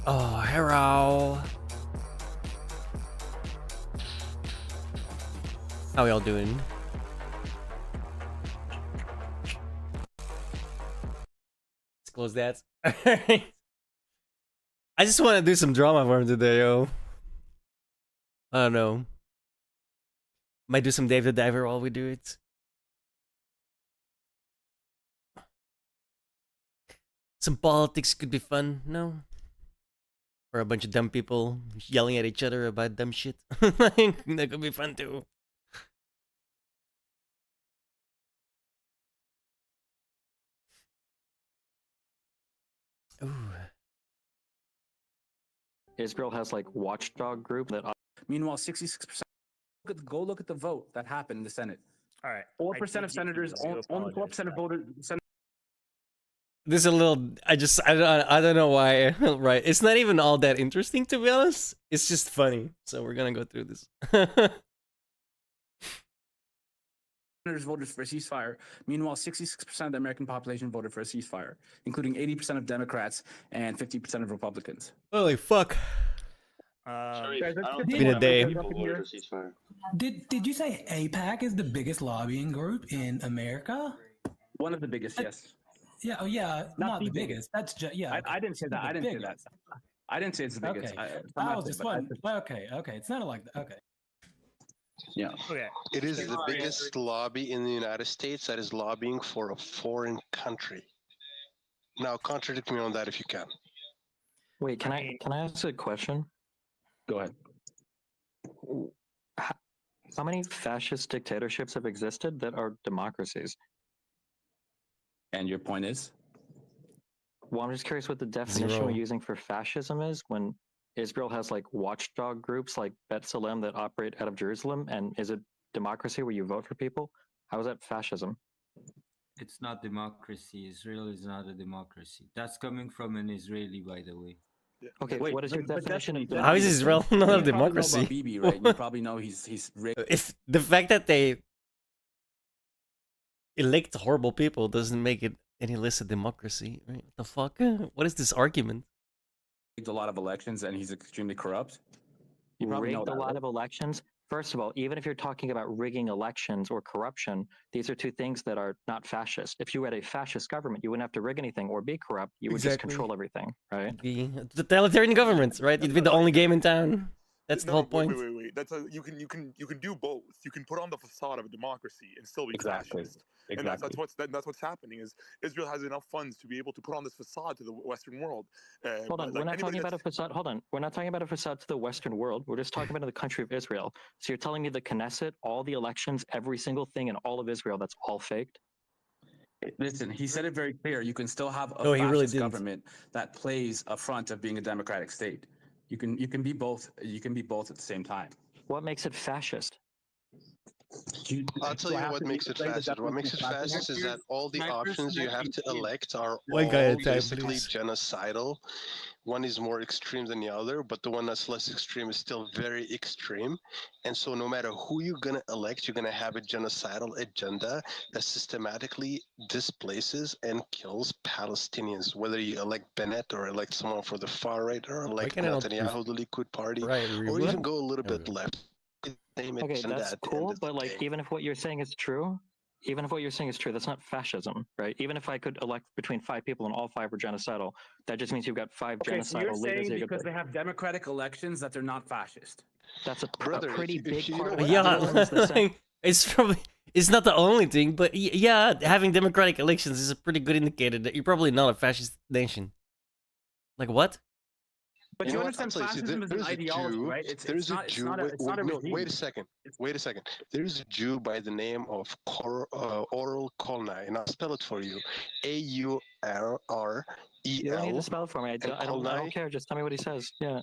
Oh, hello. How y'all doing? Let's close that. I just want to do some drama for him today, yo. I don't know. Might do some Dave the Diver while we do it. Some politics could be fun, no? Or a bunch of dumb people yelling at each other about dumb shit. That could be fun too. Ooh. Israel has like watchdog group that. Meanwhile, 66%. Go look at the vote that happened in the Senate. All right. 4% of senators, only 4% of voters. This is a little. I don't know why. Right? It's not even all that interesting to be honest. It's just funny. So we're gonna go through this. Senators voted for a ceasefire. Meanwhile, 66% of the American population voted for a ceasefire, including 80% of Democrats and 50% of Republicans. Holy fuck! Sorry, Guys, I let's don't get think Been a that day. many people voted for ceasefire. Did you say AIPAC is the biggest lobbying group in America? One of the biggest, yes. Yeah, oh yeah, not the biggest. That's just yeah. I didn't say that. I didn't say that. I didn't say it's the biggest. Okay. I'm I not was saying, just but wondering. Okay. It's not like that. Okay. yeah. Okay. It is the biggest lobby in the United States that is lobbying for a foreign country. Now, contradict me on that if you can. Wait, can I ask a question? Go ahead. How many fascist dictatorships have existed that are democracies? And your point is? Well, I'm just curious what the definition Zero. we're using for fascism is when Israel has like watchdog groups like B'Tselem that operate out of Jerusalem, and is it democracy where you vote for people? How is that fascism? It's not democracy. Israel is not a democracy. That's coming from an Israeli, by the way. Okay, Wait, what is your but definition of definitely- How is Israel not a You probably know democracy? about Bibi, right? You probably know he's rigged. If the fact that they elect horrible people doesn't make it any less a democracy, right? What the fuck? What is this argument? a lot of elections and he's extremely corrupt. You probably know Rigged a that, lot right? of elections. First of all, even if you're talking about rigging elections or corruption, these are two things that are not fascist. If you had a fascist government, you wouldn't have to rig anything or be corrupt. You would just Exactly. control everything, right? Be totalitarian governments, right? You'd be the only game in town. That's the whole point. Wait. That's you can do both. You can put on the facade of a democracy and still be Exactly. fascist. And that's what's happening is Israel has enough funds to be able to put on this facade to the Western world. Hold on, we're not talking about a facade. Hold on, we're not talking about a facade to the Western world. We're just talking about the country of Israel. So you're telling me the Knesset, all the elections, every single thing in all of Israel, that's all faked? Listen, he said it very clear. You can still have a No, he really fascist didn't. government that plays a front of being a democratic state. You can be both. You can be both at the same time. What makes it fascist? I'll tell you what makes it fascist. What makes it fascist is that all the options you have to elect are One guy at all a time, basically please. genocidal. One is more extreme than the other, but the one that's less extreme is still very extreme. And so no matter who you're going to elect, you're going to have a genocidal agenda that systematically displaces and kills Palestinians. Whether you elect Bennett or elect someone for the far right or elect can I not Netanyahu, the Likud party, Right, or even go a little bit Okay. left. Same Okay, agenda that's at the end cool, of the but like day. even if what you're saying is true, that's not fascism, right? Even if I could elect between 5 people and all 5 were genocidal, that just means you've got 5 Okay, so you're genocidal leaders. saying You because could- they have democratic elections that they're not fascist. That's a Brother, pretty if big you part of don't what have Israel is the same. it's probably it's not the only thing, but yeah, having democratic elections is a pretty good indicator that you're probably not a fascist nation. Like what? But You you, know what? I'll understand tell you, see, fascism is an there's a ideology, Jew- right? It's There's a not. Jew. It's not a no, regime. wait a second. Wait a second. There's a Jew by the name of Oral Kolnai, and I'll spell it for you. You don't need to Aurrel. spell it for me. I don't Kolnai? care. Just tell me what he says. Yeah.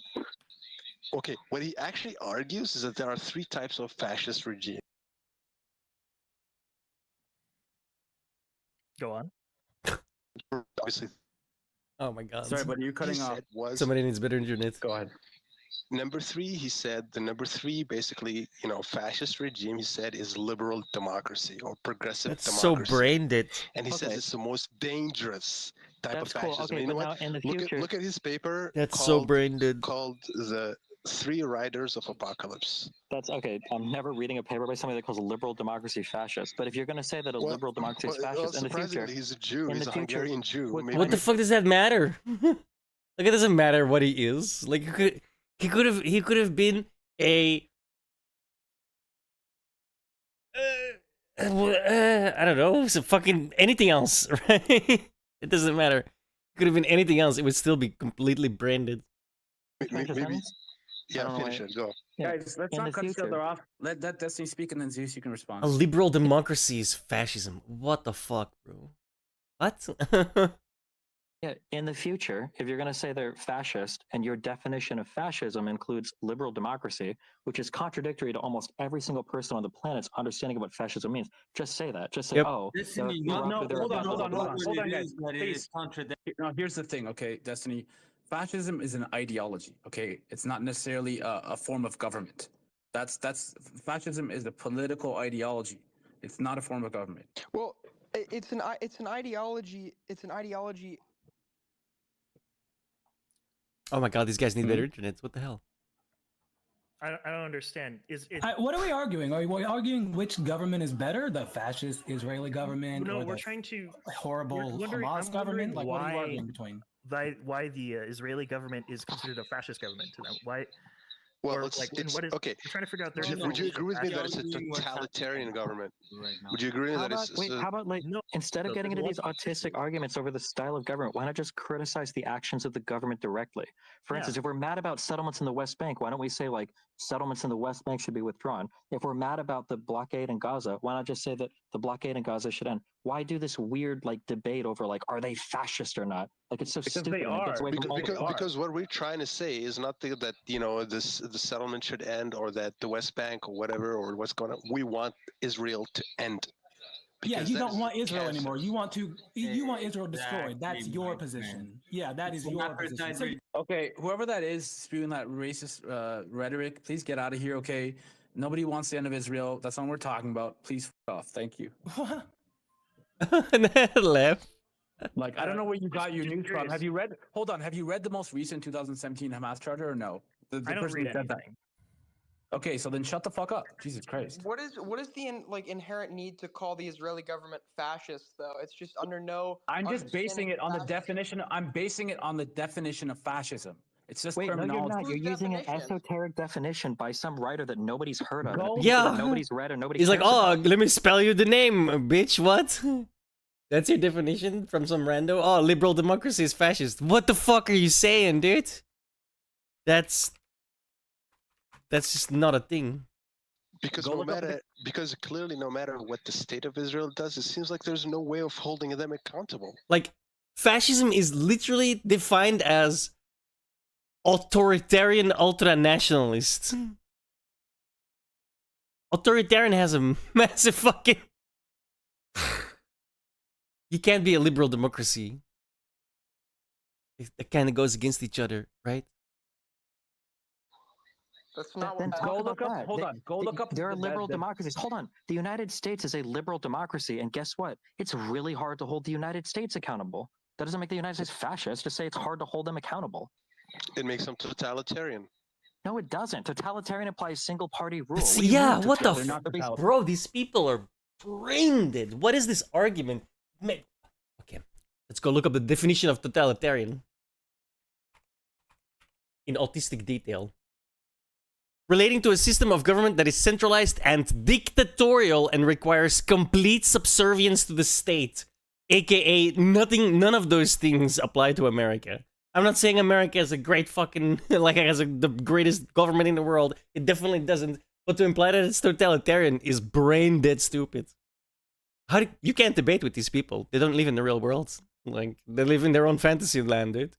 Okay, what he actually argues is that there are 3 types of fascist regimes. Go on. Obviously, Oh my god. Sorry, but you're he cutting off. said was Somebody needs better internet. Go ahead. number 3. He said the number 3, basically, fascist regime. He said is liberal democracy or progressive That's so democracy. brain dead. And he says Okay. it's the most dangerous type That's of cool. fascism. Okay, You know but what? now in the Look future, at his paper. That's so called, brain dead. Called the Three Riders of Apocalypse. that's okay. I'm never reading a paper by somebody that calls liberal democracy fascist. But if you're going to say that a liberal democracy is fascist in the future, surprisingly, he's a Jew. in He's the a future, Hungarian Jew. what Maybe What the fuck does that matter? Like, it doesn't matter what he is. Like, he could have been a I don't know, so fucking anything else, right? It doesn't matter. Could have been anything else. It would still be completely branded. Finish your maybe. sentence? I Yeah, don't know finish why- it. Go. Yeah. Guys, let's In not the cut each future- other off. Let that Destiny speak, and then Zeus, you can respond. A liberal democracy is fascism. What the fuck, bro? What? Yeah, in the future, if you're going to say they're fascist and your definition of fascism includes liberal democracy, which is contradictory to almost every single person on the planet's understanding of what fascism means, just say that. Just say, Yep. oh, Destiny, they're- No, they're hold on, against hold on, liberal hold on, democracy. hold on, It guys. is, but it Please. is contradictory. No, here's the thing, okay, Destiny. Fascism is an ideology, okay? It's not necessarily a form of government. That's fascism is a political ideology. It's not a form of government. Well, it's an ideology. It's an ideology. Oh my god, these guys need better internet. What the hell? I don't understand. Is it? What are we arguing? Are we arguing which government is better? The fascist Israeli government No, or we're the trying to horrible wondering- Hamas I'm government? wondering Like, what are you why- arguing between? why the Israeli government is considered a fascist government to them. Why? Well, Or, it's, like, and it's what is- okay. We're trying to figure out their No, no, Would you definition agree of with me that it's a Doing what's totalitarian happening government? right now. Would you agree How that about, it's wait, how about like No, instead of no, getting there's into a lot these autistic arguments over the style of government, why not just criticize the actions of the government directly? For Yeah. instance, if we're mad about settlements in the West Bank, why don't we say like settlements in the West Bank should be withdrawn? If we're mad about the blockade in Gaza, why not just say that the blockade in Gaza should end? Why do this weird like debate over like are they fascist or not? Like it's so Because stupid. they and it gets are. away from all the Because what we're trying to say is not that the settlement should end or that the West Bank or whatever or what's going on. We want Israel to end. Yeah, Because you that don't is want Israel cancer. anymore. You want Israel destroyed. That's Exactly, your my position. friend. Yeah, that It's is an your position. apartheid So regime. Okay, whoever that is spewing that racist rhetoric, please get out of here, okay? Nobody wants the end of Israel. That's not what we're talking about. Please f off. Thank you. Left. Like, I don't know where you got your just news from. curious. Have you read? Hold on. Have you read the most recent 2017 Hamas charter or no? The I don't person who read said that. anything. Okay, so then shut the fuck up. Jesus Christ. What is the inherent need to call the Israeli government fascist though? It's just under no. I'm just basing understanding it on the fascism. definition. I'm basing it on the definition of fascism. It's just Wait, no, you're terminology. not. You're Whose using an definition? esoteric definition by some writer that nobody's heard of. Go- and Yeah. that nobody's read or nobody. He's like, cares oh, about. let me spell you the name, bitch. What? That's your definition from some rando? Oh, liberal democracy is fascist. What the fuck are you saying, dude? That's just not a thing. Because Go look up because clearly no matter what the state of Israel does, it seems like there's no way of holding them accountable. Like, fascism is literally defined as authoritarian ultra-nationalist. Authoritarian has a massive fucking... You can't be a liberal democracy. It kind of goes against each other, right? That's not Then what. talk Go about look up. that. Hold on. Go look up. There are the- liberal the- democracies. Hold on. The United States is a liberal democracy, and guess what? It's really hard to hold the United States accountable. That doesn't make the United States fascist. Just say it's hard to hold them accountable. It makes them totalitarian. No, it doesn't. Totalitarian applies single party rule. That's- What do you yeah, mean what the They're totalitarian? not f- totalitarian. Bro, these people are brain dead. What is this argument? Okay, let's go look up the definition of totalitarian in autistic detail. Relating to a system of government that is centralized and dictatorial and requires complete subservience to the state, aka none of those things apply to America. I'm not saying America is a great fucking like has the greatest government in the world. It definitely doesn't. But to imply that it's totalitarian is brain dead stupid. You can't debate with these people. They don't live in the real world. Like they live in their own fantasy land, dude.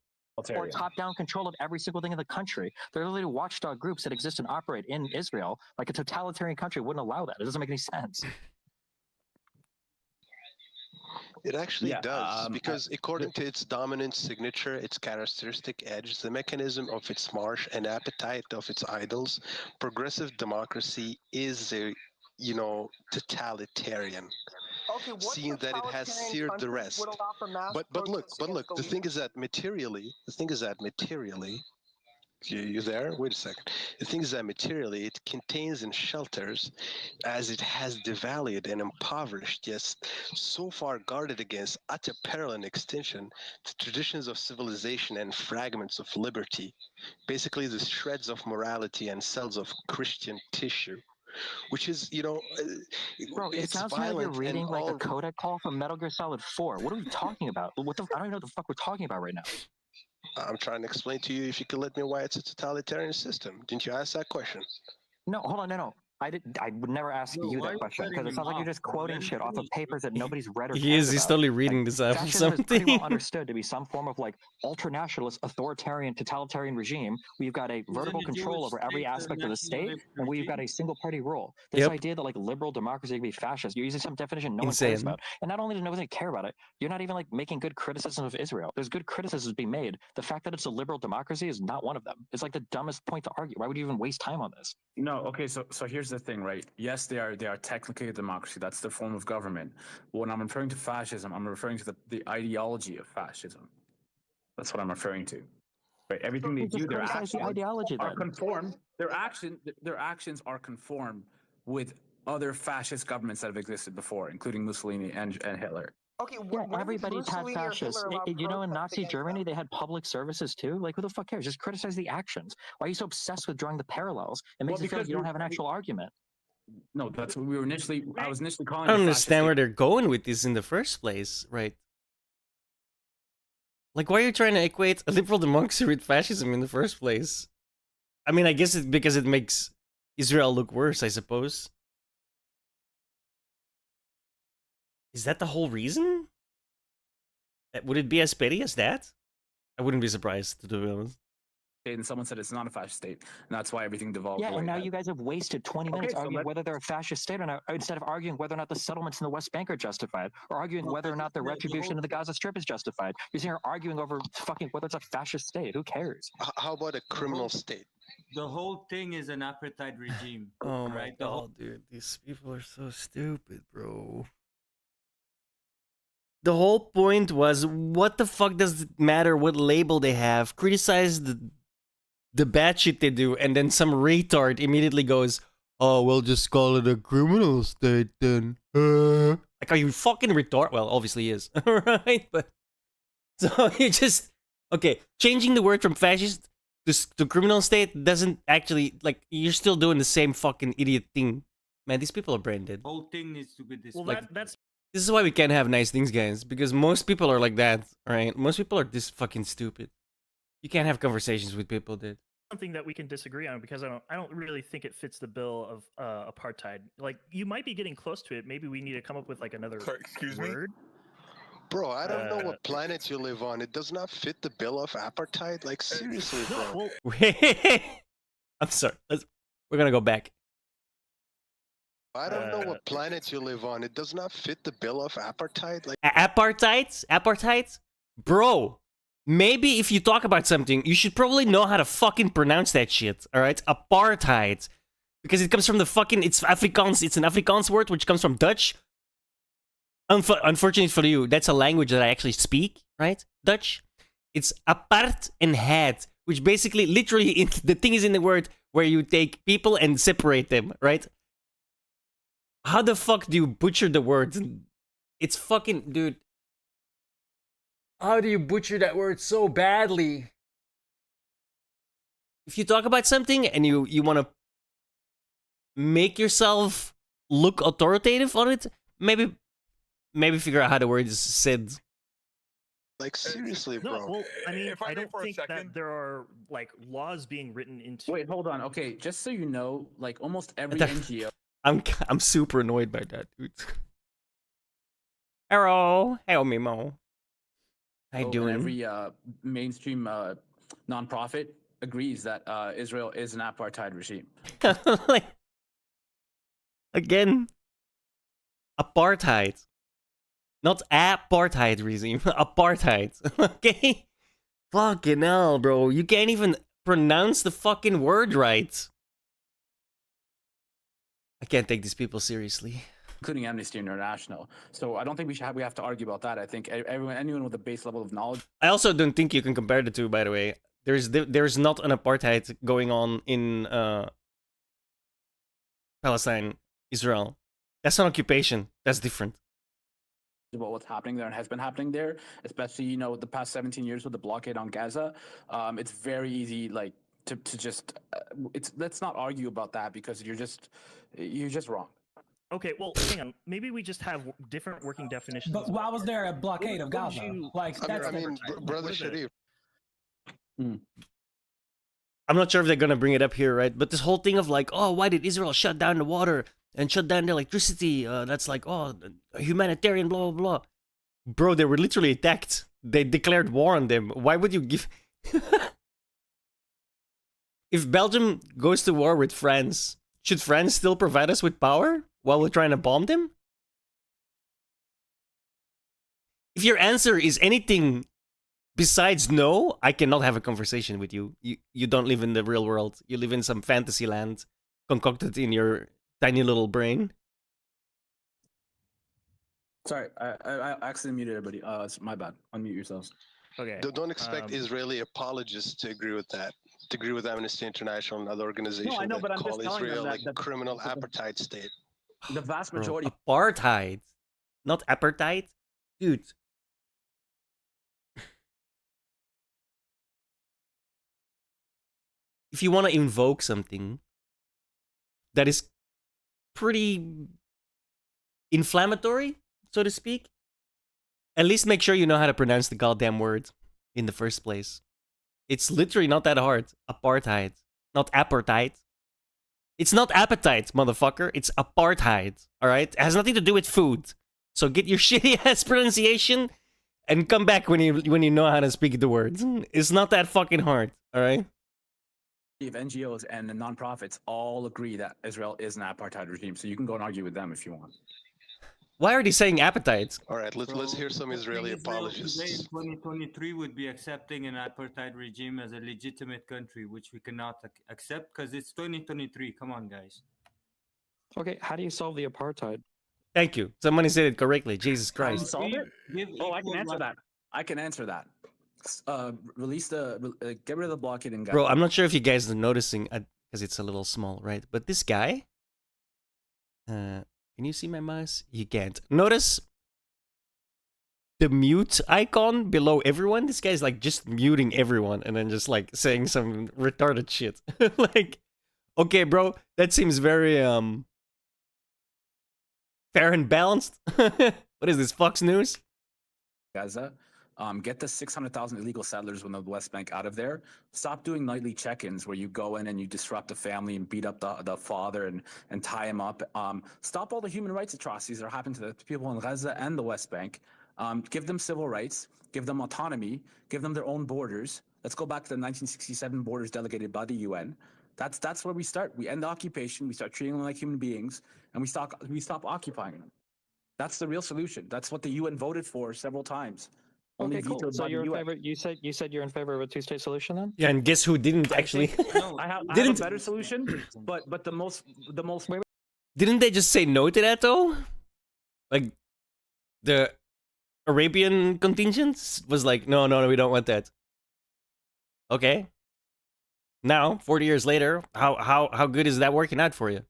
Or top-down control of every single thing in the country. There are literally watchdog groups that exist and operate in Israel. Like a totalitarian country wouldn't allow that. It doesn't make any sense. It actually Yeah, does, because according to its dominant signature, its characteristic edge, the mechanism of its march and appetite of its idols, progressive democracy is a, totalitarian. Okay, what seeing that it has totalitarian seared the countries rest. would allow for mass But look, protests against the thing leaders? is that materially, you there? Wait a second. The thing is that materially, it contains and shelters, as it has devalued and impoverished, yes, so far guarded against utter peril and extinction, the traditions of civilization and fragments of liberty, basically the shreds of morality and cells of Christian tissue, which is, Bro, it it's sounds to me like you're violent and reading like a all. codec call from Metal Gear Solid 4. What are we talking about? I don't even know what the fuck we're talking about right now. I'm trying to explain to you if you could let me why it's a totalitarian system. Didn't you ask that question? No, hold on, no. I would never ask Bro, you why that you question cutting because it him sounds like you're off? just quoting Let him shit off of finish. papers that nobody's read or He cares is. He's about. totally reading Like, this up or fascism is pretty well something. understood to be some form of like ultranationalist, authoritarian, totalitarian regime where you've got a vertical a control Jewish over every state, a aspect of the state, nationalist and where you've got a regime. single party rule. This Yep. idea that like liberal democracy can be fascist, you're using some definition no one cares Insane. about. And not only does nobody care about it, you're not even like making good criticism of Israel. There's good criticisms being made. The fact that it's a liberal democracy is not one of them. It's like the dumbest point to argue. Why would you even waste time on this? No, okay, so here's the thing, right? Yes, they are technically a democracy. That's their form of government. When I'm referring to fascism, I'm referring to the ideology of fascism. That's what I'm referring to. Right? Everything they You just do, their criticize the actions ideology are then. conformed. Their actions are conformed with other fascist governments that have existed before, including Mussolini and Hitler. Okay, Yeah, when has everybody's had Mussolini or fascists. Hitler allowed You know, in protests Nazi against Germany, them? they had public services too. Like, who the fuck cares? Just criticize the actions. Why are you so obsessed with drawing the parallels? It makes Well, you feel like because you don't have an actual argument. No, that's what we were initially. I was initially calling. I don't it a fascist understand where state. they're going with this in the first place, right? Like, why are you trying to equate a liberal democracy with fascism in the first place? I mean, I guess it's because it makes Israel look worse, I suppose. Is that the whole reason? Would it be as petty as that? I wouldn't be surprised, to be honest. And someone said it's not a fascist state, and that's why everything devolved. Yeah, the way and now it you has. guys have wasted 20 minutes arguing whether they're a fascist state or not, instead of arguing whether or not the settlements in the West Bank are justified, or arguing No, whether or but not the the retribution whole of the Gaza Strip is justified. You're sitting here arguing over fucking whether it's a fascist state. Who cares? How about a criminal state? the whole thing is an apartheid regime. Oh my right? The whole god, dude. These people are so stupid, bro. The whole point was, what the fuck does it matter what label they have? Criticize the bad shit they do, and then some retard immediately goes, "Oh, we'll just call it a criminal state then." Like, are you fucking retard? Well, obviously he is, right? But so you just changing the word from fascist to criminal state doesn't actually, like, you're still doing the same fucking idiot thing. Man, these people are brain dead. whole thing needs to be this. Well, Like- that's This is why we can't have nice things, guys, because most people are like that, right? Most people are this fucking stupid. You can't have conversations with people, dude. something that we can disagree on because I don't really think it fits the bill of apartheid. Like, you might be getting close to it. Maybe we need to come up with like another Sorry, excuse me? word. Bro, I don't know Uh, what planet you live on. It does not fit the bill of apartheid. Like, seriously, No, bro. well, I'm sorry. We're gonna go back. I don't know what planet you live on. It does not fit the bill of apartheid. Like, Apartheid? Bro, maybe if you talk about something, you should probably know how to fucking pronounce that shit, alright? Apartheid. Because it comes from the fucking, it's Afrikaans, it's an Afrikaans word which comes from Dutch. Unfortunately for you, that's a language that I actually speak, right? Dutch. It's apart and het, which basically, literally, the thing is in the word where you take people and separate them, right? How the fuck do you butcher the words? It's fucking, dude. How do you butcher that word so badly? If you talk about something and you want to make yourself look authoritative on it, maybe figure out how the word is said. Like, seriously, no, bro. well, I mean, If I I may don't for a think that second. there are like laws being written into. Wait, hold on. Okay, just so you know, like almost every That- NGO. I'm super annoyed by that, dude. Hello, Mimo. How you and doing? Every mainstream nonprofit agrees that Israel is an apartheid regime. Like, again, apartheid. Not apartheid regime, apartheid. Okay? Fucking hell, bro. You can't even pronounce the fucking word right. I can't take these people seriously. including Amnesty International. So I don't think we have to argue about that. I think anyone with a base level of knowledge. I also don't think you can compare the two, by the way. There's not an apartheid going on in Palestine, Israel. That's an occupation. That's different. About what's happening there and has been happening there, especially the past 17 years with the blockade on Gaza. It's very easy to just let's not argue about that because you're just wrong. Okay, well, hang on. Maybe we just have different working definitions. But why was there a blockade of What would Gaza? you- That's I mean, brother What is it? Sharif, I'm not sure if they're gonna bring it up here, right? But this whole thing of like, oh, why did Israel shut down the water and shut down the electricity? That's like, oh, humanitarian, blah, blah, blah. Bro, they were literally attacked. They declared war on them. Why would you give... If Belgium goes to war with France, should France still provide us with power while we're trying to bomb them? If your answer is anything besides no, I cannot have a conversation with you. You don't live in the real world. You live in some fantasy land concocted in your tiny little brain. Sorry, I accidentally muted everybody. It's my bad. Unmute yourselves. Okay. don't expect Israeli apologists to agree with that. To agree with Amnesty International and other organizations I know, that but I'm just call telling them Israel that- a that- criminal apartheid state. The vast Bro, majority. apartheid, not apartheid, dude. If you want to invoke something that is pretty inflammatory, so to speak, at least make sure you know how to pronounce the goddamn word in the first place. It's literally not that hard. Apartheid, not apartheid. It's not appetite, motherfucker. It's apartheid, all right? It has nothing to do with food. So get your shitty ass pronunciation and come back when you know how to speak the words. It's not that fucking hard, all right? Of NGOs and the nonprofits all agree that Israel is an apartheid regime. So you can go and argue with them if you want. Why are they saying appetite? All right, let's hear some Israeli Israel today in apologists. 2023 would be accepting an apartheid regime as a legitimate country, which we cannot accept because it's 2023. Come on, guys. Okay, how do you solve the apartheid? Thank you. Somebody said it correctly. Jesus How do you Christ. solve it? Give Oh, I can equal answer right- that. I can answer that. Release get rid of the blockade in Gaza. Bro, I'm not sure if you guys are noticing because it's a little small, right? But this guy, can you see my mouse? You can't. Notice the mute icon below everyone. This guy's like just muting everyone and then just like saying some retarded shit. Like, okay, bro, that seems very fair and balanced. What is this, Fox News? Gaza. Get the 600,000 illegal settlers from the West Bank out of there. Stop doing nightly check-ins where you go in and you disrupt the family and beat up the father and tie him up. Stop all the human rights atrocities that are happening to the people in Gaza and the West Bank. Give them civil rights. Give them autonomy. Give them their own borders. Let's go back to the 1967 borders delegated by the UN. That's where we start. We end the occupation. We start treating them like human beings, and we stop occupying them. That's the real solution. That's what the UN voted for several times. Only Okay, cool. vetoed So by the you're in UN. favor. You said you're in favor of a two-state solution then? Yeah, and guess who didn't actually? I have Didn't- a better solution, but the most Didn't they just say no to that though? Like the Arabian contingent was like, no, we don't want that. Okay. Now, 40 years later, how good is that working out for you?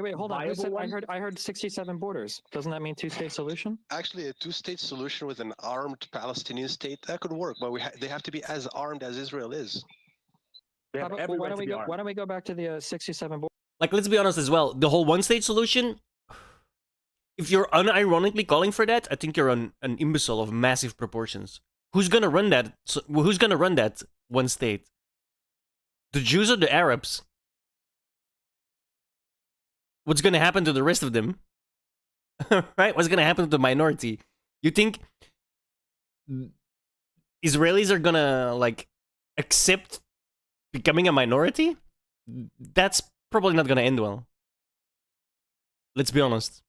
Wait, hold on. Who Viable said, one? I heard 67 borders. Doesn't that mean two-state solution? Actually, a two-state solution with an armed Palestinian state that could work, but they have to be as armed as Israel is. they How have about- every why right don't to we be go? armed. Why don't we go back to the 67 borders? Like, let's be honest as well. The whole one-state solution, if you're unironically calling for that, I think you're an imbecile of massive proportions. Who's gonna run that? Who's gonna run that one state? The Jews or the Arabs? What's gonna happen to the rest of them? Right? What's gonna happen to the minority? You think Israelis are gonna like accept becoming a minority? That's probably not gonna end well. Let's be honest.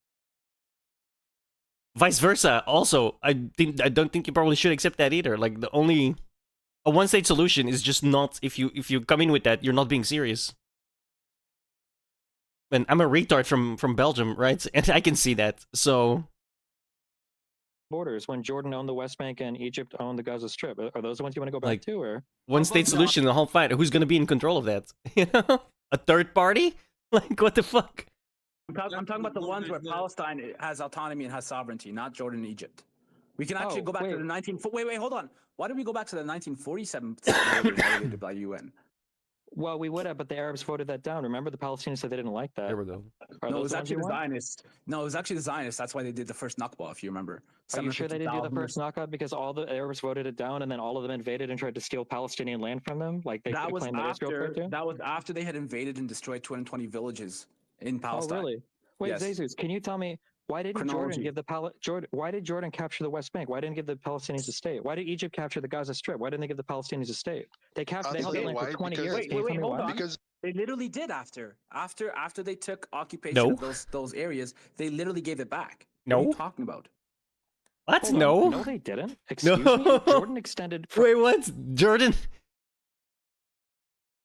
Vice versa. Also, I don't think you probably should accept that either. Like a one-state solution is just not, if you come in with that, you're not being serious. And I'm a retard from Belgium, right? And I can see that. So borders when Jordan owned the West Bank and Egypt owned the Gaza Strip. Are those the ones you want to go back Like- to, or one about state the solution, the whole fight. Who's gonna be in control of that? You know, a third party? Like what the fuck? I'm talking about the ones where Palestine has autonomy and has sovereignty, not Jordan and Egypt. We can actually Oh, go back to wait. the 19. Wait, hold on. Why did we go back to the 1947 borders delegated by UN? well, we would have, but the Arabs voted that down. Remember, the Palestinians said they didn't like that. There we go. Are No, it those was the ones actually you the want? Zionists. No, it was actually the Zionists. That's why they did the first Nakba, if you remember. Are you sure they didn't do the 750,000 first knockout because all the Arabs voted it down and then all of them invaded and tried to steal Palestinian land from them? Like they That was claimed that Israel after. tried to? That was after they had invaded and destroyed 220 villages in Oh, Palestine. really? Wait, Yes. Jesus, can you tell me why didn't Chronology. Jordan give the Why did Jordan capture the West Bank? Why didn't give the Palestinians a state? Why did Egypt capture the Gaza Strip? Why didn't they give the Palestinians a state? They captured. I'll They held tell that you land for why, 20 because- years. Wait, Can you wait, tell me hold why? on. Because They literally did after they took occupation No. of those areas. They literally gave it back. What No. are you talking about? What? Hold on. No. No, they didn't. Excuse No. me. Jordan extended. Wait, what?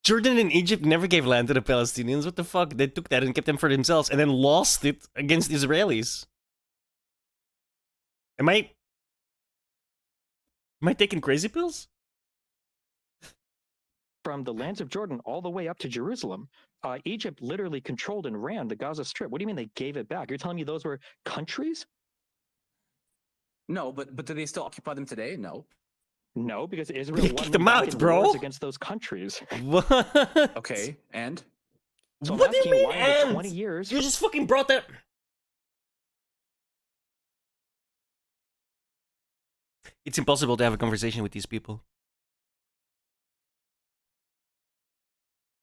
Jordan and Egypt never gave land to the Palestinians. What the fuck? They took that and kept them for themselves and then lost it against Israelis. Am I taking crazy pills? From the lands of Jordan all the way up to Jerusalem. Egypt literally controlled and ran the Gaza Strip. What do you mean they gave it back? You're telling me those were countries? No, but do they still occupy them today? No. No, because Israel They won kicked them them back out, in bro. wars against those countries. What? Okay, and So What I'm do you asking mean, why in the and? 20 years. You just fucking brought that. It's impossible to have a conversation with these people.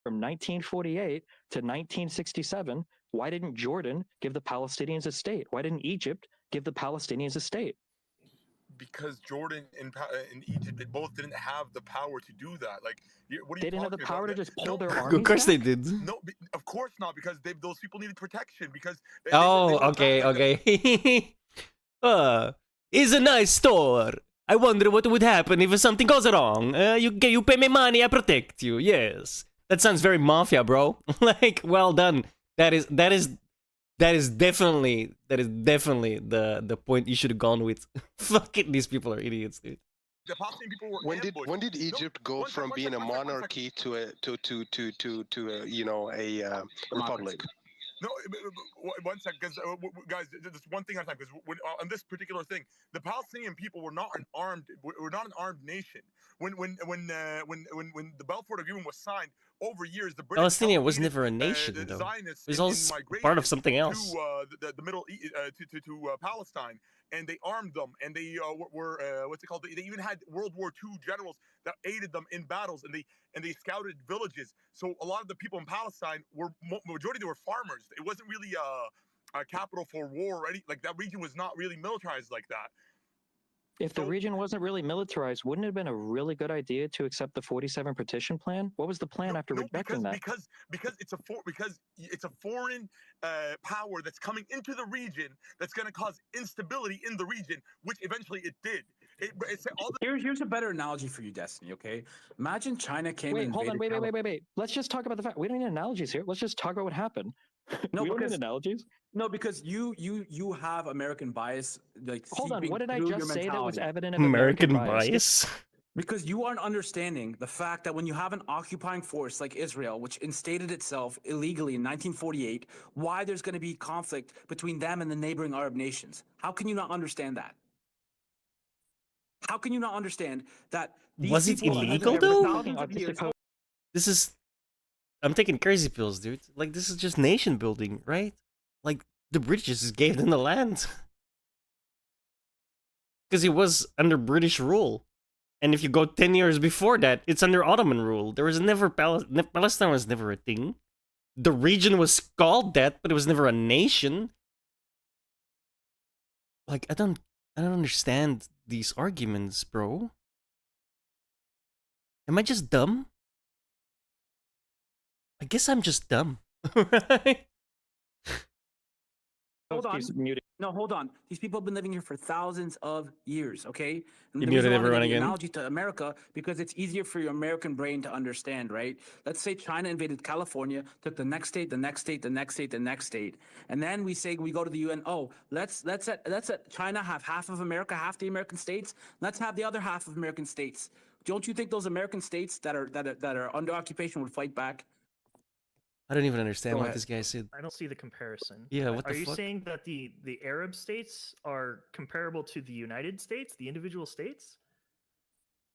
From 1948 to 1967, why didn't Jordan give the Palestinians a state? Why didn't Egypt give the Palestinians a state? Because Jordan and Egypt, they both didn't have the power to do that. Like, what are They you didn't have the talking power to about? just pull their No, armies Of course they back? did. No, of course not, because those people needed protection because. They Oh, were okay, attacked. okay. It's a nice store. I wonder what would happen if something goes wrong. You pay me money, I protect you. Yes, that sounds very mafia, bro. Like, well done. That is definitely the point you should have gone with. Fuck it, these people are idiots, dude. The Palestinian people were when ambushed. did Egypt go one sec, from one being sec, a one sec, one sec. monarchy to a republic? No, one second, because guys, just one thing at a time. Because on this particular thing, the Palestinian people were not an armed nation. When the Balfour Agreement was signed, over years the British Palestinian was helped never a lead, nation, the though. Zionists It was in also migration part of something else. to the Middle to Palestine, and they armed them, and they were what's it called? They even had World War II generals that aided them in battles, and they scouted villages. So a lot of the people in Palestine were majority they were farmers. It wasn't really a capital for war or any like that region was not really militarized like that. If the So- region wasn't really militarized, wouldn't it have been a really good idea to accept the 47 partition plan? What was the plan after rejecting that? Because it's a foreign power that's coming into the region that's going to cause instability in the region, which eventually it did. It's all the here's a better analogy for you, Destiny. Okay, imagine China came Wait, and hold on, invaded wait. Let's just talk about the fact. We don't need analogies here. Let's just talk about what happened. No, we don't need because- analogies. No, because you have American bias. Like, Hold on, seeping what did I through just your say that was mentality. evident of American bias? bias. Because you aren't understanding the fact that when you have an occupying force like Israel, which instated itself illegally in 1948, why there's going to be conflict between them and the neighboring Arab nations. How can you not understand that? How can you not understand that these Was it people have illegal, lived for though? thousands of years- This is. I'm taking crazy pills, dude. Like, this is just nation building, right? Like, the British just gave them the land. Because it was under British rule. And if you go 10 years before that, it's under Ottoman rule. There was never Palestine was never a thing. The region was called that, but it was never a nation. Like, I don't understand these arguments, bro. Am I just dumb? I guess I'm just dumb. Right? Hold on. Keeps muting. No, hold on. These people have been living here for thousands of years, okay? And You the muted reason why I'm everyone giving you again? analogy to America because it's easier for your American brain to understand, right? Let's say China invaded California, took the next state, the next state, the next state, the next state, and then we say we go to the UN. Oh, let's let China have half of America, half the American states. Let's have the other half of American states. Don't you think those American states that are under occupation would fight back? I don't even understand Go what ahead. this guy said. I don't see the comparison. Yeah, what Are the you fuck? saying that the Arab states are comparable to the United States, the individual states?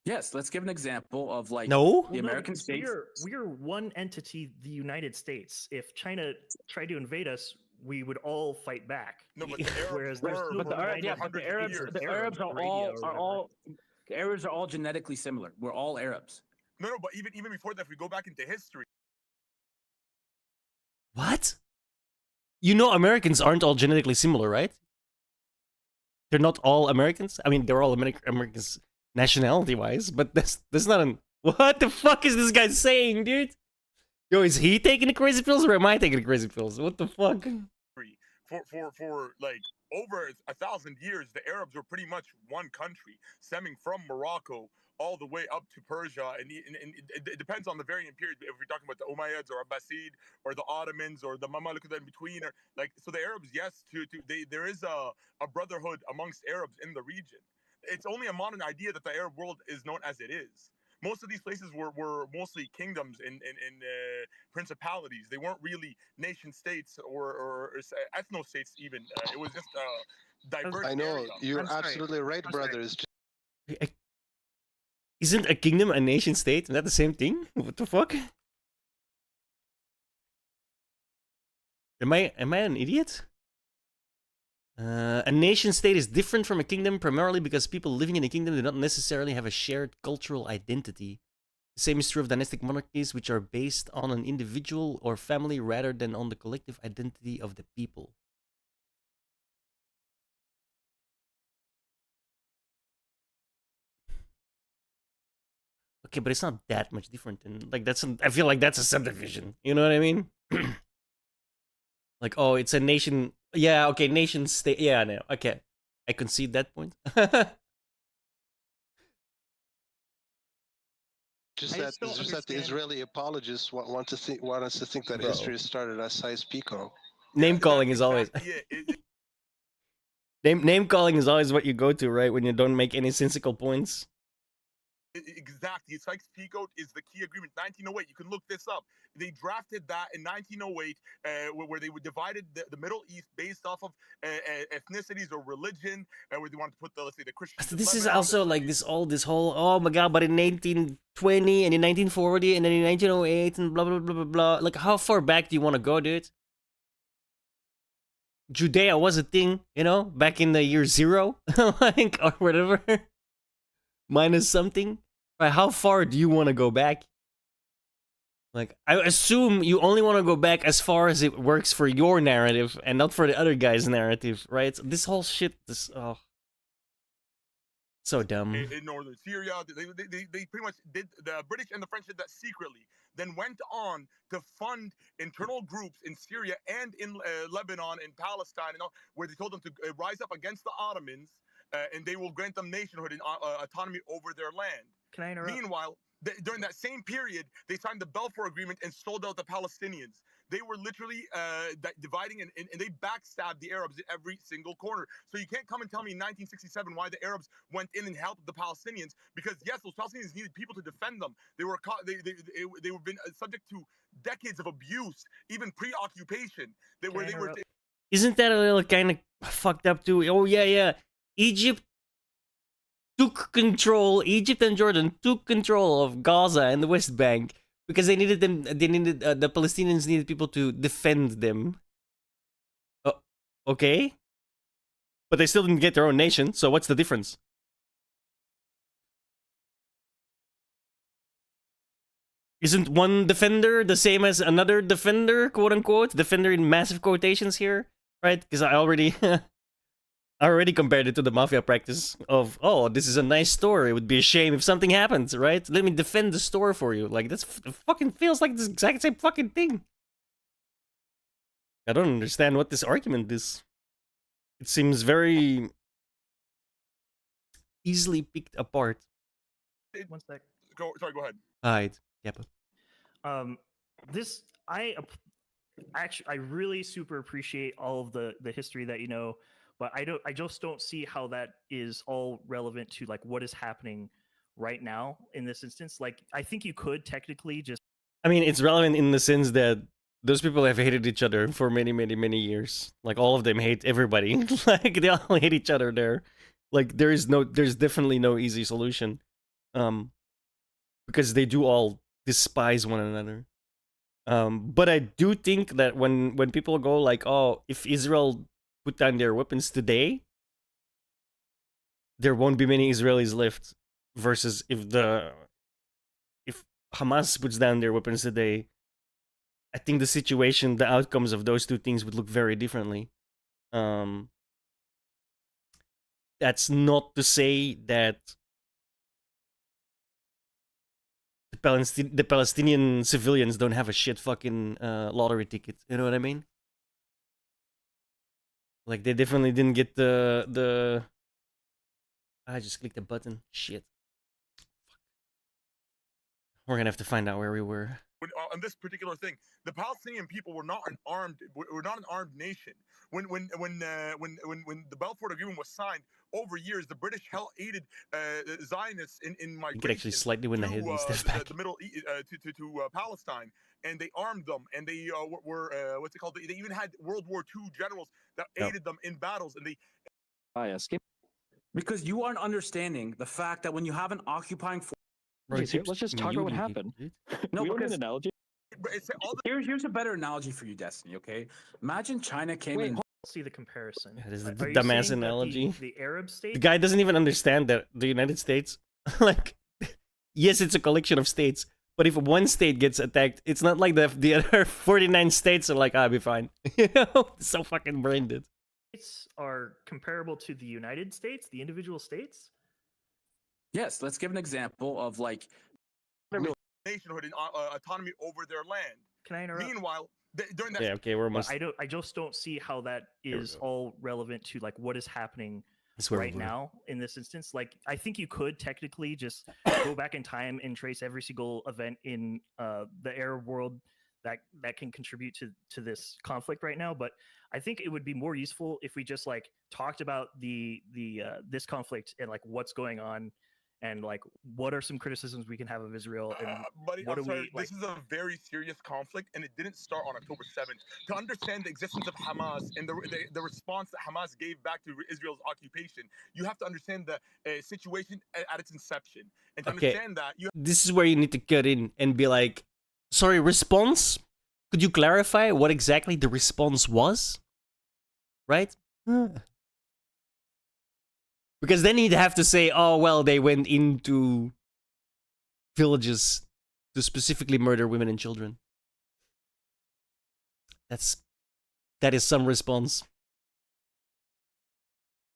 Yes, let's give an example of like No? the American states. We're one entity, the United States. If China tried to invade us, we would all fight back. No, but the Arabs Whereas were there's for no But the Arabs, united yeah, but the hundreds of Arabs, years. the Arabs are radio all or whatever. the Arabs are all genetically similar. We're all Arabs. No, but even before that, if we go back into history, What? You know Americans aren't all genetically similar, right? They're not all Americans? I mean, they're all Americans nationality-wise, but that's not an... What the fuck is this guy saying, dude? Yo, is he taking the crazy pills or am I taking the crazy pills? What the fuck? for like over 1,000 years, the Arabs were pretty much one country, stemming from Morocco all the way up to Persia, and it depends on the varying period. If we're talking about the Umayyads or Abbasid or the Ottomans or the Mamluks in between, or like so, the Arabs, yes, there is a brotherhood amongst Arabs in the region. It's only a modern idea that the Arab world is known as it is. Most of these places were mostly kingdoms and principalities. They weren't really nation states or ethno states even. It was just diverse. I know area. you're I'm sorry. absolutely right, I'm sorry. brothers. Isn't a kingdom a nation state? Isn't that the same thing? What the fuck? Am I an idiot? A nation state is different from a kingdom primarily because people living in a kingdom do not necessarily have a shared cultural identity. The same is true of dynastic monarchies, which are based on an individual or family rather than on the collective identity of the people. Okay, but it's not that much different. And like I feel like that's a subdivision. You know what I mean? Like, oh, it's a nation. Yeah, okay, nation state. Yeah, no, okay, I concede that point. Just I that, just don't it's just that the understand- Israeli apologists want us to think that Bro. history started as Sykes-Picot. Name calling is always Yeah, name calling is always what you go to, right? When you don't make any sensical points. exactly. Sykes-Picot is the key agreement. 1908. You can look this up. They drafted that in 1908, where they divided the Middle East based off of ethnicities or religion, where they wanted to put let's say the Christians. in This is Lebanon, also the like Sunnis- this whole oh my god, but in 1920 and in 1940 and then in 1908 and blah blah blah blah blah. Like, how far back do you want to go, dude? Judea was a thing, you know, back in the year 0, like, or whatever, minus something. Right? How far do you want to go back? Like, I assume you only want to go back as far as it works for your narrative and not for the other guy's narrative, right? This whole shit, oh, so dumb. in northern Syria. They pretty much did. The British and the French did that secretly. Then went on to fund internal groups in Syria and in Lebanon and Palestine, and all, where they told them to rise up against the Ottomans, and they will grant them nationhood and autonomy over their land. Can I interrupt? Meanwhile, during that same period, they signed the Balfour Agreement and sold out the Palestinians. They were literally dividing and they backstabbed the Arabs at every single corner. So you can't come and tell me in 1967 why the Arabs went in and helped the Palestinians, because yes, those Palestinians needed people to defend them. They were they were been subject to decades of abuse, even pre-occupation. They were Isn't that a little kind of fucked up too? Oh yeah. Egypt and Jordan took control of Gaza and the West Bank because they needed the Palestinians needed people to defend them. Okay. But they still didn't get their own nation, so what's the difference? Isn't one defender the same as another defender, quote unquote? Defender in massive quotations here, right? Because I already compared it to the mafia practice of, oh, this is a nice store. It would be a shame if something happens, right? Let me defend the store for you. Like, that's fucking feels like the exact same fucking thing. I don't understand what this argument is. It seems very easily picked apart. One sec. Sorry, go ahead. Alright, Kappa. This actually I really super appreciate all of the history that you know, but I just don't see how that is all relevant to like what is happening right now in this instance. Like I think you could technically just I mean, it's relevant in the sense that those people have hated each other for many, many, many years. Like all of them hate everybody. Like they all hate each other there. Like there's definitely no easy solution. Because they do all despise one another. But I do think that when people go like, oh, if Israel put down their weapons today, there won't be many Israelis left. Versus if Hamas puts down their weapons today, I think the situation, the outcomes of those two things would look very differently. That's not to say that the Palestinian civilians don't have a shit fucking lottery ticket. You know what I mean? Like they definitely didn't get the. I just clicked a button. Shit. We're gonna have to find out where we were. On this particular thing, the Palestinian people were not an armed nation. When the Balfour Agreement was signed, over years the British aided Zionists in migration. You could actually slightly win the head and step back. The Middle to Palestine, and they armed them, and they were what's it called? They even had World War II generals that aided them in battles, and they. Because you aren't understanding the fact that when you have an occupying force. Let's just talk about what happened. No, we don't need because an analogy. here's a better analogy for you, Destiny. Okay, imagine China came in. see the comparison. That is the Are you dumbass saying that analogy. The Arab states. The guy doesn't even understand that the United States, like, yes, it's a collection of states, but if one state gets attacked, it's not like the other 49 states are like, I'll be fine. You know, so fucking brain dead. States are comparable to the United States, the individual states. Yes, let's give an example of like nationhood and autonomy over their land. Can I interrupt? Meanwhile, during that. Yeah, okay, we're almost. I just don't see how that is all relevant to like what is happening right now in this instance. Like, I think you could technically just go back in time and trace every single event in the Arab world that can contribute to this conflict right now. But I think it would be more useful if we just like talked about the this conflict and like what's going on. And like, what are some criticisms we can have of Israel? And buddy, what I'm sorry. we, like... This is a very serious conflict, and it didn't start on October 7th. To understand the existence of Hamas and the response that Hamas gave back to Israel's occupation, you have to understand the situation at its inception. And to understand that, this is where you need to cut in and be like, sorry, response? Could you clarify what exactly the response was? Right? Because then he'd have to say, oh, well, they went into villages to specifically murder women and children. That is some response.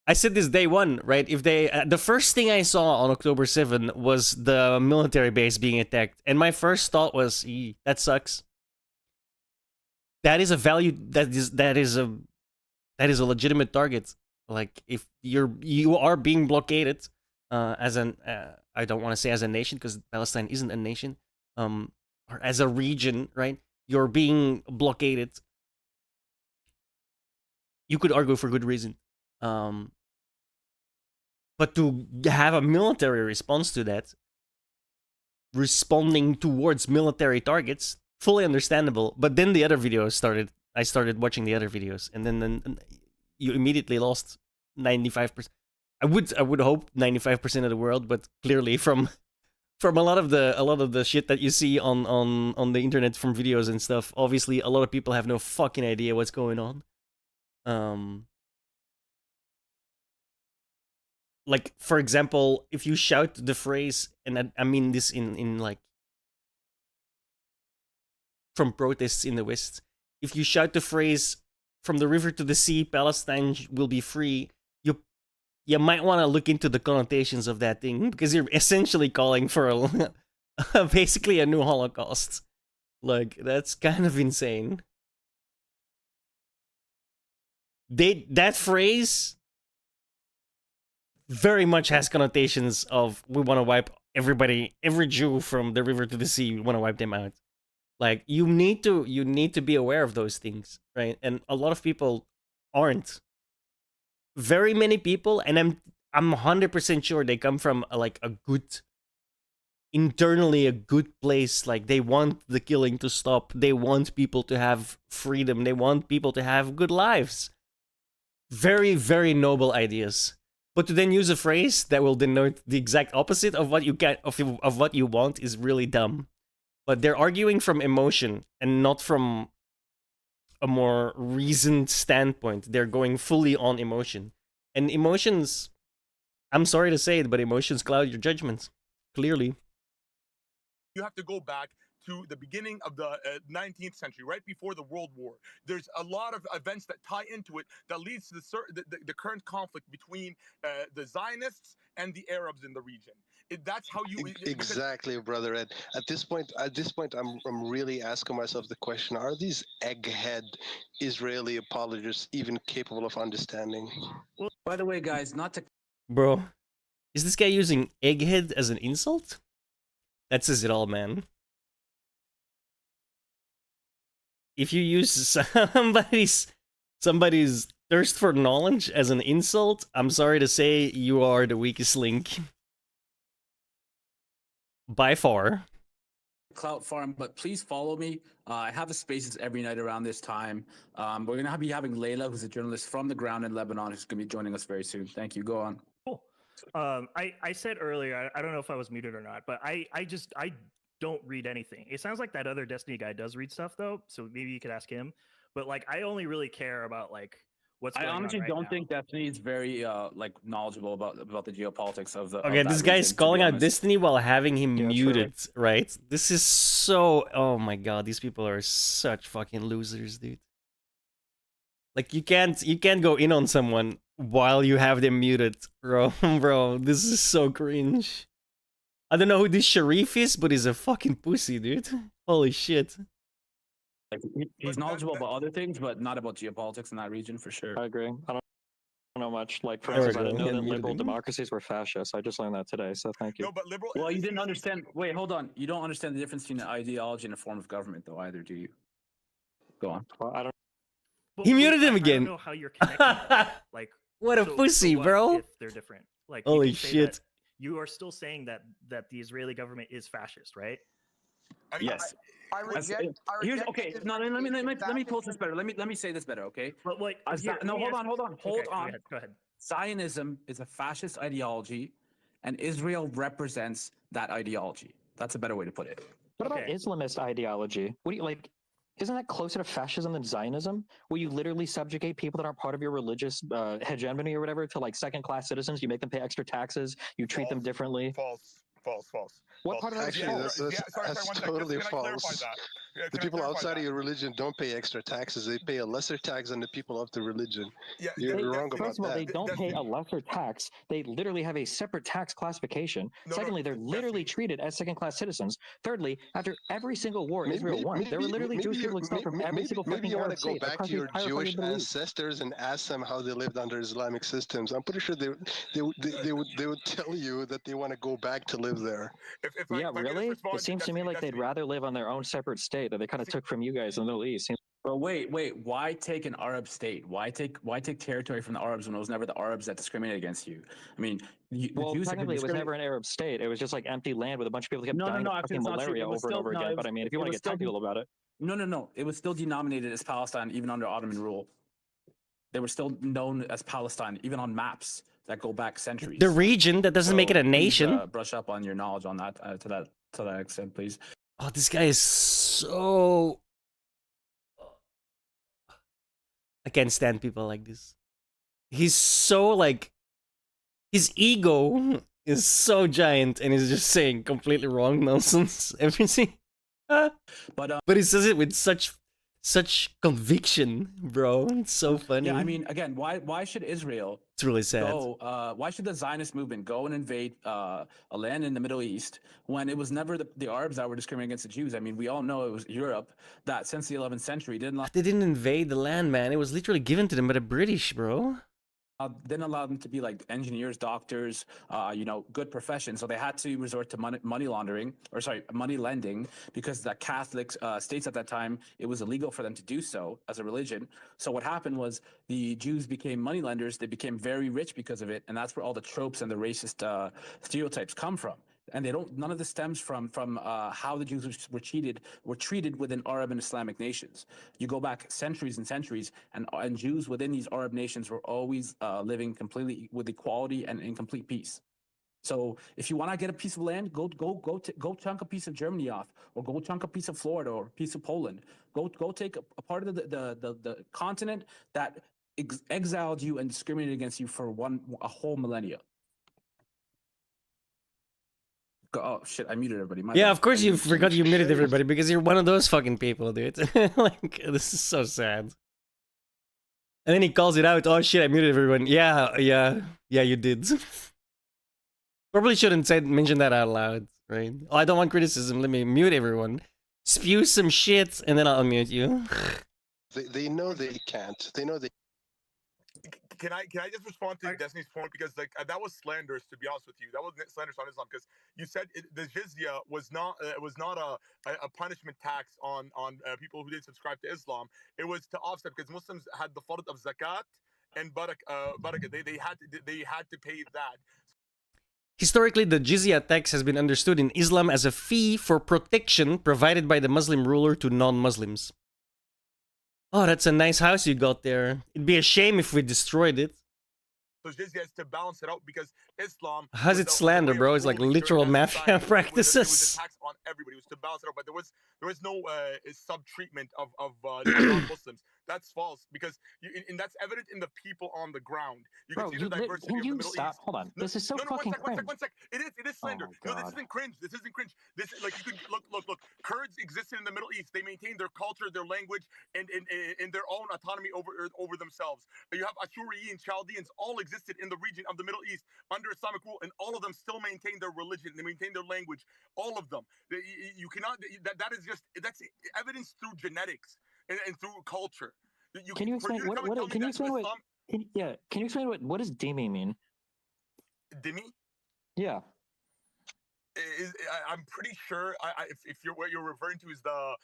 I said this day one, right? If they, the first thing I saw on October 7 was the military base being attacked. And my first thought was, that sucks. That is a value, that is a legitimate target. Like, if you are being blockaded as an I don't want to say as a nation because Palestine isn't a nation, or as a region, right? You're being blockaded. You could argue for good reason, but to have a military response to that, responding towards military targets, fully understandable. But then the other videos started. I started watching the other videos, and then you immediately lost 95%. I would hope 95% of the world, but clearly from a lot of the shit that you see on the internet from videos and stuff, obviously a lot of people have no fucking idea what's going on. Like, for example, if you shout the phrase, and I mean this in like from protests in the West, if you shout the phrase "from the river to the sea, Palestine will be free," you might want to look into the connotations of that thing, because you're essentially calling for basically a new Holocaust. Like, that's kind of insane. that phrase very much has connotations of we want to wipe everybody, every Jew from the river to the sea. We want to wipe them out. Like you need to be aware of those things, right? And a lot of people aren't. Very many people, and I'm 100% sure they come from like a good, internally a good place. Like they want the killing to stop. They want people to have freedom. They want people to have good lives. Very, very noble ideas. But to then use a phrase that will denote the exact opposite of what you get of what you want is really dumb. But they're arguing from emotion and not from a more reasoned standpoint. They're going fully on emotion. And emotions, I'm sorry to say it, but emotions cloud your judgments. Clearly. You have to go back to the beginning of the 19th century, right before the World War. There's a lot of events that tie into it that leads to the current conflict between the Zionists and the Arabs in the region. That's how you exactly, brother Ed. At this point, I'm really asking myself the question: are these egghead Israeli apologists even capable of understanding? Well, by the way, guys, not to bro, is this guy using egghead as an insult? That says it all, man. If you use somebody's thirst for knowledge as an insult, I'm sorry to say you are the weakest link. By far. Clout Farm, but please follow me. I have a spaces every night around this time. We're going to be having Layla, who's a journalist from the ground in Lebanon, who's going to be joining us very soon. Thank you. Go on. Cool. I said earlier, I don't know if I was muted or not, but I don't read anything. It sounds like that other Destiny guy does read stuff though, so maybe you could ask him. But like, I only really care about like what's going on. I honestly right don't now. think Destiny is very like knowledgeable about the geopolitics of the. Okay, of this that guy's region, to be calling out honest. Destiny while having him Yeah, muted, right? This is so. Oh my god, these people are such fucking losers, dude. Like you can't go in on someone while you have them muted, bro. Bro, this is so cringe. I don't know who this Sharif is, but he's a fucking pussy, dude. Holy shit. Like, he's knowledgeable about other things, but not about geopolitics in that region for sure. I agree. I don't know much. Like, for There we instance, I didn't go. know Yeah, that muted liberal him. democracies were fascist. I just learned that today, so thank you. No, but liberal. Well, you didn't understand. Wait, hold on. You don't understand the difference between an ideology and a form of government, though, either, do you? Go on. Well, I don't. But He muted him I again. don't know how you're connecting. Like, What a so pussy, what bro. If they're different, like, you Holy can say shit. that you are still saying that the Israeli government is fascist, right? I mean, Yes. I reject. I Here's reject okay. this No, let me fascist pose this better. Let me say this better. Okay. But like, No, hold on. Hold okay, on. Go ahead. Zionism is a fascist ideology, and Israel represents that ideology. That's a better way to put it. What about Okay. Islamist ideology? What do you like? Isn't that closer to fascism than Zionism, where you literally subjugate people that aren't part of your religious hegemony or whatever to like second-class citizens? You make them pay extra taxes. You treat them differently. False. What part of that is Actually, false? that's one second. totally Can I clarify false. that? The Can I people clarify outside that? of your religion don't pay extra taxes. They pay a lesser tax than the people of the religion. Yeah, You're They- wrong about First of all, they that. don't pay a lesser tax. They literally have a separate tax classification. No, Secondly, they're literally treated as second-class citizens. Thirdly, after every single war Israel won, there were literally Jewish people expelled from every single maybe fucking you want Arab to go state back across to the your entire Jewish fucking Middle East. ancestors and ask them how they lived under Islamic systems. I'm pretty sure they would tell you that they want to go back to live there. Yeah, really? It seems to me like they'd rather live on their own separate state that they kind of took from you guys in the Middle East. But wait, why take an Arab state? Why take territory from the Arabs when it was never the Arabs that discriminated against you? I mean, Well, Jews have been technically, it was discriminated- never an Arab state. It was just like empty land with a bunch of people that kept dying of actually, fucking it's not true. malaria It was over and still- over no, again. it But was- I mean, if you it want to was get still- technical about it, No. It was still denominated as Palestine even under Ottoman rule. They were still known as Palestine even on maps that go back centuries. The region, that doesn't make it a please, nation. brush up on your knowledge on that to that extent, please. Oh, this guy is so... I can't stand people like this. He's so like... His ego is so giant and he's just saying completely wrong nonsense. Everything. But But he says it with such such conviction, bro. It's so funny. Yeah, I mean, again, why should Israel it's really sad. why should the Zionist movement go and invade a land in the Middle East when it was never the Arabs that were discriminating against the Jews? I mean, we all know it was Europe that since the 11th century They didn't invade the land, man. It was literally given to them by the British, bro. Didn't allow them to be like engineers, doctors, good professions. So they had to resort to money lending, because the Catholic states at that time, it was illegal for them to do so as a religion. So what happened was the Jews became money lenders. They became very rich because of it, and that's where all the tropes and the racist stereotypes come from. And none of this stems from how the Jews were treated within Arab and Islamic nations. You go back centuries and centuries, and Jews within these Arab nations were always living completely with equality and in complete peace. So if you want to get a piece of land, go chunk a piece of Germany off, or go chunk a piece of Florida or a piece of Poland. Go take a part of the continent that exiled you and discriminated against you for a whole millennia. Oh shit! I muted everybody. Yeah, of course you forgot you muted everybody because you're one of those fucking people, dude. Like, this is so sad. And then he calls it out. Oh shit! I muted everyone. Yeah, you did. Probably shouldn't mention that out loud, right? Oh, I don't want criticism. Let me mute everyone. Spew some shit, and then I'll unmute you. They know they can't. They know they. Can I just respond to Destiny's point, because that was slanderous, to be honest with you. That was slanderous on Islam, because you said the jizya was not a punishment tax on people who didn't subscribe to Islam. It was to offset, because Muslims had the fard of zakat and barakah. They had to pay that. Historically, the jizya tax has been understood in Islam as a fee for protection provided by the Muslim ruler to non-Muslims. Oh, that's a nice house you got there. It'd be a shame if we destroyed it. So jizya is to balance it out, because Islam. How's it slander, bro? It's like literal mafia practices. It was a tax on everybody. It was to balance it out, but there was no sub-treatment of non-Muslims. That's false, because and that's evident in the people on the ground. You can see the diversity of the Middle East. Hold on. This is so fucking cringe. One sec. It is slander. Oh, no, this isn't cringe. This isn't cringe. This, like, you could look. Kurds existed in the Middle East. They maintained their culture, their language, and their own autonomy over themselves. You have Ashuriyin, Chaldeans, all existed in the region of the Middle East under Islamic rule, and all of them still maintain their religion. They maintain their language. All of them. You cannot. That's evidence through genetics and through culture. Can you explain what does dhimmi mean? Dhimmi? Yeah. I'm pretty sure if what you're referring to is the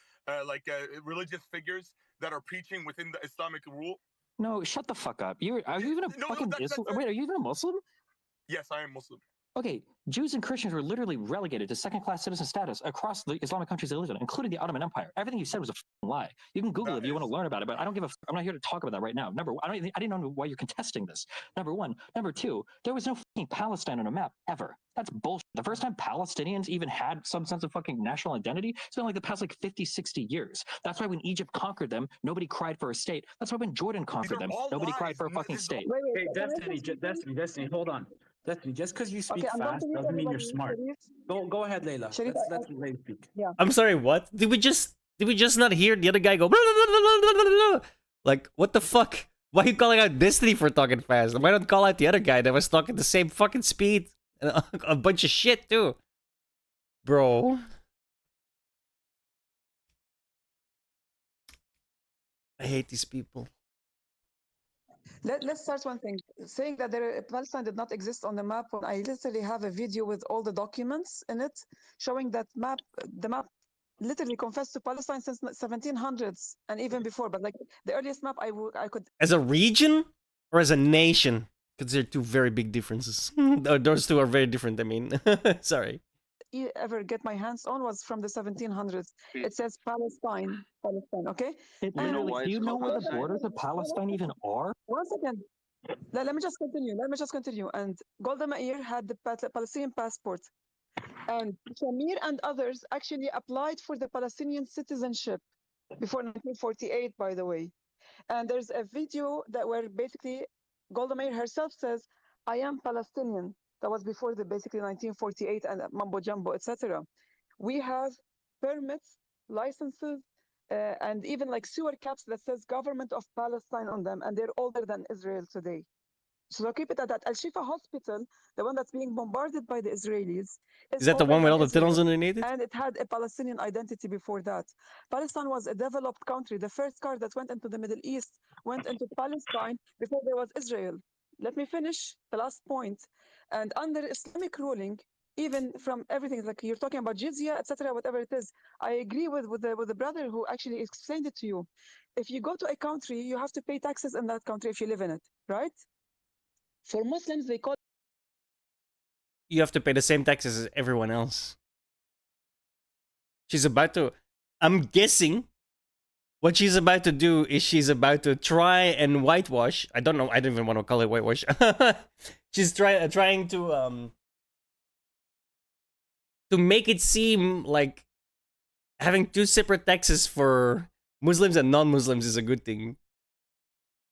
religious figures that are preaching within the Islamic rule. No, shut the fuck up. Are you even a fucking Islam? Wait, are you even a Muslim? Yes, I am Muslim. Okay, Jews and Christians were literally relegated to second-class citizen status across the Islamic countries they lived in, including the Ottoman Empire. Everything you said was a lie. You can Google it if you want to learn about it, but I don't give a. I'm not here to talk about that right now. I didn't know why you're contesting this. Number one. Number two, there was no fucking Palestine on a map ever. That's bullshit. The first time Palestinians even had some sense of fucking national identity, it's been like the past 50, 60 years. That's why when Egypt conquered them, nobody cried for a state. That's why when Jordan conquered them, nobody cried for a fucking state. Hey, Destiny, hold on. Destiny, just because you speak fast doesn't mean you're smart. Go ahead, Layla. Let's Layla speak. Yeah. I'm sorry, what? Did we just not hear the other guy go blah, blah, blah, blah, blah, blah, blah? Like, what the fuck? Why are you calling out Destiny for talking fast? Why don't call out the other guy that was talking the same fucking speed? And a bunch of shit too. Bro. I hate these people. Let's start one thing. Saying that Palestine did not exist on the map, when I literally have a video with all the documents in it showing that the map literally confessed to Palestine since 1700s and even before. But like the earliest map I could. As a region or as a nation? Because they're two very big differences. Those two are very different, I mean. Sorry. Ever get my hands on was from the 1700s. It says Palestine, okay? Do you know where the borders of Palestine even are? Once again, let me just continue. And Golda Meir had the Palestinian passport. And Shamir and others actually applied for the Palestinian citizenship before 1948, by the way. And there's a video where basically Golda Meir herself says, I am Palestinian. That was before basically 1948 and mumbo jumbo, etc. We have permits, licenses, and even like sewer caps that says Government of Palestine on them, and they're older than Israel today. So keep it at that. Al Shifa Hospital, the one that's being bombarded by the Israelis, Is that the older one with than all the tunnels Israel, underneath it? and it had a Palestinian identity before that. Palestine was a developed country. The first car that went into the Middle East went into Palestine before there was Israel. Let me finish the last point. And under Islamic ruling, even from everything, like you're talking about jizya, etc., whatever it is, I agree with the brother who actually explained it to you. If you go to a country, you have to pay taxes in that country if you live in it, right? For Muslims, they call You have to pay the same taxes as everyone else. She's about to... I'm guessing what she's about to do is she's about to try and whitewash. I don't know. I don't even want to call it whitewash. She's trying to make it seem like having two separate taxes for Muslims and non-Muslims is a good thing.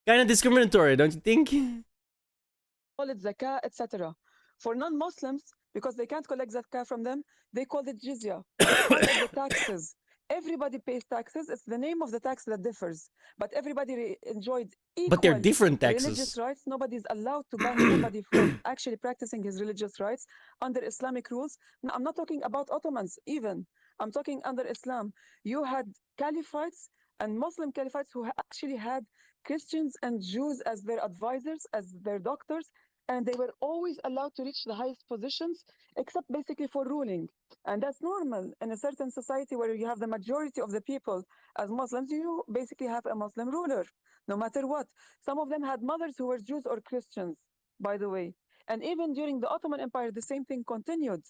Kind of discriminatory, don't you think? it zakah, etc. For non-Muslims, because they can't collect zakah from them, they call it jizya. It's part of the taxes. Everybody pays taxes. It's the name of the tax that differs, but everybody enjoyed equal But they're different religious taxes. rights. Nobody's allowed to ban anybody from actually practicing his religious rights under Islamic rules. No, I'm not talking about Ottomans even. I'm talking under Islam. You had caliphates and Muslim caliphates who actually had Christians and Jews as their advisors, as their doctors, and they were always allowed to reach the highest positions, except basically for ruling. And that's normal in a certain society where you have the majority of the people as Muslims. You basically have a Muslim ruler, no matter what. Some of them had mothers who were Jews or Christians, by the way. And even during the Ottoman Empire, the same thing continued.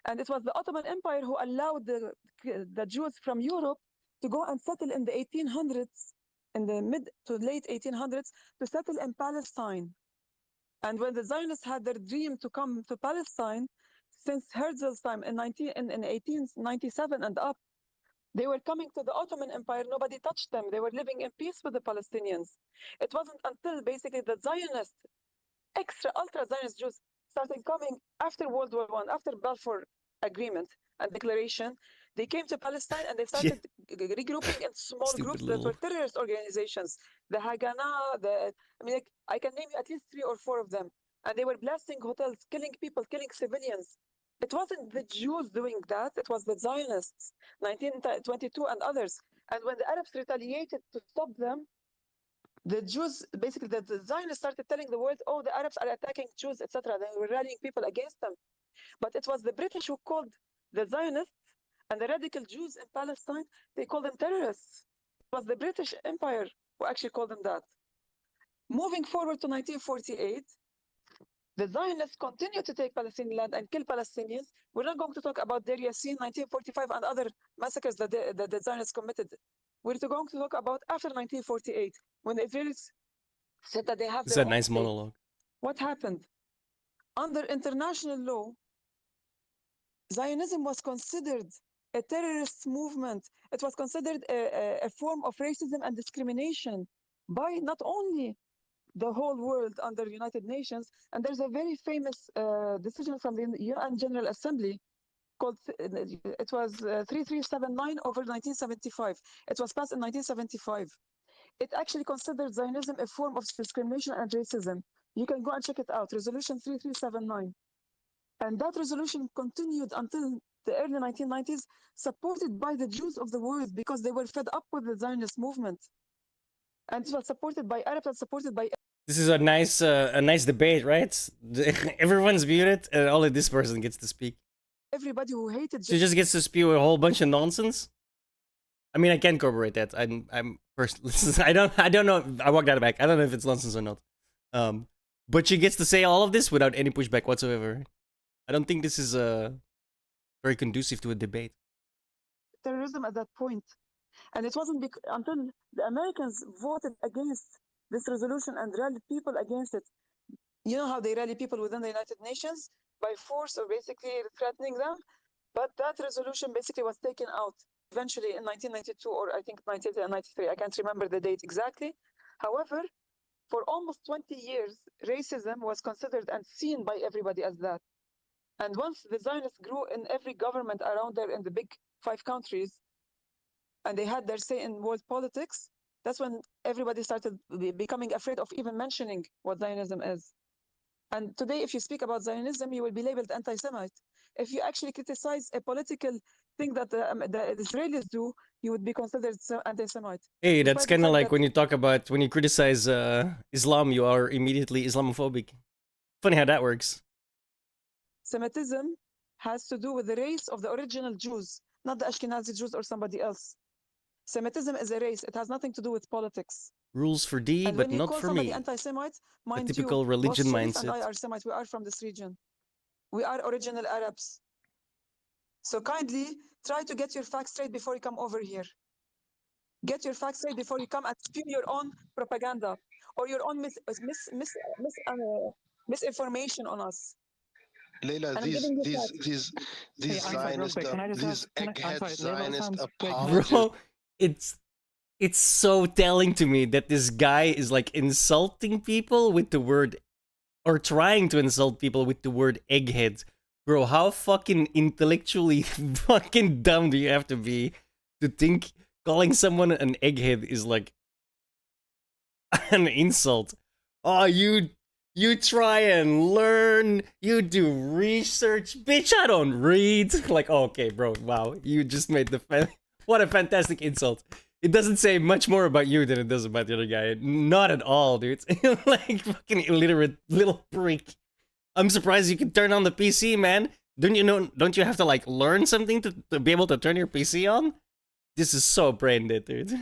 And it was the Ottoman Empire who allowed the Jews from Europe to go and settle in the 1800s, in the mid to late 1800s, to settle in Palestine. And when the Zionists had their dream to come to Palestine, since Herzl's time in 1897 and up, they were coming to the Ottoman Empire. Nobody touched them. They were living in peace with the Palestinians. It wasn't until basically the Zionists, extra ultra Zionist Jews, started coming after World War I, after Balfour Agreement and Declaration. They came to Palestine and they started regrouping in small Stupid groups little... that were terrorist organizations. The Haganah, I can name you at least 3 or 4 of them. And they were blasting hotels, killing people, killing civilians. It wasn't the Jews doing that. It was the Zionists, 1922 and others. And when the Arabs retaliated to stop them, the Jews, basically the Zionists started telling the world, oh, the Arabs are attacking Jews, etc. They were rallying people against them. But it was the British who called the Zionists and the radical Jews in Palestine, they called them terrorists. It was the British Empire who actually called them that. Moving forward to 1948, the Zionists continued to take Palestinian land and kill Palestinians. We're not going to talk about Deir Yassin, 1945, and other massacres that the Zionists committed. We're going to talk about after 1948, when the Israelis said that they have It's their a own nice state. monologue. What happened? Under international law, Zionism was considered a terrorist movement. It was considered a form of racism and discrimination by not only the whole world under United Nations. And there's a very famous decision from the UN General Assembly called, it was 3379 over 1975. It was passed in 1975. It actually considered Zionism a form of discrimination and racism. You can go and check it out, Resolution 3379. And that resolution continued until the early 1990s, supported by the Jews of the world because they were fed up with the Zionist movement. And it was supported by Arabs and supported by... This is a nice debate, right? Everyone's muted, and only this person gets to speak. Everybody who hated... She just gets to spew a whole bunch of nonsense. I mean, I can corroborate that. I'm first. I don't know. I walked out of back. I don't know if it's nonsense or not. But she gets to say all of this without any pushback whatsoever. I don't think this is very conducive to a debate. Terrorism at that point. And it wasn't until the Americans voted against this resolution and rallied people against it. You know how they rally people within the United Nations? By force or basically threatening them. But that resolution basically was taken out eventually in 1992 or I think 1993. I can't remember the date exactly. However, for almost 20 years, racism was considered and seen by everybody as that. And once the Zionists grew in every government around there in the big 5 countries, and they had their say in world politics, that's when everybody started becoming afraid of even mentioning what Zionism is. And today, if you speak about Zionism, you will be labeled anti-Semite. If you actually criticize a political thing that the Israelis do, you would be considered anti-Semite. Hey, that's Despite the kind of fact like that when you talk about, when you criticize Islam, you are immediately Islamophobic. Funny how that works. Semitism has to do with the race of the original Jews, not the Ashkenazi Jews or somebody else. Semitism is a race. It has nothing to do with politics. Rules for D, And but when you not call for somebody me. anti-Semite, A mind typical you, religion both Sharif and I mindset. are Semites. We are from this region. We are original Arabs. So kindly try to get your facts straight before you come over here. Get your facts straight before you come and spew your own propaganda or your own misinformation on us. Layla, And I'm these giving you these facts. these Hey, these I'm sorry, real Zionist quick. Can I just these ask? I'm egghead sorry, Layla, Zionist sounds wait, apologists. Bro, it's so telling to me that this guy is like insulting people with the word, or trying to insult people with the word egghead. Bro, how fucking intellectually fucking dumb do you have to be to think calling someone an egghead is like an insult? Oh, you try and learn, you do research. Bitch, I don't read. Like, okay, bro, wow, you just made the what a fantastic insult. It doesn't say much more about you than it does about the other guy. Not at all, dude. Like, fucking illiterate little prick. I'm surprised you can turn on the PC, man. Don't you have to, like, learn something to be able to turn your PC on? This is so brain dead, dude.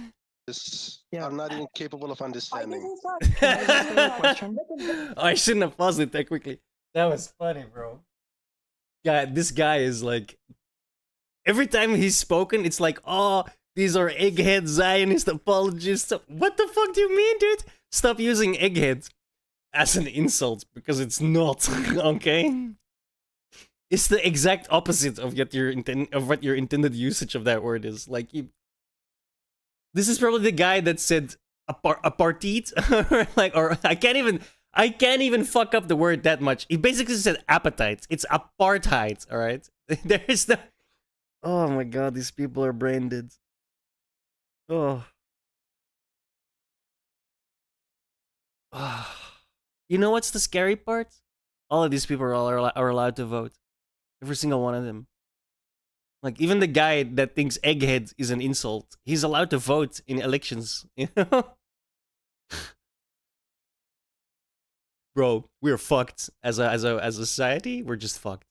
I'm not even capable of understanding. I shouldn't have paused it that quickly. That was funny, bro. Yeah, this guy is like, every time he's spoken, it's like, oh, these are egghead Zionist apologists. What the fuck do you mean, dude? Stop using egghead as an insult, because it's not, okay? It's the exact opposite of what your intended usage of that word is. Like, this is probably the guy that said apartheid, like, or I can't even fuck up the word that much. He basically said appetite. It's apartheid, all right? There's no. Oh my god, these people are brain dead. Oh. You know what's the scary part? All of these people are allowed to vote. Every single one of them. Like, even the guy that thinks egghead is an insult, he's allowed to vote in elections, you know? Bro, we're fucked as a society. We're just fucked.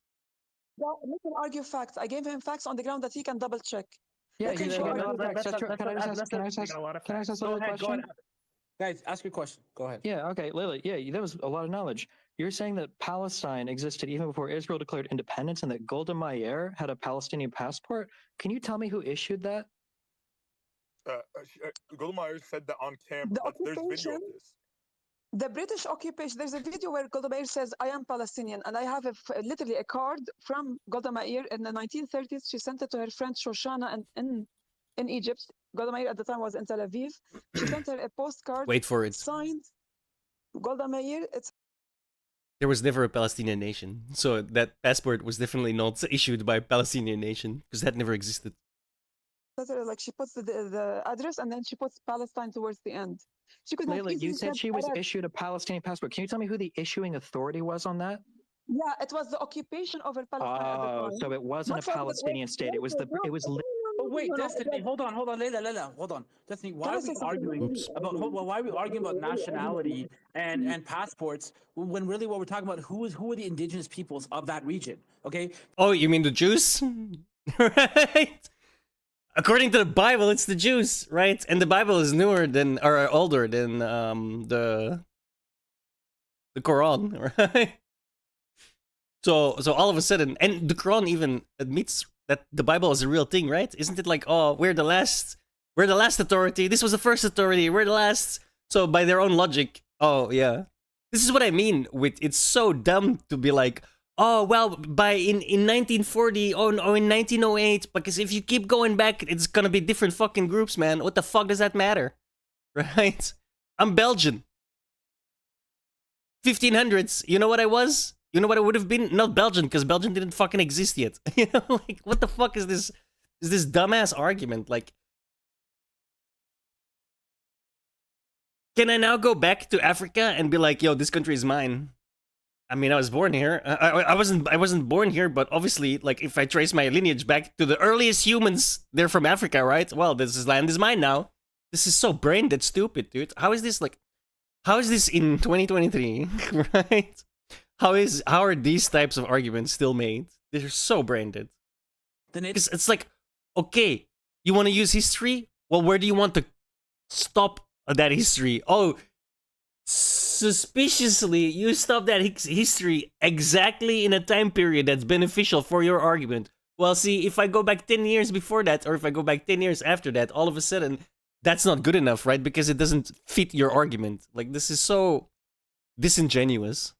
Well, let him argue facts. I gave him facts on the ground that he can double check. Yeah, Let him you show can argument. I ask another question? Guys, ask your question. Go ahead. Yeah, okay, Layla, yeah, that was a lot of knowledge. You're saying that Palestine existed even before Israel declared independence and that Golda Meir had a Palestinian passport? Can you tell me who issued that? Golda Meir said that on camera. There's video of this. The British occupation, there's a video where Golda Meir says, I am Palestinian. And I have literally a card from Golda Meir in the 1930s. She sent it to her friend Shoshana in Egypt. Golda Meir at the time was in Tel Aviv. She sent her a postcard. Wait for it. Signed Golda Meir. There was never a Palestinian nation, so that passport was definitely not issued by a Palestinian nation, because that never existed. Like, she puts the address and then she puts Palestine towards the end. She could have Layla, you said she was Arab. issued a Palestinian passport. Can you tell me who the issuing authority was on that? Yeah, it was the occupation over Palestine at the time. So it wasn't a Palestinian state. It was Oh wait, Destiny, hold on, Layla, hold on. Destiny, why are we arguing about nationality and passports when really what we're talking about who are the indigenous peoples of that region? Okay. Oh, you mean the Jews? Right? According to the Bible, it's the Jews, right? And the Bible is newer than, or older than the Quran, right? So all of a sudden, and the Quran even admits that the Bible is a real thing, right? Isn't it like, oh, we're the last authority. This was the first authority. We're the last. So by their own logic, oh yeah, this is what I mean with, it's so dumb to be like, oh well, in 1940 or in 1908, because if you keep going back, it's gonna be different fucking groups, man. What the fuck does that matter, right? I'm Belgian. 1500s. You know what I was? You know what I would have been? Not Belgian, because Belgium didn't fucking exist yet. You know, like, what the fuck is this? Is this dumbass argument? Like, Can I now go back to Africa and be like, yo, this country is mine? I mean, I was born here. I wasn't born here, but obviously, like, if I trace my lineage back to the earliest humans, they're from Africa, right? Well, this land is mine now. This is so brain dead stupid, dude. How is this in 2023, right? How are these types of arguments still made? They're so brain dead. Because it's like, okay, you want to use history? Well, where do you want to stop that history? Oh, suspiciously, you stop that history exactly in a time period that's beneficial for your argument. Well, see, if I go back 10 years before that, or if I go back 10 years after that, all of a sudden, that's not good enough, right? Because it doesn't fit your argument. Like, this is so disingenuous.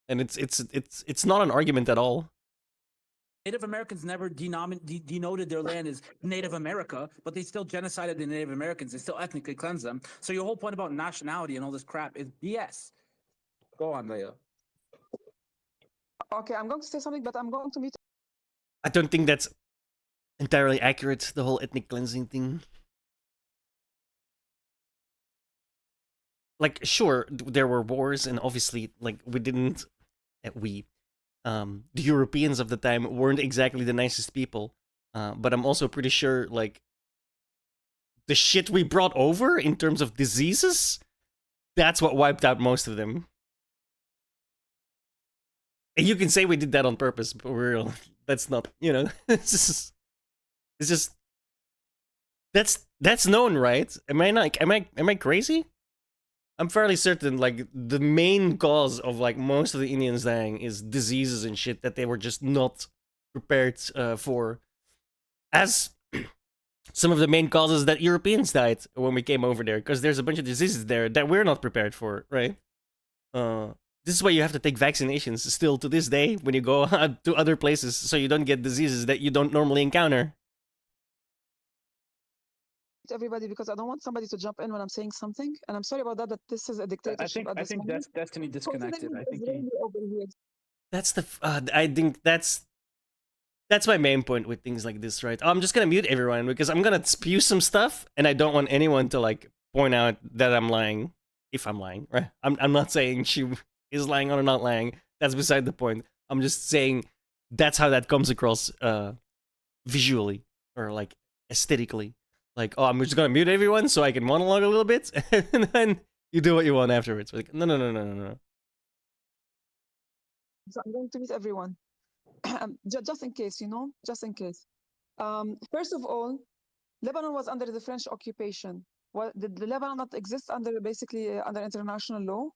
And it's not an argument at all. Native Americans never denoted their land as Native America, but they still genocided the Native Americans. They still ethnically cleansed them. So your whole point about nationality and all this crap is BS. Go on, Leila. Okay, I'm going to say something, but I'm going to mute. I don't think that's entirely accurate, the whole ethnic cleansing thing. Like, sure, there were wars, and obviously, like, the Europeans of the time weren't exactly the nicest people. But I'm also pretty sure, like, the shit we brought over in terms of diseases, that's what wiped out most of them. And you can say we did that on purpose, but that's not, you know, it's just that's known, right? Am I crazy? I'm fairly certain, like, the main cause of, like, most of the Indians dying is diseases and shit that they were just not prepared for. As some of the main causes that Europeans died when we came over there, because there's a bunch of diseases there that we're not prepared for, right? This is why you have to take vaccinations still to this day when you go to other places, so you don't get diseases that you don't normally encounter. Everybody, because I don't want somebody to jump in when I'm saying something, and I'm sorry about that. That this is a dictatorship. I think that's Destiny disconnected. I think That's the. I think that's my main point with things like this, right? I'm just gonna mute everyone because I'm gonna spew some stuff, and I don't want anyone to, like, point out that I'm lying. If I'm lying, right? I'm not saying she is lying or not lying. That's beside the point. I'm just saying that's how that comes across visually or, like, aesthetically. Like, oh, I'm just gonna mute everyone so I can monologue a little bit, and then you do what you want afterwards. Like, no. So I'm going to mute everyone, just in case, you know, just in case. First of all, Lebanon was under the French occupation. Well, did the Lebanon not exist under under international law?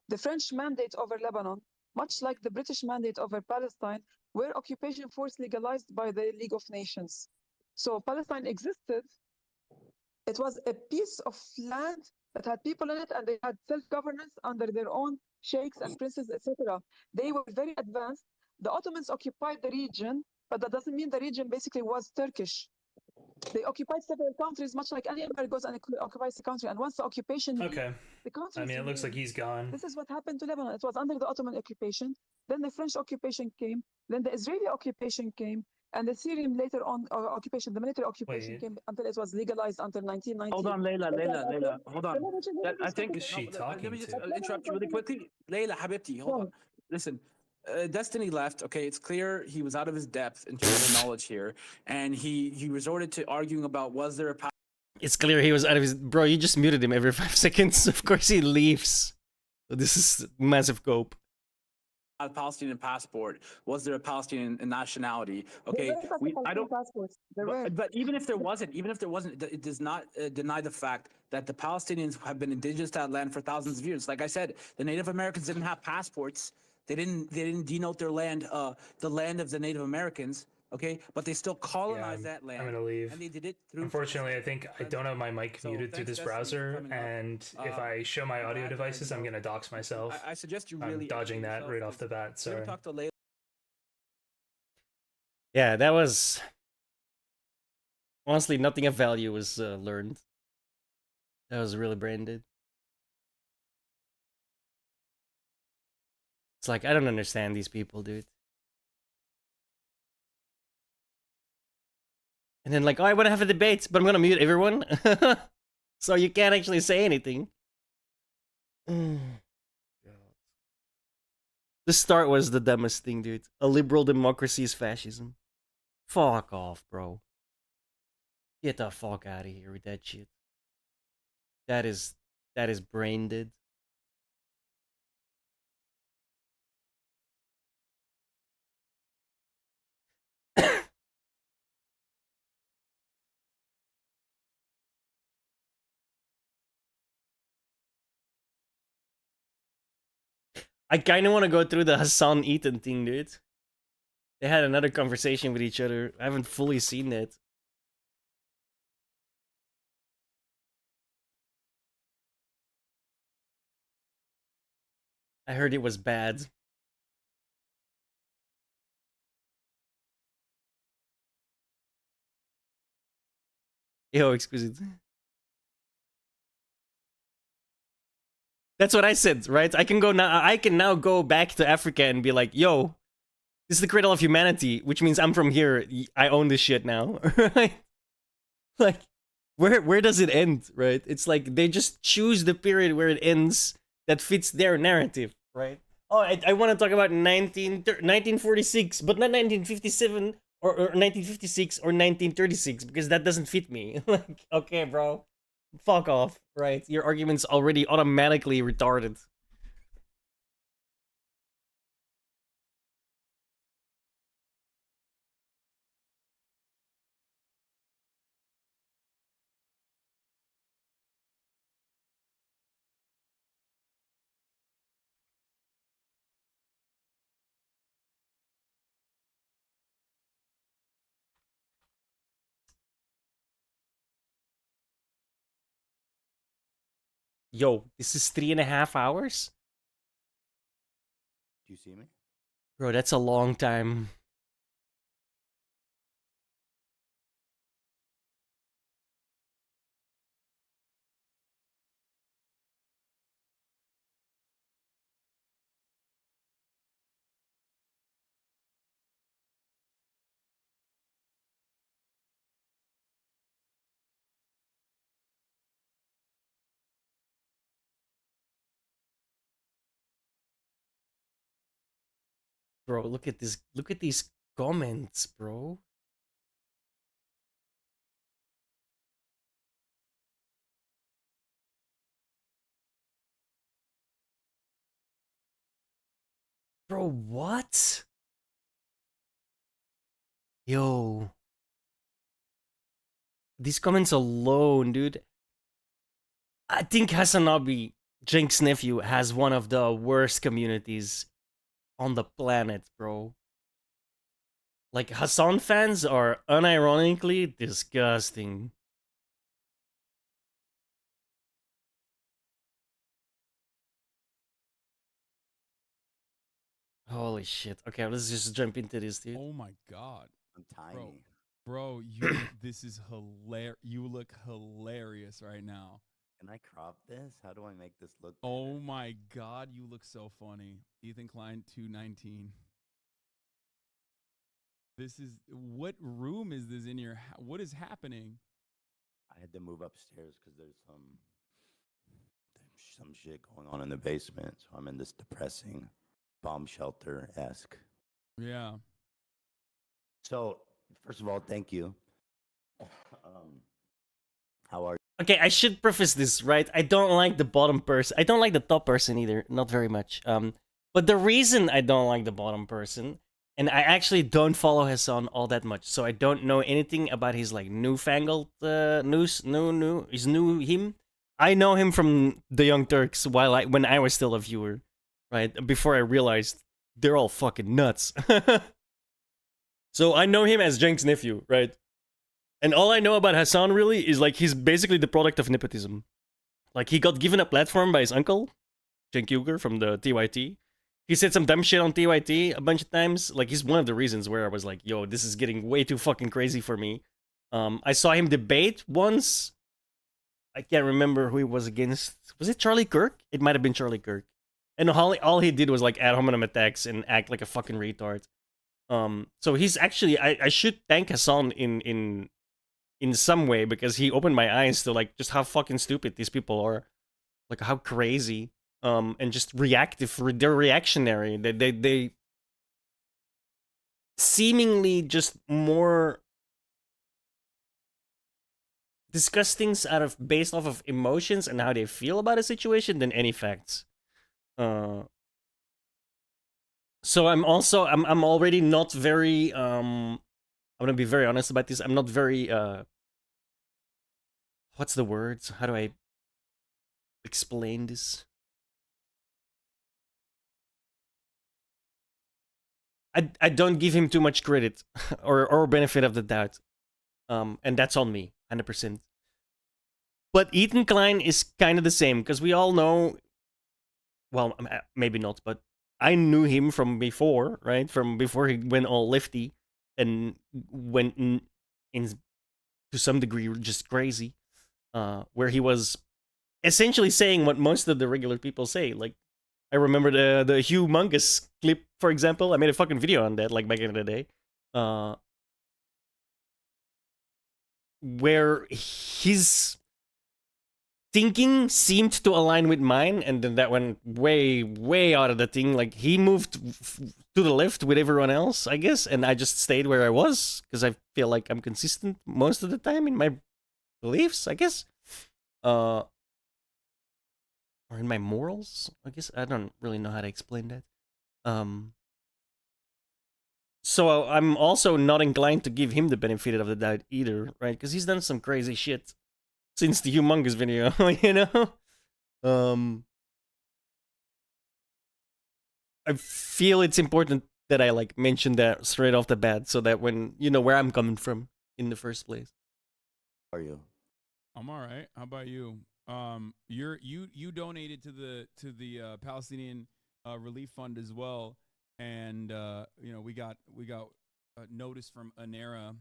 The French mandate over Lebanon, much like the British mandate over Palestine, were occupation force legalized by the League of Nations. So Palestine existed. It was a piece of land that had people in it, and they had self-governance under their own sheikhs and princes, etc. They were very advanced. The Ottomans occupied the region, but that doesn't mean the region basically was Turkish. They occupied several countries, much like any empire goes and occupies a country. And once the occupation, okay, the country. I mean, it looks like he's gone. This is what happened to Lebanon. It was under the Ottoman occupation. Then the French occupation came. Then the Israeli occupation came. And the Syrian later on occupation, the military occupation came until it was legalized until 1990. Hold on, Leila, hold on. I think is she talking Let me just to? interrupt you really quickly. Leila, Habibti, hold on. Listen, Destiny left. Okay, it's clear he was out of his depth in terms of knowledge here, and he resorted to arguing about was there a. It's clear he was out of his. Bro, you just muted him every 5 seconds. Of course he leaves. So this is massive cope. A Palestinian passport? Was there a Palestinian nationality? Okay, I don't. But even if there wasn't, it does not deny the fact that the Palestinians have been indigenous to that land for thousands of years. Like I said, the Native Americans didn't have passports. They didn't denote their land, the land of the Native Americans. Okay, but they still colonized that land. I'm gonna leave. And they did it through. Unfortunately, I think I don't have my mic muted through this browser, and if I show my audio devices, I'm gonna dox myself. I suggest you really. I'm dodging that right off the bat. Sorry. Yeah, that was honestly nothing of value was learned. That was really branded. It's like I don't understand these people, dude. And then like, oh, I want to have a debate, but I'm gonna mute everyone. So you can't actually say anything. God. The start was the dumbest thing, dude. A liberal democracy is fascism. Fuck off, bro. Get the fuck out of here with that shit. That is brain dead. I kind of want to go through the Hassan Eaton thing, dude. They had another conversation with each other. I haven't fully seen it. I heard it was bad. Yo, exquisite. That's what I said, right? I can go now. I can now go back to Africa and be like, "Yo, this is the cradle of humanity," which means I'm from here. I own this shit now, right? Like, where does it end, right? It's like they just choose the period where it ends that fits their narrative, right? Oh, I want to talk about 1946, but not 1957 or 1956 or 1936 because that doesn't fit me. Like, okay, bro. Fuck off, right? Your argument's already automatically retarded. Yo, this is 3.5 hours? Do you see me? Bro, that's a long time. Bro, look at this. Look at these comments, bro. Bro, what? Yo. These comments alone, dude. I think Hasanabi, Jenks' nephew, has one of the worst communities on the planet, bro. Like, Hassan fans are unironically disgusting. Holy shit. Okay, let's just jump into this, dude. Oh my god. I'm tiny. Bro, you this is hilarious. You look hilarious right now. Can I crop this? How do I make this look better? Oh my god, you look so funny. Ethan Klein 219. This is what room is this in your what is happening? I had to move upstairs because there's some shit going on in the basement. So I'm in this depressing bomb shelter-esque. Yeah. So, first of all, thank you. How are you? Okay, I should preface this, right? I don't like the bottom person. I don't like the top person either, not very much. But the reason I don't like the bottom person, and I actually don't follow Hassan all that much, so I don't know anything about his like newfangled his new him. I know him from the Young Turks when I was still a viewer, right? Before I realized they're all fucking nuts. So I know him as Jenks' nephew, right? And all I know about Hassan really is like he's basically the product of nepotism. Like he got given a platform by his uncle, Cenk Uygur from the TYT. He said some dumb shit on TYT a bunch of times. Like he's one of the reasons where I was like, yo, this is getting way too fucking crazy for me. I saw him debate once. I can't remember who he was against. Was it Charlie Kirk? It might have been Charlie Kirk. And all he did was like ad hominem attacks and act like a fucking retard. So he's actually I should thank Hassan in some way because he opened my eyes to like just how fucking stupid these people are, like how crazy. and just reactive. They're reactionary. They seemingly just more discuss things based off of emotions and how they feel about a situation than any facts. So I'm already not very I'm gonna be very honest about this. I'm not very what's the words? How do I explain this? I don't give him too much credit or benefit of the doubt. And that's on me, 100%. But Ethan Klein is kind of the same, because we all know, well, maybe not, but I knew him from before, right? From before he went all lefty and went in to some degree just crazy, where he was essentially saying what most of the regular people say. Like, I remember the humongous clip, for example. I made a fucking video on that, like, back in the day. Where his thinking seemed to align with mine, and then that went way out of the thing. Like, he moved to the left with everyone else, I guess, and I just stayed where I was, because I feel like I'm consistent most of the time in my beliefs, I guess. Or in my morals, I guess. I don't really know how to explain that. So I'm also not inclined to give him the benefit of the doubt either, right? Because he's done some crazy shit since the humongous video, you know? I feel it's important that I, like, mention that straight off the bat, so that when you know where I'm coming from in the first place. How are you? I'm all right. How about you? You donated to the Palestinian Relief Fund as well, and you know, we got a notice from ANERA.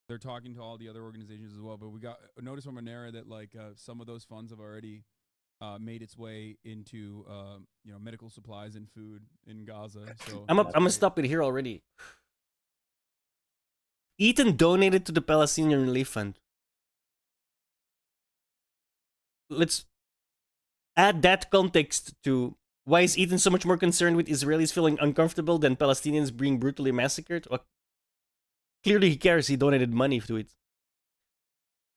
They're talking to all the other organizations as well, but we got a notice from ANERA that, like, some of those funds have already made its way into you know, medical supplies and food in Gaza. So I'm gonna stop it here already. Ethan donated to the Palestinian Relief Fund. Let's add that context to why is Ethan so much more concerned with Israelis feeling uncomfortable than Palestinians being brutally massacred? Well, clearly he cares. He donated money to it.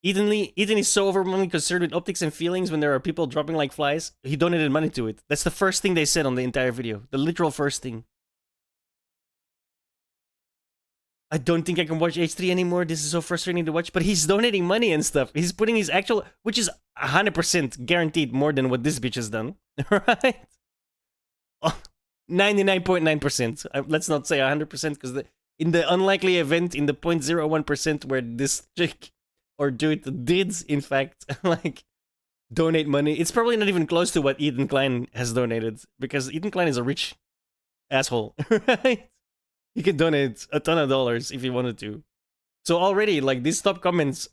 Ethan is so overwhelmingly concerned with optics and feelings when there are people dropping like flies. He donated money to it. That's the first thing they said on the entire video. The literal first thing. I don't think I can watch H3 anymore. This is so frustrating to watch. But he's donating money and stuff. He's putting his actual, which is 100% guaranteed more than what this bitch has done. Right? 99.9%. Let's not say 100%, because in the unlikely event, in the 0.01% where this chick or dude did, in fact, like, donate money, it's probably not even close to what Ethan Klein has donated, because Ethan Klein is a rich asshole, right? He could donate a ton of dollars if he wanted to. So already, like, these top comments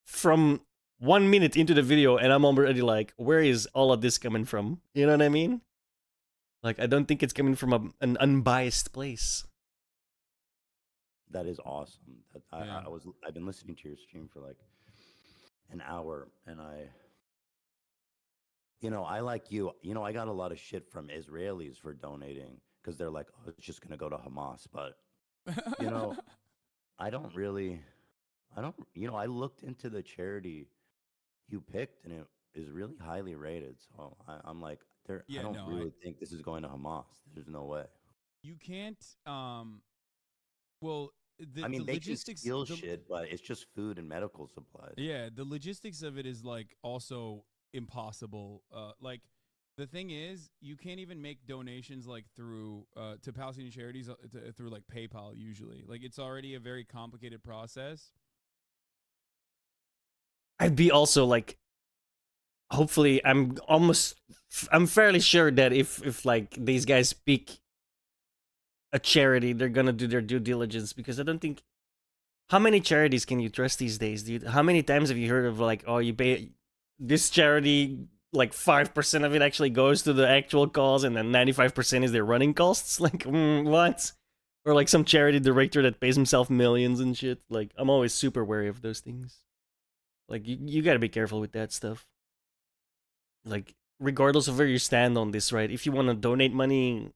from 1 minute into the video, and I'm already like, where is all of this coming from? You know what I mean? Like, I don't think it's coming from an unbiased place. That is awesome. I've been listening to your stream for like an hour, and I like you. You know, I got a lot of shit from Israelis for donating, because they're like, oh, it's just gonna go to Hamas. But you know, I looked into the charity you picked, and it is really highly rated. So I'm like, I don't really think this is going to Hamas. There's no way. You can't. Well, I mean, the they can logistics, steal shit, but it's just food and medical supplies. Yeah, the logistics of it is, like, also impossible. Like, the thing is, you can't even make donations, like, through to Palestinian charities through, like, PayPal usually. Like, it's already a very complicated process. I'd be also like, hopefully, I'm fairly sure that if like these guys pick a charity, they're gonna do their due diligence, because I don't think, how many charities can you trust these days, dude? How many times have you heard of, like, oh, you pay this charity, like 5% of it actually goes to the actual cause, and then 95% is their running costs? Like, what? Or like some charity director that pays himself millions and shit. Like, I'm always super wary of those things. Like, you gotta be careful with that stuff. Like, regardless of where you stand on this, right? If you want to donate money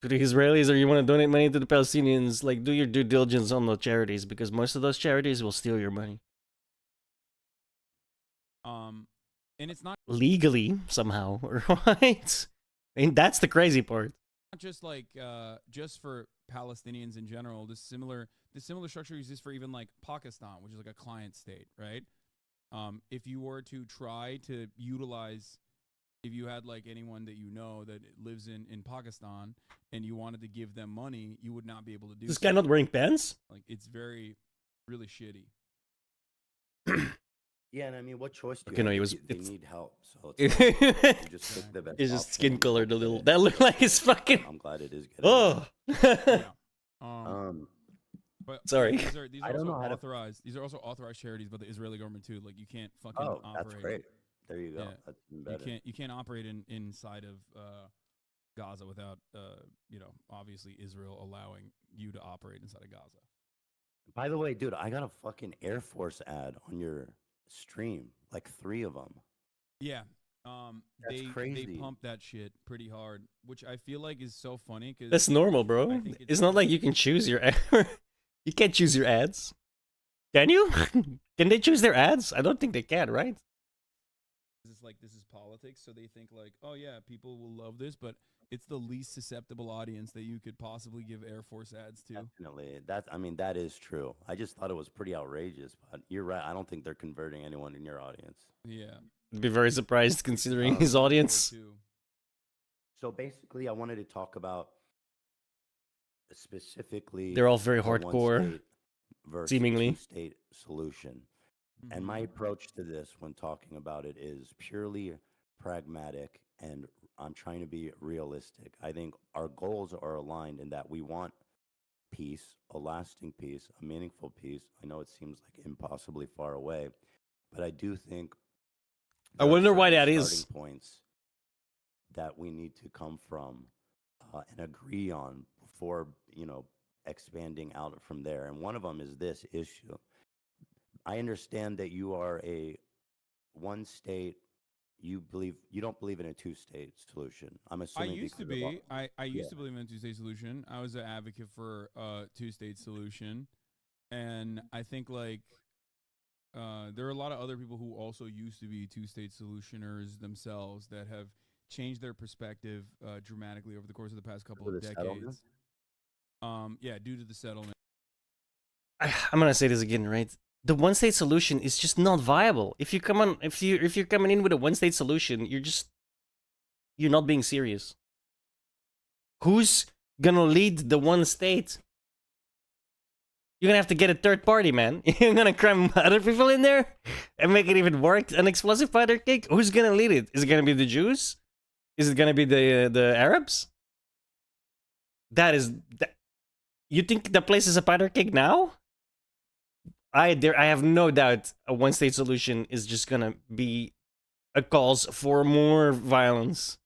to the Israelis or you want to donate money to the Palestinians, like do your due diligence on the charities because most of those charities will steal your money. And it's not legally somehow, right? I mean, that's the crazy part. Not just like just for Palestinians in general. This similar structure exists for even like Pakistan, which is like a client state, right? If you were to try to utilize, if you had like anyone that you know that lives in Pakistan and you wanted to give them money, you would not be able to do. This guy not wearing pants? Like it's really shitty. Yeah, and I mean, what choice do you Okay, no, have? he was. They need help, so it's like, you just pick the best It's just option skin and colored a go with little. it. That looked like his fucking. I'm glad it is getting. Oh. But Sorry. These are I don't also know how to- authorized. These are also authorized charities by the Israeli government too. Like you can't fucking Oh, operate. that's great. There you go. Yeah. That's even better. You can't operate inside of Gaza without obviously Israel allowing you to operate inside of Gaza. By the way, dude, I got a fucking Air Force ad on your stream, like 3 of them. Yeah. That's They crazy. pump that shit pretty hard, which I feel like is so funny because That's normal, bro. It's not like you can choose your ad. You can't choose your ads. Can you? Can they choose their ads? I don't think they can, right? this is politics, so they think like, oh yeah, people will love this, but it's the least susceptible audience that you could possibly give Air Force ads to. Definitely. That is true. I just thought it was pretty outrageous, but you're right. I don't think they're converting anyone in your audience. Yeah. I'd be very surprised considering his audience. So basically, I wanted to talk about specifically. They're all very the hardcore, one-state versus seemingly. two-state solution. And my approach to this when talking about it is purely pragmatic, and I'm trying to be realistic. I think our goals are aligned in that we want peace, a lasting peace, a meaningful peace. I know it seems like impossibly far away, but I do think I there are wonder why certain that is. starting points that we need to come from and agree on before, expanding out from there. And one of them is this issue. I understand that you are a one state. You don't believe in a two-state solution. I'm I assuming used to because of be. all- I used Yeah. to believe in a two-state solution. I was an advocate for a two-state solution, and I think like there are a lot of other people who also used to be two-state solutioners themselves that have changed their perspective dramatically over the course of the past couple Due of to the settlement? decades. Yeah, due to the settlement. I'm gonna say this again, right? The one-state solution is just not viable. If you're coming in with a one-state solution, you're not being serious. Who's gonna lead the one state? You're gonna have to get a third party, man. You're gonna cram other people in there and make it even work. An explosive powder cake. Who's gonna lead it? Is it gonna be the Jews? Is it gonna be the Arabs? You think the place is a powder cake now? I have no doubt a one-state solution is just gonna be a cause for more violence.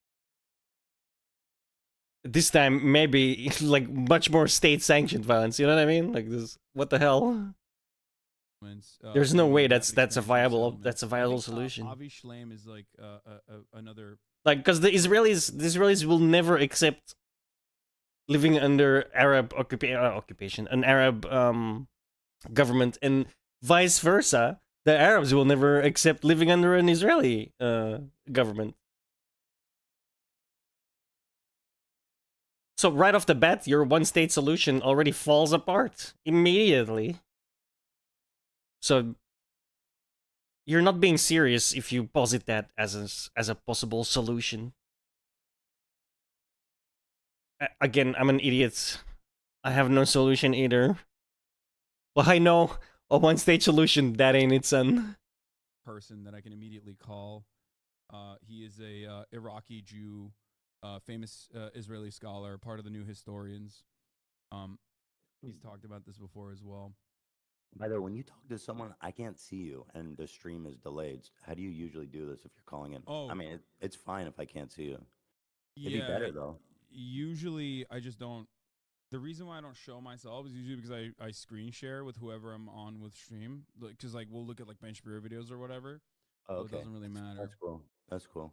This time, maybe like much more state-sanctioned violence. You know what I mean? Like this. What the hell? There's no way that's a viable solution. Avi Shlaim is like another. Like, because the Israelis will never accept living under Arab occupation, an Arab government, and vice versa. The Arabs will never accept living under an Israeli government. So right off the bat, your one-state solution already falls apart immediately. So you're not being serious if you posit that as a possible solution. Again, I'm an idiot. I have no solution either. Well, I know a one-state solution, that ain't it, son. Person that I can immediately call. He is a Iraqi Jew, famous Israeli scholar, part of the New Historians. He's talked about this before as well. By the way, when you talk to someone, I can't see you, and the stream is delayed. How do you usually do this if you're calling in? Oh. I mean, it's fine if I can't see you. It'd be better though. Usually, I just don't. The reason why I don't show myself is usually because I screen share with whoever I'm on with stream. Because like we'll look at like Ben Shapiro videos or whatever. Oh, So okay. it doesn't really matter. That's cool. That's cool.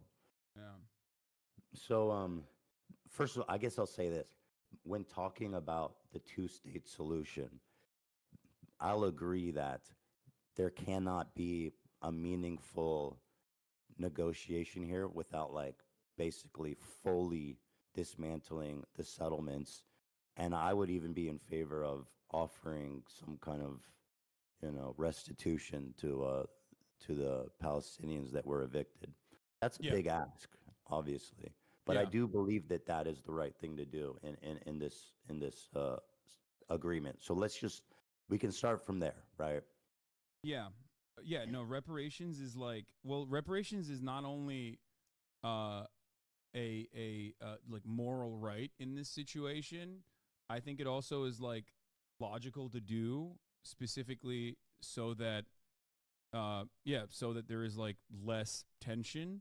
Yeah. So, first of all, I guess I'll say this. When talking about the two-state solution, I'll agree that there cannot be a meaningful negotiation here without like basically fully dismantling the settlements. And I would even be in favor of offering some kind of, restitution to the Palestinians that were evicted. That's a Yeah. big ask, obviously, but I Yeah. do believe that that is the right thing to do in this agreement. So we can start from there, right? Yeah. Yeah, no, reparations is like, well, reparations is not only a like moral right in this situation. I think it also is like logical to do, specifically so that so that there is like less tension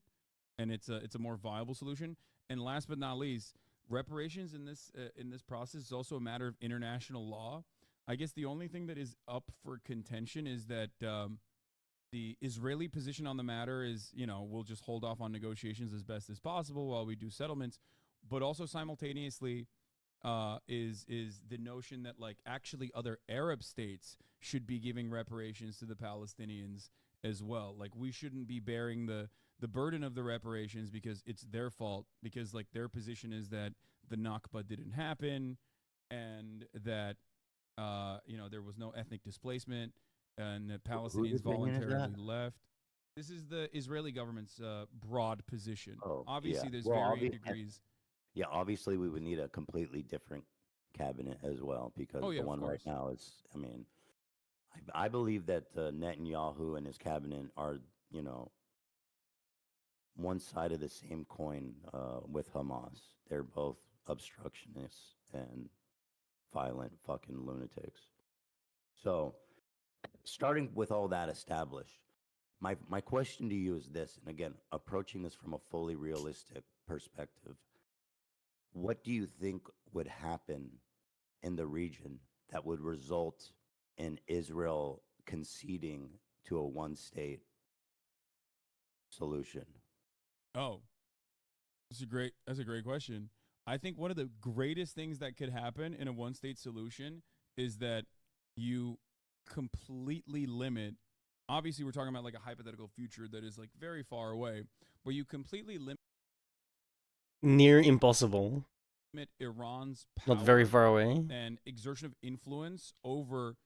and it's a more viable solution. And last but not least, reparations in this process is also a matter of international law. I guess the only thing that is up for contention is that the Israeli position on the matter is, we'll just hold off on negotiations as best as possible while we do settlements. But also simultaneously is the notion that like actually other Arab states should be giving reparations to the Palestinians as well. Like we shouldn't be bearing the burden of the reparations because it's their fault, because like their position is that the Nakba didn't happen and that there was no ethnic displacement and the Palestinians voluntarily left. This is the Israeli government's broad position. Obviously, there's varying degrees. Yeah, obviously we would need a completely different cabinet as well because the one right now is, I believe that Netanyahu and his cabinet are, one side of the same coin with Hamas. They're both obstructionists and violent fucking lunatics. So, starting with all that established, my question to you is this, and again, approaching this from a fully realistic perspective. What do you think would happen in the region that would result in Israel conceding to a one-state solution? Oh, that's a great question. I think one of the greatest things that could happen in a one-state solution is that you completely limit. Obviously, we're talking about like a hypothetical future that is like very far away, but you completely limit. Near impossible. Iran's power Not very far away. and exertion of influence over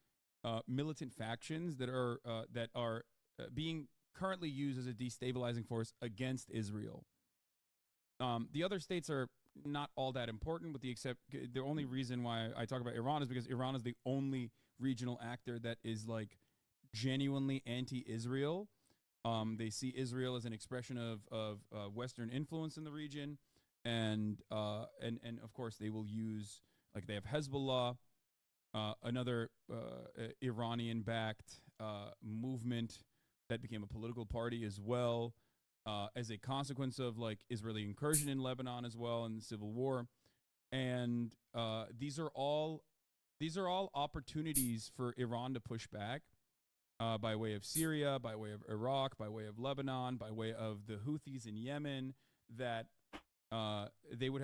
militant factions that are being currently used as a destabilizing force against Israel. The other states are not all that important, with the only reason why I talk about Iran is because Iran is the only regional actor that is like genuinely anti-Israel. They see Israel as an expression of Western influence in the region. And of course they will use, like, they have Hezbollah, another Iranian-backed movement that became a political party as well, as a consequence of like Israeli incursion in Lebanon as well and the civil war. And these are all opportunities for Iran to push back by way of Syria, by way of Iraq, by way of Lebanon, by way of the Houthis in Yemen, that they would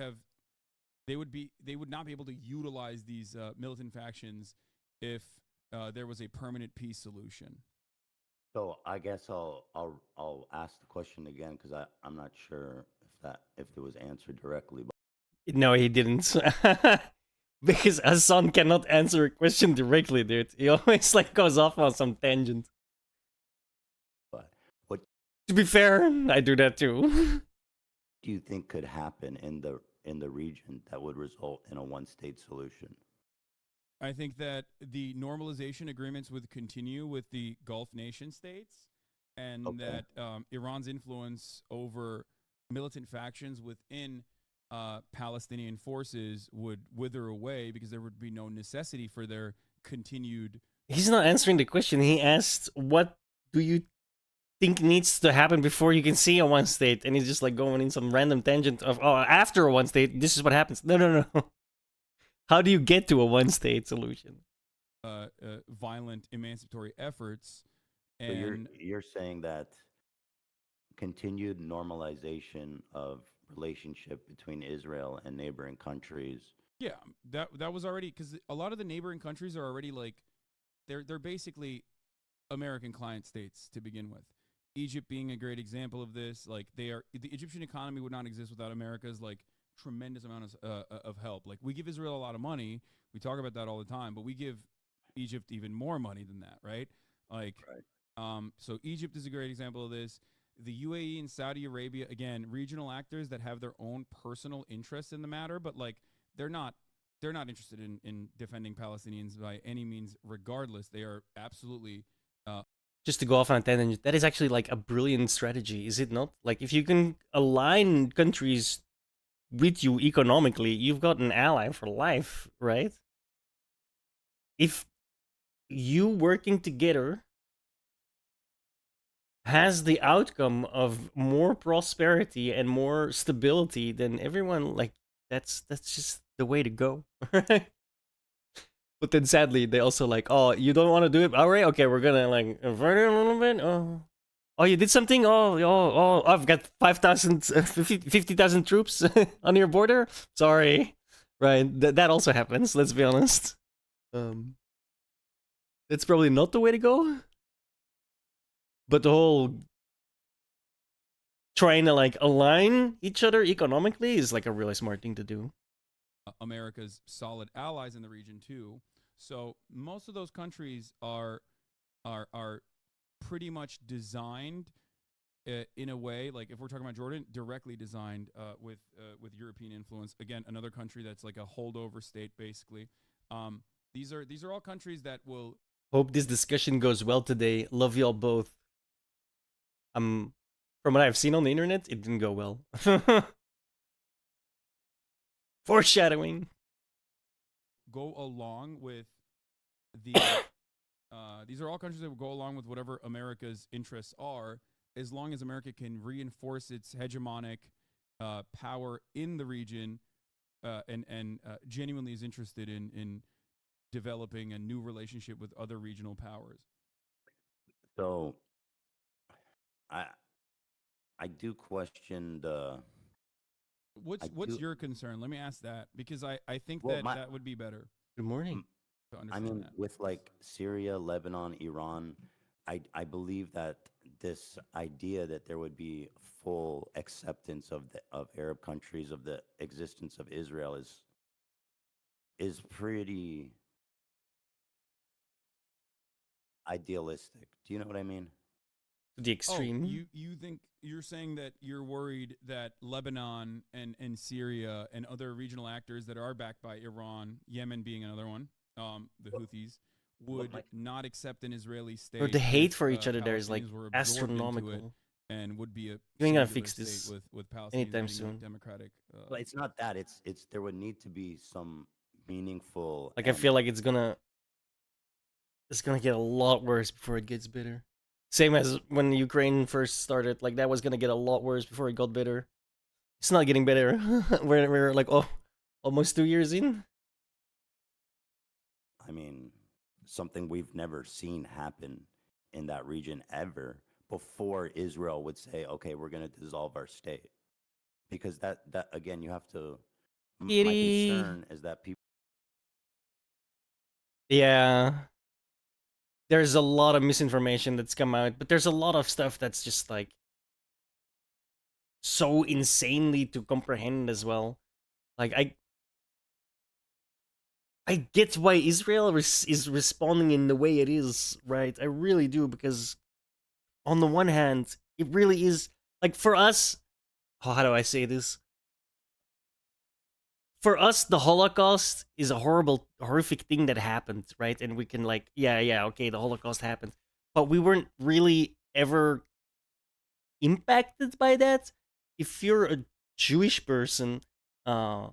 not be able to utilize these militant factions if there was a permanent peace solution. So I guess I'll ask the question again because I'm not sure if it was answered directly. But No, he didn't. Because Hassan cannot answer a question directly, dude. He always like goes off on some tangent. But what? To be fair, I do that too. Do you think could happen in the region that would result in a one-state solution? I think that the normalization agreements would continue with the Gulf nation states, and that Iran's influence over militant factions within Palestinian forces would wither away because there would be no necessity for their continued. He's not answering the question. He asked, what do you think needs to happen before you can see a one state? And he's just like going in some random tangent of, oh, after a one state, this is what happens. No. How do you get to a one state solution? Violent emancipatory efforts. And so you're saying that continued normalization of relationship between Israel and neighboring countries. Yeah, that was already, because a lot of the neighboring countries are already like they're basically American client states to begin with. Egypt being a great example of this. Like the Egyptian economy would not exist without America's like tremendous amount of help. Like we give Israel a lot of money. We talk about that all the time, but we give Egypt even more money than that, right? Like, so Egypt is a great example of this. The UAE and Saudi Arabia, again, regional actors that have their own personal interests in the matter, but like they're not interested in defending Palestinians by any means. Regardless, they are absolutely. Just to go off on a tangent, that is actually like a brilliant strategy, is it not? Like if you can align countries with you economically, you've got an ally for life, right? If you working together has the outcome of more prosperity and more stability, then everyone, like, that's just the way to go. But then sadly they also like, oh, you don't want to do it, all right, okay, we're gonna like invert it a little bit. Oh, you did something. Oh, I've got 50,000 troops on your border. Sorry, right? That also happens. Let's be honest. It's probably not the way to go. But the whole trying to like align each other economically is like a really smart thing to do. America's solid allies in the region too. So most of those countries are pretty much designed in a way, like if we're talking about Jordan, directly designed with European influence. Again, another country that's like a holdover state, basically. These are all countries that will. Hope this discussion goes well today. Love y'all both. From what I've seen on the internet, it didn't go well. Foreshadowing. Go along with the. These are all countries that will go along with whatever America's interests are, as long as America can reinforce its hegemonic power in the region, and genuinely is interested in developing a new relationship with other regional powers. So, I do question the. What's your concern? Let me ask that, because I think that would be better. Good morning. I mean, with like Syria, Lebanon, Iran, I believe that this idea that there would be full acceptance of Arab countries of the existence of Israel is pretty idealistic. Do you know what I mean? The extreme. Oh, you think you're saying that you're worried that Lebanon and Syria and other regional actors that are backed by Iran, Yemen being another one, the Houthis, would not accept an Israeli state. Or the hate for each other there is like astronomical, and would be a. You ain't gonna fix this with Palestinians anytime soon. Democratic. Well, it's not that. It's there would need to be some meaningful. Like I feel like it's gonna get a lot worse before it gets better. Same as when Ukraine first started, like that was gonna get a lot worse before it got better. It's not getting better. we're like, almost 2 years in. I mean, something we've never seen happen in that region ever before Israel would say, okay, we're going to dissolve our state. Because that again, you have to. My concern is that people. Yeah. There's a lot of misinformation that's come out, but there's a lot of stuff that's just like so insanely to comprehend as well. Like I get why Israel is responding in the way it is, right? I really do, because on the one hand, it really is like for us, how do I say this? For us, the Holocaust is a horrific thing that happened, right? And we can like, yeah, okay, the Holocaust happened. But we weren't really ever impacted by that. If you're a Jewish person, that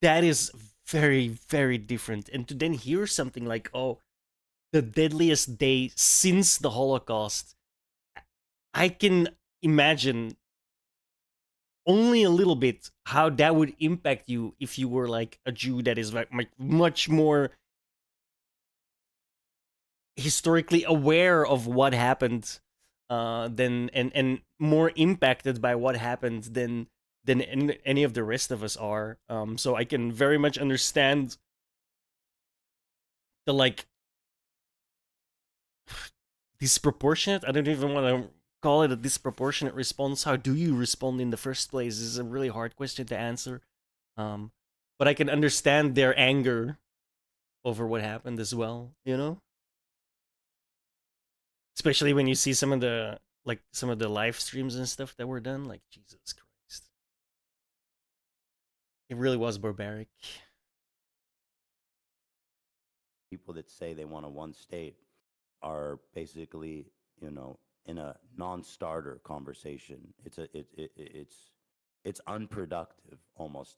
is very, very different. And to then hear something like, oh, the deadliest day since the Holocaust, I can imagine only a little bit how that would impact you if you were like a Jew that is like much more historically aware of what happened than and more impacted by what happened than any of the rest of us are. So I can very much understand the like disproportionate. I don't even want to call it a disproportionate response. How do you respond in the first place? This is a really hard question to answer. But I can understand their anger over what happened as well, you know? Especially when you see some of the live streams and stuff that were done, like Jesus Christ. It really was barbaric. People that say they want a one state are basically, you know, in a non-starter conversation. It's unproductive almost.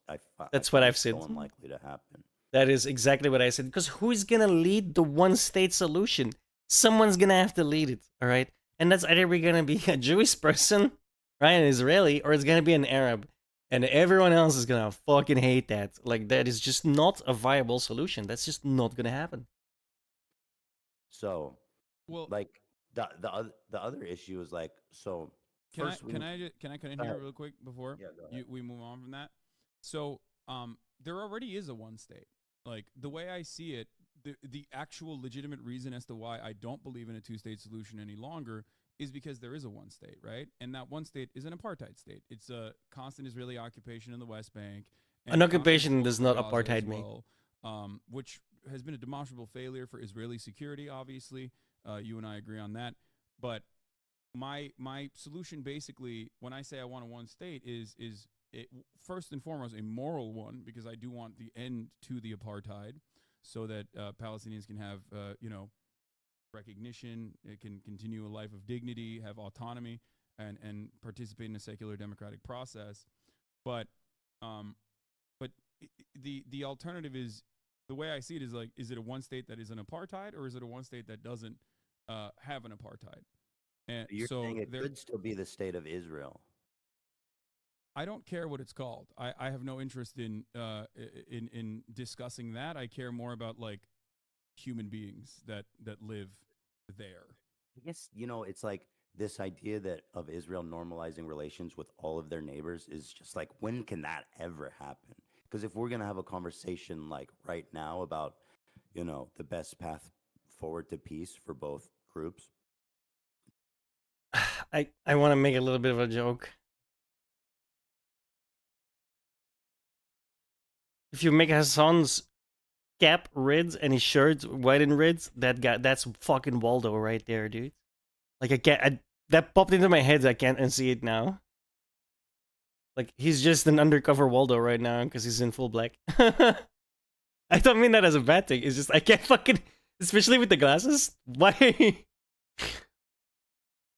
That's what I've said. So unlikely to happen. That is exactly what I said. Because who's gonna lead the one-state solution? Someone's gonna have to lead it, all right? And that's either gonna be a Jewish person, right, an Israeli, or it's gonna be an Arab. And everyone else is gonna fucking hate that. Like, that is just not a viable solution. That's just not gonna happen. So, well, like the other issue is like, so Can first I cut in here real quick before we move on from that? So, there already is a one state. Like, the way I see it, the actual legitimate reason as to why I don't believe in a two-state solution any longer is because there is a one state, right? And that one state is an apartheid state. It's a constant Israeli occupation in the West Bank. An occupation does not apartheid make. Which has been a demonstrable failure for Israeli security, obviously. You and I agree on that. But my solution, basically, when I say I want a one state, is it, first and foremost, a moral one, because I do want the end to the apartheid, so that Palestinians can have, recognition, it can continue a life of dignity, have autonomy, and participate in a secular democratic process. But the alternative is, the way I see it is like, is it a one state that is an apartheid, or is it a one state that doesn't have an apartheid? And you're so saying it could still be the state of Israel. I don't care what it's called. I have no interest in discussing that. I care more about like human beings that live there. I guess, you know, it's like this idea that of Israel normalizing relations with all of their neighbors is just like, when can that ever happen? Because if we're going to have a conversation like right now about, you know, the best path forward to peace for both groups. I want to make a little bit of a joke. If you make Hassan's cap red and his shirt white and red, that's fucking Waldo right there, dude. Like, that popped into my head. I can't unsee it now. Like, he's just an undercover Waldo right now because he's in full black. I don't mean that as a bad thing. It's just, I can't fucking, especially with the glasses. Why?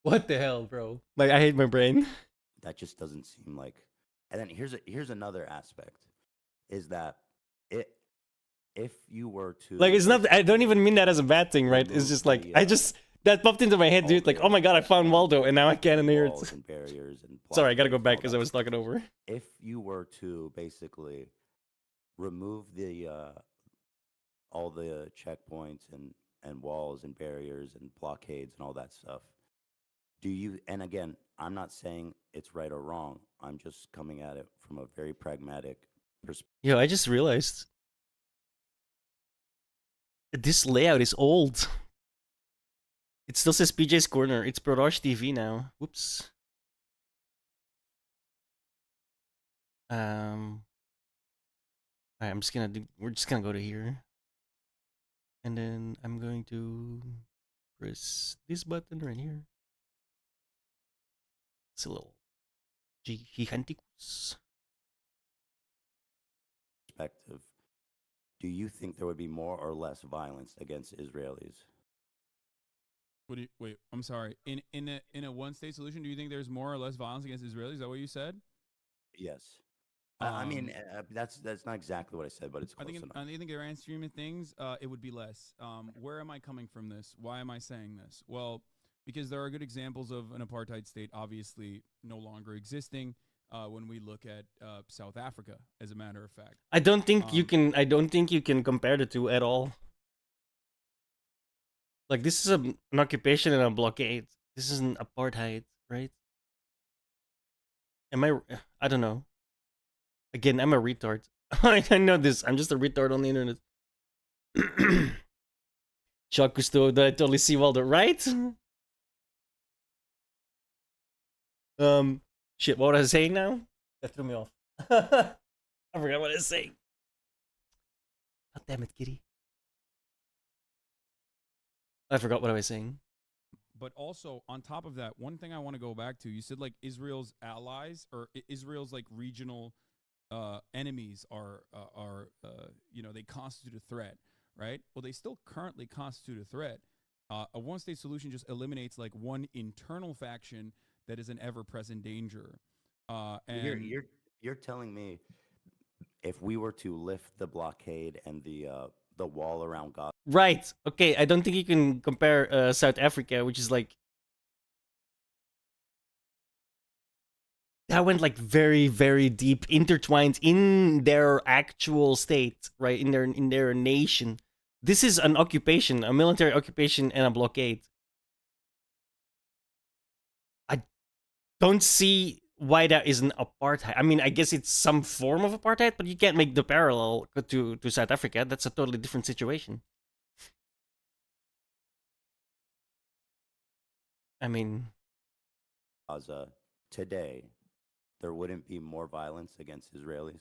What the hell, bro? Like, I hate my brain. That just doesn't seem like. And then here's another aspect, is that if you were to, like, it's not, I don't even mean that as a bad thing, right? It's just like, that popped into my head, dude. Like, oh my god, I found Waldo, and now I can't hear it. And barriers and sorry, I gotta go back because I was talking over. If you were to basically remove the all the checkpoints and walls and barriers and blockades and all that stuff, do you? And again, I'm not saying it's right or wrong. I'm just coming at it from a very pragmatic perspective. Yo, I just realized this layout is old. It still says PJ's Corner. It's Prodosh TV now. Whoops. Alright, we're just gonna go to here. And then I'm going to press this button right here. It's a little giganticus. Perspective. Do you think there would be more or less violence against Israelis? What do you, wait, I'm sorry. In a one state solution, do you think there's more or less violence against Israelis? Is that what you said? Yes. I mean, that's not exactly what I said, but it's close enough. I think the grand stream of things, it would be less. Where am I coming from this? Why am I saying this? Well, because there are good examples of an apartheid state obviously no longer existing. When we look at South Africa, as a matter of fact, I don't think you can. I don't think you can compare the two at all. Like, this is an occupation and a blockade. This isn't apartheid, right? Am I? I don't know. Again, I'm a retard. I know this. I'm just a retard on the internet. Jacques Cousteau, I totally see Waldo, right? Shit, what was I saying now? That threw me off. I forgot what I was saying. God damn it, Kitty. I forgot what I was saying. But also on top of that, one thing I want to go back to, you said like Israel's allies or Israel's like regional enemies are you know, they constitute a threat, right? Well, they still currently constitute a threat. A one-state solution just eliminates like one internal faction that is an ever-present danger. And You're telling me if we were to lift the blockade and the wall around Gaza. Right. Okay, I don't think you can compare South Africa, which is like that went like very, very deep, intertwined in their actual state, right? In their nation. This is an occupation, a military occupation, and a blockade. I don't see why that isn't apartheid. I mean, I guess it's some form of apartheid, but you can't make the parallel to South Africa. That's a totally different situation. I mean, Gaza today, there wouldn't be more violence against Israelis.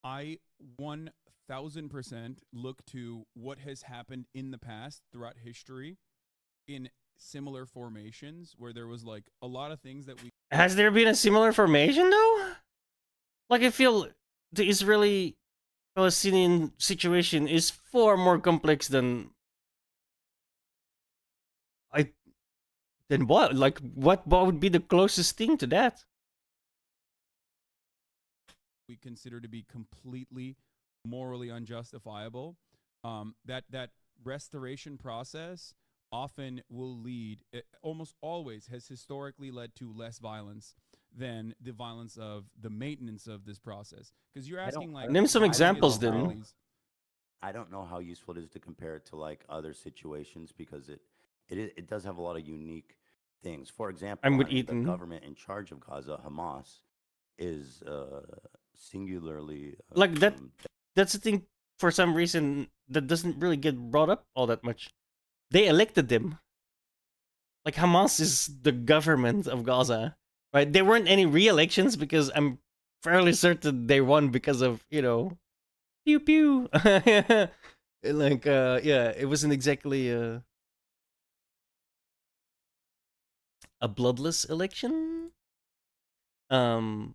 I 1000% look to what has happened in the past throughout history in similar formations where there was like a lot of things that we. Has there been a similar formation though? Like, I feel the Israeli Palestinian situation is far more complex than what? Like, what would be the closest thing to that? We consider to be completely morally unjustifiable. That restoration process often will lead, almost always has historically led to less violence than the violence of the maintenance of this process. Because you're asking like, name some examples, then. I don't know how useful it is to compare it to like other situations because it does have a lot of unique things. For example, I'm with the Ethan. government in charge of Gaza, Hamas, is singularly like that. That's the thing. For some reason, that doesn't really get brought up all that much. They elected them. Like, Hamas is the government of Gaza, right? There weren't any re-elections because I'm fairly certain they won because of, you know, pew pew. Like, yeah, it wasn't exactly a bloodless election. So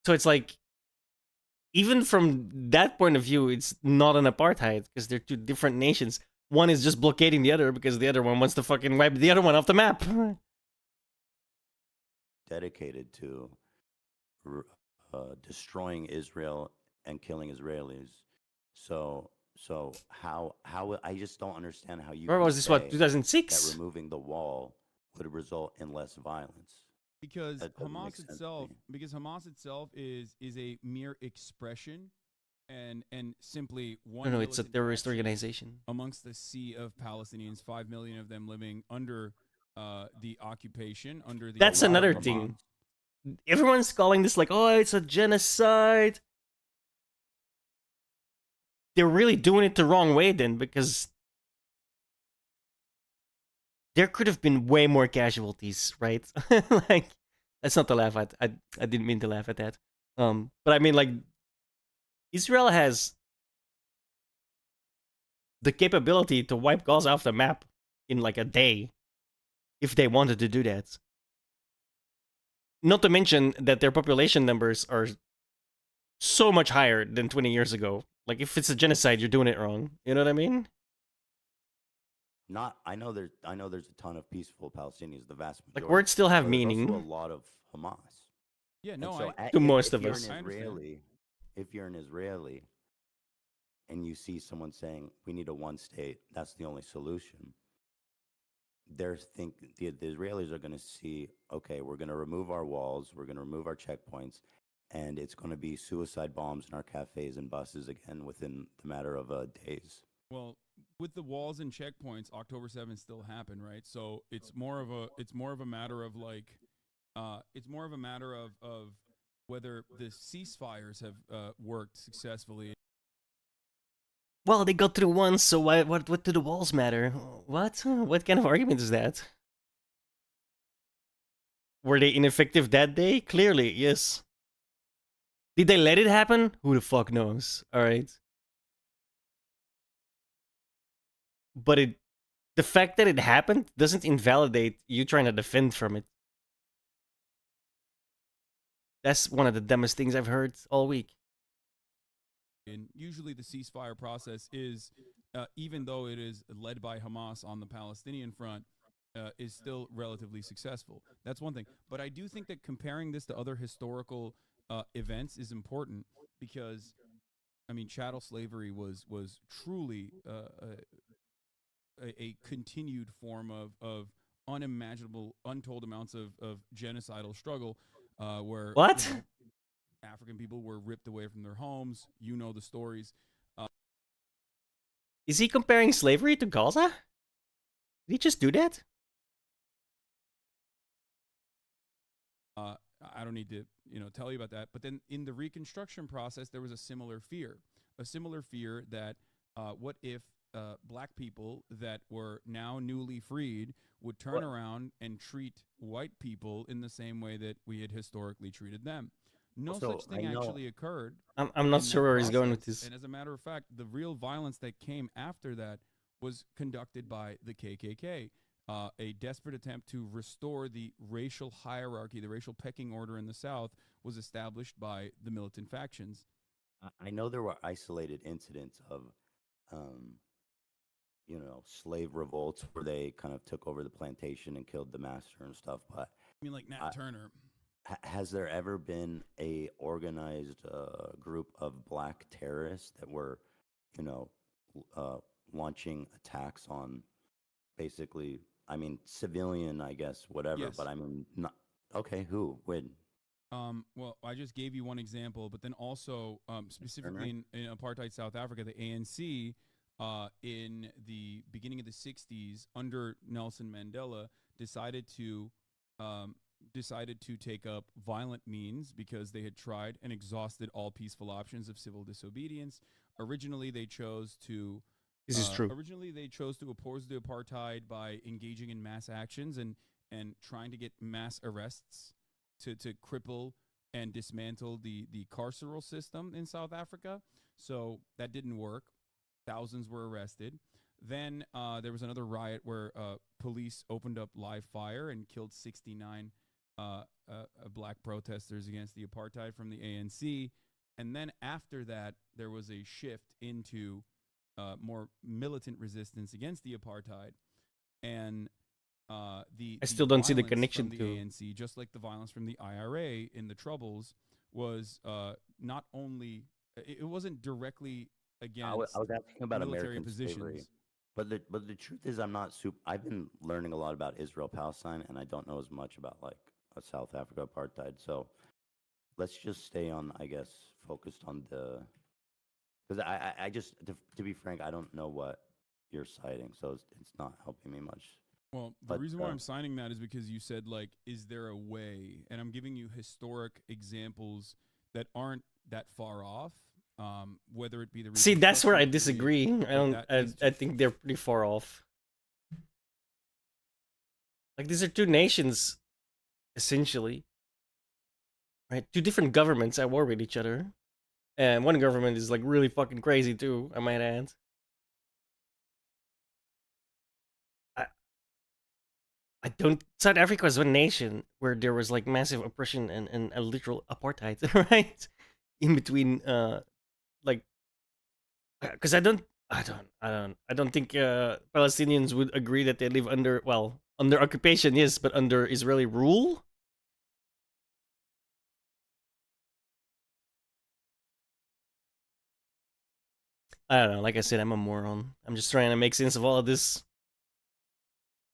it's like, even from that point of view, it's not an apartheid because they're two different nations. One is just blockading the other because the other one wants to fucking wipe the other one off the map. dedicated to destroying Israel and killing Israelis. So how I just don't understand how you. Where was this? What, 2006? That removing the wall would result in less violence. Because Hamas itself is a mere expression and simply one. No, it's a terrorist organization amongst the sea of Palestinians, 5 million of them living under the occupation, under the. That's another thing. Everyone's calling this like, oh, it's a genocide. They're really doing it the wrong way then, because there could have been way more casualties, right? Like, that's not to laugh at. I didn't mean to laugh at that. But I mean, like, Israel has the capability to wipe Gaza off the map in like a day if they wanted to do that. Not to mention that their population numbers are so much higher than 20 years ago. Like, if it's a genocide, you're doing it wrong. You know what I mean? I know there's a ton of peaceful Palestinians, the vast majority. Like, words still have There's meaning. also a lot of Hamas. Yeah, no, so to most if of you're us. If you're an Israeli and you see someone saying we need a one state, that's the only solution. The Israelis are going to see, okay, we're going to remove our walls, we're going to remove our checkpoints, and it's going to be suicide bombs in our cafes and buses again within the matter of days. Well, with the walls and checkpoints, October 7th still happened, right? So it's more of a matter of like, it's more of a matter of whether the ceasefires have worked successfully. Well, they got through once, so what do the walls matter? What? What kind of argument is that? Were they ineffective that day? Clearly, yes. Did they let it happen? Who the fuck knows? All right. But the fact that it happened doesn't invalidate you trying to defend from it. That's one of the dumbest things I've heard all week. And usually the ceasefire process is, even though it is led by Hamas on the Palestinian front, is still relatively successful. That's one thing. But I do think that comparing this to other historical events is important because, I mean, chattel slavery was truly a continued form of unimaginable, untold amounts of genocidal struggle where what? You know, African people were ripped away from their homes. You know the stories. Is he comparing slavery to Gaza? Did he just do that? I don't need to, tell you about that. But then in the Reconstruction process, there was a similar fear that what if black people that were now newly freed would turn around and treat white people in the same way that we had historically treated them. No such thing actually occurred. I'm not sure where he's going with this. And as a matter of fact, the real violence that came after that was conducted by the KKK. A desperate attempt to restore the racial hierarchy, the racial pecking order in the South was established by the militant factions. I know there were isolated incidents of, slave revolts where they kind of took over the plantation and killed the master and stuff. But I mean, like Nat Turner. Has there ever been a organized group of black terrorists that were, launching attacks on basically, I mean, civilian, I guess, whatever, Yes. but I mean, not, okay, who, when? Well, I just gave you one example, but then also specifically in apartheid South Africa, the ANC in the beginning of the 60s under Nelson Mandela decided to take up violent means because they had tried and exhausted all peaceful options of civil disobedience. Originally, they chose to This is true. Originally, they chose to oppose the apartheid by engaging in mass actions and trying to get mass arrests to cripple and dismantle the carceral system in South Africa. So that didn't work. Thousands were arrested. Then there was another riot where police opened up live fire and killed 69 black protesters against the apartheid from the ANC. And then after that, there was a shift into more militant resistance against the apartheid. And I still don't see the violence connection from to the ANC, just like the violence from the IRA in the Troubles, was not only it wasn't directly against. I was asking about military American positions. slavery, but the truth is, I'm not super. I've been learning a lot about Israel Palestine, and I don't know as much about like a South Africa apartheid. So let's just stay on, I guess, focused on the. Because I just, to be frank, I don't know what you're citing, so it's not helping me much. Well, the reason why I'm signing that is because you said, like, is there a way? And I'm giving you historic examples that aren't that far off, whether it be the... See, that's where I Reconstruction disagree. period, I think they're pretty far off. Like, these are two nations, essentially. Right? Two different governments at war with each other. And one government is, like, really fucking crazy, too, I might add. I don't... South Africa was one nation where there was, like, massive oppression and a literal apartheid, right? In between, like... Because I don't think Palestinians would agree that they live under, well, under occupation, yes, but under Israeli rule? I don't know, like I said, I'm a moron. I'm just trying to make sense of all of this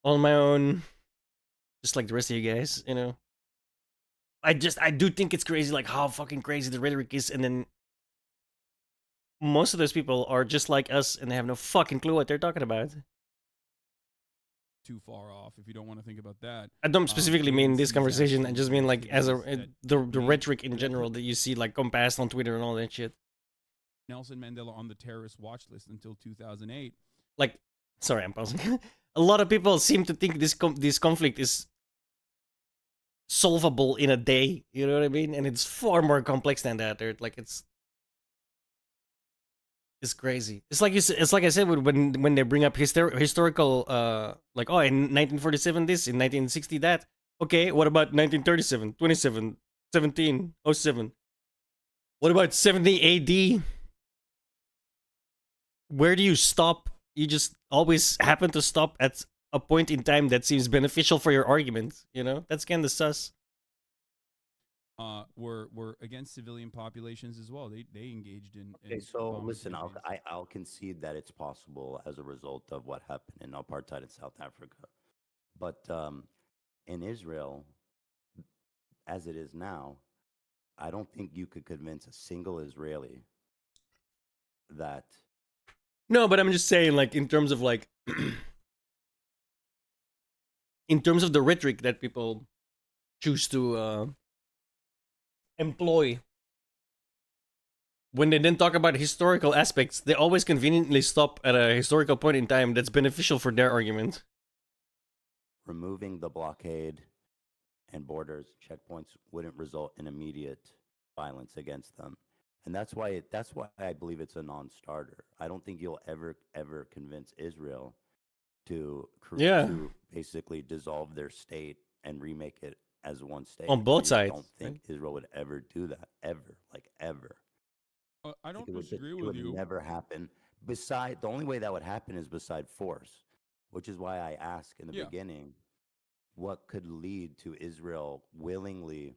on my own. Just like the rest of you guys, you know? I do think it's crazy, like, how fucking crazy the rhetoric is, and then most of those people are just like us and they have no fucking clue what they're talking about. Too far off if you don't want to think about that. I don't specifically mean this ANC's conversation. I just mean like as a activities the that made rhetoric in that general put that you see like compassed on Twitter and all that shit. Nelson Mandela on the terrorist watch list until 2008. Like, sorry, I'm pausing. A lot of people seem to think this conflict is solvable in a day. You know what I mean? And it's far more complex than that. Like it's crazy. It's like it's like I said when they bring up historical like, oh, in 1947 this, in 1960 that. Okay, what about 1937, 27, 17, 07? What about 70 AD? Where do you stop? You just always happen to stop at a point in time that seems beneficial for your argument, you know? That's kind of sus. Were against civilian populations as well. They engaged in. Okay, so bombing listen, campaigns. I'll concede that it's possible as a result of what happened in apartheid in South Africa, but in Israel, as it is now, I don't think you could convince a single Israeli that. No, but I'm just saying, like, in terms of like, in terms of the rhetoric that people choose to employ, when they then talk about historical aspects, they always conveniently stop at a historical point in time that's beneficial for their argument. Removing the blockade and borders checkpoints wouldn't result in immediate violence against them, and that's why I believe it's a non-starter. I don't think you'll ever convince Israel to to basically dissolve their state and remake it as one state. On both sides. I don't think Israel would ever do that, ever. I don't It disagree would with you. never happen. The only way that would happen is beside force, which is why I asked in the beginning, what could lead to Israel willingly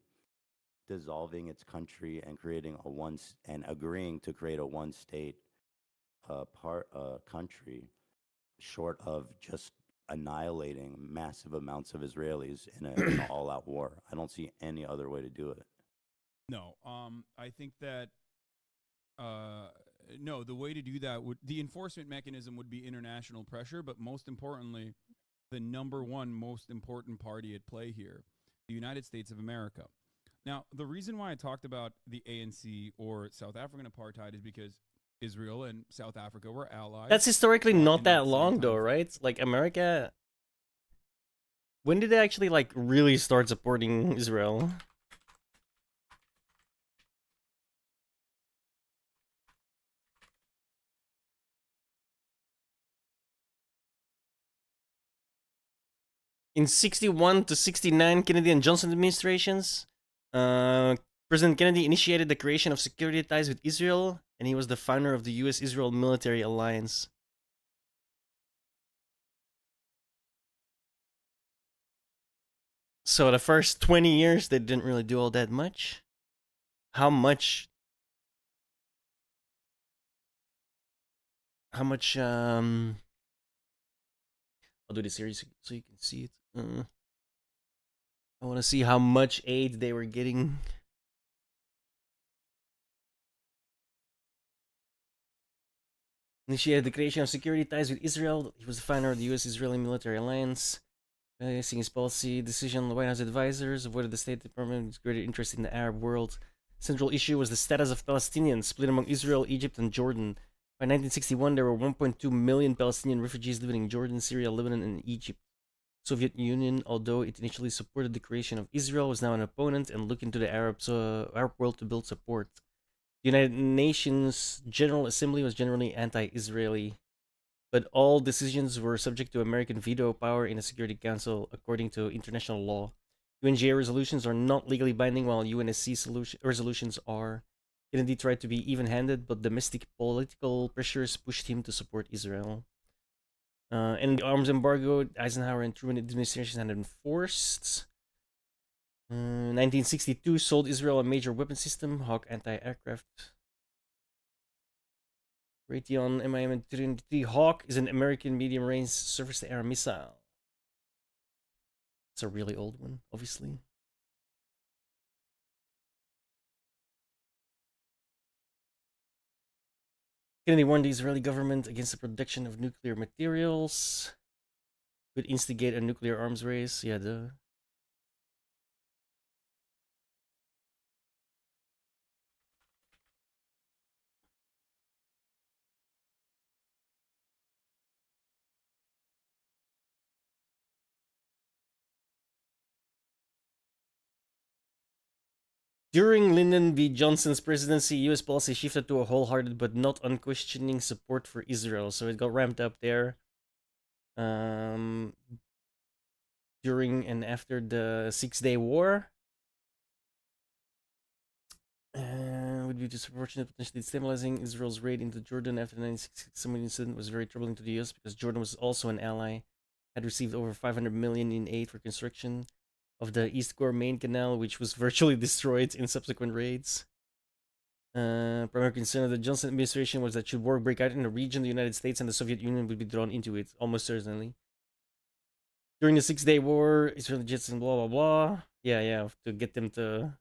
dissolving its country and creating agreeing to create a one-state country, short of just annihilating massive amounts of Israelis in an all-out war. I don't see any other way to do it. No, I think that no, the way to do that the enforcement mechanism would be international pressure, but most importantly, the number one most important party at play here, the United States of America. Now, the reason why I talked about the ANC or South African apartheid is because Israel and South Africa were allies. That's historically not that long, though, right? Like, America... When did they actually, like, really start supporting Israel? In 61 to 69 Kennedy and Johnson administrations, President Kennedy initiated the creation of security ties with Israel, and he was the founder of the U.S.-Israel Military Alliance. So the first 20 years, they didn't really do all that much. How much, I'll do the series so you can see it. I want to see how much aid they were getting. Initiated the creation of security ties with Israel. He was the founder of the U.S.-Israeli Military Alliance. Seeing his policy decision on the White House advisors, avoided the State Department's greater interest in the Arab world. Central issue was the status of Palestinians, split among Israel, Egypt, and Jordan. By 1961, there were 1.2 million Palestinian refugees living in Jordan, Syria, Lebanon, and Egypt. Soviet Union, although it initially supported the creation of Israel, was now an opponent and looking to the Arab world to build support. The United Nations General Assembly was generally anti-Israeli, but all decisions were subject to American veto power in the Security Council according to international law. UNGA resolutions are not legally binding, while UNSC resolutions are. Kennedy tried to be even-handed, but domestic political pressures pushed him to support Israel. And the arms embargo Eisenhower and Truman administrations had enforced. 1962 sold Israel a major weapon system, Hawk anti-aircraft. Raytheon MIM-23 Hawk is an American medium-range surface-to-air missile. It's a really old one, obviously. Kennedy warned the Israeli government against the production of nuclear materials. Could instigate a nuclear arms race. Yeah, duh. During Lyndon B. Johnson's presidency, U.S. policy shifted to a wholehearted but not unquestioning support for Israel, so it got ramped up there. During and after the 6-Day War, would be disproportionate, potentially destabilizing. Israel's raid into Jordan after the 1967 incident was very troubling to the U.S. because Jordan was also an ally, had received over $500 million in aid for construction of the East Gore main canal, which was virtually destroyed in subsequent raids. Primary concern of the Johnson administration was that should war break out in the region, the United States and the Soviet Union would be drawn into it, almost certainly. During the 6-Day War, Israeli jets and blah blah blah. Yeah, to get them to.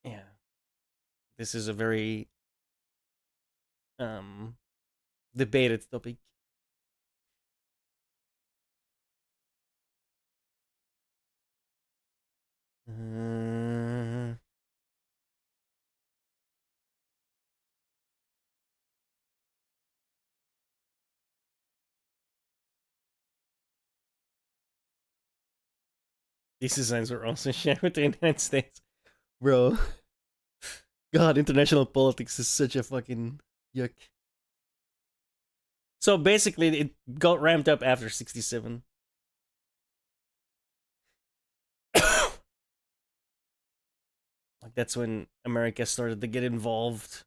Yeah, this is a very debated topic. These designs were also shared with the United States. Bro. God, international politics is such a fucking yuck. So basically, it got ramped up after 67. Like, that's when America started to get involved.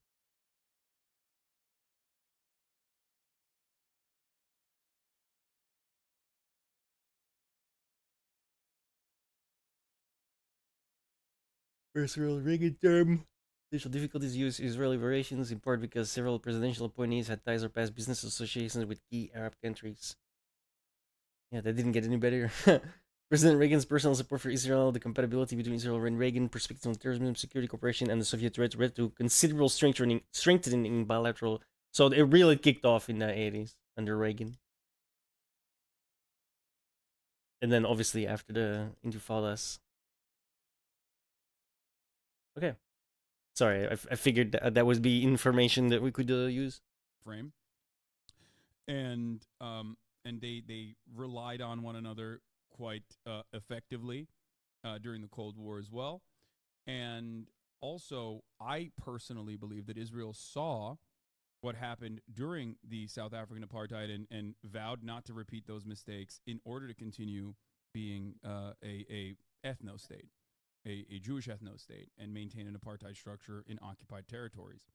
First Ronald Reagan term. Additional difficulties used Israeli variations, in part because several presidential appointees had ties or past business associations with key Arab countries. Yeah, that didn't get any better. President Reagan's personal support for Israel, the compatibility between Israel and Reagan, perspectives on terrorism, security cooperation, and the Soviet threat led to considerable strengthening bilateral. So it really kicked off in the 80s under Reagan. And then obviously after the Intifadas. Okay. Sorry, I figured that would be information that we could use. Frame. And they relied on one another quite effectively during the Cold War as well. And also, I personally believe that Israel saw what happened during the South African apartheid and vowed not to repeat those mistakes in order to continue being a ethno-state, a Jewish ethno-state, and maintain an apartheid structure in occupied territories.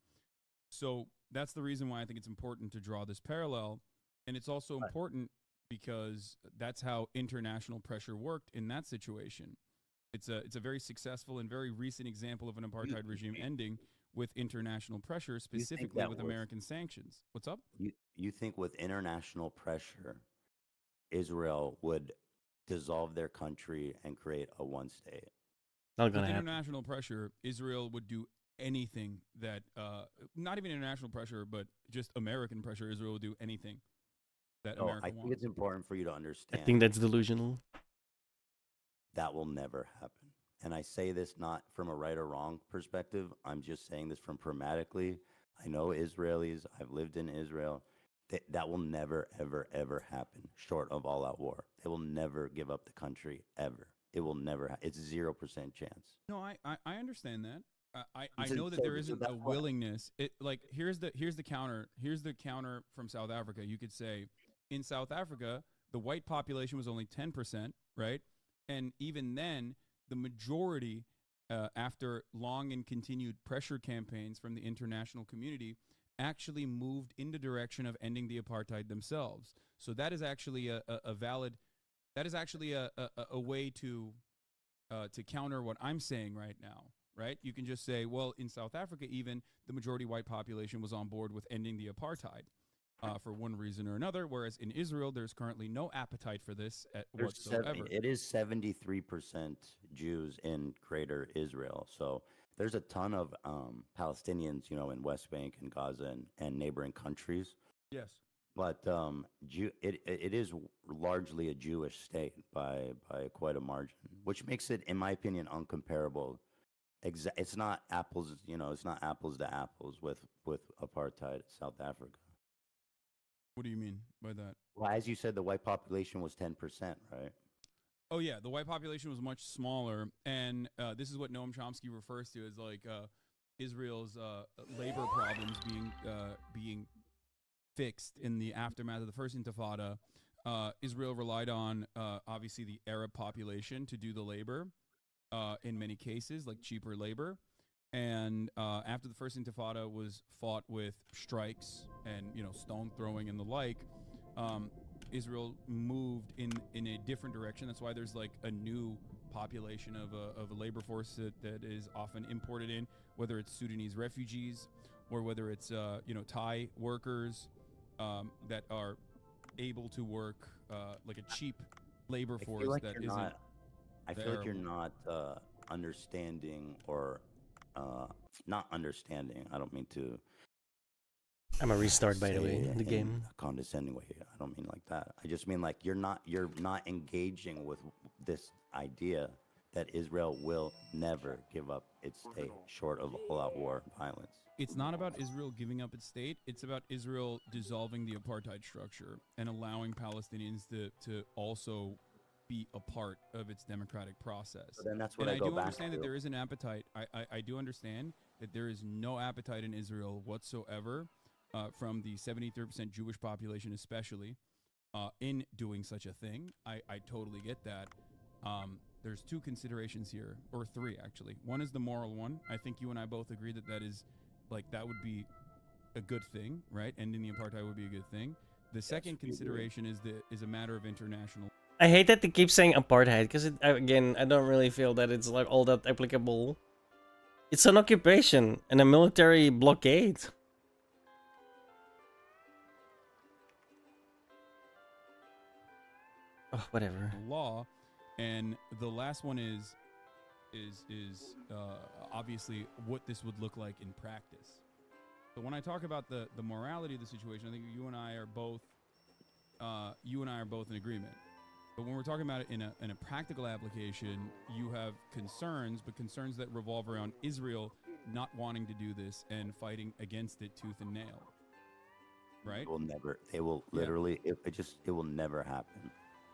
So that's the reason why I think it's important to draw this parallel. And it's also important because that's how international pressure worked in that situation. It's a very successful and very recent example of an apartheid regime ending with international pressure, specifically with American sanctions. What's up? You think with international pressure, Israel would dissolve their country and create a one state? Not gonna with happen. International pressure, Israel would do anything that, not even international pressure, but just American pressure, Israel would do anything that America I think wants. it's important for you to understand. I think that's delusional. That will never happen. And I say this not from a right or wrong perspective. I'm just saying this from pragmatically. I know Israelis. I've lived in Israel. That will never, ever, ever happen short of all-out war. They will never give up the country, ever. It will never. It's 0% chance. No, I understand that. I know that there isn't a willingness. Here's the counter. Here's the counter from South Africa. You could say, in South Africa, the white population was only 10%, right? And even then, the majority, after long and continued pressure campaigns from the international community, actually moved in the direction of ending the apartheid themselves. So that is actually a valid. That is actually a way to counter what I'm saying right now, right? You can just say, well, in South Africa, even the majority white population was on board with ending the apartheid for one reason or another, whereas in Israel, there's currently no appetite for this whatsoever. It is 73% Jews in Greater Israel. So there's a ton of Palestinians, in West Bank and Gaza and neighboring countries. Yes. But it is largely a Jewish state by quite a margin, which makes it, in my opinion, uncomparable. It's not apples, it's not apples to apples with apartheid South Africa. What do you mean by that? Well, as you said, the white population was 10%, right? Oh yeah, the white population was much smaller, and this is what Noam Chomsky refers to as like Israel's labor problems being fixed in the aftermath of the first Intifada. Israel relied on obviously the Arab population to do the labor in many cases, like cheaper labor. And after the first Intifada was fought with strikes and stone throwing and the like, Israel moved in a different direction. That's why there's like a new population of a labor force that is often imported in, whether it's Sudanese refugees or whether it's Thai workers that are able to work like a cheap labor force that isn't. I feel like you're not understanding or not understanding. I don't mean to. I'm a restart, by the way, say the in game. a condescending way. I don't mean like that. I just mean like you're not engaging with this idea that Israel will never give up its state short of all-out war and violence. It's not about Israel giving up its state. It's about Israel dissolving the apartheid structure and allowing Palestinians to also be a part of its democratic process. So then that's what and I go do back understand to. that there is an appetite. I do understand that there is no appetite in Israel whatsoever from the 73% Jewish population especially in doing such a thing. I totally get that. There's two considerations here, or three actually. One is the moral one. I think you and I both agree that is that would be a good thing, right? Ending the apartheid would be a good thing. The second consideration is a matter of international. I hate that they keep saying apartheid because again, I don't really feel that it's like all that applicable. It's an occupation and a military blockade. Oh, whatever. Law, and the last one is obviously what this would look like in practice. So when I talk about the morality of the situation, I think you and I are both in agreement. But when we're talking about it in a practical application, you have concerns, but concerns that revolve around Israel not wanting to do this and fighting against it tooth and nail. Right? They will literally, it will never happen.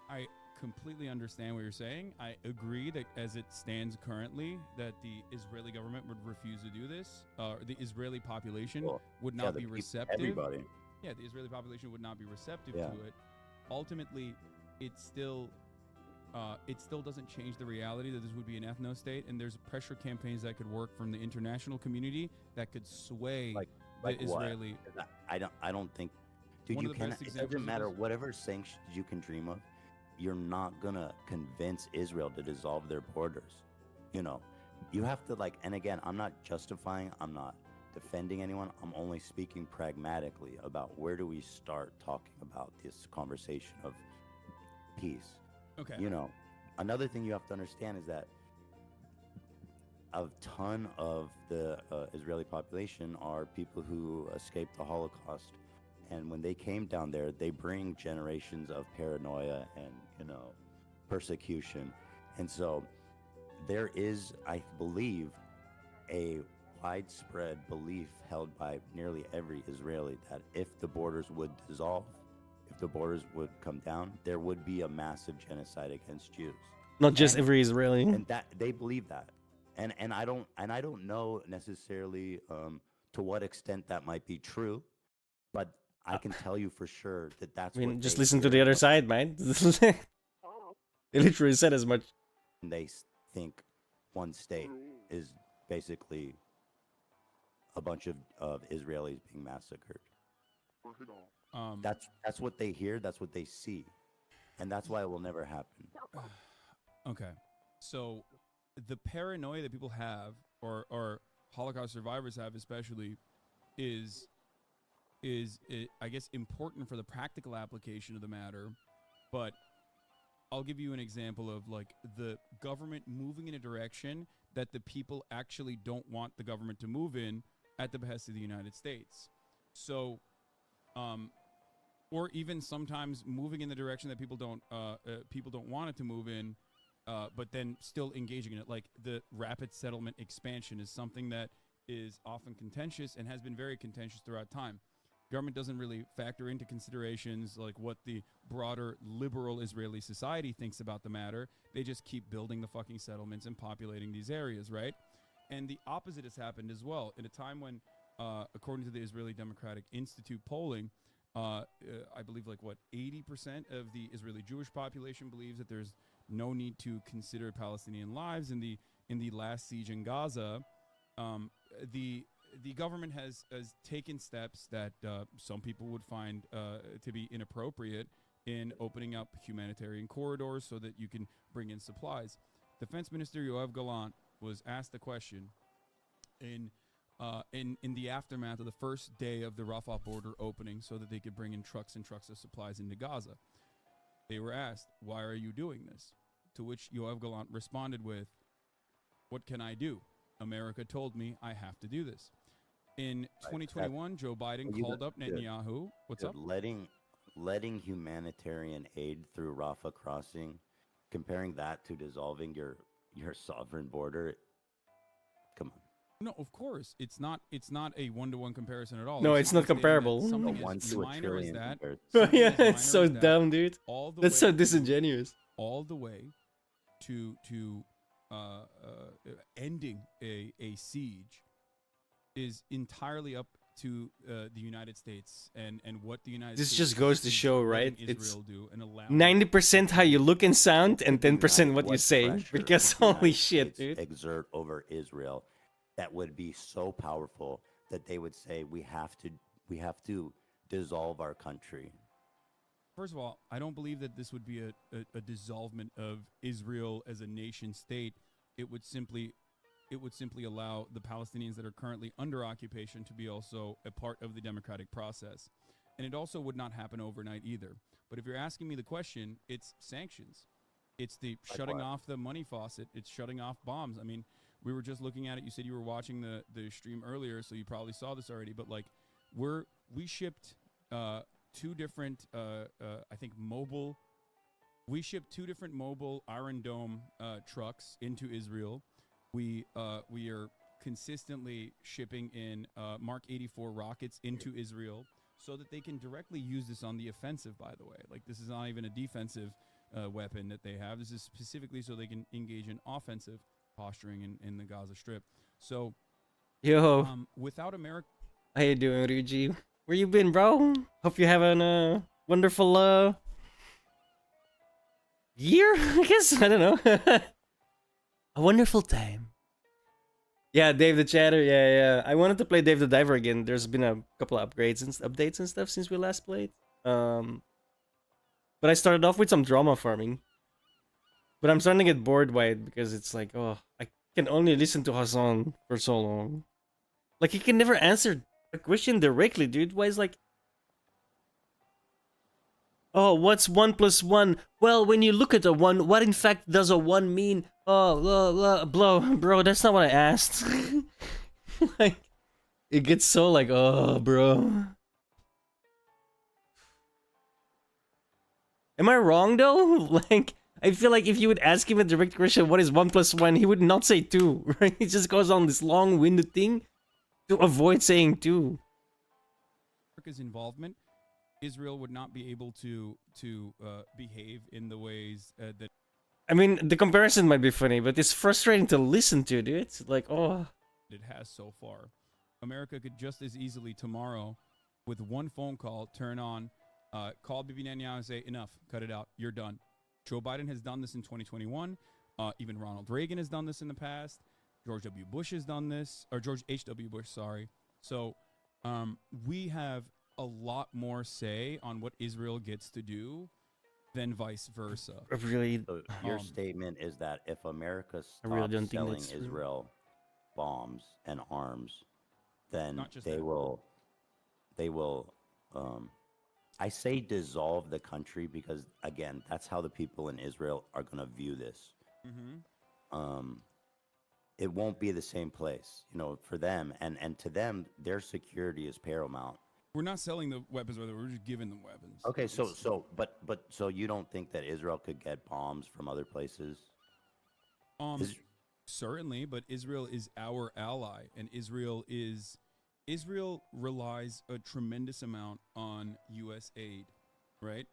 I completely understand what you're saying. I agree that as it stands currently, that the Israeli government would refuse to do this. The Israeli population would not be receptive. Everybody. Yeah, the Israeli population would not be receptive Yeah. to it. Ultimately, it still doesn't change the reality that this would be an ethno state, and there's pressure campaigns that could work from the international community that could sway Like the what? Israeli. I don't think, dude. One You of the can. best It examples doesn't of matter. this- Whatever sanctions you can dream of, you're not gonna convince Israel to dissolve their borders. You have to and again, I'm not justifying. I'm not defending anyone. I'm only speaking pragmatically about where do we start talking about this conversation of peace. Okay. Another thing you have to understand is that a ton of the Israeli population are people who escaped the Holocaust, and when they came down there, they bring generations of paranoia and persecution, and so there is, I believe, a widespread belief held by nearly every Israeli that if the borders would dissolve, if the borders would come down, there would be a massive genocide against Jews. Not just every Israeli. And that they believe that, and I don't know necessarily to what extent that might be true, but I can tell you for sure that that's. I mean, what just they listen to hear the other about. side, man. They literally said as much. They think one state is basically a bunch of Israelis being massacred. That's what they hear. That's what they see, and that's why it will never happen. Okay, so the paranoia that people have, or Holocaust survivors have, especially, is I guess important for the practical application of the matter, but I'll give you an example of the government moving in a direction that the people actually don't want the government to move in at the behest of the United States. So, or even sometimes moving in the direction that people don't want it to move in, but then still engaging in it. Like the rapid settlement expansion is something that is often contentious and has been very contentious throughout time. Government doesn't really factor into considerations like what the broader liberal Israeli society thinks about the matter. They just keep building the fucking settlements and populating these areas, right? And the opposite has happened as well. In a time when, according to the Israeli Democratic Institute polling, I believe 80% of the Israeli Jewish population believes that there's no need to consider Palestinian lives. In the last siege in Gaza, the government has taken steps that some people would find to be inappropriate in opening up humanitarian corridors so that you can bring in supplies. Defense Minister Yoav Gallant was asked the question in the aftermath of the first day of the Rafah border opening so that they could bring in trucks and trucks of supplies into Gaza. They were asked, "Why are you doing this?" To which Yoav Gallant responded with, "What can I do? America told me I have to do this." In 2021, Joe Biden called up Netanyahu. What's up? Letting humanitarian aid through Rafah crossing, comparing that to dissolving your sovereign border. Come on. No, of course it's not a one-to-one comparison at all. No, it's not comparable. Something as minor as that. Yeah, it's so dumb, dude. That's so disingenuous. All the way to ending a siege is entirely up to the United States and what the United States. This just goes to show, right? Israel It's do and allow 90% how you look and sound, and 10% what you say. Pressure Because the holy United shit, States dude. exert over Israel that would be so powerful that they would say we have to dissolve our country. First of all, I don't believe that this would be a dissolvement of Israel as a nation state. It would simply allow the Palestinians that are currently under occupation to be also a part of the democratic process. And it also would not happen overnight either. But if you're asking me the question, it's sanctions. It's the shutting off the money faucet. It's shutting off bombs. I mean, we were just looking at it. You said you were watching the stream earlier, so you probably saw this already. But we shipped two different, I think, mobile. We shipped two different mobile Iron Dome trucks into Israel. We are consistently shipping in Mark 84 rockets into Israel so that they can directly use this on the offensive, by the way. This is not even a defensive weapon that they have. This is specifically so they can engage in offensive posturing in the Gaza Strip. So, Yo. Without America... How you doing, Ryuji? Where you been, bro? Hope you're having a wonderful year, I guess? I don't know. A wonderful time. Yeah, Dave the Chatter. Yeah. I wanted to play Dave the Diver again. There's been a couple of upgrades and updates and stuff since we last played. But I started off with some drama farming. But I'm starting to get bored by it because it's like, oh, I can only listen to Hassan for so long. He can never answer a question directly, dude. Why is oh, what's 1 + 1? Well, when you look at a 1, what in fact does a 1 mean? Oh, bro, that's not what I asked. It gets so oh, bro. Am I wrong though? I feel like if you would ask him a direct question, what is 1 + 1? He would not say 2, right? He just goes on this long-winded thing to avoid saying 2. America's involvement, Israel would not be able to behave in the ways that. I mean, the comparison might be funny, but it's frustrating to listen to, dude. It's oh. It has so far. America could just as easily tomorrow, with one phone call, turn on, call Bibi Netanyahu and say, enough, cut it out, you're done. Joe Biden has done this in 2021. Even Ronald Reagan has done this in the past. George W. Bush has done this, or George H.W. Bush, sorry. So we have a lot more say on what Israel gets to do than vice versa. Really, so your statement is that if America stops really selling Israel bombs and arms, then they will I say dissolve the country because again, that's how the people in Israel are going to view this. it won't be the same place, for them, and to them, their security is paramount. We're not selling the weapons, brother. We're just giving them weapons. Okay, so you don't think that Israel could get bombs from other places? Certainly, but Israel is our ally, and Israel relies a tremendous amount on U.S. aid, right?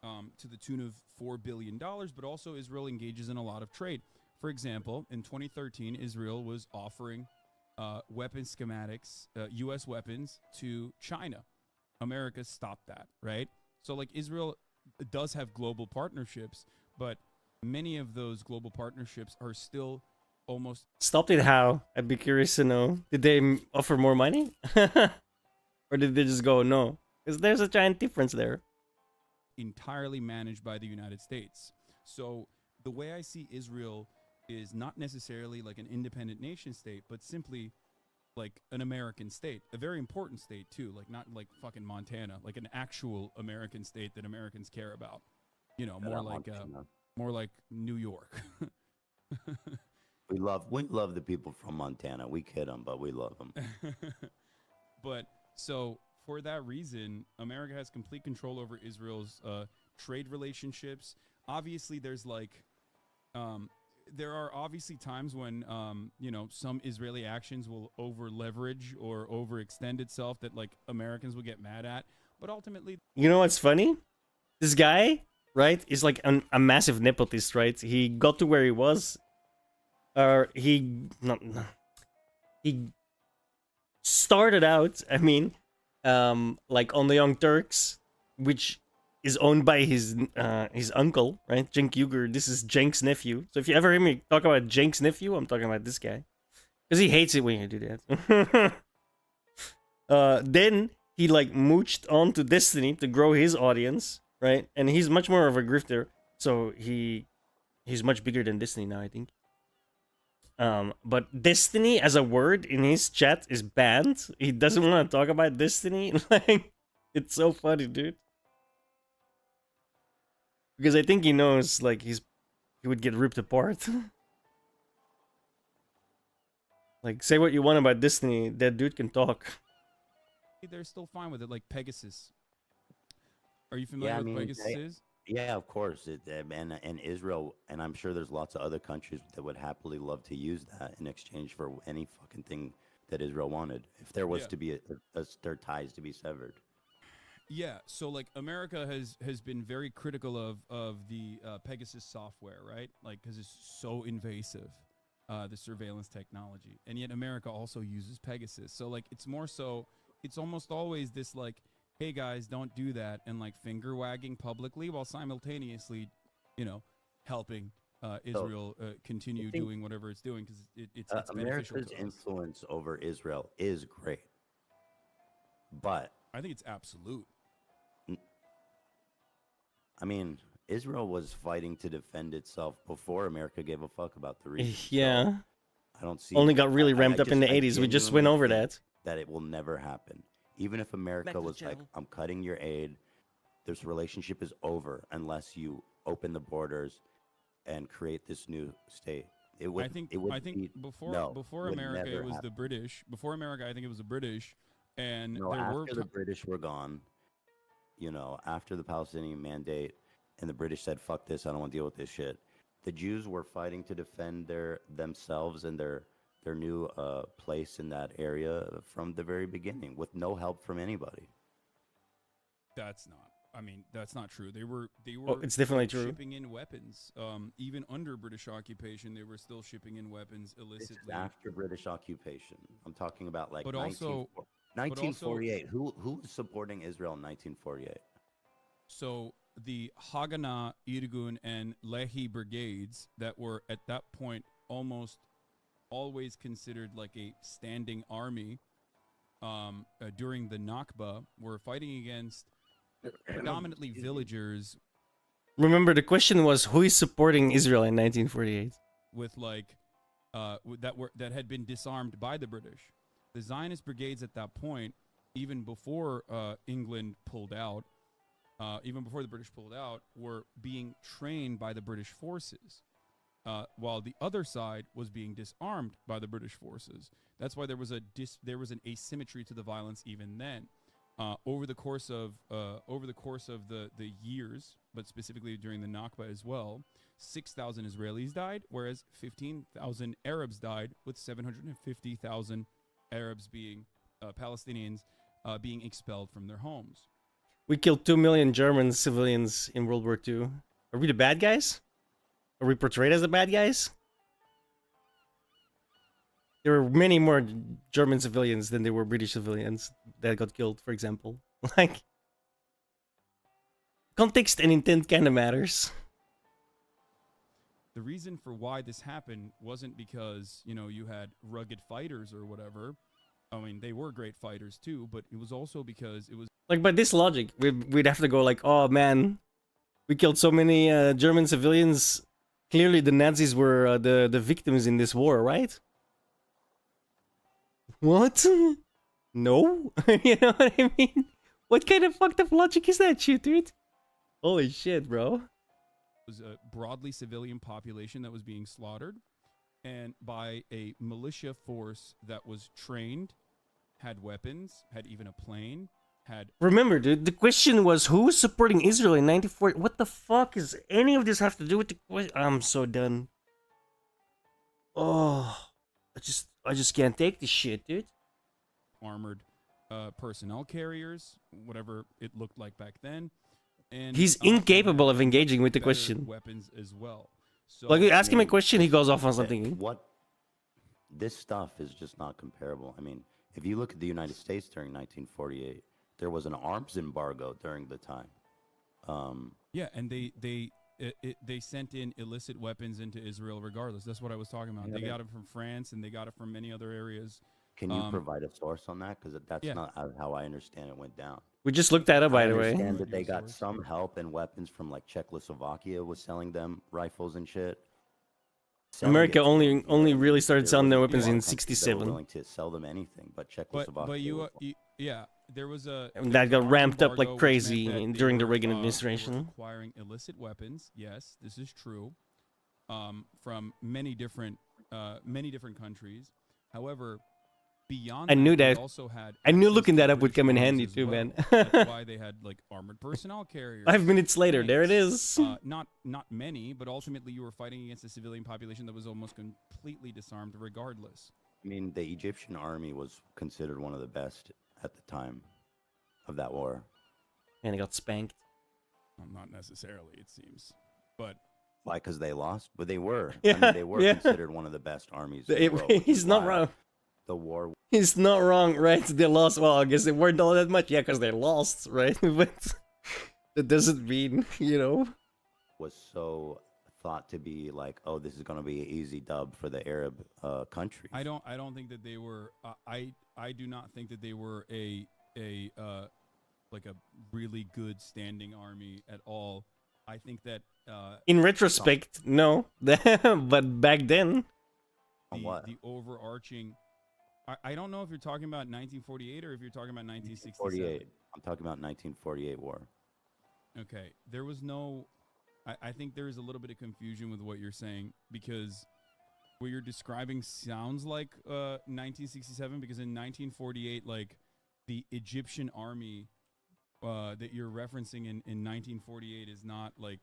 To the tune of $4 billion, but also Israel engages in a lot of trade. For example, in 2013, Israel was offering weapon schematics, U.S. weapons to China. America stopped that, right? So like Israel does have global partnerships, but many of those global partnerships are still almost... Stopped it how? I'd be curious to know. Did they offer more money? Or did they just go no? Because there's a giant difference there. Entirely managed by the United States. So the way I see Israel is not necessarily like an independent nation state, but simply like an American state, a very important state too, like not like fucking Montana, like an actual American state that Americans care about. More like New York. We love the people from Montana. We kid them, but we love them. But so for that reason, America has complete control over Israel's trade relationships. Obviously, there's like, there are obviously times when, some Israeli actions will over leverage or overextend itself that like Americans will get mad at. But ultimately, you know what's funny? This guy, right, is like a massive nepotist, right? He got to where he was. He started out, like on the Young Turks, which is owned by his uncle, right? Cenk Uygur. This is Cenk's nephew. So if you ever hear me talk about Cenk's nephew, I'm talking about this guy. Because he hates it when you do that. Then he like mooched on to Destiny to grow his audience, right? And he's much more of a grifter. So he's much bigger than Destiny now, I think. But Destiny as a word in his chat is banned. He doesn't want to talk about Destiny. Like, it's so funny, dude. Because I think he knows, like, he would get ripped apart. Like, say what you want about Destiny, that dude can talk. they're still fine with it, like Pegasus. Are you familiar with Pegasus is? Yeah, of course. And Israel, and I'm sure there's lots of other countries that would happily love to use that in exchange for any fucking thing that Israel wanted, if there was to be their ties to be severed. Yeah, so like America has been very critical of the Pegasus software, right? Like, because it's so invasive, the surveillance technology, and yet America also uses Pegasus. So like, it's more so, it's almost always this like, hey guys, don't do that, and like finger wagging publicly while simultaneously, helping Israel continue doing whatever it's doing, because it's America's influence over Israel is great, but I think it's absolute. I mean, Israel was fighting to defend itself before America gave a fuck about the region. Yeah. So I don't see. Only got really ramped up in the 80s. We just went over that. That it will never happen. Even if America was like, I'm cutting your aid, this relationship is over unless you open the borders and create this new state. It would. I think before America, it was the British. Before America, I think it was the British, and after the British were gone. After the Palestinian Mandate and the British said, fuck this, I don't want to deal with this shit. The Jews were fighting to defend themselves and their new place in that area from the very beginning with no help from anybody. That's not true. They were it's definitely true. Shipping in weapons. Even under British occupation, they were still shipping in weapons illicitly. It's after British occupation. I'm talking about like 1948. Who was supporting Israel in 1948? So the Haganah, Irgun, and Lehi brigades that were at that point almost always considered like a standing army during the Nakba were fighting against predominantly villagers. Remember, the question was who is supporting Israel in 1948? With like that had been disarmed by the British. The Zionist brigades at that point, even before England pulled out, even before the British pulled out, were being trained by the British forces. while the other side was being disarmed by the British forces. That's why there was an asymmetry to the violence even then. Over the course of the years, but specifically during the Nakba as well, 6,000 Israelis died, whereas 15,000 Arabs died, with 750,000 Arabs being Palestinians being expelled from their homes. We killed 2 million German civilians in World War II. Are we the bad guys? Are we portrayed as the bad guys? There were many more German civilians than there were British civilians that got killed, for example. Like, context and intent kind of matters. The reason for why this happened wasn't because, you know, you had rugged fighters or whatever. I mean, they were great fighters too, but it was also because it was... Like, by this logic, we'd have to go like, oh man, we killed so many German civilians. Clearly the Nazis were the victims in this war, right? What? No? You know what I mean? What kind of fucked up logic is that shit, dude? Holy shit, bro. It was a broadly civilian population that was being slaughtered, and by a militia force that was trained, had weapons, had even a plane, had... Remember, dude, the question was who was supporting Israel in 1940? What the fuck is any of this have to do with the question? I'm so done. Oh, I just can't take this shit, dude. Armored personnel carriers, whatever it looked like back then. And he's incapable of engaging with the question. Weapons as well. So, like, you ask him a question, he goes off on something. This stuff is just not comparable. I mean, if you look at the United States during 1948, there was an arms embargo during the time. Yeah, and they sent in illicit weapons into Israel regardless. That's what I was talking about. Yeah, they got it from France, and they got it from many other areas. Can you provide a source on that? Because that's not how I understand it went down. We just looked that up, by the way. I understand that they got some help and weapons from, like, Czechoslovakia was selling them rifles and shit. America only really started selling their weapons in They were '67. willing to sell them anything, but Czechoslovakia. But you, was- yeah, there was a... And that got arms ramped up like embargo, which crazy meant that during they the Reagan were, administration. Acquiring illicit weapons, yes, this is true, from many different countries. However, beyond I that, knew they that. also had I knew access looking to that up would British come in arms handy as too, well. man. That's why they had, like, armored personnel carriers. 5 minutes later, there it is. Not many, but ultimately you were fighting against a civilian population that was almost completely disarmed regardless. I mean, the Egyptian army was considered one of the best at the time of that war. And it got spanked. Well, not necessarily, it seems. But why? Because they lost, but they were. Yeah, I mean, they were yeah. considered one of the best armies. in the world, which He's is not why wrong. The war He's not wrong, right? They lost. Well, I guess they weren't all that much. Yeah, because they lost, right? But that doesn't mean, you know. was so thought to be like, oh, this is going to be an easy dub for the Arab countries. I don't think that they were. I do not think that they were a like a really good standing army at all. I think that In retrospect, no. But back then, the overarching. I don't know if you're talking about 1948 or if you're talking about 1967. 48. I'm talking about 1948 war. Okay, there was no. I think there is a little bit of confusion with what you're saying, because what you're describing sounds like 1967, because in 1948, like, the Egyptian army that you're referencing in 1948 is not like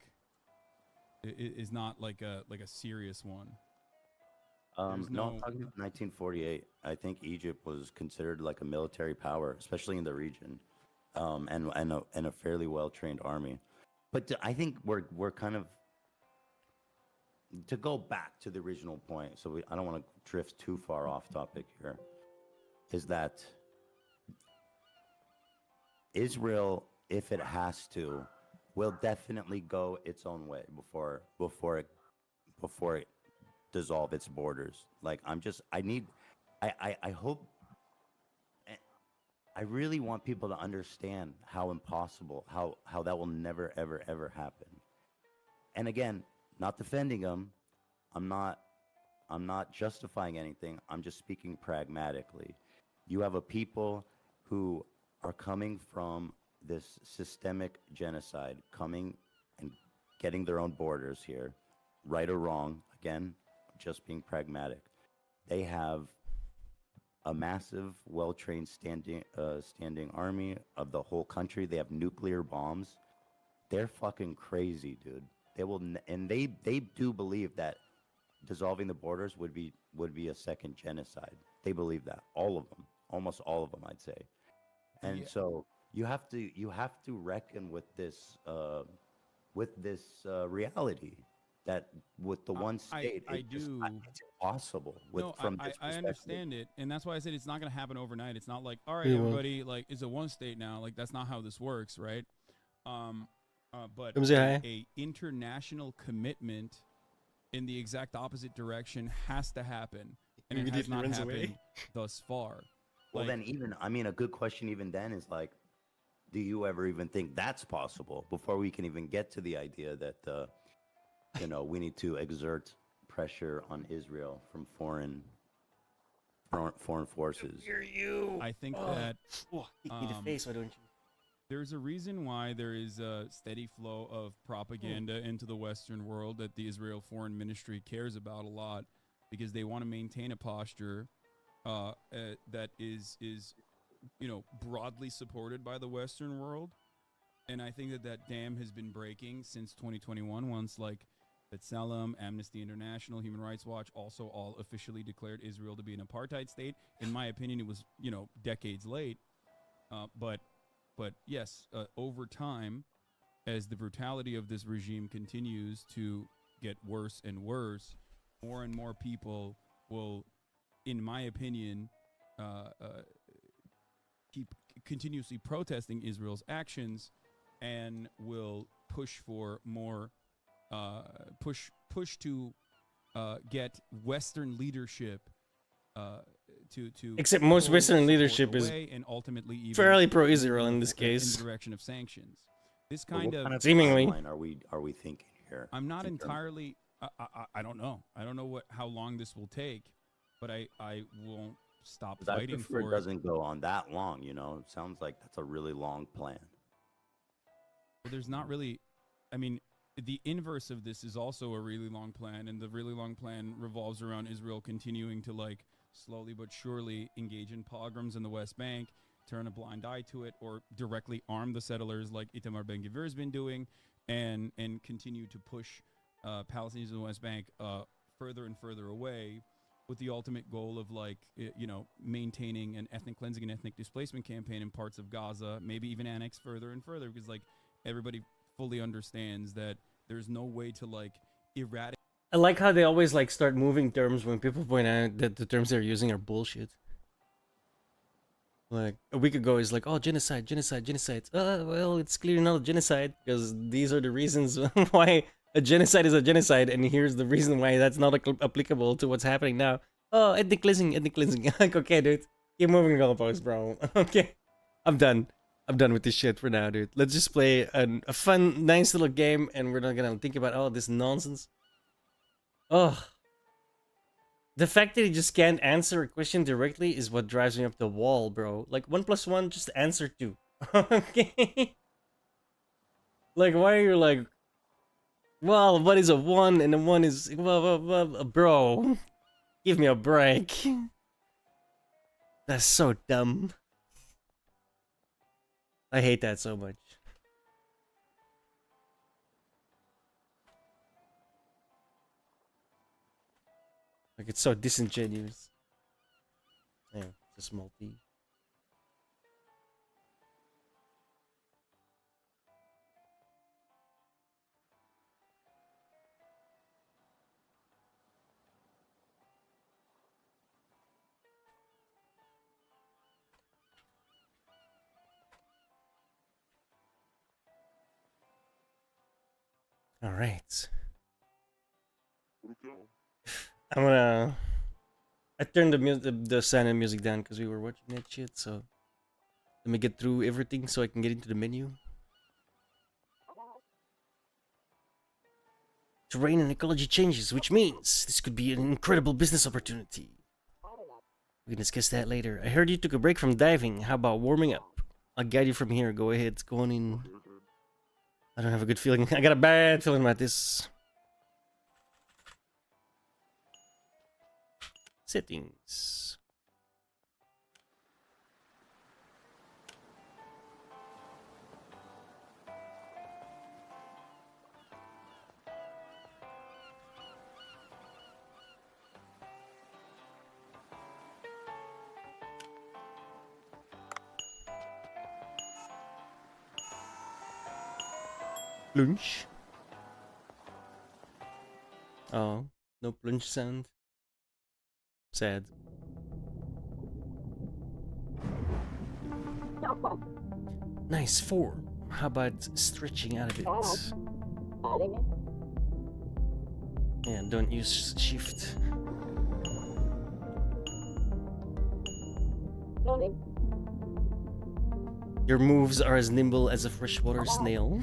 a serious one. No, I'm talking about 1948. I think Egypt was considered like a military power, especially in the region, and a fairly well-trained army. But I think we're kind of, to go back to the original point. So I don't want to drift too far off topic here. Is that Israel, if it has to, will definitely go its own way before it dissolve its borders. Like, I hope, I really want people to understand how impossible, how that will never, ever, ever happen. And again, not defending them. I'm not justifying anything. I'm just speaking pragmatically. You have a people who are coming from this systemic genocide, coming and getting their own borders here, right or wrong. again, just being pragmatic, they have a massive, well-trained standing army of the whole country. They have nuclear bombs. They're fucking crazy, dude. They will, and they do believe that dissolving the borders would be a second genocide. They believe that, all of them, almost all of them, I'd say. And so you have to reckon with this reality that with the one state, it's impossible. I understand it, and that's why I said it's not going to happen overnight. It's not like, all right, It won't. everybody, like, it's a one state now. Like, that's not how this works, right? But Come say hi. a international commitment in the exact opposite direction has to happen, and it has not happened thus far. Well, Like, then even, I mean, a good question even then is like, do you ever even think that's possible before we can even get to the idea that, we need to exert pressure on Israel from foreign forces? I think that hit me in the face, why don't you? there's a reason why there is a steady flow of propaganda into the Western world that the Israel Foreign Ministry cares about a lot, because they want to maintain a posture that is broadly supported by the Western world. And I think that dam has been breaking since 2021, once like B'Tselem, Amnesty International, Human Rights Watch also all officially declared Israel to be an apartheid state. In my opinion, it was decades late, but yes, over time, as the brutality of this regime continues to get worse and worse, more and more people will, in my opinion, keep continuously protesting Israel's actions, and will push for more, push to get Western leadership to Except most pull Western support leadership is away and ultimately even fairly pro-Israel in move this in case. the direction of sanctions. This Well, kind what of seemingly timeline are we thinking here? I'm not in terms- entirely. I don't know. I don't know how long this will take, but I won't stop 'Cause I fighting prefer it for it. doesn't go on that long. It sounds like that's a really long plan. Well, there's not really. I mean, the inverse of this is also a really long plan, and the really long plan revolves around Israel continuing to like slowly but surely engage in pogroms in the West Bank, turn a blind eye to it, or directly arm the settlers like Itamar Ben-Gvir has been doing, and continue to push Palestinians in the West Bank further and further away, with the ultimate goal of maintaining an ethnic cleansing and ethnic displacement campaign in parts of Gaza, maybe even annex further and further, because like everybody fully understands that there's no way to like eradicate. I like how they always like start moving terms when people point out that the terms they're using are bullshit. Like a week ago, it's like, oh, genocide. Well, it's clearly not a genocide because these are the reasons why a genocide is a genocide, and here's the reason why that's not applicable to what's happening now. Oh, ethnic cleansing. Like, okay, dude, keep moving the goalposts, bro. Okay, I'm done with this shit for now, dude. Let's just play a fun, nice little game, and we're not gonna think about all this nonsense. Ugh. The fact that he just can't answer a question directly is what drives me up the wall, bro. Like, 1 + 1, just answer 2. Okay? Like, why are you like, well, what is a 1 and a 1 is, well, bro, give me a break. That's so dumb. I hate that so much. Like, it's so disingenuous. Yeah, it's a small T. All right. I turned the sound and music down because we were watching that shit. So let me get through everything so I can get into the menu. Terrain and ecology changes, which means this could be an incredible business opportunity. We can discuss that later. I heard you took a break from diving. How about warming up? I'll guide you from here. Go ahead. Go on in. I don't have a good feeling. I got a bad feeling about this. Settings. Plunge. Oh, no plunge sound. Sad. Nice form. How about stretching out a bit? Yeah, don't use shift. Your moves are as nimble as a freshwater snail.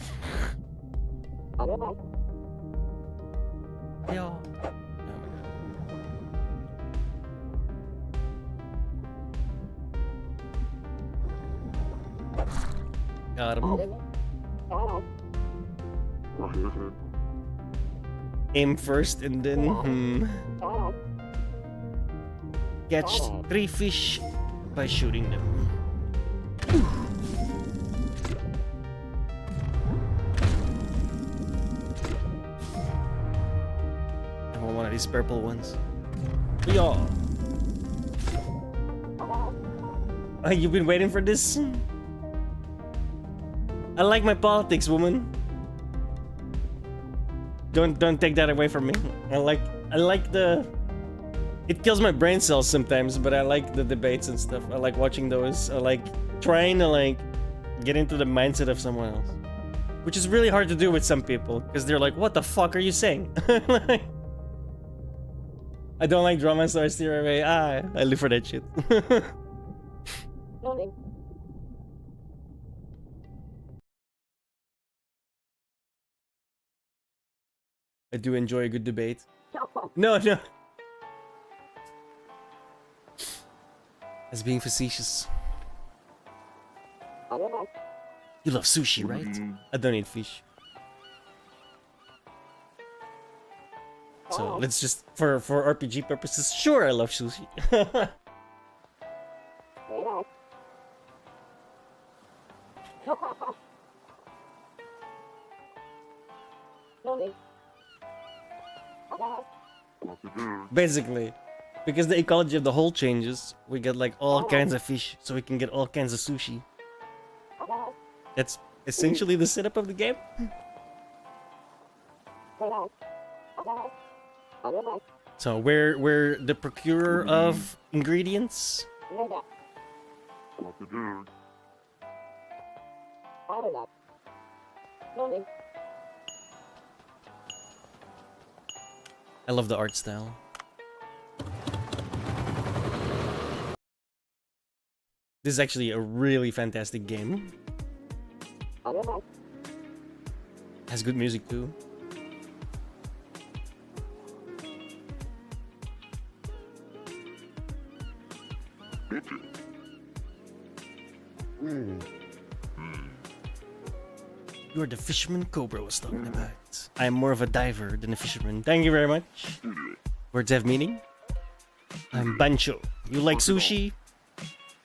Yeah. Got him. Aim first and then catch 3 fish by shooting them. I want one of these purple ones. Yeah. Oh, you've been waiting for this? I like my politics, woman. Don't take that away from me. I like the. It kills my brain cells sometimes, but I like the debates and stuff. I like watching those. I like trying to get into the mindset of someone else, which is really hard to do with some people because they're like, "What the fuck are you saying?" I don't like drama, so I steer away. I live for that shit. I do enjoy a good debate. No. As being facetious. You love sushi, right? I don't eat fish. So let's just, for RPG purposes, sure, I love sushi. Basically, because the ecology of the hole changes, we get like all kinds of fish, so we can get all kinds of sushi. That's essentially the setup of the game. So we're the procurer of ingredients. I love the art style. This is actually a really fantastic game. Has good music too. You're the fisherman Cobra was talking about. I am more of a diver than a fisherman. Thank you very much. Words have meaning. I'm Bancho. You like sushi?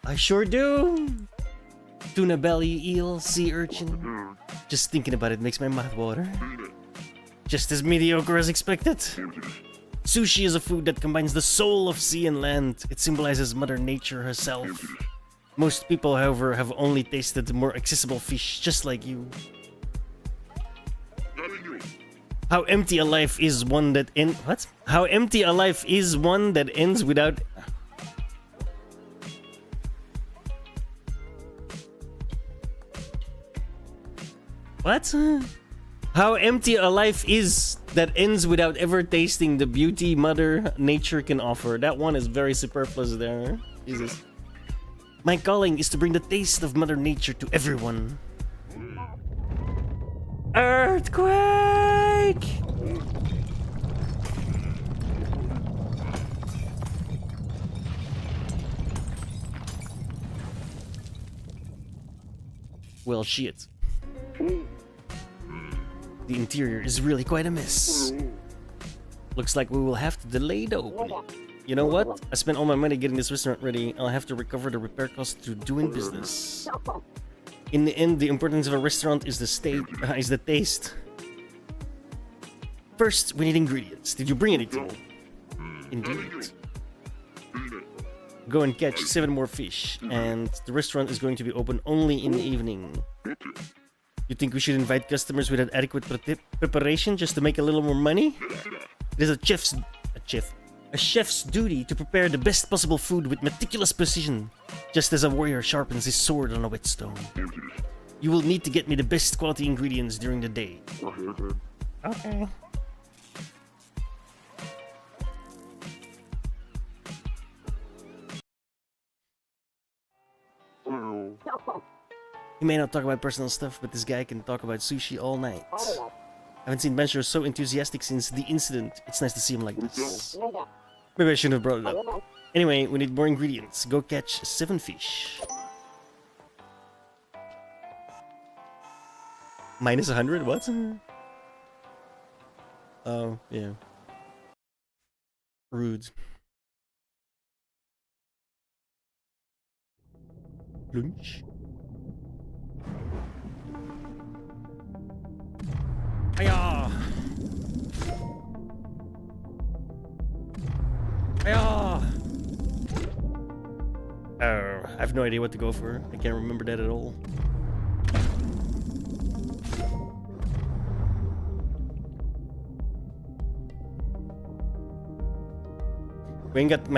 I sure do. Tuna belly, eel, sea urchin. Just thinking about it makes my mouth water. Just as mediocre as expected. Sushi is a food that combines the soul of sea and land. It symbolizes Mother Nature herself. Most people, however, have only tasted more accessible fish, just like you. How empty a life is one that what? How empty a life is one that ends without. What? How empty a life is that ends without ever tasting the beauty Mother Nature can offer. That one is very superfluous there. Jesus. My calling is to bring the taste of Mother Nature to everyone. Earthquake! Well, shit. The interior is really quite a mess. Looks like we will have to delay the opening. You know what? I spent all my money getting this restaurant ready. I'll have to recover the repair costs through doing business. In the end, the importance of a restaurant is the taste. First, we need ingredients. Did you bring anything? Indeed. Go and catch 7 more fish, and the restaurant is going to be open only in the evening. You think we should invite customers without adequate preparation just to make a little more money? It is a chef's duty to prepare the best possible food with meticulous precision, just as a warrior sharpens his sword on a whetstone. You will need to get me the best quality ingredients during the day. Okay. He may not talk about personal stuff, but this guy can talk about sushi all night. I haven't seen Bencher so enthusiastic since the incident. It's nice to see him like this. Maybe I shouldn't have brought it up. Anyway, we need more ingredients. Go catch 7 fish. Minus 100? What? Oh, yeah. Rude. Lunch? Hiya! Hiya! I have no idea what to go for. I can't remember that at all. We ain't got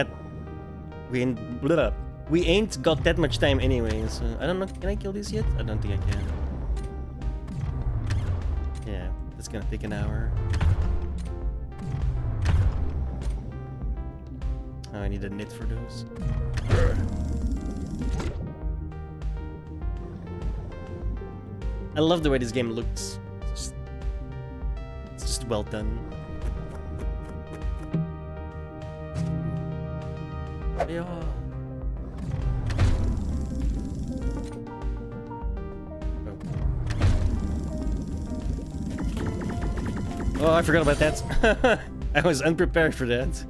we ain't got that much time anyway, so I don't know. Can I kill this yet? I don't think I can. Yeah, that's gonna take an hour. Oh, I need a knit for those. I love the way this game looks. It's just well done. Yeah. Oh, I forgot about that. I was unprepared for that.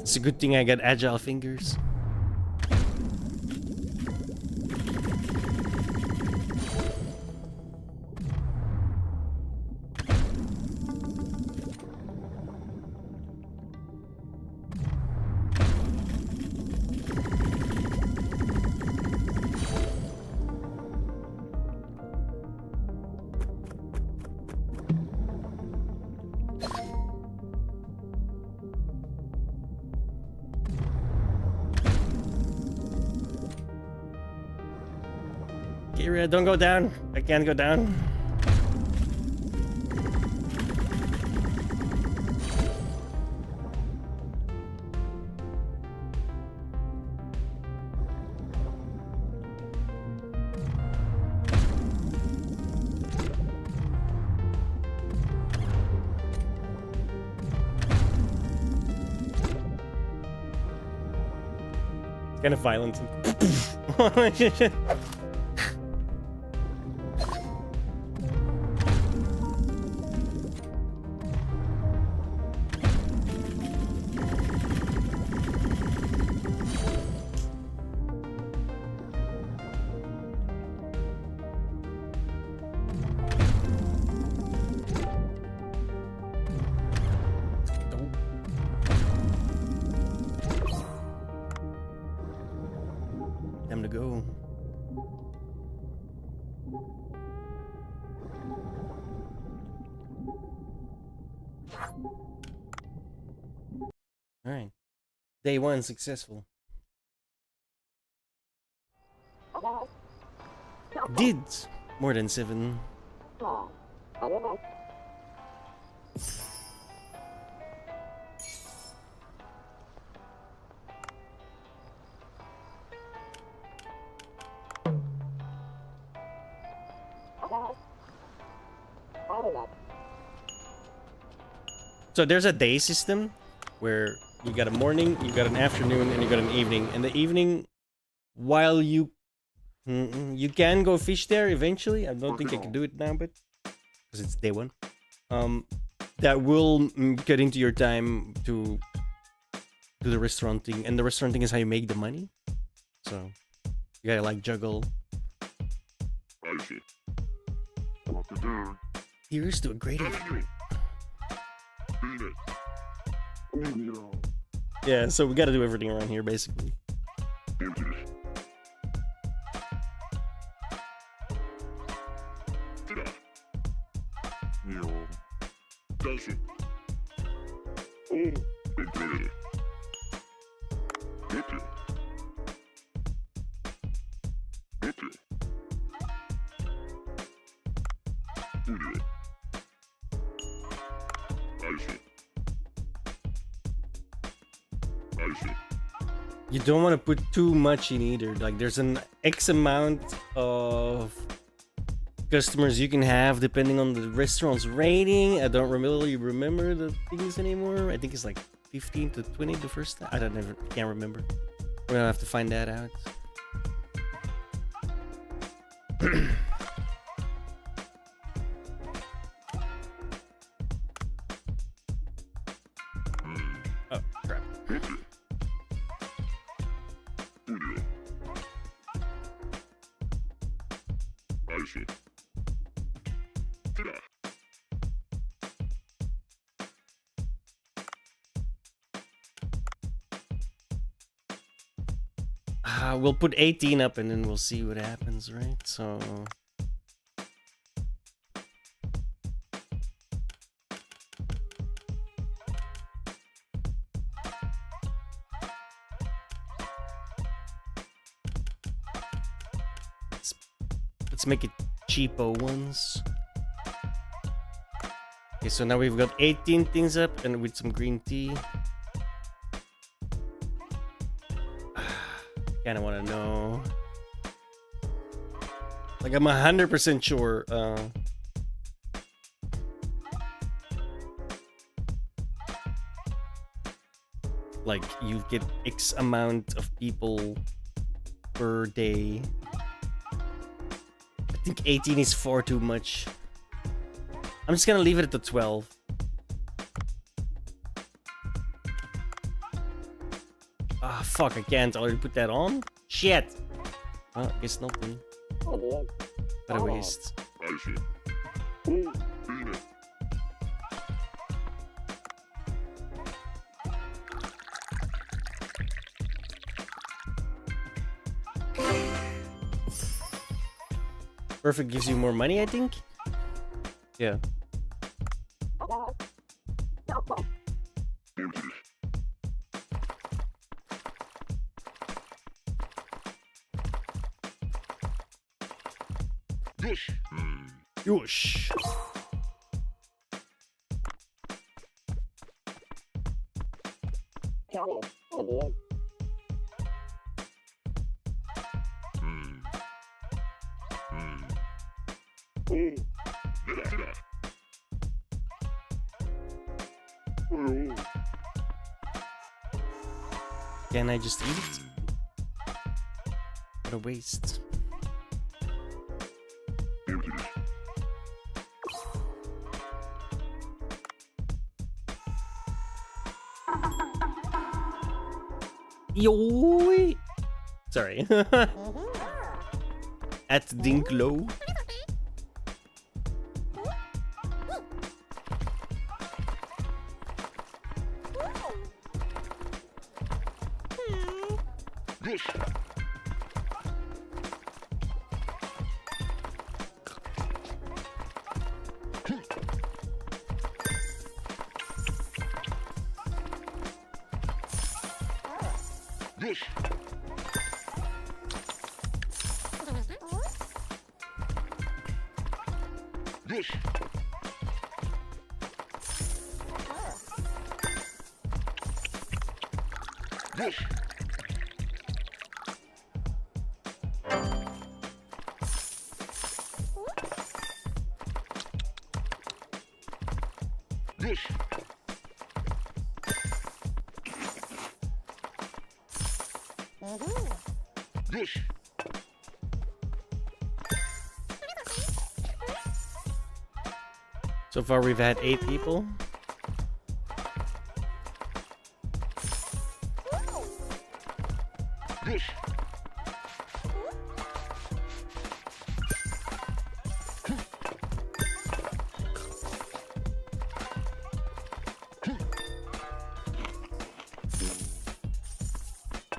It's a good thing I got agile fingers. Kira, don't go down. I can't go down. Kind of violent. Time to go. All right. Day 1 successful. Did more than 7. So there's a day system where you got a morning, you got an afternoon, and you got an evening. And the evening, while you can go fish there eventually. I don't think I can do it now, but because it's day one. That will get into your time to do the restauranting, and the restauranting is how you make the money. So you gotta like juggle. Here's to a great evening. Yeah, so we gotta do everything around here basically. You don't want to put too much in either. Like there's an X amount of customers you can have depending on the restaurant's rating. I don't really remember the things anymore. I think it's like 15 to 20 the first time. I can't remember. We're gonna have to find that out. Oh crap. We'll put 18 up and then we'll see what happens, right? So let's make it cheapo ones. Okay, so now we've got 18 things up and with some green tea. Kind of want to know. Like I'm 100% sure. Like you get X amount of people per day. I think 18 is far too much. I'm just gonna leave it at the 12. Ah, fuck, I can't already put that on? Shit! Oh, I guess not then. What a waste. Perfect gives you more money, I think? Yeah. Yosh. Can I just eat it? What a waste. Yoy! Sorry. At Dinklow. So far, we've had 8 people.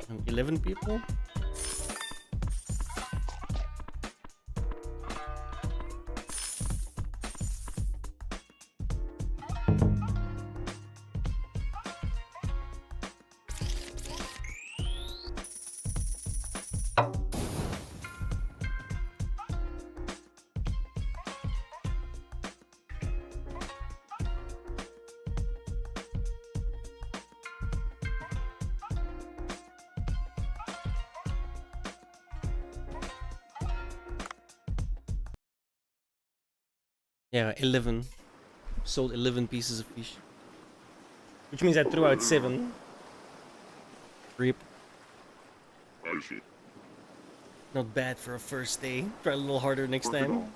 And 11 people. Yeah, 11. Sold 11 pieces of fish. Which means I threw out 7. Rip. Not bad for a first day. Try a little harder next time.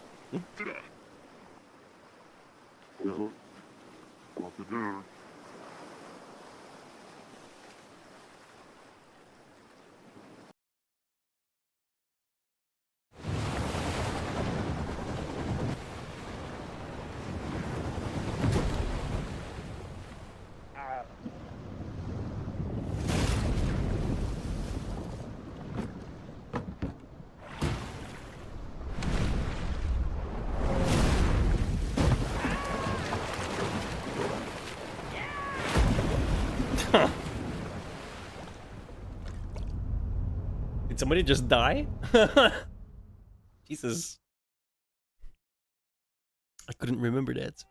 Did somebody just die? Jesus. I couldn't remember that.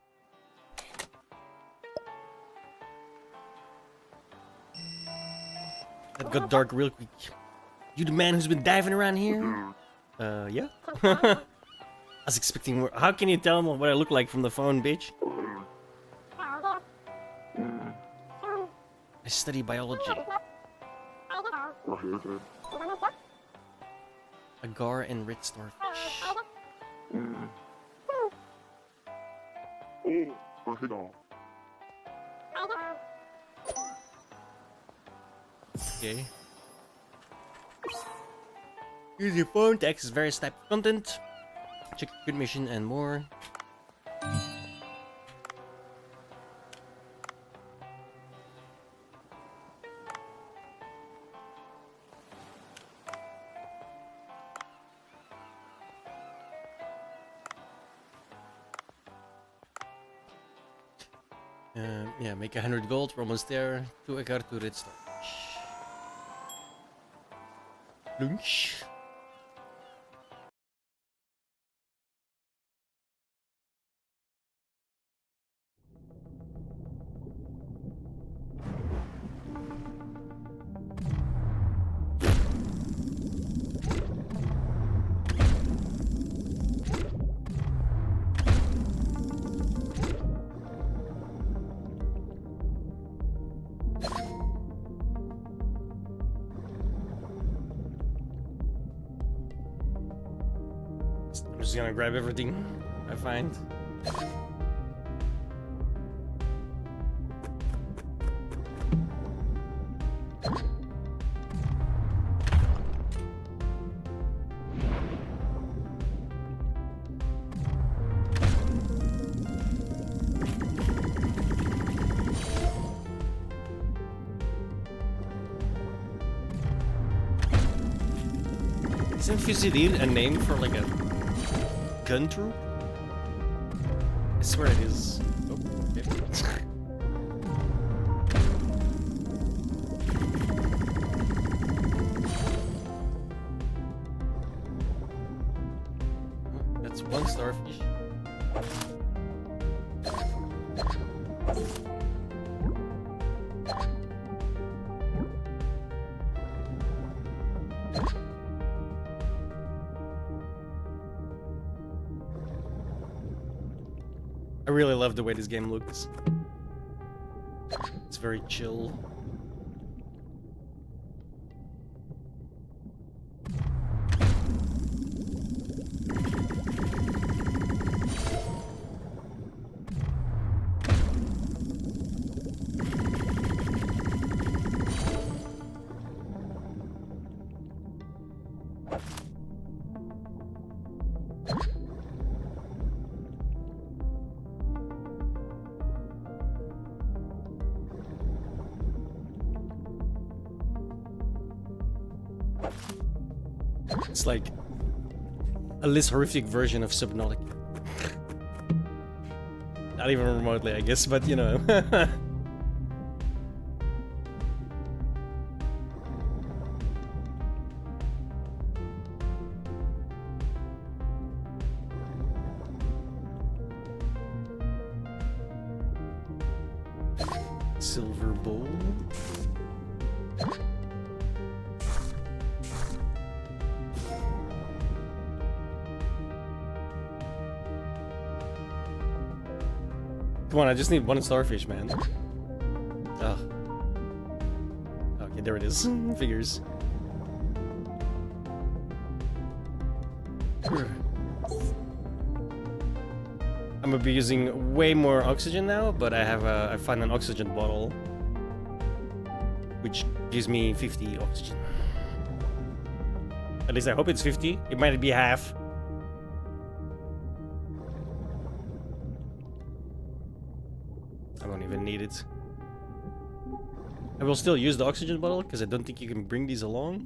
That got dark real quick. You the man who's been diving around here? Yeah? I was expecting more. How can you tell what I look like from the phone, bitch? I study biology. Agar and red starfish. Okay. Use your phone to access various types of content. Check good mission and more. Yeah, make 100 gold. We're almost there. 2 Agar, 2 red starfish. Lunch. I'm just gonna grab everything I find. Isn't Fusilin a name for like a gun troop? I swear it is. Oh, okay. That's 1 starfish. I really love the way this game looks. very chill. It's like a less horrific version of Subnautica. Not even remotely, I guess, but you know. Silver bowl. Come on, I just need one starfish, man. Oh. Okay, there it is. Figures. I'm gonna be using way more oxygen now, but I found an oxygen bottle, which gives me 50 oxygen. At least I hope it's 50. It might be half. I won't even need it. I will still use the oxygen bottle because I don't think you can bring these along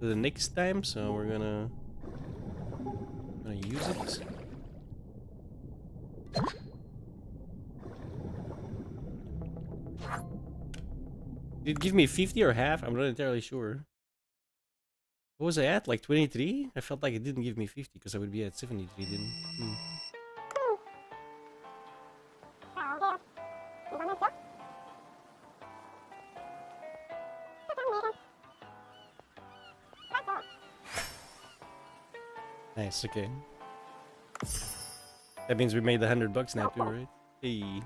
to the next time, so we're gonna use it. Did it give me 50 or half? I'm not entirely sure. What was I at? Like 23? I felt like it didn't give me 50 because I would be at 73 then. Nice, okay. That means we made the $100 now too, right? Hey.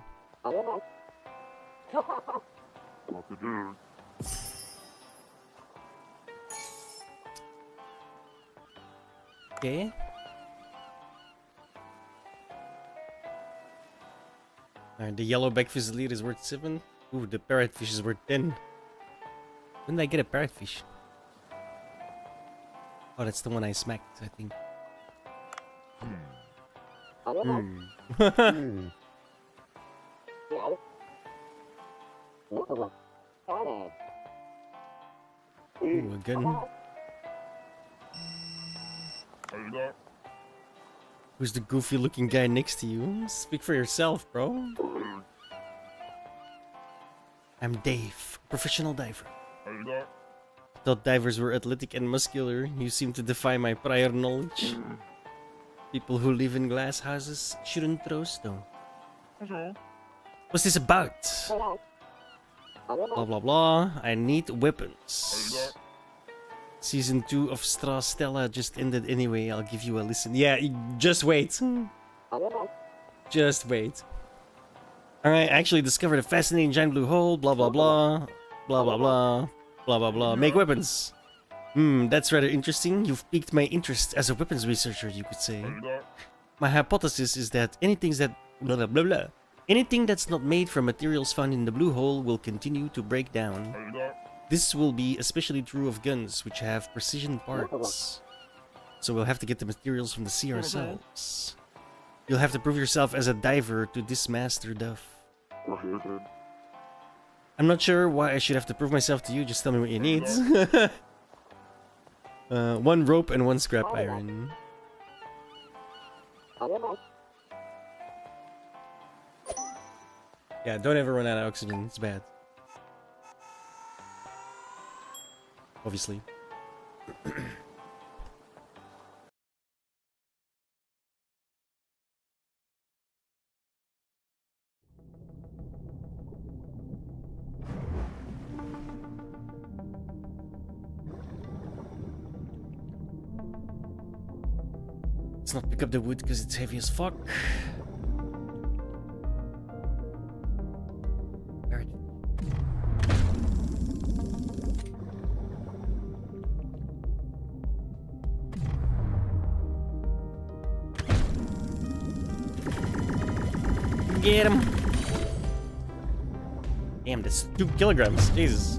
Okay. Alright, the yellow backfish lead is worth 7. Ooh, the parrotfish is worth 10. When did I get a parrotfish? Oh, that's the one I smacked, I think. Ooh, a gun. Who's the goofy looking guy next to you? Speak for yourself, bro. I'm Dave, professional diver. Thought divers were athletic and muscular. You seem to defy my prior knowledge. People who live in glass houses shouldn't throw stone. What's this about? Blah blah blah. I need weapons. Season 2 of Stra Stella just ended anyway. I'll give you a listen. Yeah, just wait. Just wait. Alright, I actually discovered a fascinating giant blue hole. Blah blah blah. Blah blah blah. Blah blah blah. Make weapons. That's rather interesting. You've piqued my interest as a weapons researcher, you could say. My hypothesis is that anything that's not made from materials found in the blue hole will continue to break down. This will be especially true of guns, which have precision parts. So we'll have to get the materials from the sea ourselves. You'll have to prove yourself as a diver to this master duff. I'm not sure why I should have to prove myself to you, just tell me what you need. 1 rope and 1 scrap iron. Yeah, don't ever run out of oxygen, it's bad. Obviously. Let's not pick up the wood because it's heavy as fuck. Alright. get him. Damn, that's 2 kilograms. Jesus.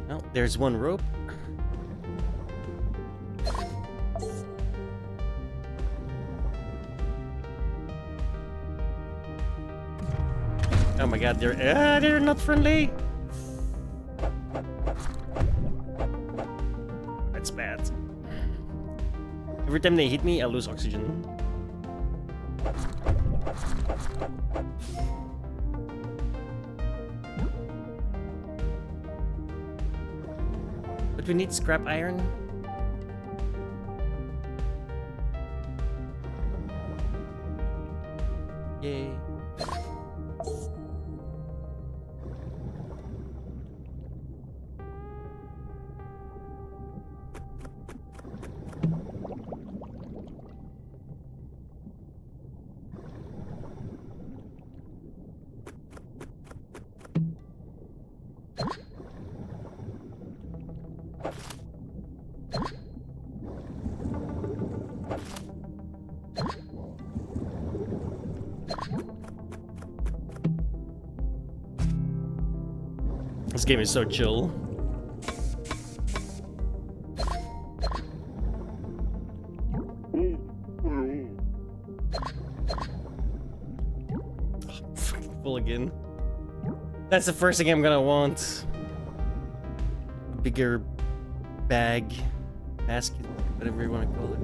Oh, there's one rope. Oh my god, they're not friendly. That's bad. Every time they hit me, I lose oxygen. But we need scrap iron. Yay. This game is so chill. Full again. That's the first thing I'm gonna want. Bigger bag, basket, whatever you want to call it.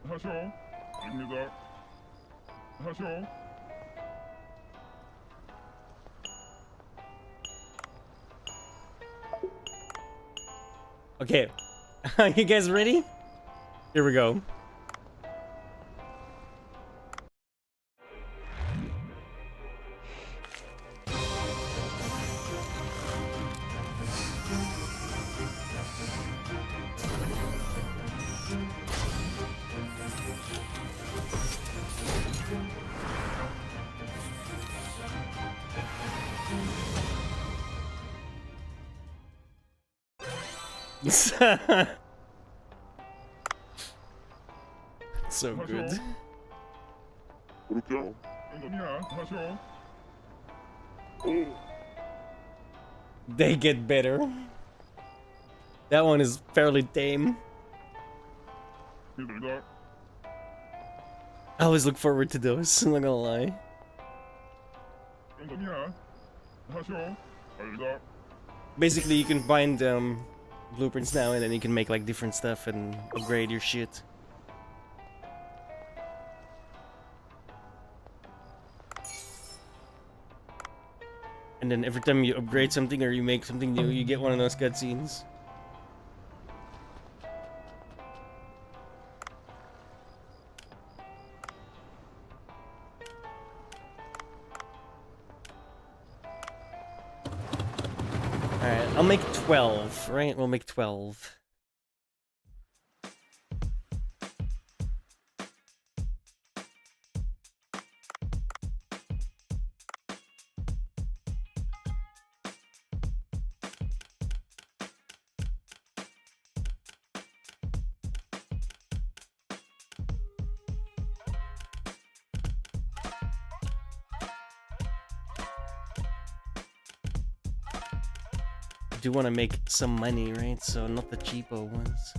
하쇼, 입니다. 하쇼. Okay, you guys ready? Here we go. So good. They get better. That one is fairly tame. I always look forward to those, I'm not gonna lie. Basically, you can find blueprints now, and then you can make like different stuff and upgrade your shit. And then every time you upgrade something or you make something new, you get one of those cutscenes. Alright, I'll make 12, right? We'll make 12. I do want to make some money, right? So not the cheapo ones.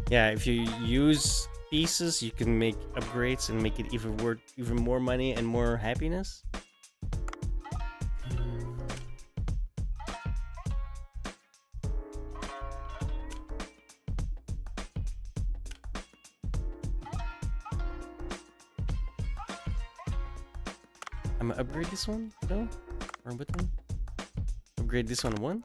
Yeah, if you use pieces, you can make upgrades and make it even worth even more money and more happiness. I'm gonna upgrade this one, no? Or which one? Upgrade this one once.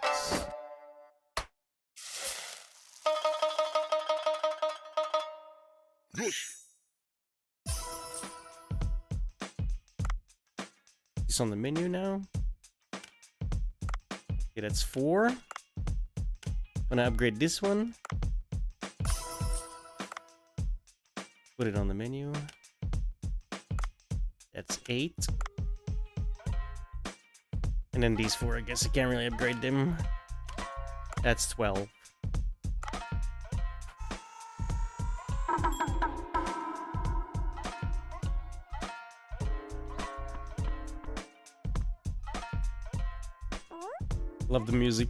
this on the menu now. Okay, that's 4. I'm gonna upgrade this one. Put it on the menu. That's 8. And then these 4, I guess I can't really upgrade them. That's 12. Love the music.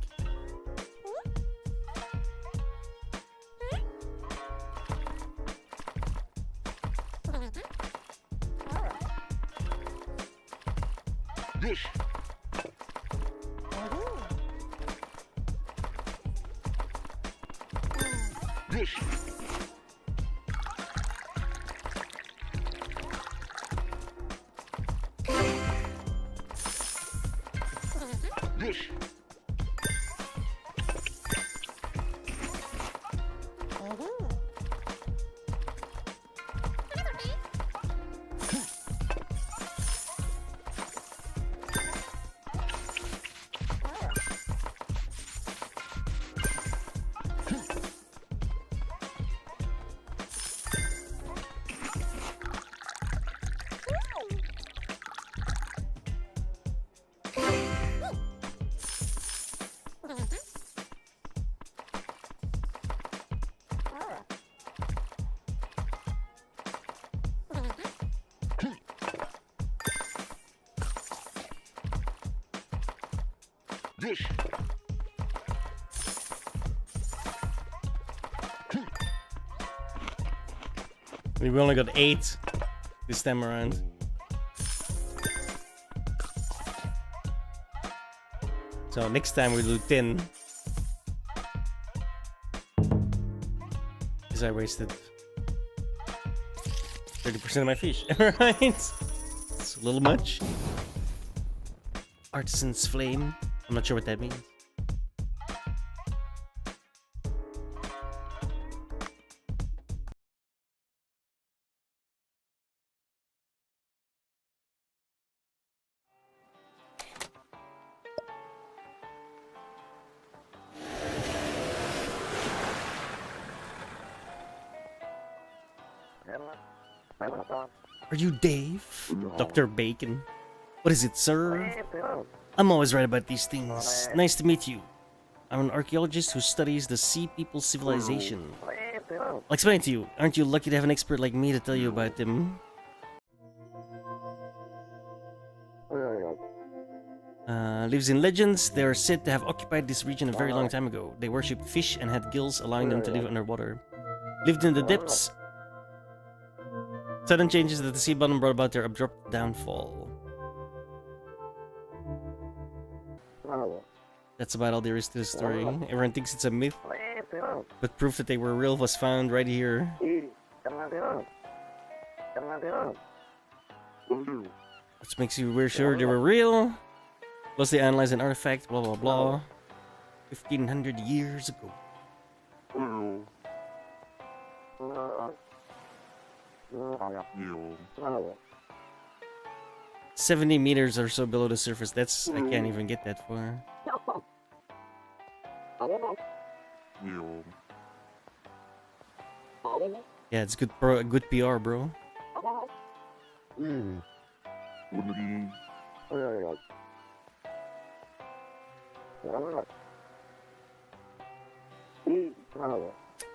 We only got 8 this time around. So next time we do 10. Because I wasted 30% of my fish. Right? It's a little much. Artisan's Flame. I'm not sure what that means. Are you Dave? Dr. Bacon? What is it, sir? I'm always right about these things. Nice to meet you. I'm an archaeologist who studies the Sea People civilization. I'll explain to you. Aren't you lucky to have an expert like me to tell you about them? Lives in legends. They are said to have occupied this region a very long time ago. They worshipped fish and had gills, allowing them to live underwater. Lived in the depths. Sudden changes at the sea bottom brought about their abrupt downfall. That's about all there is to the story. Everyone thinks it's a myth, but proof that they were real was found right here. Which makes you we're sure they were real. Plus they analyzed an artifact, blah blah blah. 1500 years ago. 70 meters or so below the surface. That's I can't even get that far. Yeah, it's good PR, bro.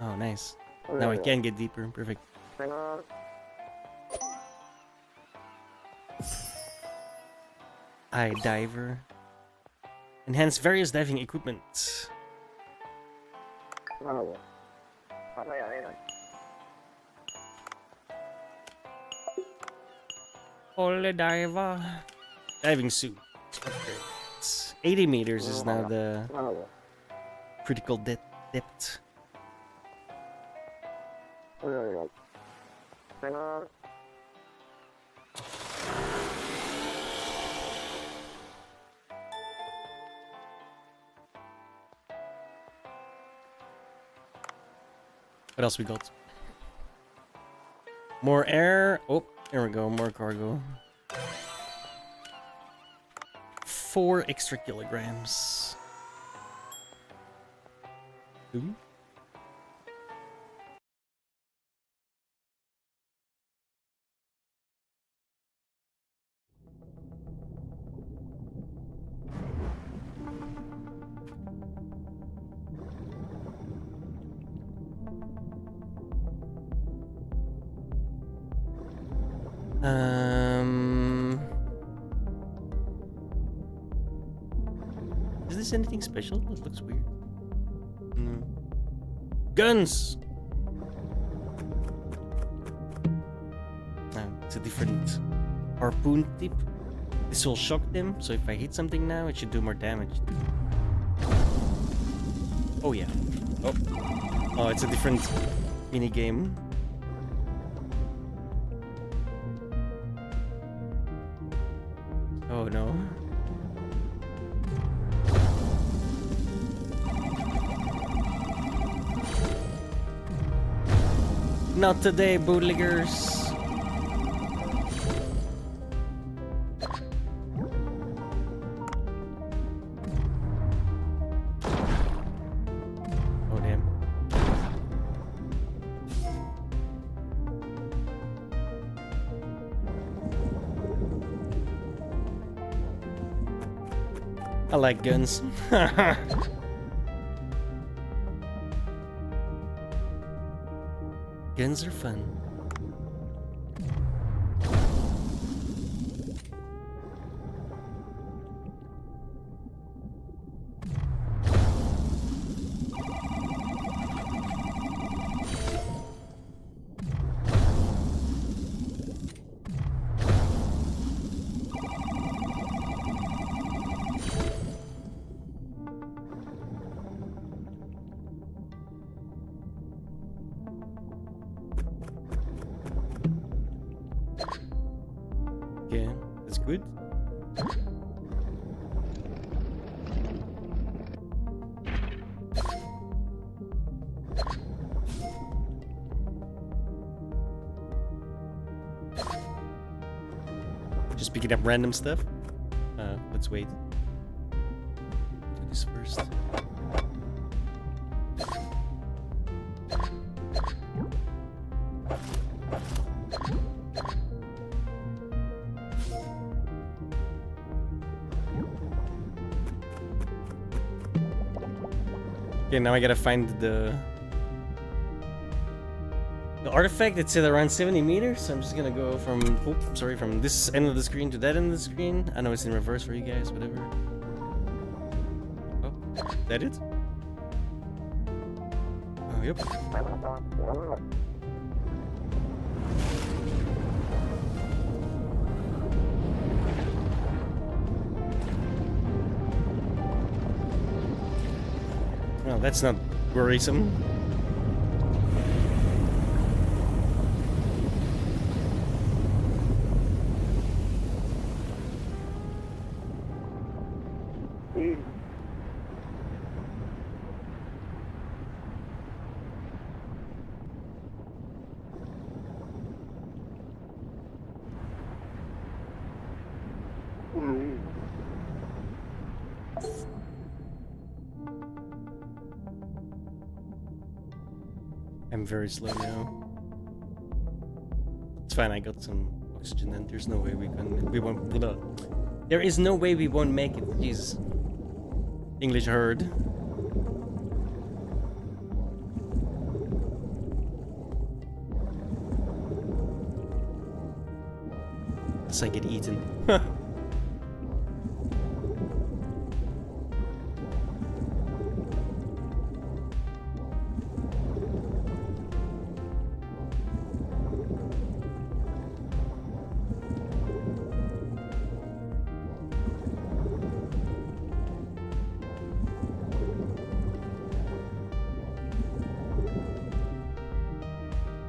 'Oh, nice. Now I can get deeper. Perfect. Eye diver. Enhance various diving equipment. Holy diver. Diving suit. Upgrades. 80 meters is now the critical depth. What else we got? More air. Oh, here we go. More cargo. 4 extra kilograms. Ooh. Is this anything special? It looks weird. Guns! No, it's a different harpoon tip. This will shock them, so if I hit something now, it should do more damage. Oh yeah. Oh, it's a different mini game. Oh no. Not today, bootleggers. Oh damn. I like guns. Guns are fun. Okay, that's good. Just picking up random stuff. Let's wait. Do this first. Okay, now I gotta find the artifact. It's at around 70 meters, so I'm just gonna go from from this end of the screen to that end of the screen. I know it's in reverse for you guys, whatever. Oh, is that it? Oh, yep. Well, that's not worrisome. I'm very slow now. It's fine, I got some oxygen and there's no way we won't. There is no way we won't make it. Jesus. English herd. Unless I get eaten.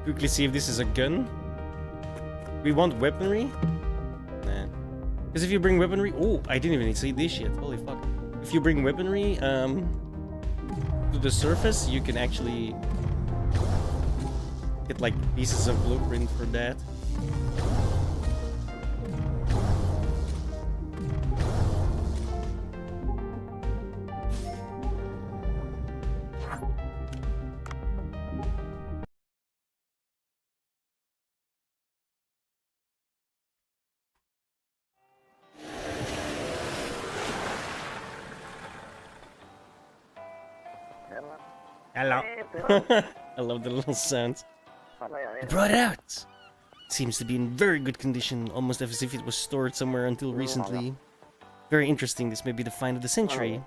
Quickly see if this is a gun. We want weaponry? Nah. Because if you bring weaponry... Oh, I didn't even see this shit. Holy fuck. If you bring weaponry to the surface, you can actually get like pieces of blueprint for that. Hello. I love the little sounds. I brought it out. Seems to be in very good condition, almost as if it was stored somewhere until recently. Very interesting. This may be the find of the century.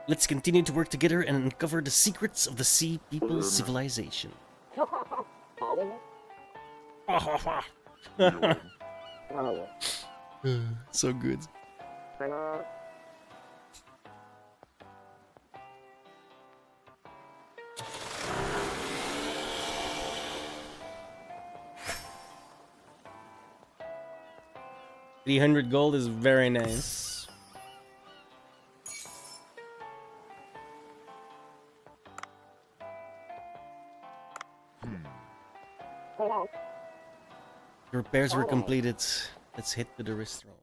Let's continue to work together and uncover the secrets of the Sea People's civilization. So good. 300 gold is very nice. The repairs were completed. Let's head to the restaurant.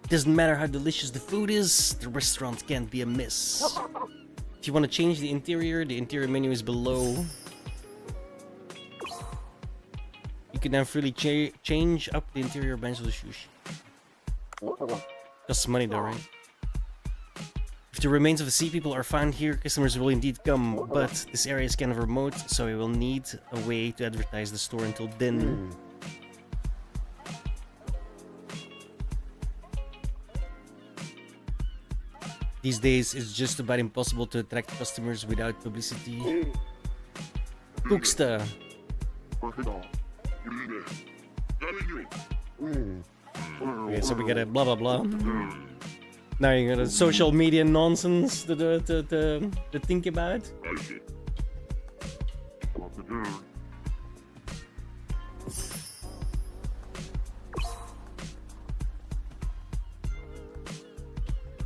It doesn't matter how delicious the food is, the restaurant can't be a miss. If you want to change the interior menu is below. You can now freely change up the interior bench of the sushi. Costs money though, right? If the remains of the sea people are found here, customers will indeed come, but this area is kind of remote, so we will need a way to advertise the store until then. These days, it's just about impossible to attract customers without publicity. Cooksta. Okay, so we got a blah blah blah. Now you got a social media nonsense to think about.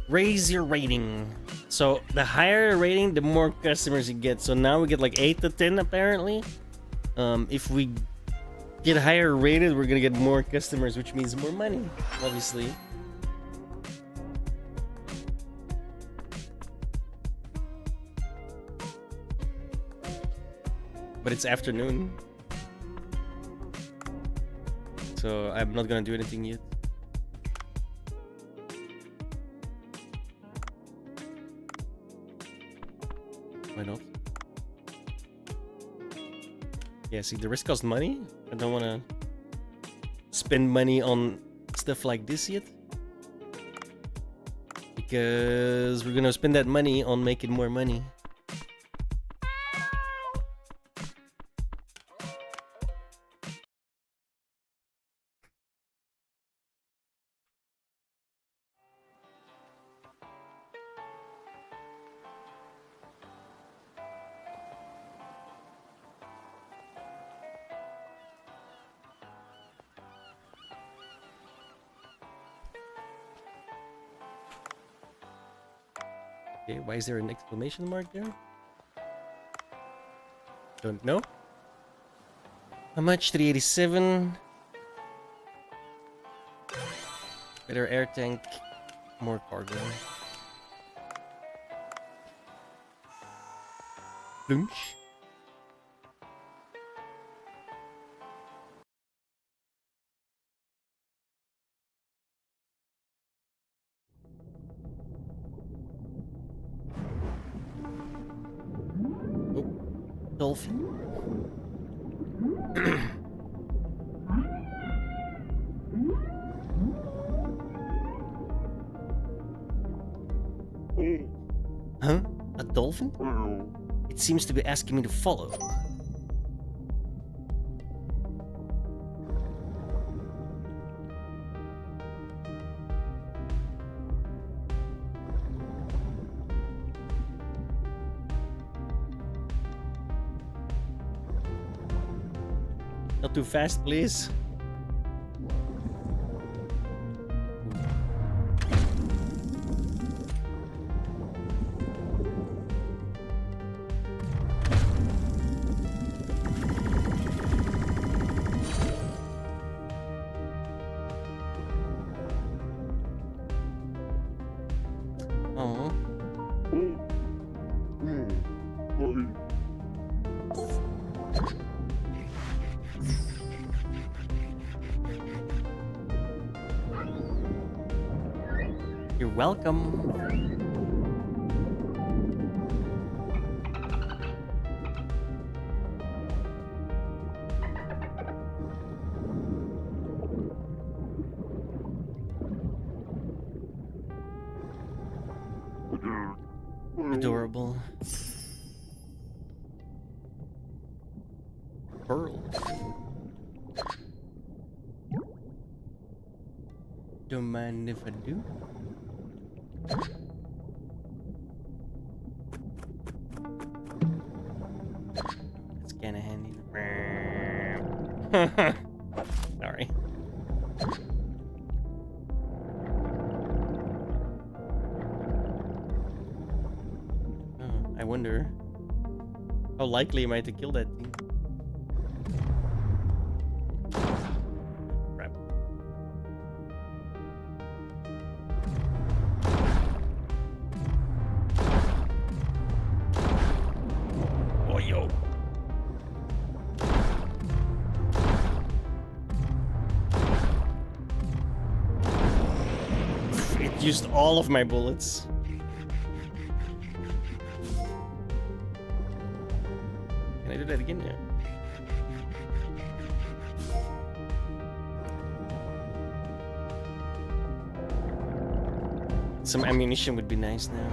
Raise your rating. So the higher your rating, the more customers you get. So now we get like 8 to 10 apparently. If we get higher rated, we're gonna get more customers, which means more money, obviously. But it's afternoon, so I'm not gonna do anything yet. Why not? Yeah, see, the risk costs money. I don't want to spend money on stuff like this yet, because we're gonna spend that money on making more money. Okay, why is there an exclamation mark there? Don't know. How much? 387. Better air tank. More cargo. Lunch. Dolphin. Huh? A dolphin? It seems to be asking me to follow. Not too fast, please. Oh. You're welcome. Adorable. Pearl. Don't mind if I do. It's kinda handy. Sorry. I wonder how likely am I to kill that thing? Crap. Oh yo. It used all of my bullets. Can I do that again? Yeah. Some ammunition would be nice now.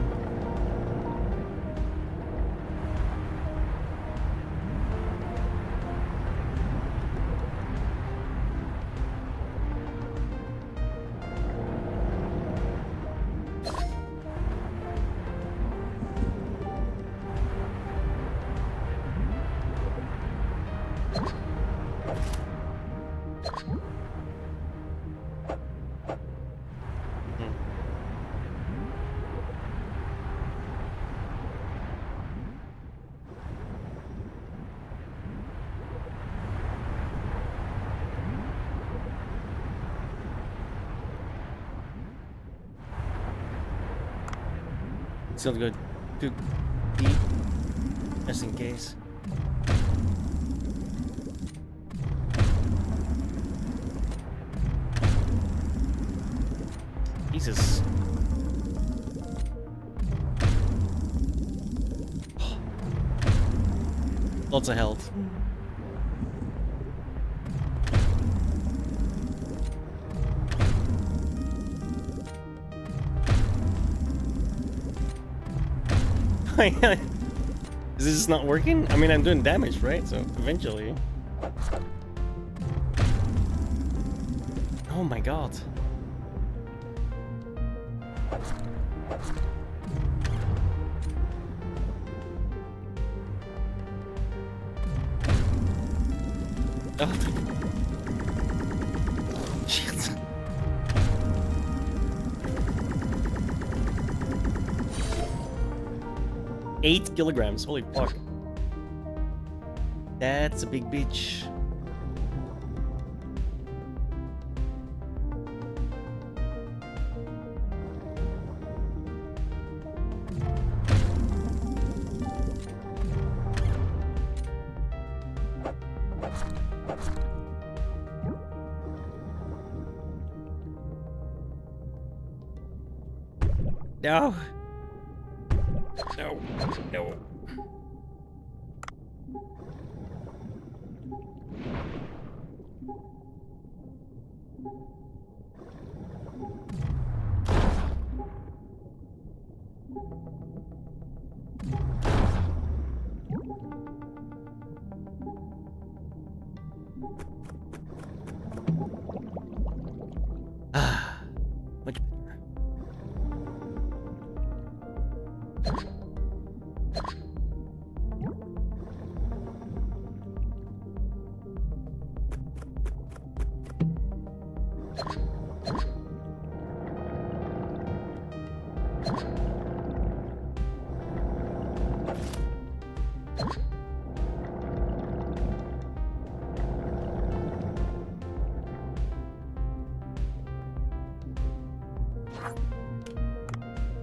Still go too deep, just in case. Jesus. Lots of health. Is this not working? I mean, I'm doing damage, right? So eventually. Oh my god. Oh. Shit. 8 kilograms, holy fuck. That's a big bitch. No. No. No. Ah, much better.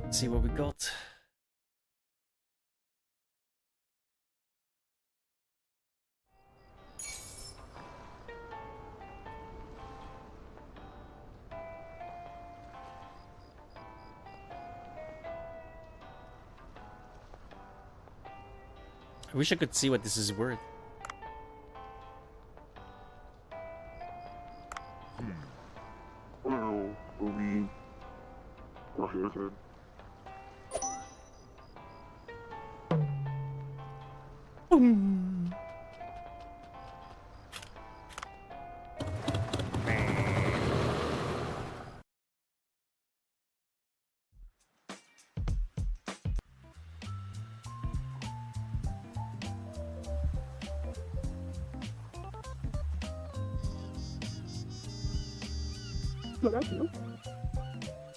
Let's see what we got. I wish I could see what this is worth.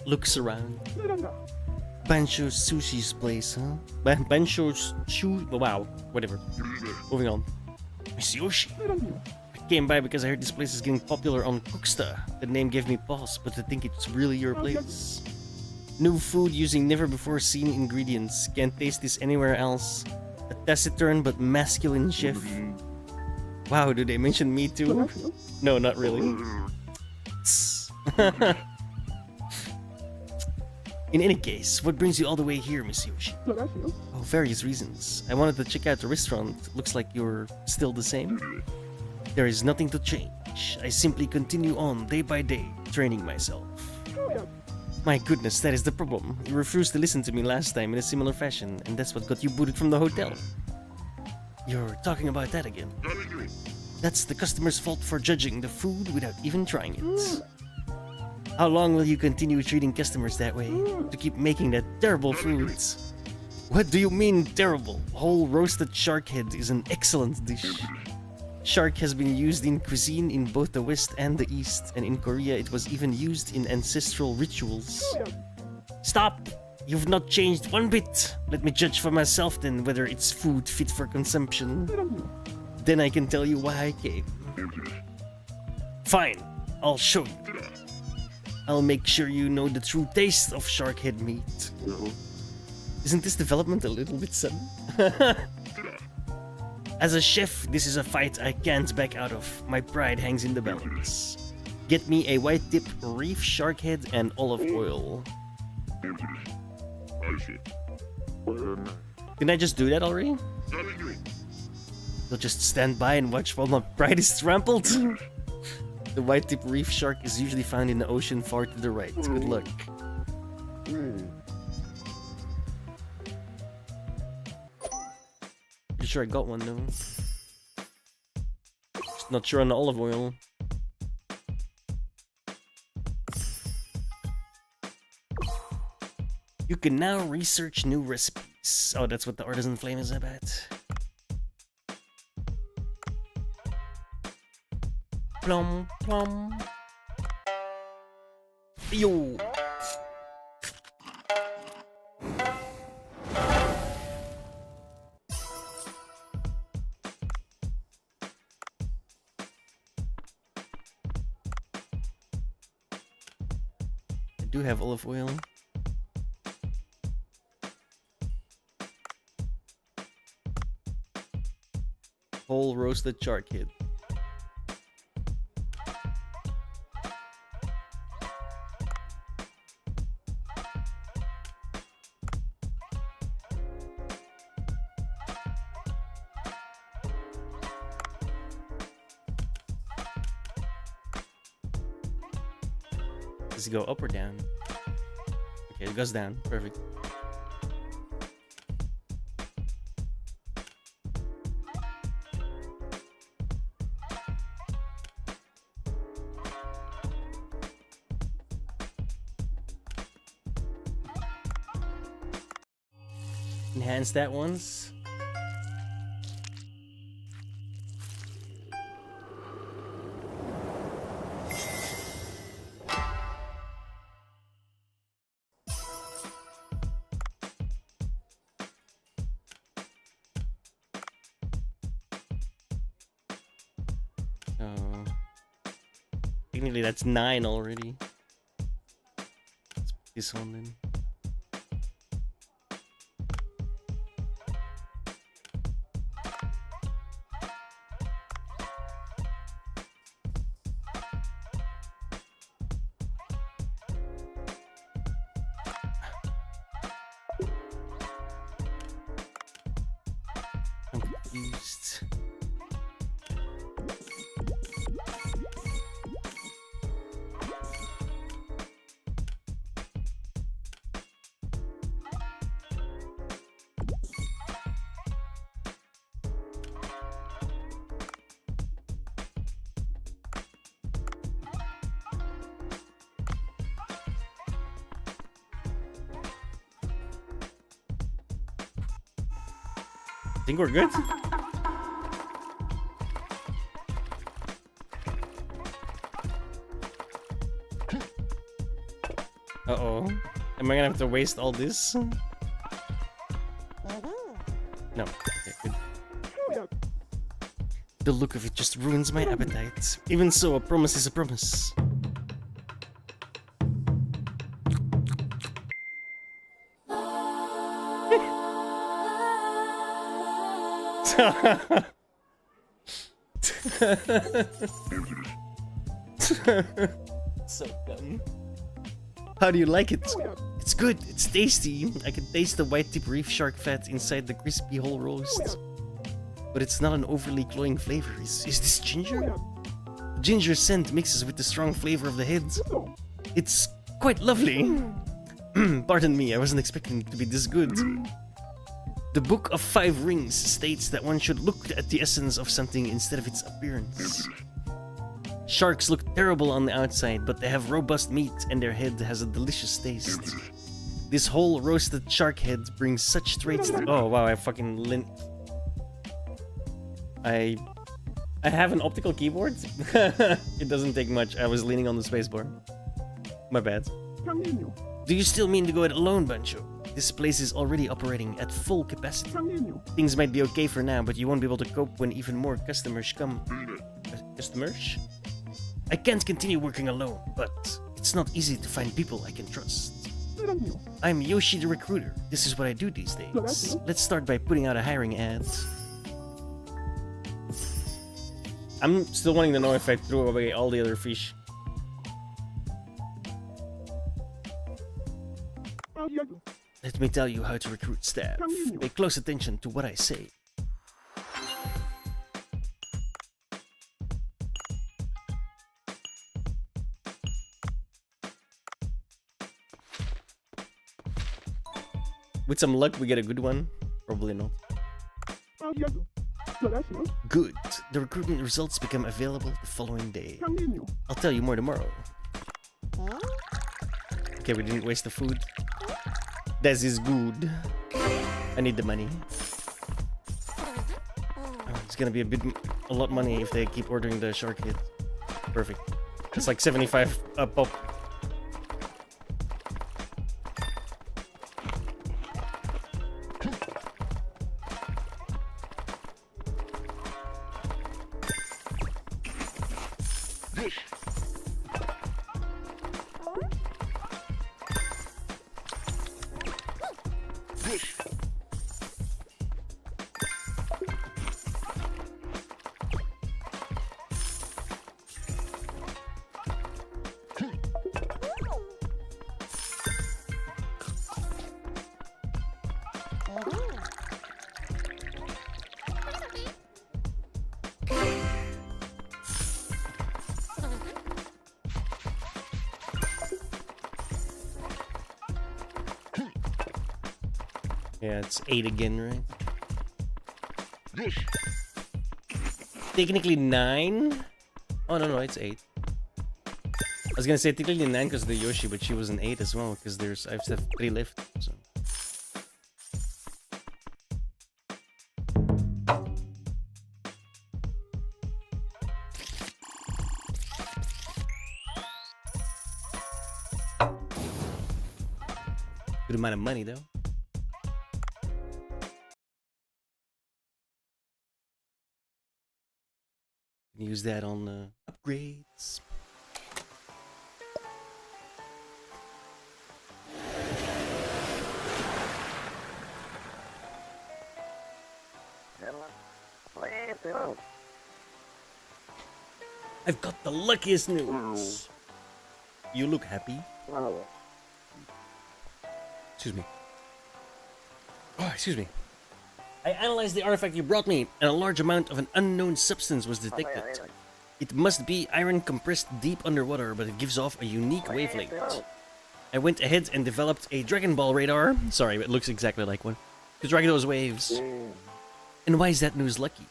Looks around. Bancho Sushi's place, huh? Bancho's shoe. Wow, whatever. Moving on. Miss Yoshi. I came by because I heard this place is getting popular on Cooksta. The name gave me pause, but I think it's really your place. New food using never before seen ingredients. Can't taste this anywhere else. A taciturn but masculine chef. Wow, do they mention me too? No, not really. In any case, what brings you all the way here, Miss Yoshi? Oh, various reasons. I wanted to check out the restaurant. Looks like you're still the same. There is nothing to change. I simply continue on day by day, training myself. My goodness, that is the problem. You refused to listen to me last time in a similar fashion, and that's what got you booted from the hotel. You're talking about that again. That's the customer's fault for judging the food without even trying it. How long will you continue treating customers that way? To keep making that terrible food? What do you mean terrible? Whole roasted shark head is an excellent dish. Shark has been used in cuisine in both the West and the East, and in Korea it was even used in ancestral rituals. Stop! You've not changed one bit! Let me judge for myself then whether it's food fit for consumption. Then I can tell you why I came. Fine, I'll show you. I'll make sure you know the true taste of shark head meat. Isn't this development a little bit sudden? As a chef, this is a fight I can't back out of. My pride hangs in the balance. Get me a white tip, reef shark head, and olive oil. Didn't I just do that already? You'll just stand by and watch while my pride is trampled? The white tip reef shark is usually found in the ocean far to the right. Good luck. Pretty sure I got one though. Just not sure on the olive oil. You can now research new recipes. Oh, that's what the artisan flame is about. Plum, plum. Yo. I do have olive oil. Whole roasted shark head. Does it go up or down? Okay, it goes down. Perfect. Enhance that once. Technically that's 9 already. Let's put this one then. confused. Think we're good? Uh-oh. Am I gonna have to waste all this? No. Okay, good. The look of it just ruins my appetite. Even so, a promise is a promise. So dumb. How do you like it? It's good, it's tasty. I can taste the white tip reef shark fat inside the crispy whole roast. But it's not an overly cloying flavor. Is this ginger? Ginger scent mixes with the strong flavor of the head. It's quite lovely. Pardon me, I wasn't expecting it to be this good. The Book of Five Rings states that one should look at the essence of something instead of its appearance. Sharks look terrible on the outside, but they have robust meat and their head has a delicious taste. This whole roasted shark head brings such traits. Oh wow, I fucking I have an optical keyboard. It doesn't take much. I was leaning on the spacebar. My bad. Do you still mean to go it alone, Bancho? This place is already operating at full capacity. Things might be okay for now, but you won't be able to cope when even more customers come. Customers? I can't continue working alone, but it's not easy to find people I can trust. I'm Yoshi the Recruiter. This is what I do these days. Let's start by putting out a hiring ad. I'm still wanting to know if I threw away all the other fish. Let me tell you how to recruit staff. Pay close attention to what I say. With some luck, we get a good one. Probably not. Good. The recruitment results become available the following day. I'll tell you more tomorrow. Okay, we didn't waste the food. That is good. I need the money. Oh, it's gonna be a lot money if they keep ordering the shark head. Perfect. It's like 75 pop. Yeah, it's 8 again, right? Technically 9? Oh, no, it's 8. I was gonna say technically 9 because of the Yoshi, but she was an 8 as well, because I have 3 left, so. Good amount of money, though. Use that on upgrades. I've got the luckiest news. You look happy. Excuse me. Oh, excuse me. I analyzed the artifact you brought me, and a large amount of an unknown substance was detected. It must be iron compressed deep underwater, but it gives off a unique wavelength. I went ahead and developed a Dragon Ball radar. Sorry, it looks exactly like one. To track those waves. And why is that news lucky?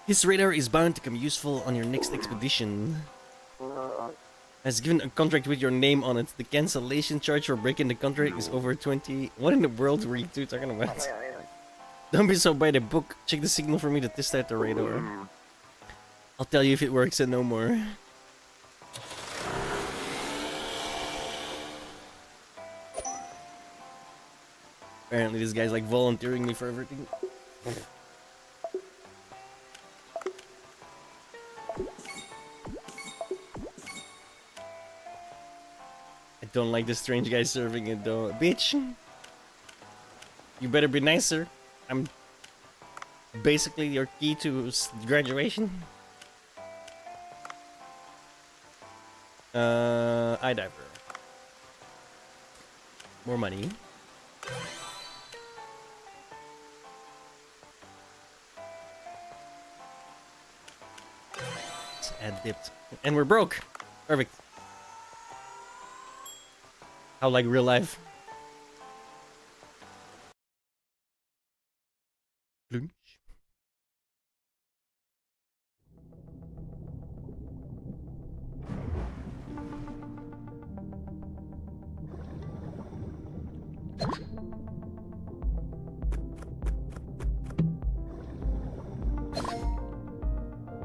This radar is bound to come useful on your next expedition. Has given a contract with your name on it. The cancellation charge for breaking the contract is over 20. What in the world were you two talking about? Don't be so by the book. Check the signal for me to test out the radar. I'll tell you if it works and no more. Apparently this guy's like volunteering me for everything. I don't like the strange guy serving it though. Bitch! You better be nicer. I'm basically your key to graduation. Eye diver. More money. Let's add dipped. And we're broke. Perfect. How like real life. Lunch.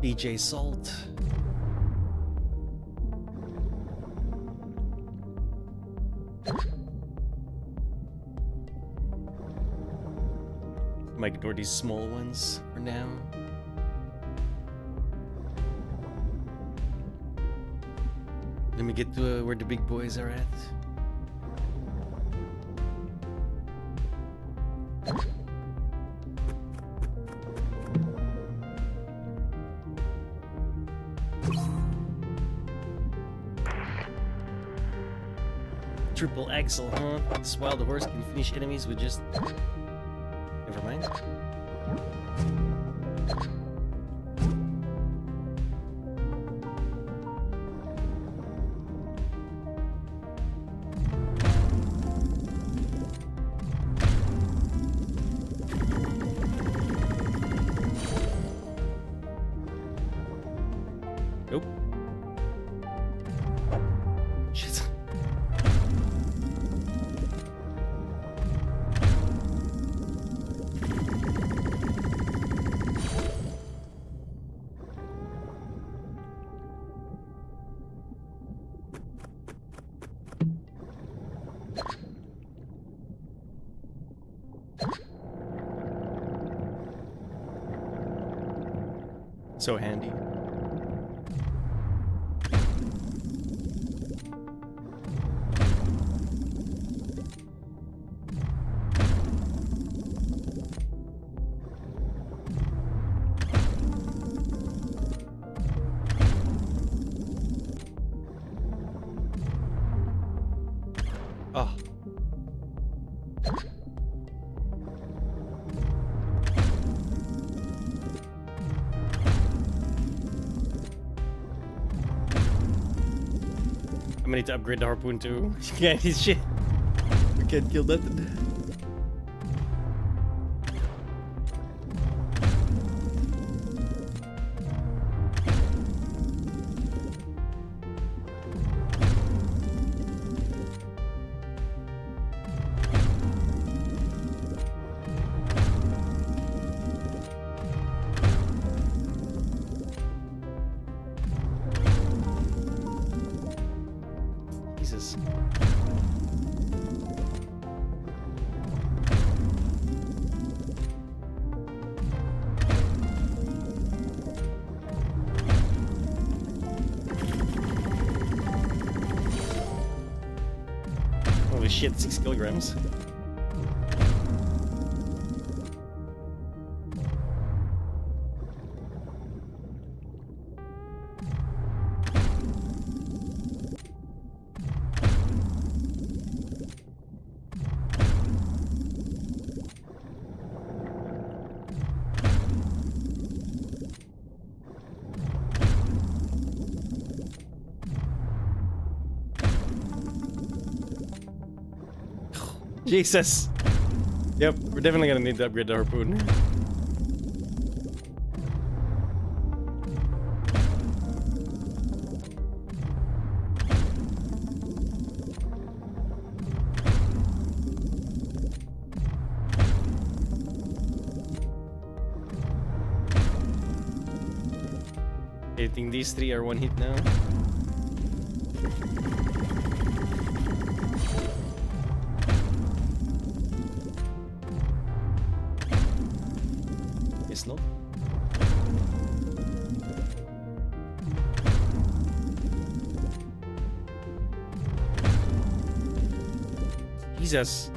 DJ Salt. Might ignore these small ones for now. Let me get to where the big boys are at. Triple axle, huh? This wild horse can finish enemies with just... Never mind. Nope. Shit. So handy. Oh. I'm gonna need to upgrade the harpoon too. You can't use shit. We can't kill nothing. Jesus. Holy shit, 6 kilograms. Jesus. Yep, we're definitely gonna need to upgrade the harpoon. I think these three are one hit now. Yes, no? Jesus.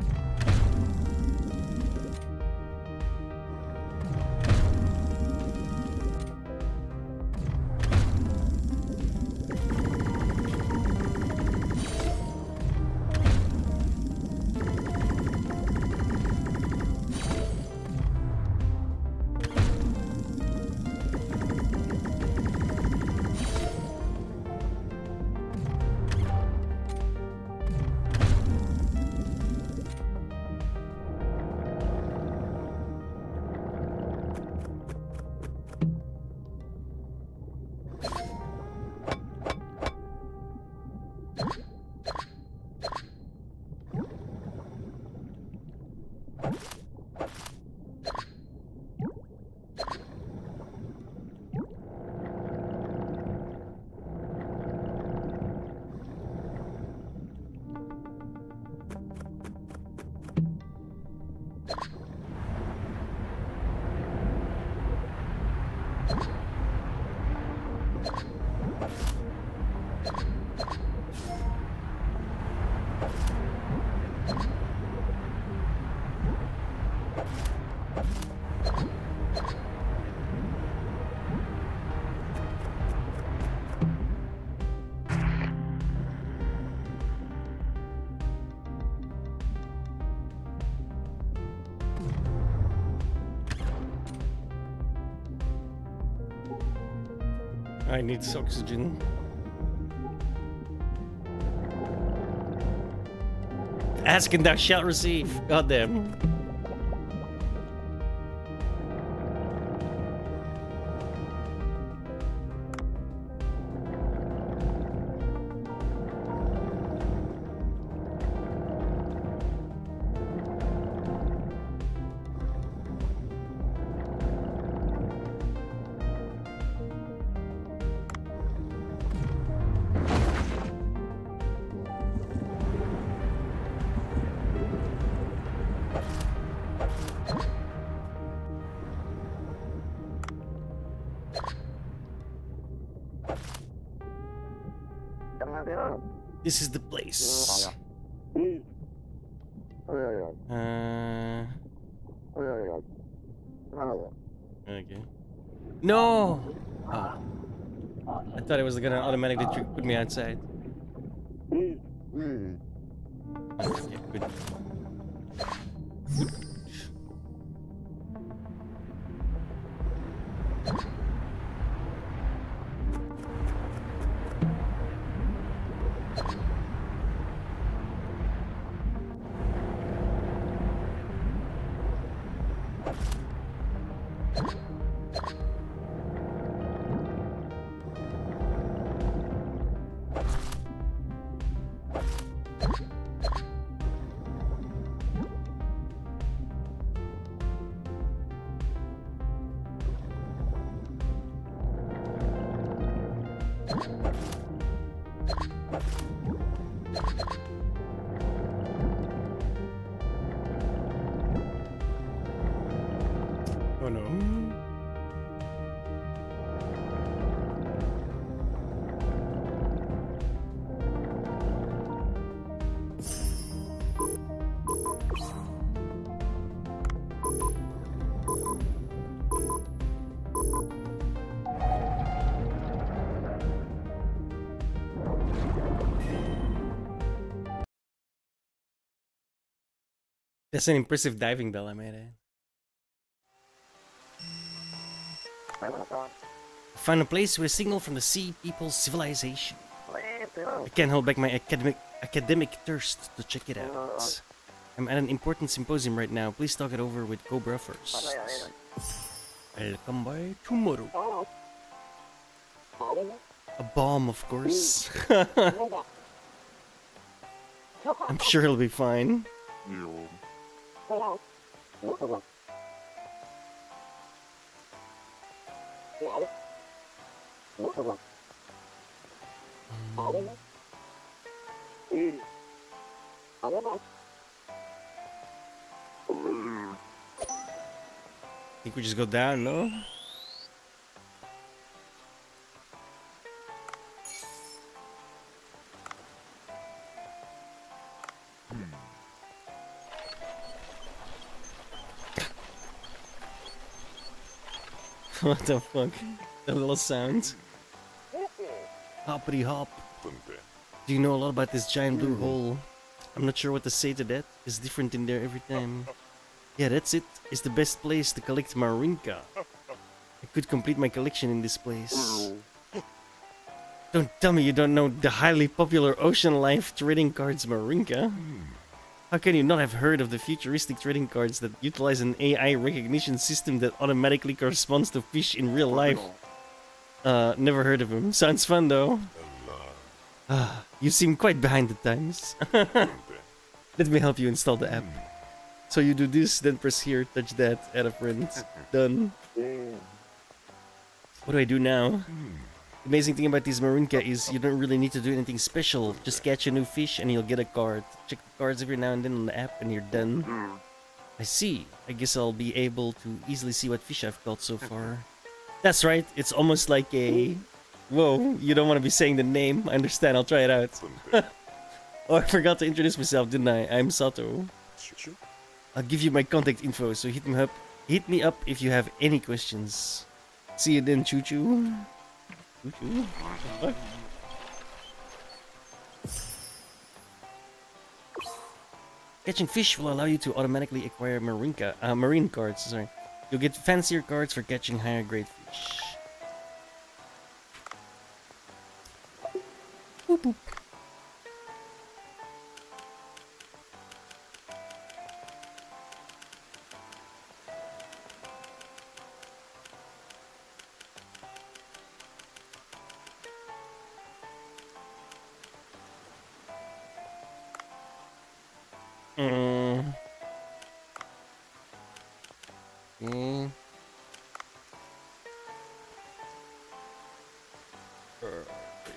I need oxygen. Ask and thou shalt receive. Goddamn. This is the place. Okay. No! Oh. I thought it was gonna automatically put me outside. Okay, good. Oh no. That's an impressive diving bell, I might add. Find a place with a signal from the sea people's civilization. I can't hold back my academic thirst to check it out. I'm at an important symposium right now. Please talk it over with Cobra first. I'll come by tomorrow. A bomb, of course. I'm sure he'll be fine. Think we just go down, no? What the fuck? The little sound. Hoppity hop. Do you know a lot about this giant blue hole? I'm not sure what to say to that. It's different in there every time. Yeah, that's it. It's the best place to collect Marinka. I could complete my collection in this place. Don't tell me you don't know the highly popular Ocean Life trading cards Marinka. How can you not have heard of the futuristic trading cards that utilize an AI recognition system that automatically corresponds to fish in real life? Never heard of them. Sounds fun though. You seem quite behind the times. Let me help you install the app. So you do this, then press here, touch that, add a friend. Done. What do I do now? The amazing thing about these Marinka is you don't really need to do anything special. Just catch a new fish and you'll get a card. Check the cards every now and then on the app and you're done. I see. I guess I'll be able to easily see what fish I've caught so far. That's right. It's almost like a... Whoa, you don't want to be saying the name. I understand. I'll try it out. Oh, I forgot to introduce myself, didn't I? I'm Sato. I'll give you my contact info, so hit me up if you have any questions. See you then, Choo Choo. Choo Choo? What? Catching fish will allow you to automatically acquire marine cards. Sorry, you'll get fancier cards for catching higher grade fish. Boop boop. Okay.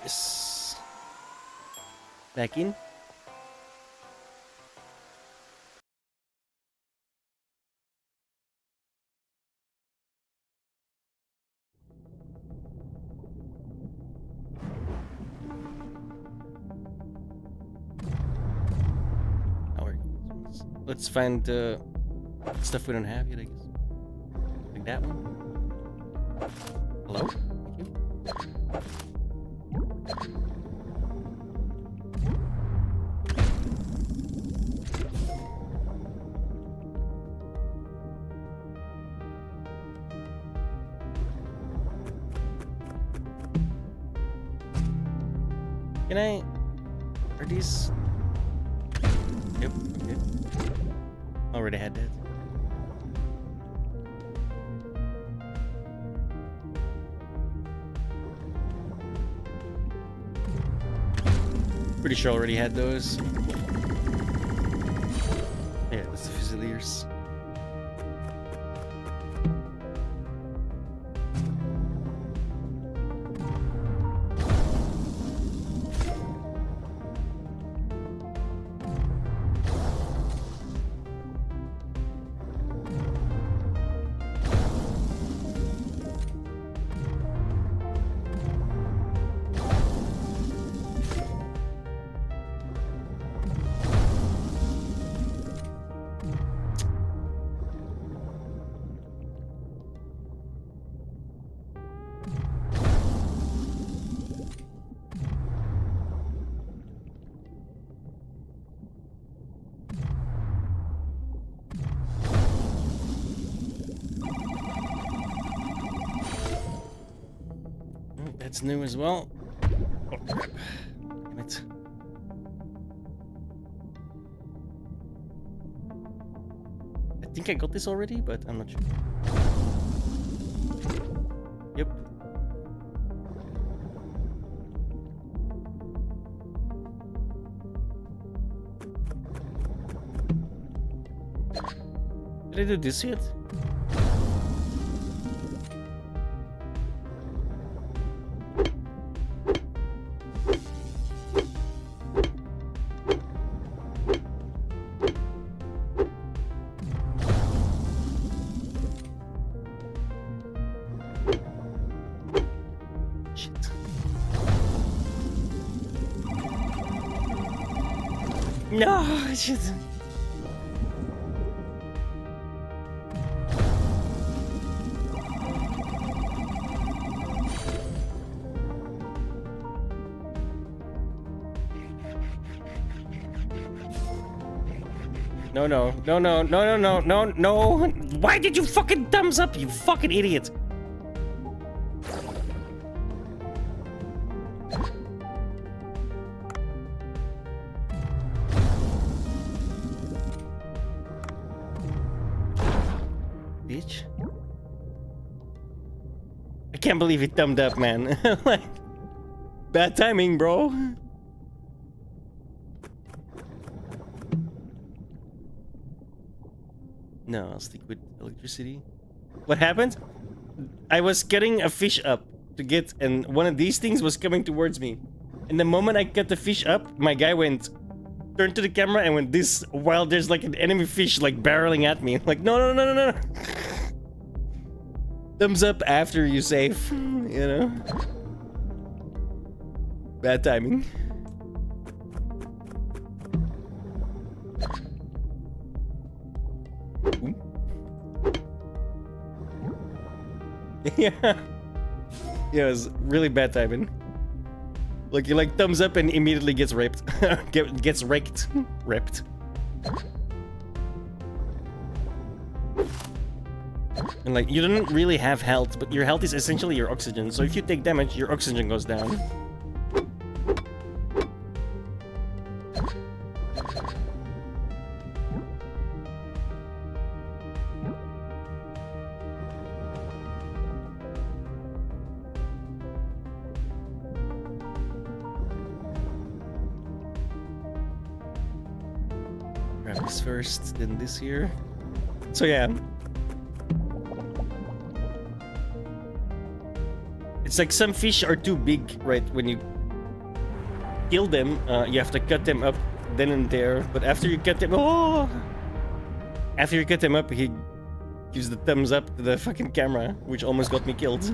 Yes. Back in. Let's find stuff we don't have yet, I guess. Like that one. Hello? Thank you. Can I... Are these... Yep, okay. Already had that. Pretty sure I already had those. Yeah, that's the Fusiliers. That's new as well. Oh crap. Damn it. think I got this already, but I'm not sure. Yep. Did I do this yet? No, shit. No, no, no, no, no, no, no, no, no. Why did you fucking thumbs up, you fucking idiot? Bitch. I can't believe it thumbed up, man. Like, bad timing, bro. No, I'll stick with electricity. What happened? I was getting a fish up to get, and one of these things was coming towards me. And the moment I got the fish up, my guy turned to the camera and went this while there's like an enemy fish like barreling at me. Like, no, no, no, no, no. Thumbs up after you save, you know? Bad timing. Yeah. Yeah, it was really bad timing. Like, you like thumbs up and immediately gets raped. Gets raked. Ripped. And like, you don't really have health, but your health is essentially your oxygen. So if you take damage, your oxygen goes down. Grab this first, then this here. So yeah. It's like some fish are too big, right? When you kill them, you have to cut them up then and there. But after you cut them, after you cut them up, he gives the thumbs up to the fucking camera, which almost got me killed.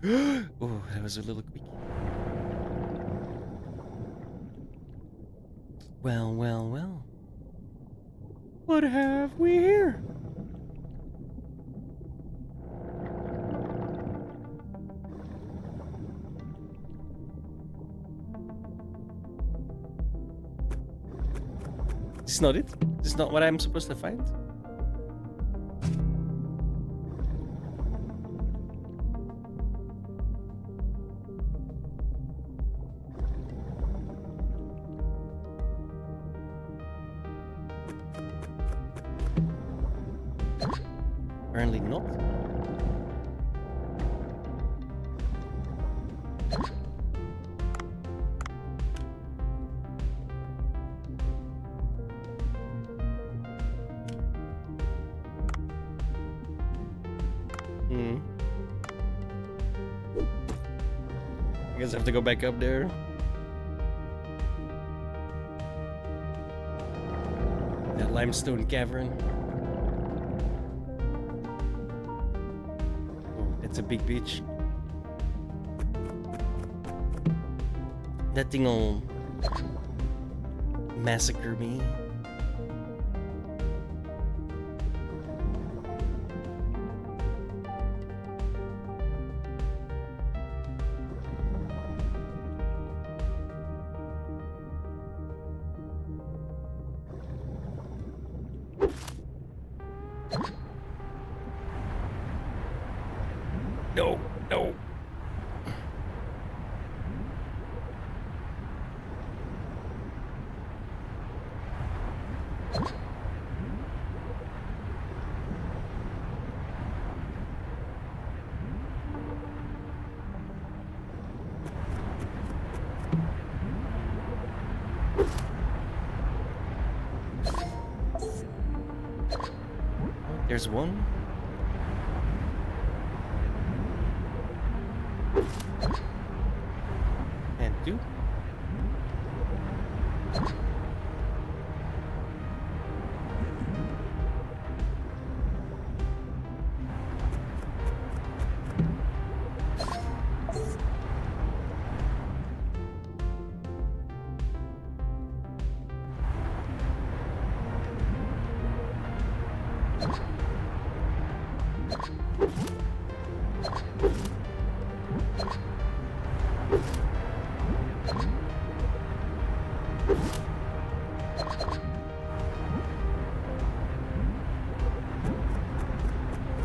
Oh, that was a little quick. Well, well, well. What have we here? This is not it? This is not what I'm supposed to find? Apparently not. I guess I have to go back up there. That limestone cavern. It's a big beach. That thing'll massacre me. No, no. There's one. And two.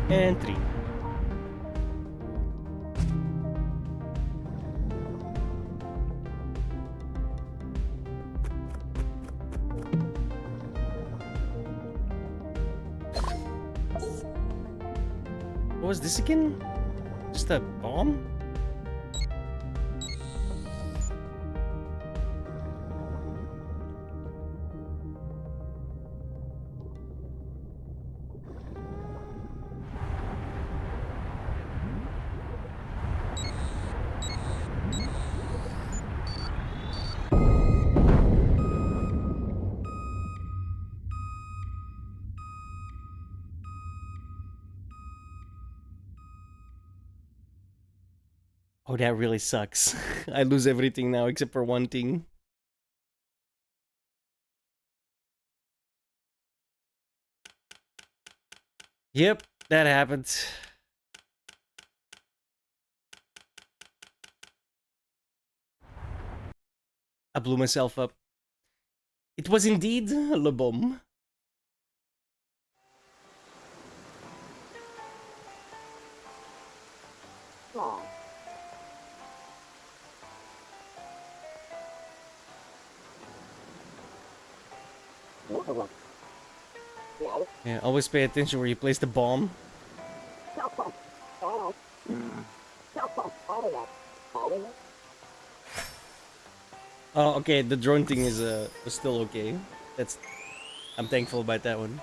And three. What was this again? Just a bomb? Oh, that really sucks. I lose everything now except for one thing. Yep, that happened. I blew myself up. It was indeed Le Bomb. Yeah, always pay attention where you place the bomb. Oh, okay, the drone thing is was still okay. I'm thankful about that one.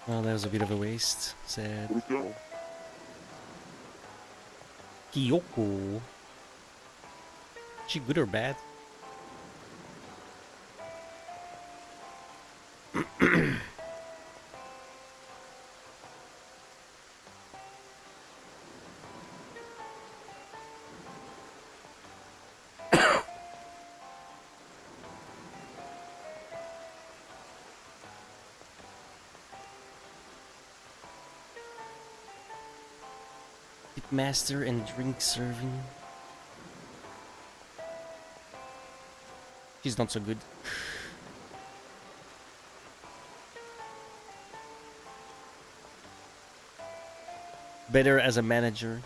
Well, that was a bit of a waste. Sad. Kyoko. Is she good or bad? Master and drink serving. She's not so good. Better as a manager.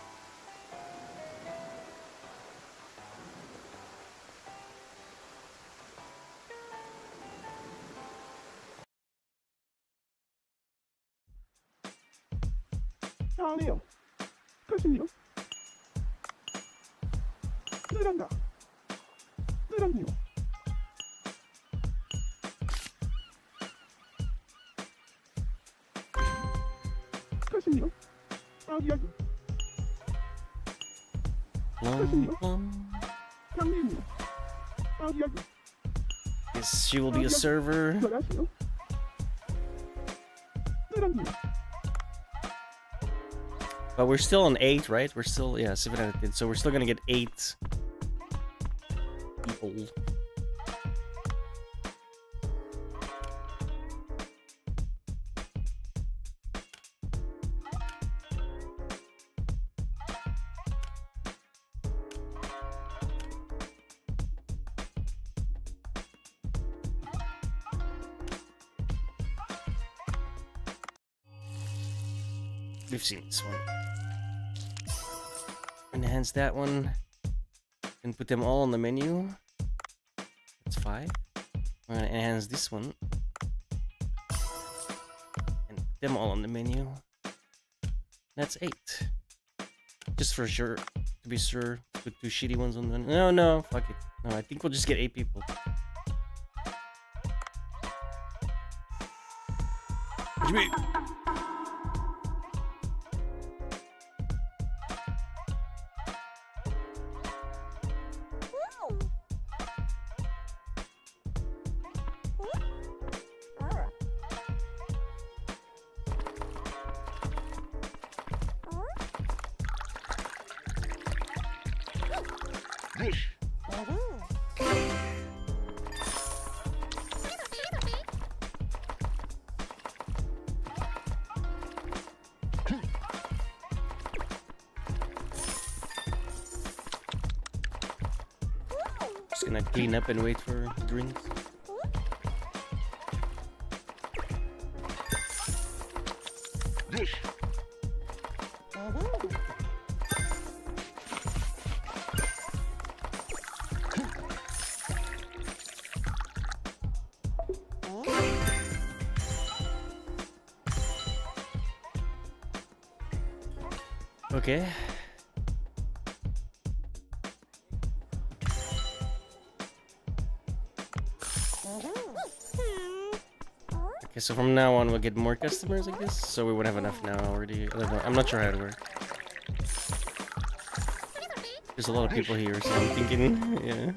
Yes, she will be a server. But we're still on 8, right? We're still, yeah, 7 out of 10. So we're still gonna get 8 people. We've seen this one. Enhance that one. And put them all on the menu. That's 5. I'm gonna enhance this one. And put them all on the menu. That's 8. Just for sure. To be sure. Put 2 shitty ones on the... No, fuck it. No, I think we'll just get 8 people. What do you mean? Just gonna clean up and wait for drinks. Okay. Okay, so from now on we'll get more customers, I guess. So we won't have enough now already. I'm not sure how it works. There's a lot of people here, so I'm thinking, yeah.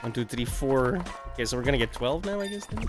1, 2, 3, 4. Okay, so we're gonna get 12 now, I guess. Then.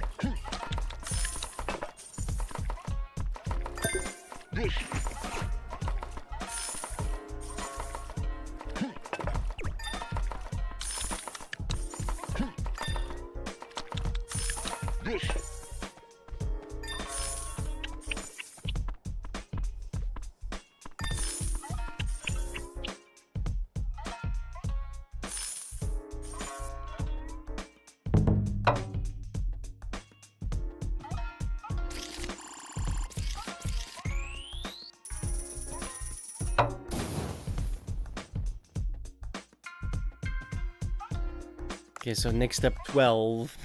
Okay, so next up 12.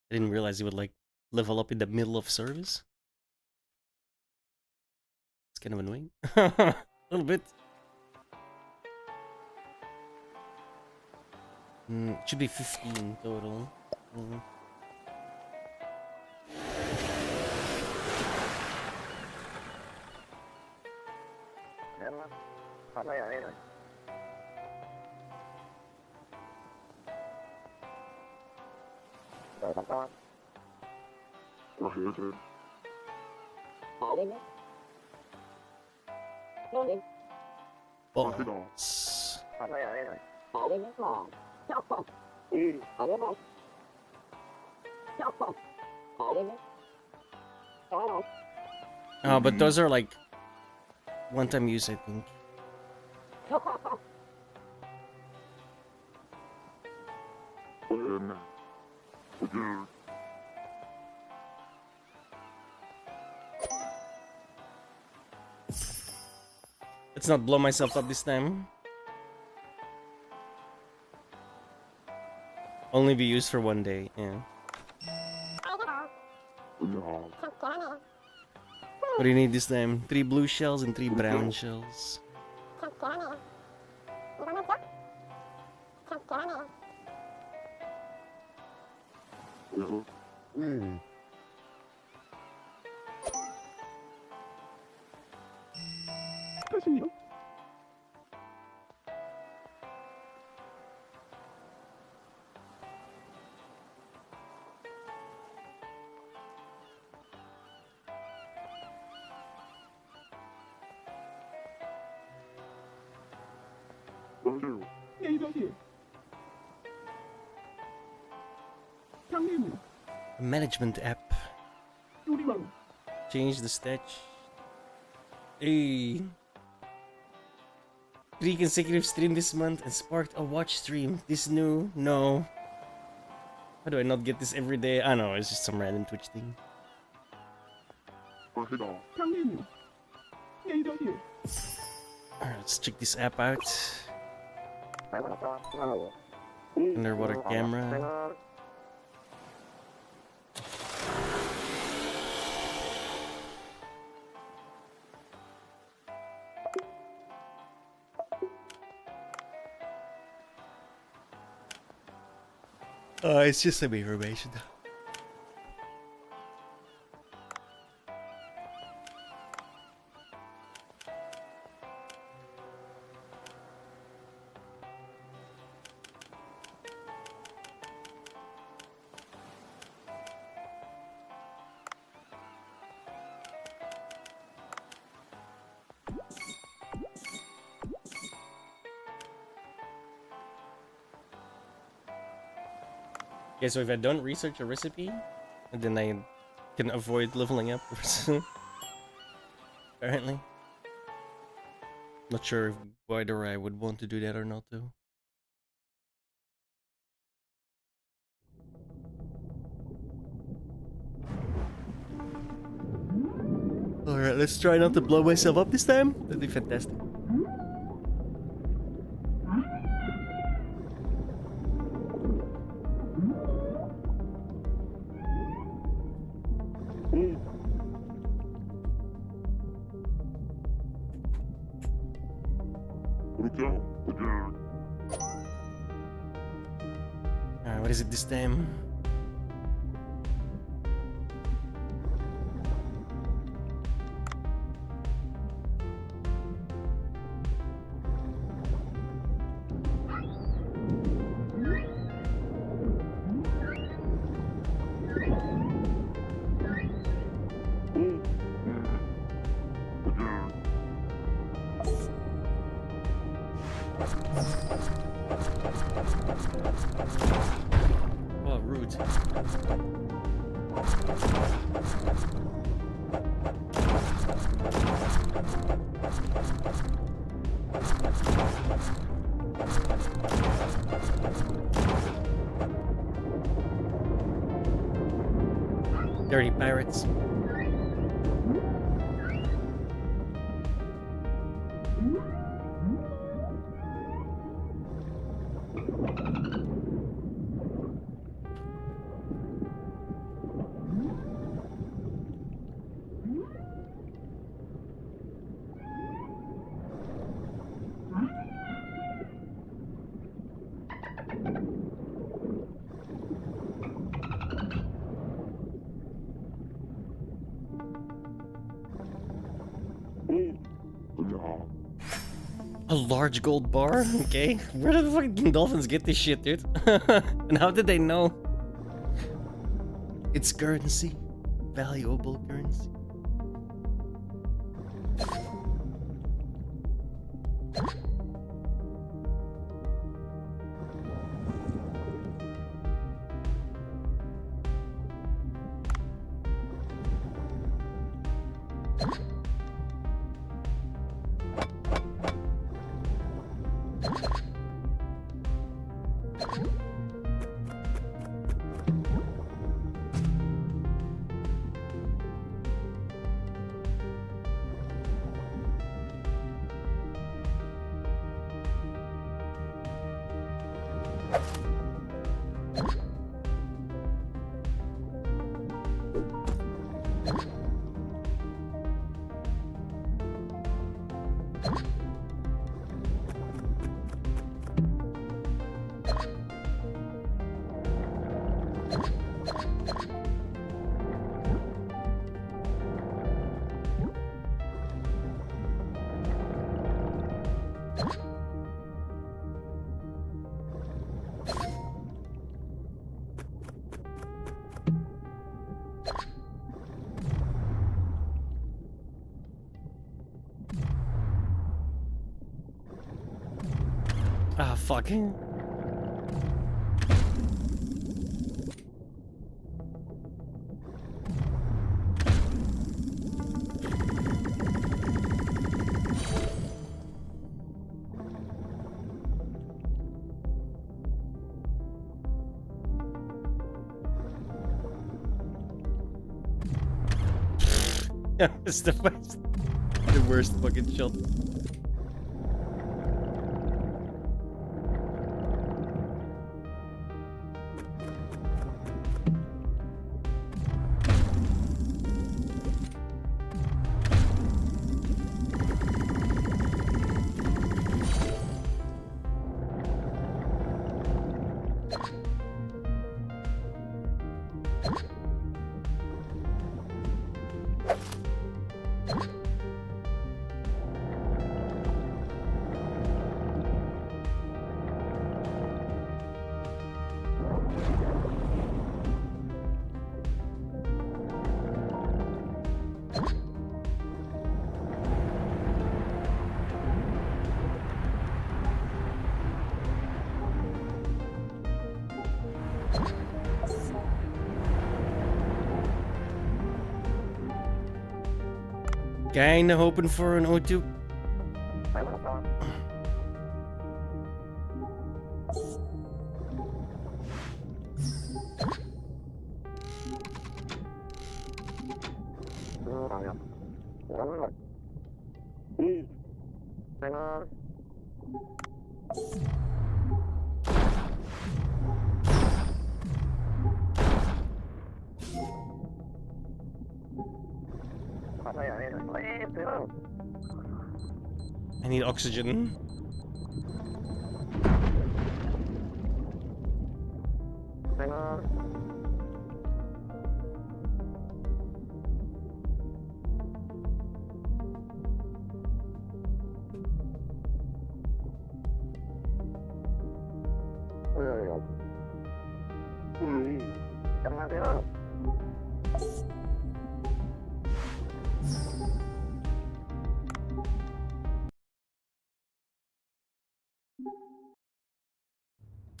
I didn't realize it would like level up in the middle of service. It's kind of annoying. A little bit. It should be 15 total. Balls. Oh, but those are like one-time use, I think. Let's not blow myself up this time. Only be used for one day, yeah. What do you need this time? 3 blue shells and 3 brown shells. Management app. Change the stats. Hey. 3 consecutive stream this month and sparked a watch stream. This new? No. How do I not get this every day? I don't know, it's just some random Twitch thing. Alright, let's check this app out. Underwater camera. It's just some information. Okay, so if I don't research a recipe, then I can avoid leveling up apparently. Not sure whether I would want to do that or not though. Alright, let's try not to blow myself up this time. That'd be fantastic. Alright, what is it this time? Oh, rude. Dirty pirates. A large gold bar? Okay. Where did the fucking dolphins get this shit, dude? And how did they know? It's currency. Valuable currency. Ah, fucking. It's the best. The worst fucking shot. Kinda hoping for an O2. I need oxygen.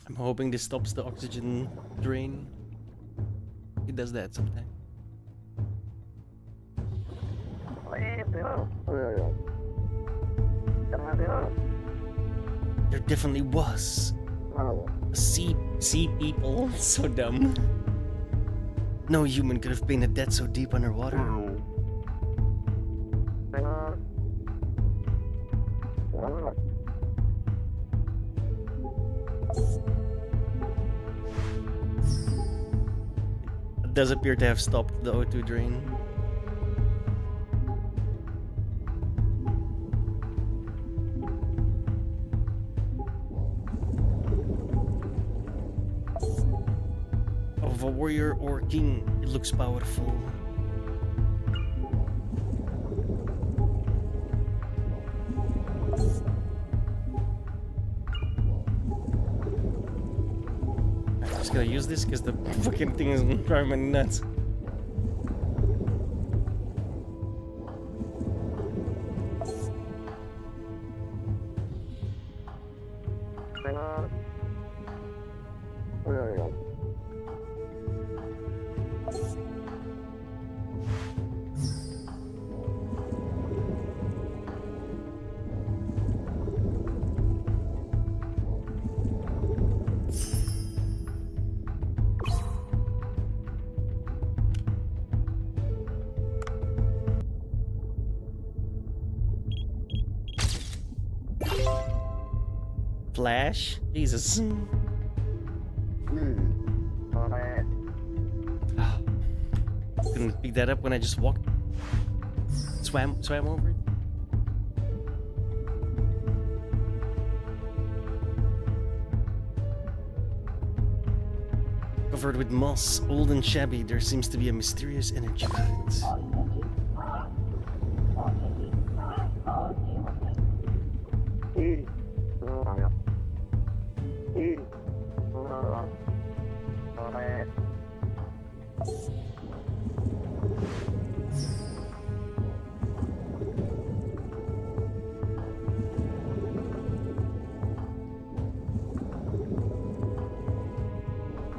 I'm hoping this stops the oxygen drain. It does that sometimes. There definitely was sea people. So dumb. No human could have painted that so deep underwater. It does appear to have stopped the O2 drain. Of a warrior or king, it looks powerful. I'm just gonna use this because the fucking thing is driving me nuts. Flash? Jesus. Couldn't pick that up when I just walked. Swam over it. Covered with moss, old and shabby, there seems to be a mysterious energy with it.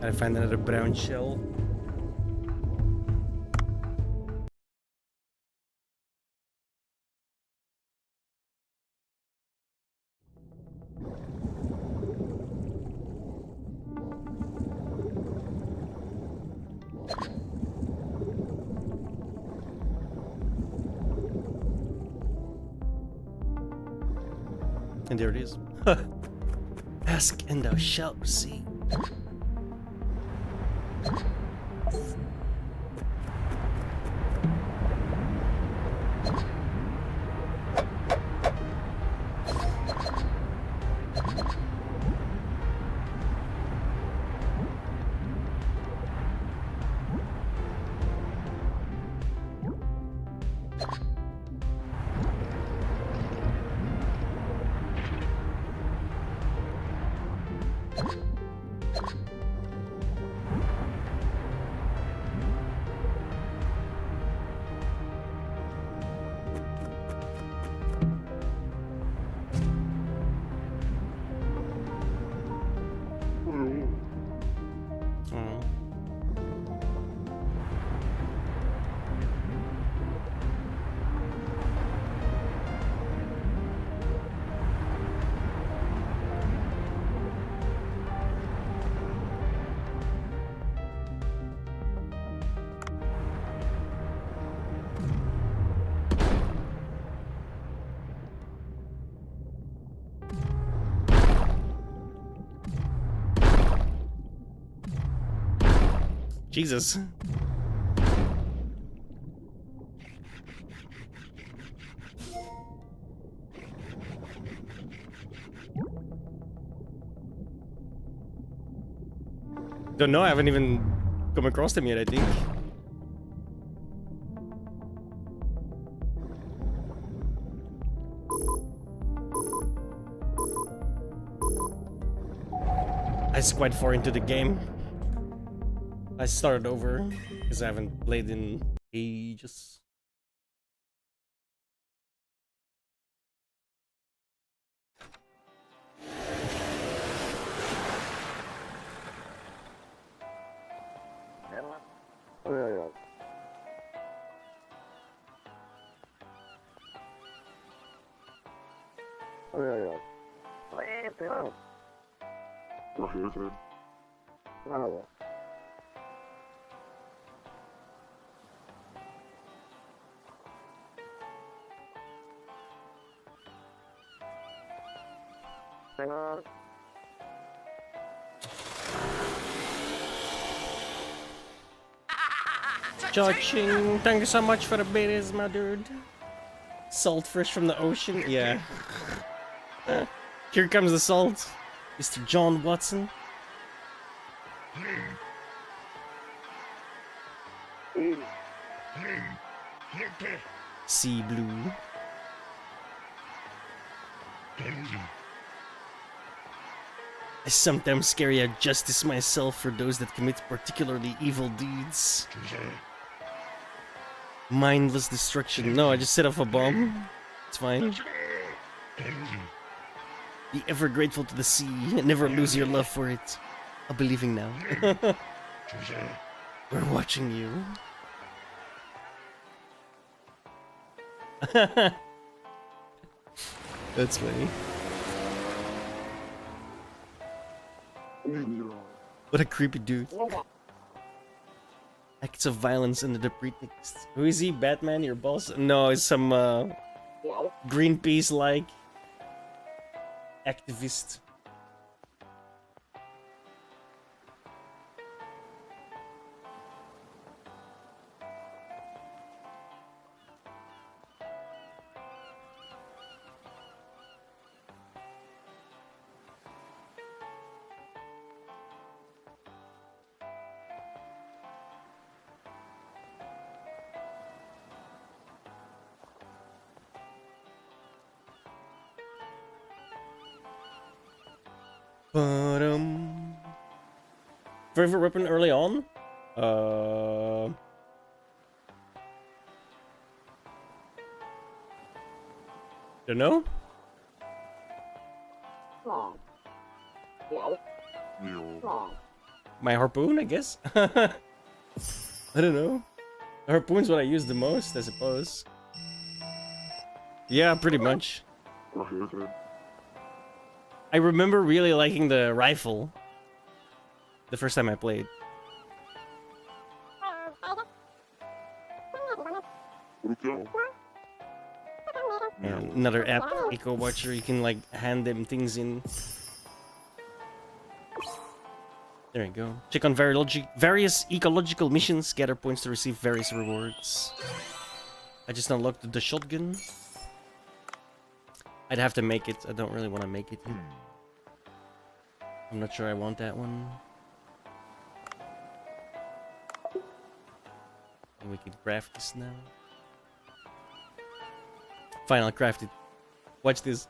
Gotta find another brown shell. And there it is. Ask and thou shalt receive. Jesus. Don't know, I haven't even come across them yet, I think. I was quite far into the game. I started over because I haven't played in ages. Cha-ching! Thank you so much for the baities, my dude. Salt fresh from the ocean? Yeah. Here comes the salt. Mr. John Watson. Sea blue. I sometimes carry out justice myself for those that commit particularly evil deeds. Mindless destruction. No, I just set off a bomb. It's fine. Be ever grateful to the sea and never lose your love for it. I'll be leaving now. We're watching you. That's funny. What a creepy dude. Acts of violence under the pretext. Who is he? Batman, your boss? No, it's some Greenpeace-like activist. Favorite weapon early on? Don't know. My harpoon, I guess. I don't know. The harpoon's what I use the most, I suppose. Yeah, pretty much. I remember really liking the rifle the first time I played. Another app, Eco Watcher, you can like hand them things in. There you go. Check on various ecological missions, gather points to receive various rewards. I just unlocked the shotgun. I'd have to make it. I don't really want to make it. I'm not sure I want that one. And we can craft this now. Fine, I'll craft it. Watch this.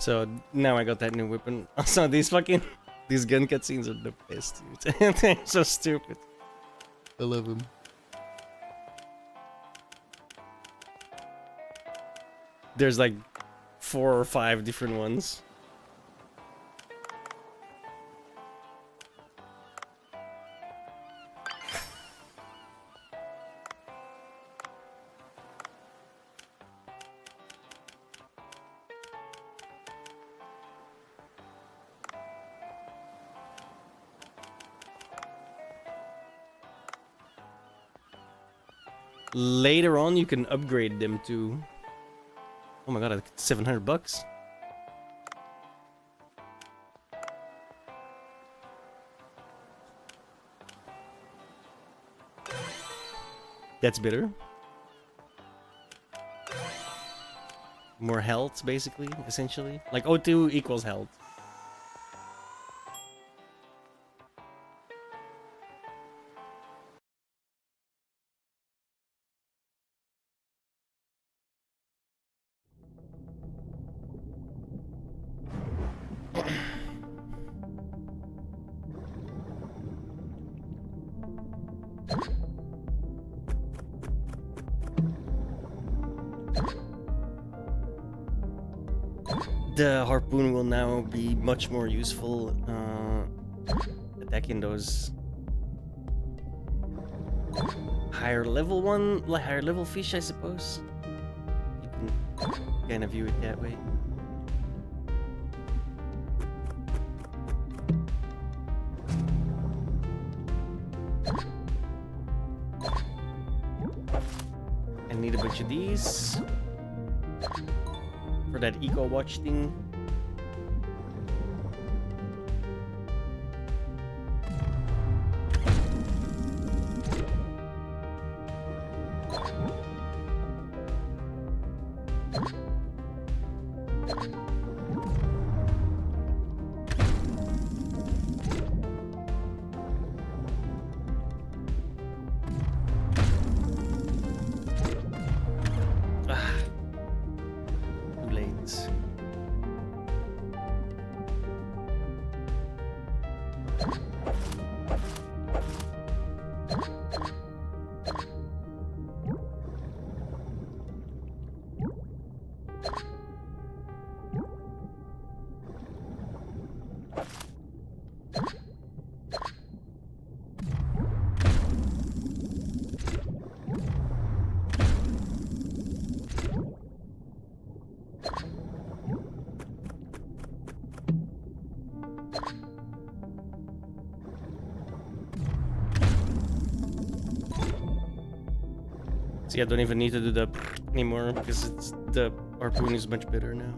So now I got that new weapon. Also, these gun cutscenes are the best, dude. They're so stupid. I love them. There's like 4 or 5 different ones. Later on, you can upgrade them to. Oh my god, $700. That's better. More health, basically, essentially. Like O2 equals health. The harpoon will now be much more useful attacking those higher level fish, I suppose. You can kind of view it that way. I need a bunch of these for that Eco Watch thing. See, I don't even need to do the anymore because the harpoon is much better now.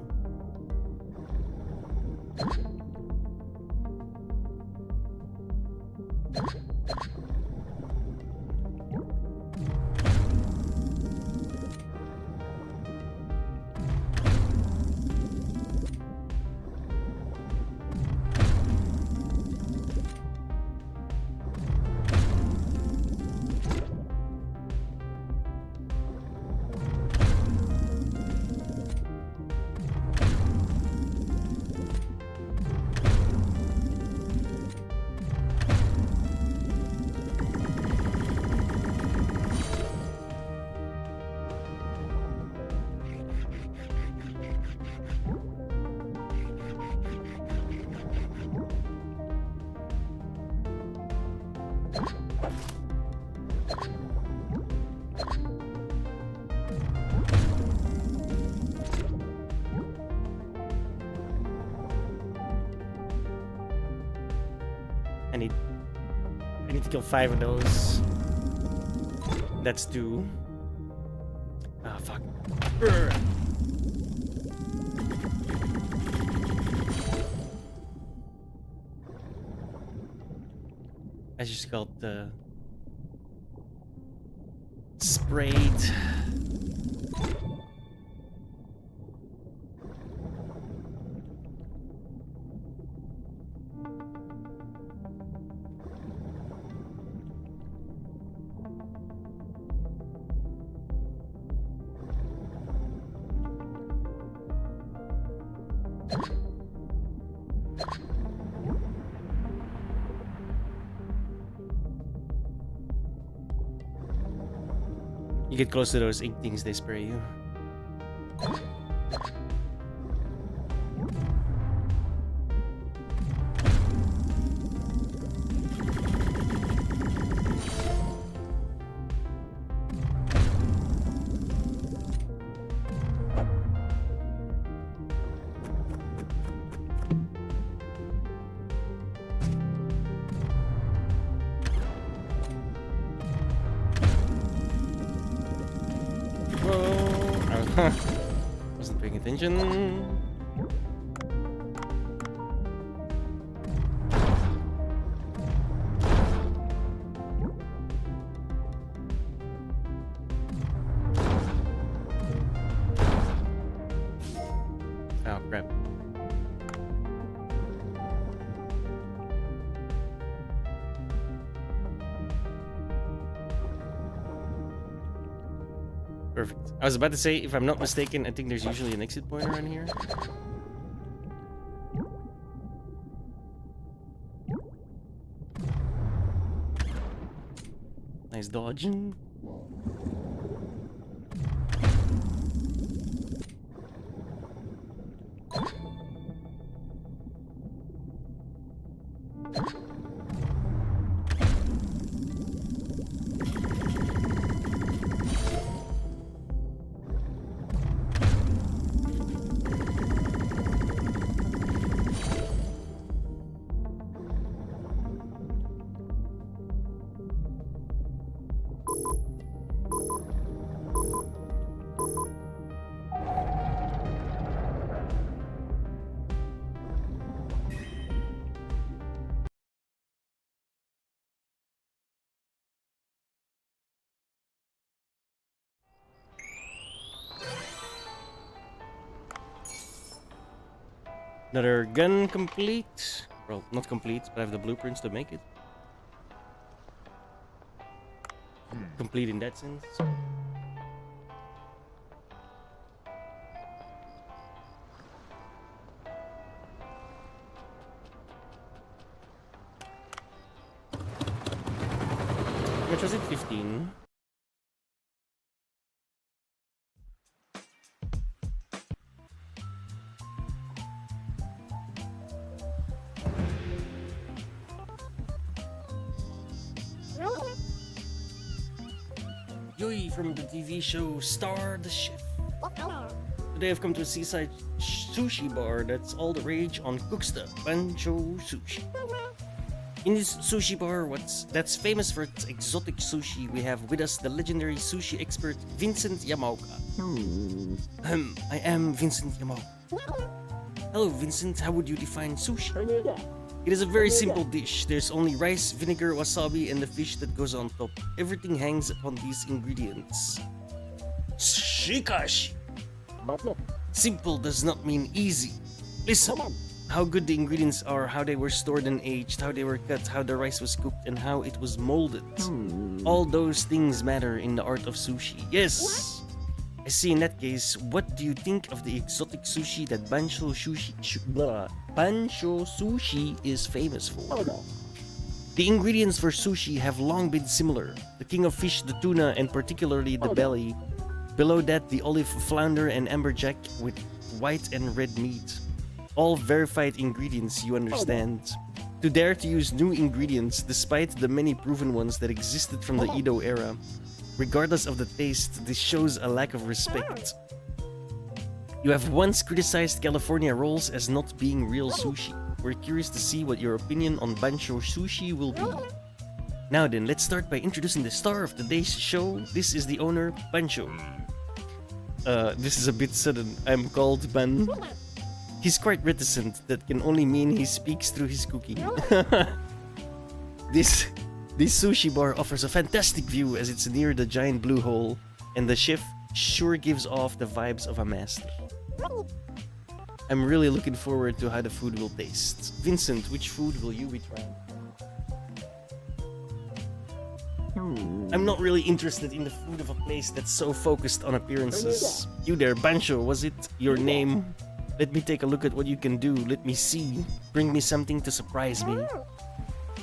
I need to kill 5 of those. That's 2. Ah, fuck. Urgh. I just got sprayed. You get close to those ink things, they spray you. Wasn't paying attention. Oh crap. Perfect. I was about to say, if I'm not mistaken, I think there's usually an exit point around here. Nice dodging. Another gun complete. Well, not complete, but I have the blueprints to make it. Complete in that sense. How much was it? 15. Yui from the TV show Star the Chef. Today I've come to a seaside sushi bar that's all the rage on Cooksta, Bancho Sushi. In this sushi bar, that's famous for its exotic sushi, we have with us the legendary sushi expert Vincent Yamaoka. I am Vincent Yamaoka. Hello Vincent, how would you define sushi? It is a very simple dish. There's only rice, vinegar, wasabi, and the fish that goes on top. Everything hangs upon these ingredients. Shikashi! Simple does not mean easy. Listen, how good the ingredients are, how they were stored and aged, how they were cut, how the rice was cooked, and how it was molded. All those things matter in the art of sushi. Yes! I see. In that case, what do you think of the exotic sushi that Bancho Sushi is famous for? The ingredients for sushi have long been similar. The king of fish, the tuna, and particularly the belly. Below that, the olive, flounder, and amberjack with white and red meat. All verified ingredients, you understand. To dare to use new ingredients despite the many proven ones that existed from the Edo era. Regardless of the taste, this shows a lack of respect. You have once criticized California rolls as not being real sushi. We're curious to see what your opinion on Bancho sushi will be. Now then, let's start by introducing the star of today's show. This is the owner, Bancho. This is a bit sudden. I'm called Ban. He's quite reticent. That can only mean he speaks through his cooking. This sushi bar offers a fantastic view as it's near the giant blue hole, and the chef sure gives off the vibes of a master. I'm really looking forward to how the food will taste. Vincent, which food will you be trying? I'm not really interested in the food of a place that's so focused on appearances. You there, Bancho, was it your name? Let me take a look at what you can do. Let me see. Bring me something to surprise me.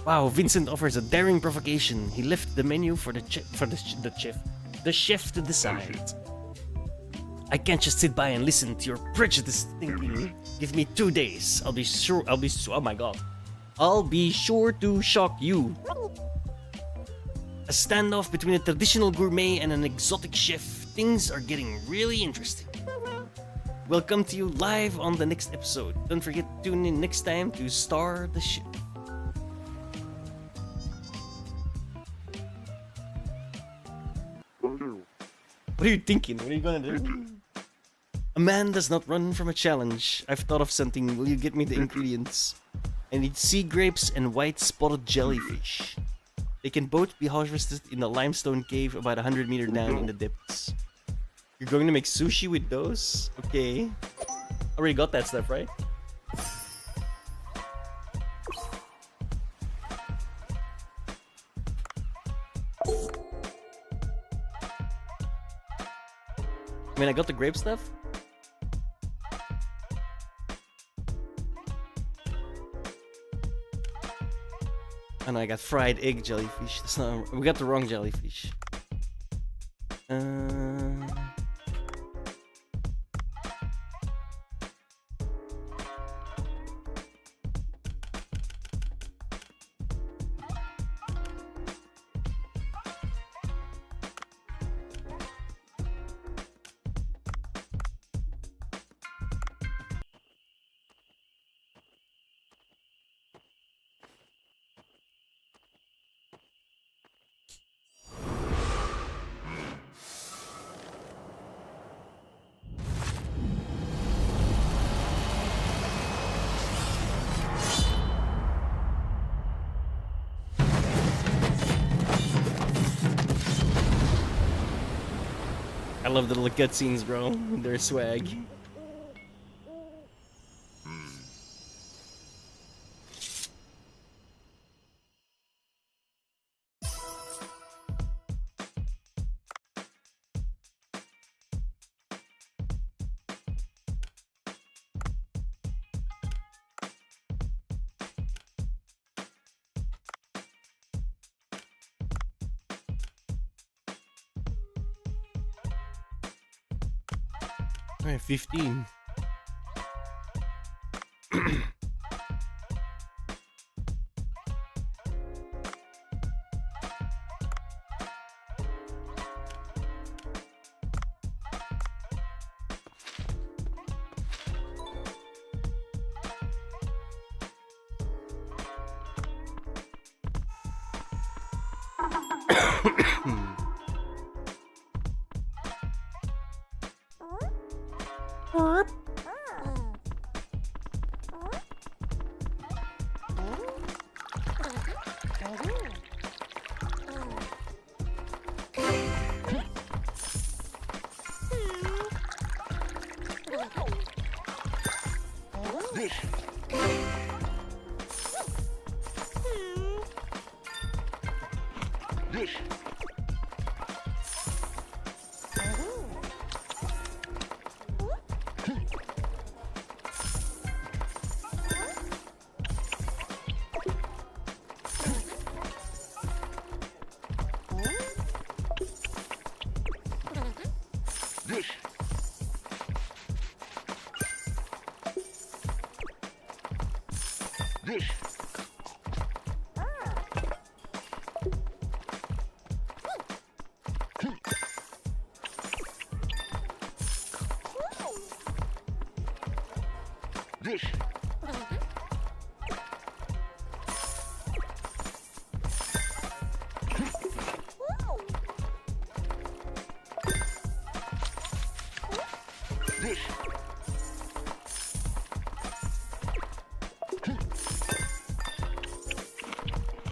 Wow, Vincent offers a daring provocation. He left the menu for the chef to decide. I can't just sit by and listen to your prejudiced thinking. Give me 2 days. I'll be sure to shock you. A standoff between a traditional gourmet and an exotic chef. Things are getting really interesting. We'll come to you live on the next episode. Don't forget to tune in next time to Star the Chef. What are you thinking? What are you gonna do? A man does not run from a challenge. I've thought of something. Will you get me the ingredients? I need sea grapes and white spotted jellyfish. They can both be harvested in a limestone cave about 100 meters down in the depths. You're going to make sushi with those? Okay. Already got that stuff, right? I mean, I got the grape stuff. And I got fried egg jellyfish. That's not, we got the wrong jellyfish. I love the little cutscenes, bro. They're swag. Alright, 15.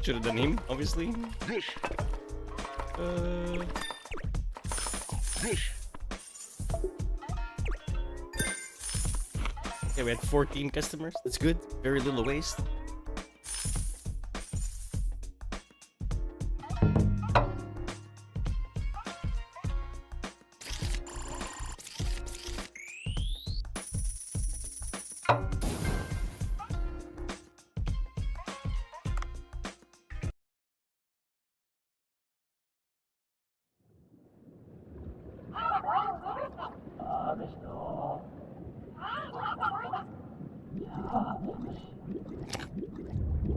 Should have done him, obviously. Okay, we had 14 customers. That's good. Very little waste.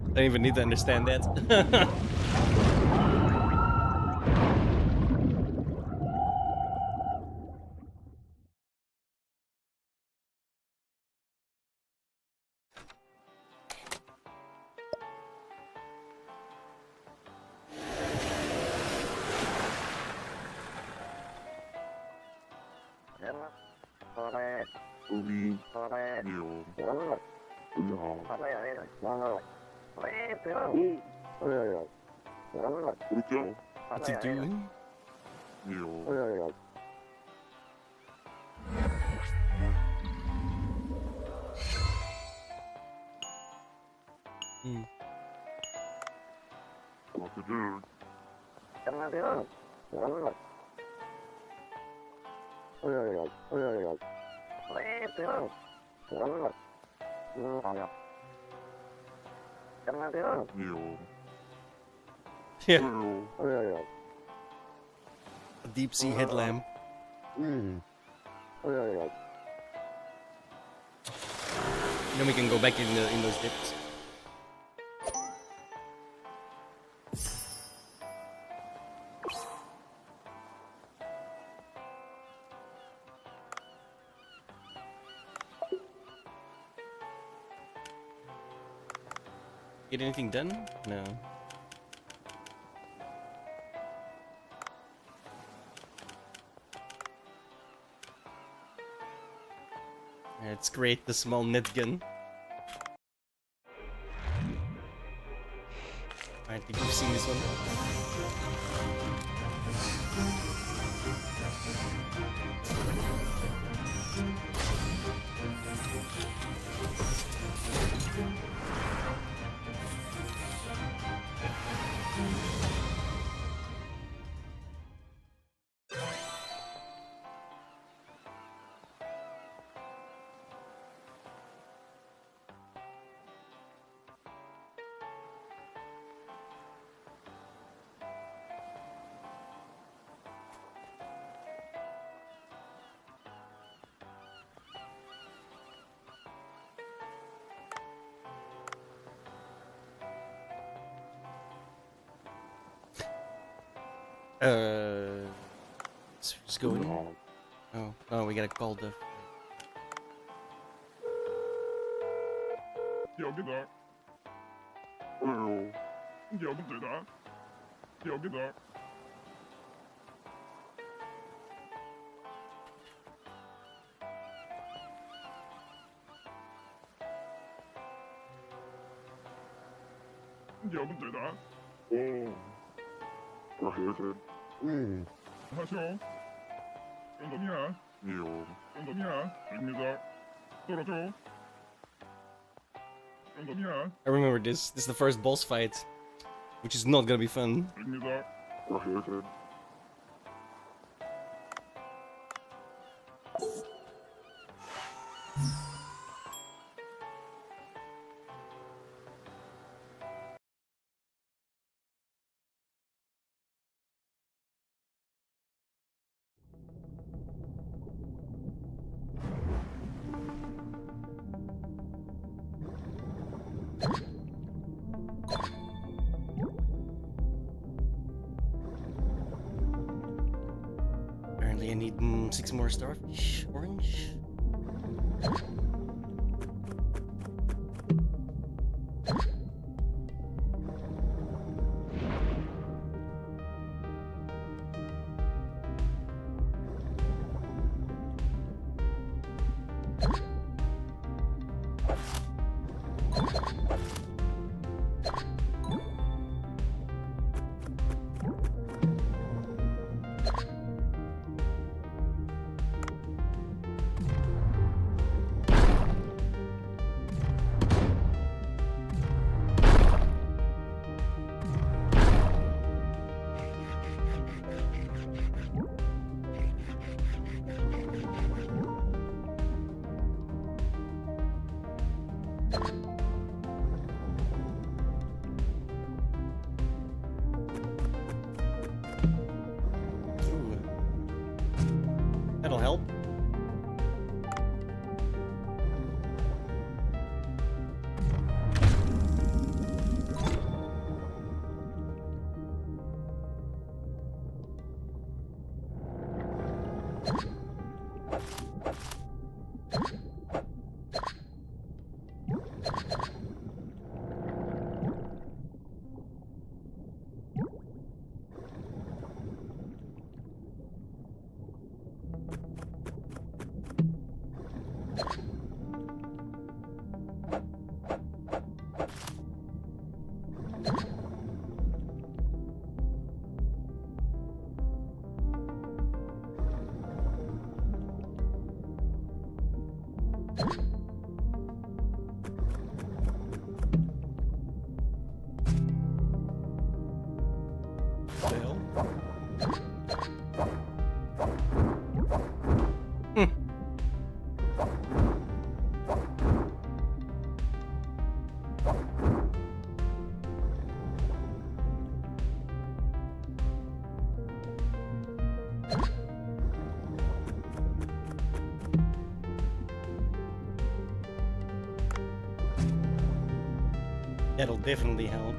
I don't even need to understand that. What's he doing? Yeah. A deep sea headlamp. Then we can go back in those dips. Get anything done? No. Let's create the small net gun. I think you've seen this one. Who's going? Oh, we gotta call the. 여기다. 여기다. 여기다. 여기다. 하쇼. 연동이야. 연동이야. 여기입니다. 떨어져. 연동이야. I remember this. This is the first boss fight, which is not gonna be fun. 여기입니다. Apparently, I need 6 more starfish. Orange. That'll definitely help.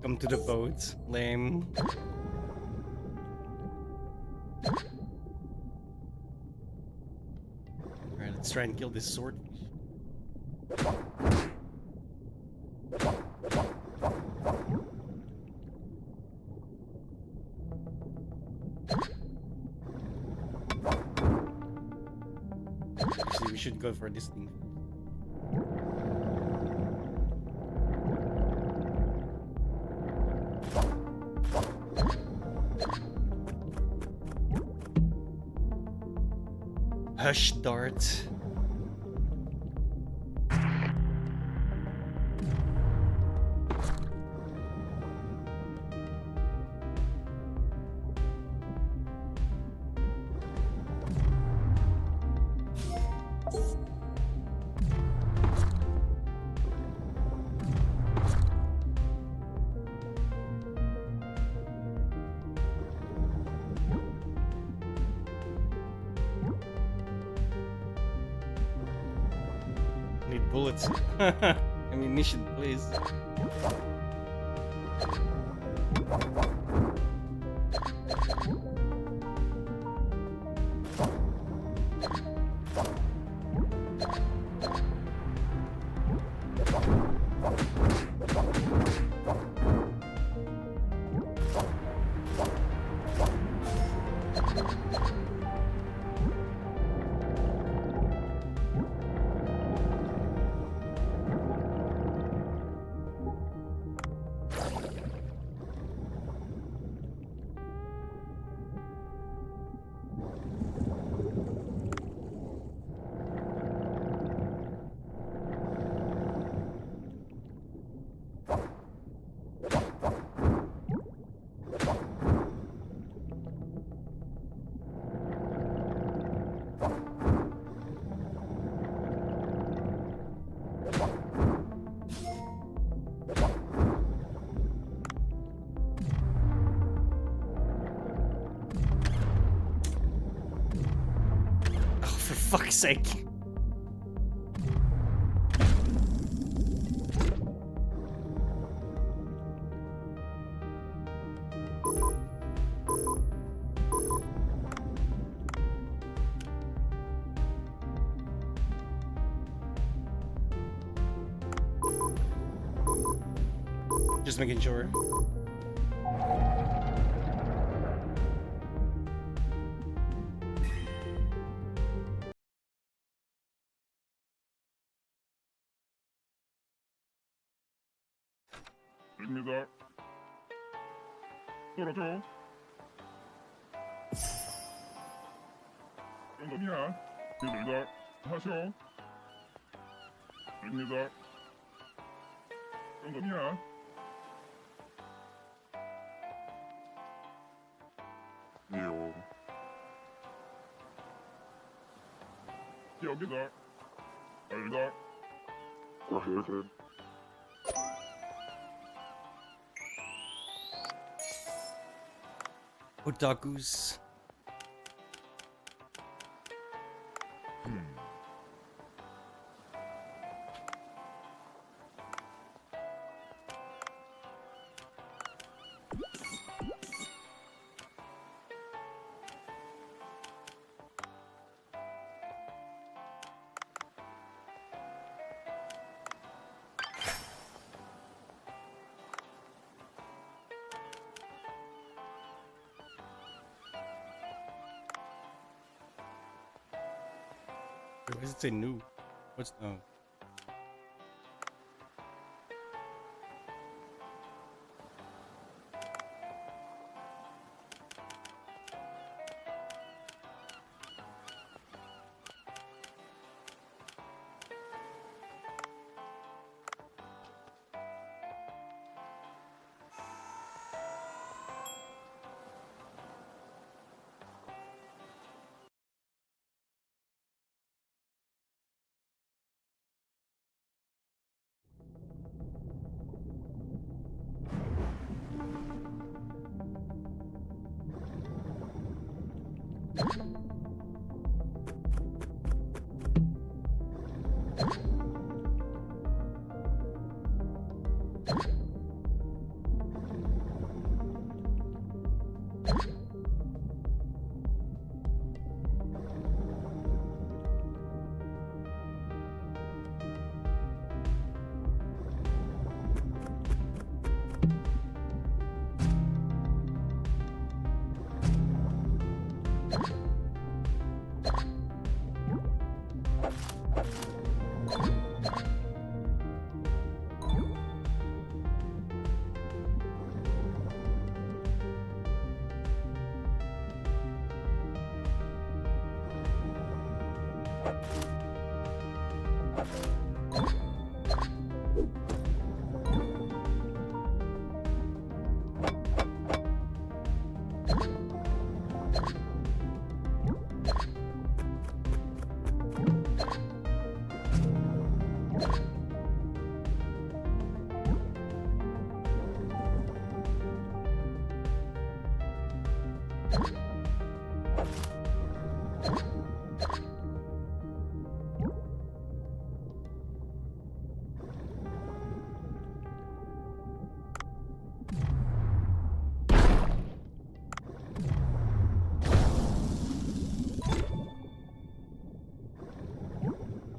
Come to the boat, lame. Alright, let's try and kill this swordfish. Actually, we should go for this thing. Hush dart. Need bullets. Ammunition, please. For fuck's sake. Just making sure. 입니다. 떨어져. 정답이야. 입니다. 하셔. 입니다. 정답이야. 이요. 여기다. 알다. 과실은. Otakus. Why does it say new? What's no?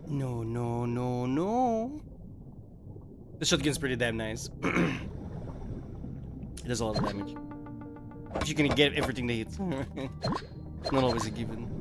No, no, no, no. The shotgun's pretty damn nice. It does a lot of damage. But you can get everything they hit. Not always a given.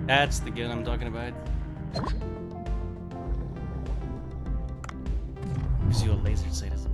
That's the gun I'm talking about. Gives you a laser sight as well.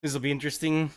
This will be interesting.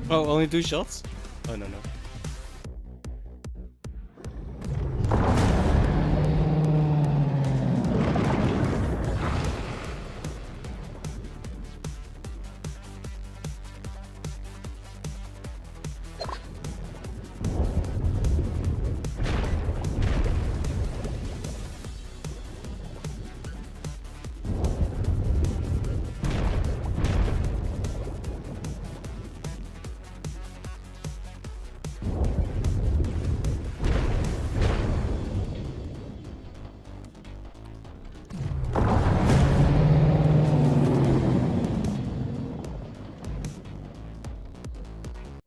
Oh, only 2 shots? Oh, no, no.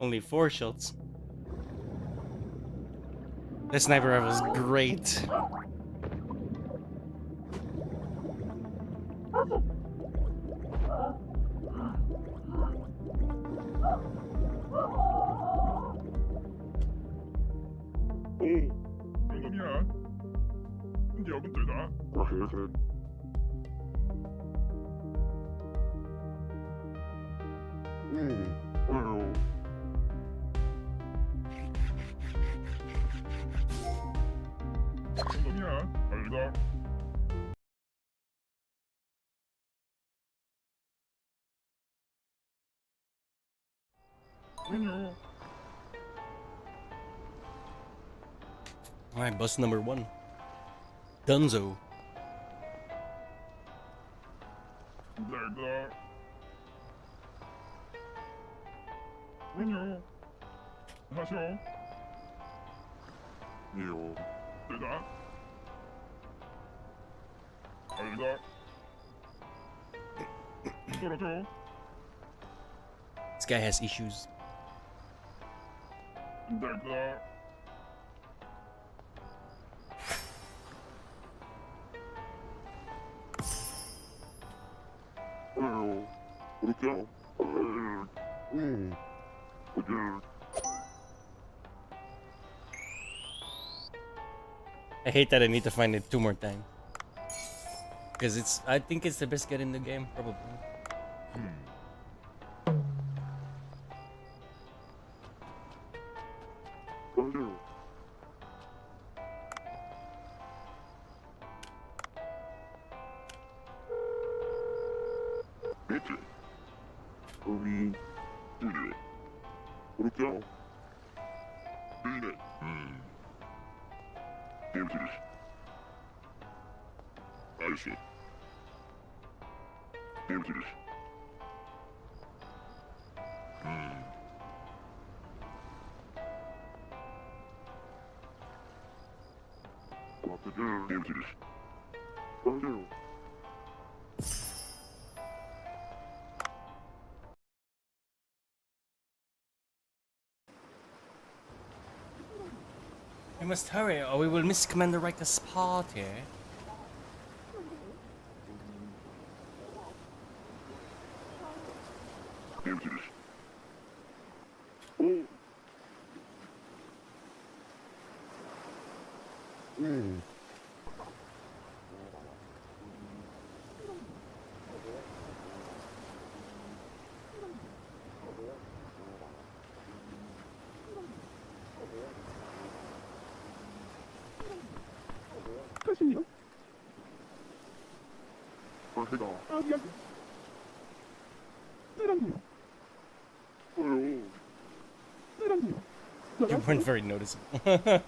Only 4 shots. The sniper rifle's great. Alright, bus number 1. Dunzo. This guy has issues. I hate that I need to find it 2 more times. Because I think it's the best get in the game, probably. We must hurry or we will miss Commander Riker's party. You weren't very noticeable.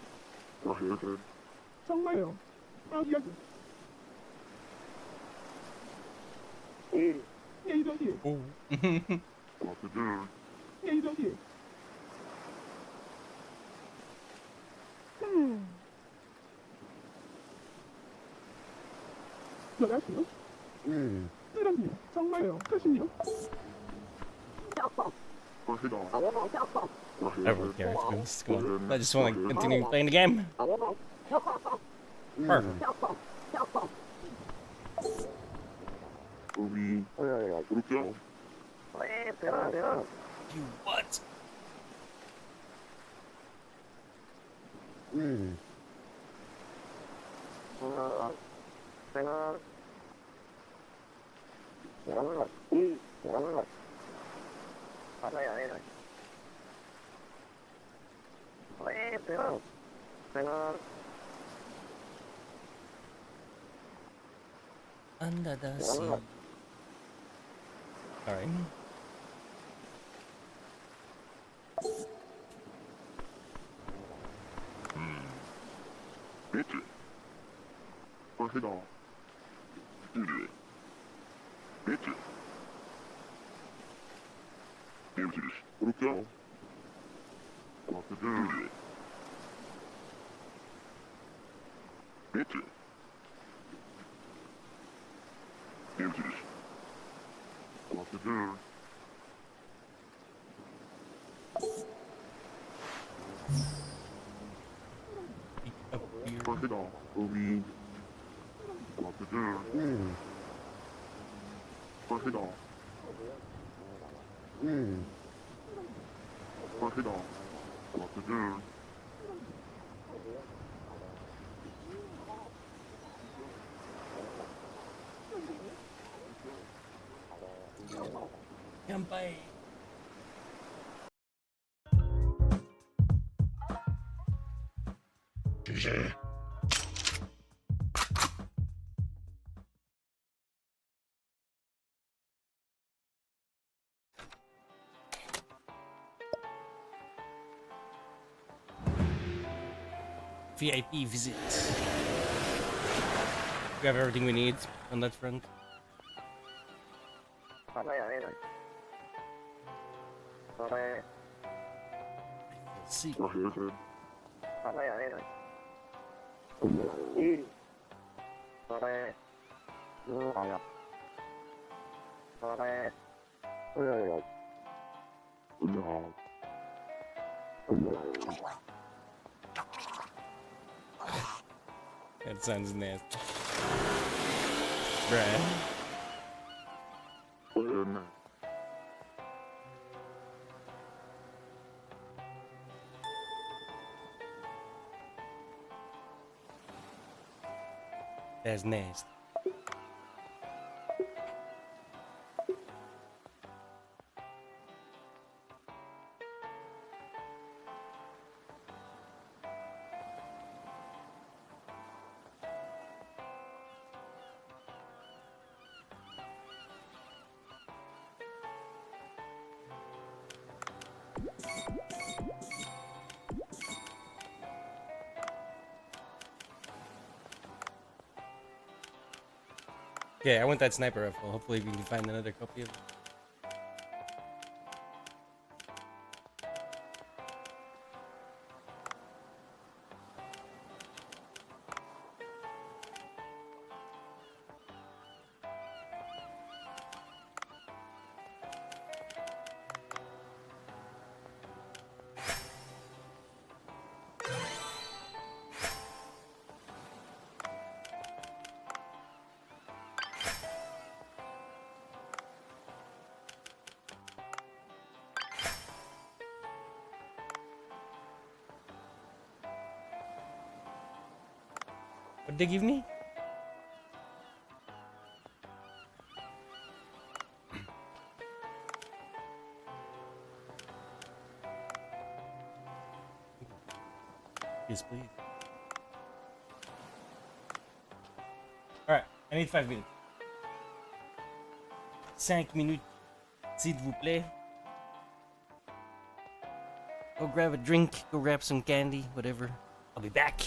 Everyone cares. Just go on. I just want to continue playing the game. Perfect. You what? Under the sea. Alright. Campai. VIP visit. We have everything we need on that front. Let's see. That sounds nasty. Bruh. That's nasty. Yeah, I want that sniper rifle. Hopefully we can find another copy of it. What did they give me? Yes, please. I need 5 minutes. 5 minutes, s'il vous plaît. Go grab a drink, go grab some candy, whatever. I'll be back.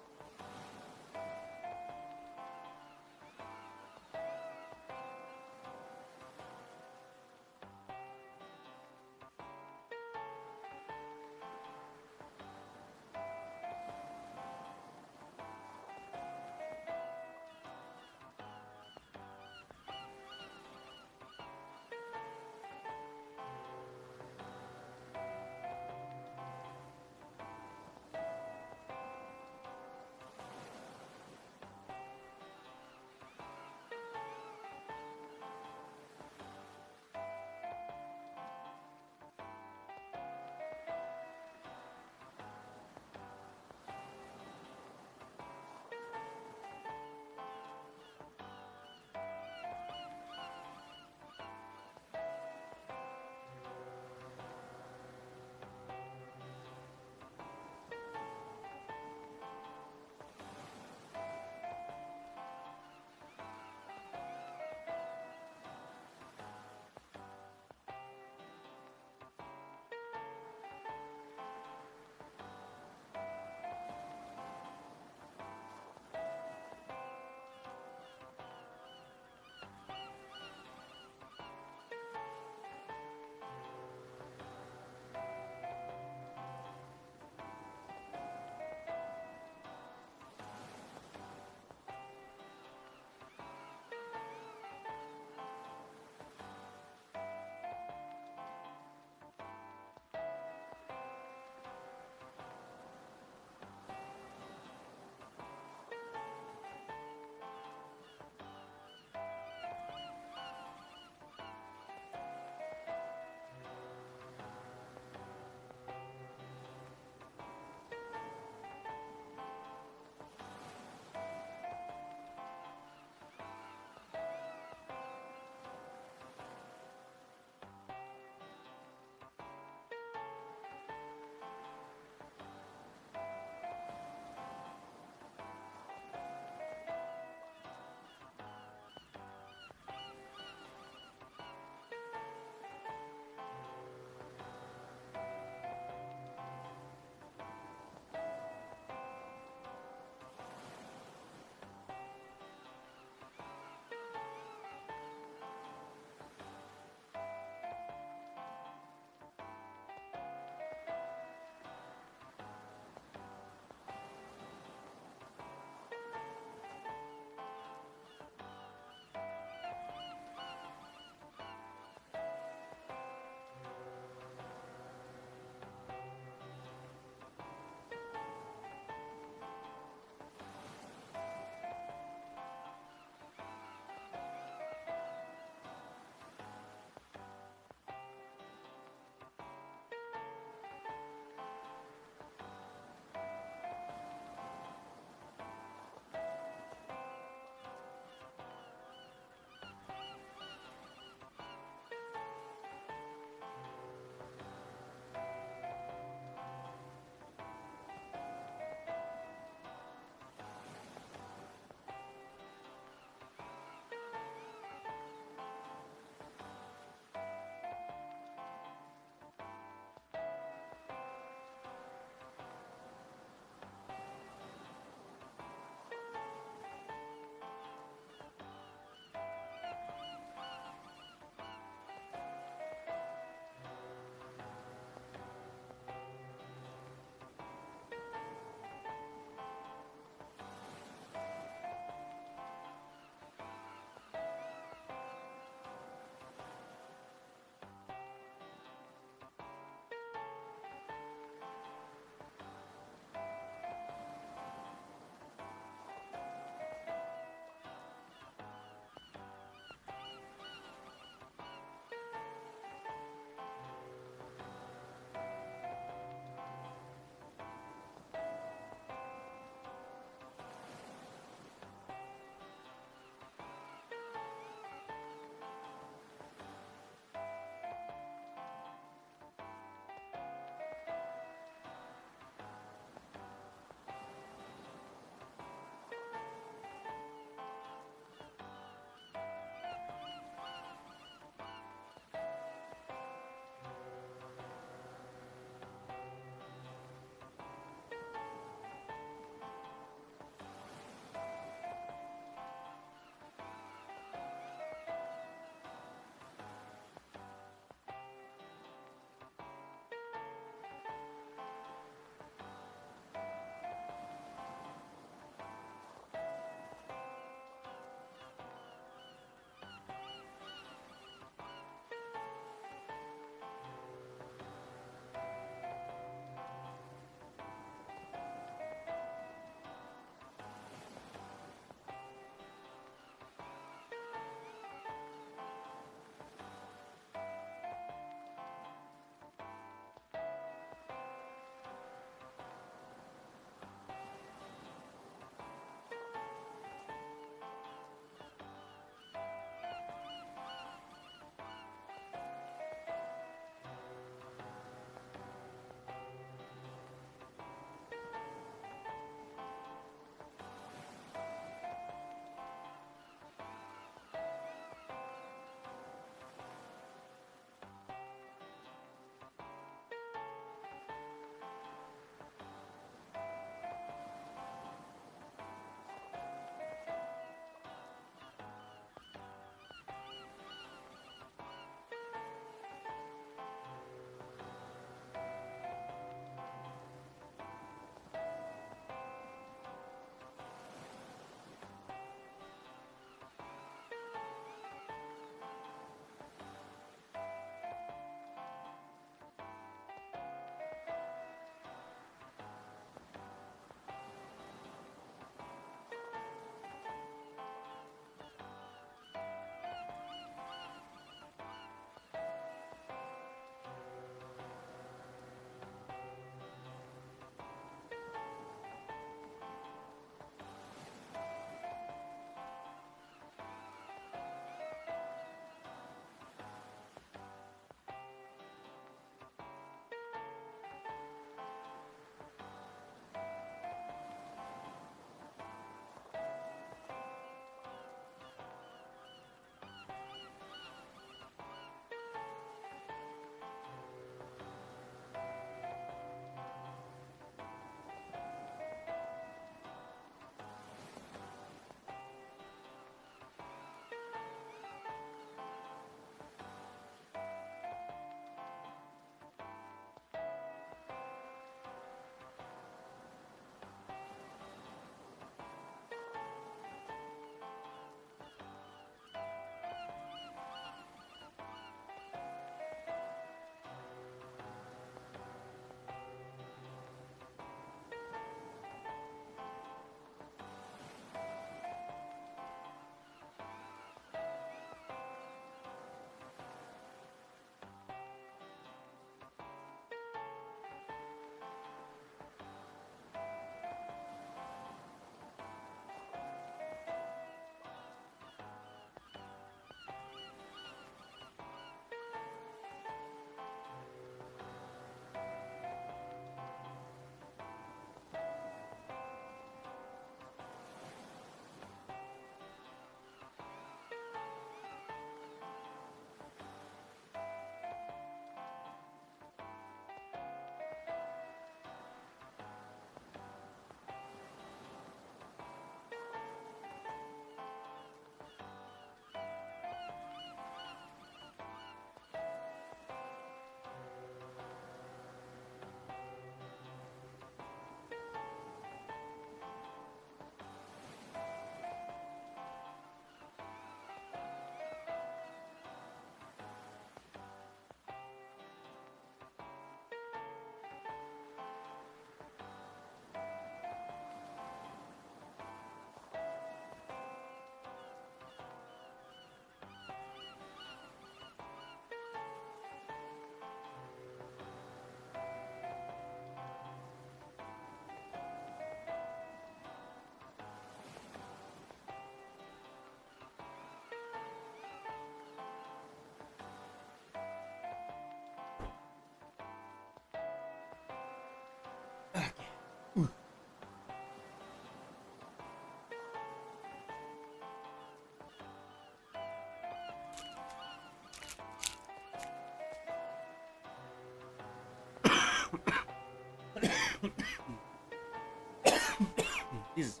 He's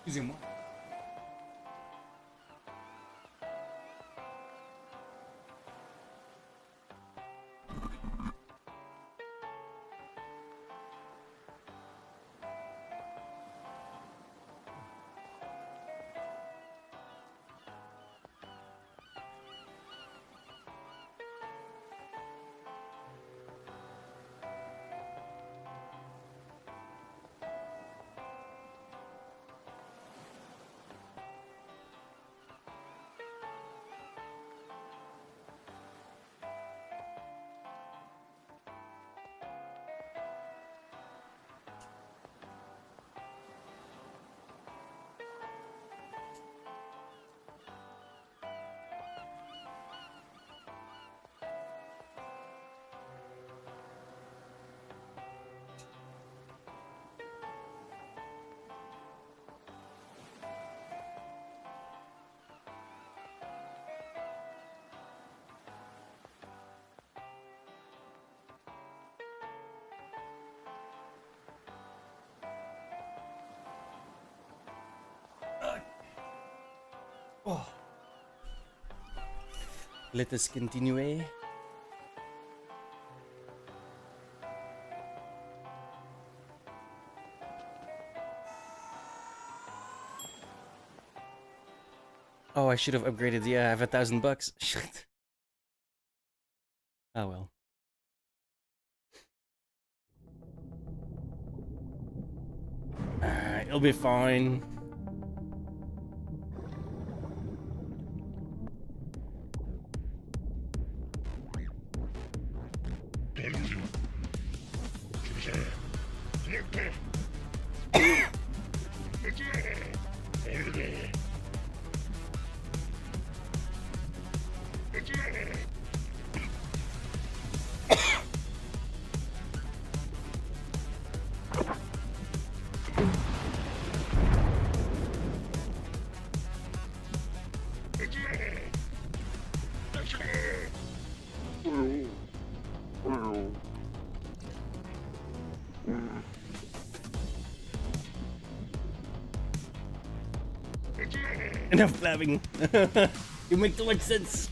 using one. Oh. Let us continue. Oh, I should have upgraded. Yeah, I have $1,000. Shit. Oh well. It'll be fine. Enough blabbing. You make too much sense.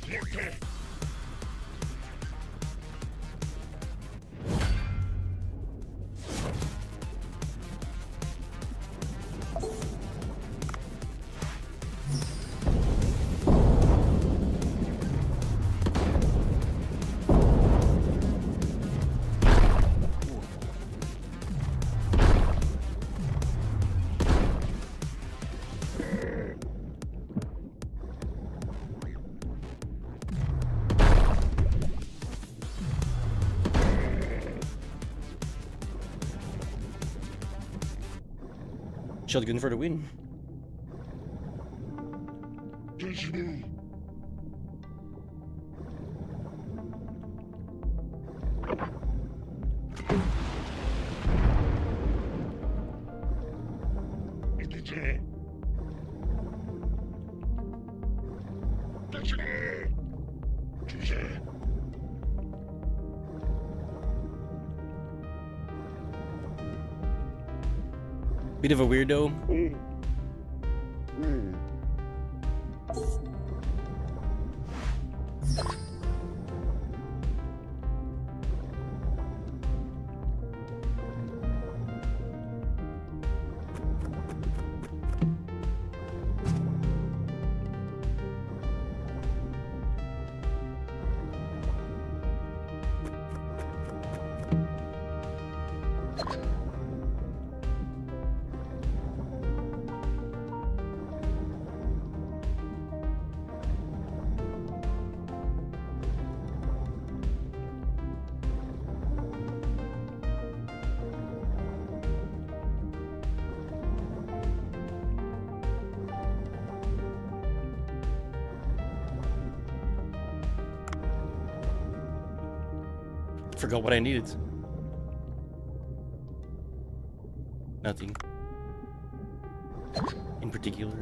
Shotgun for the win. Bit of a weirdo. Forgot what I needed. Nothing. In particular.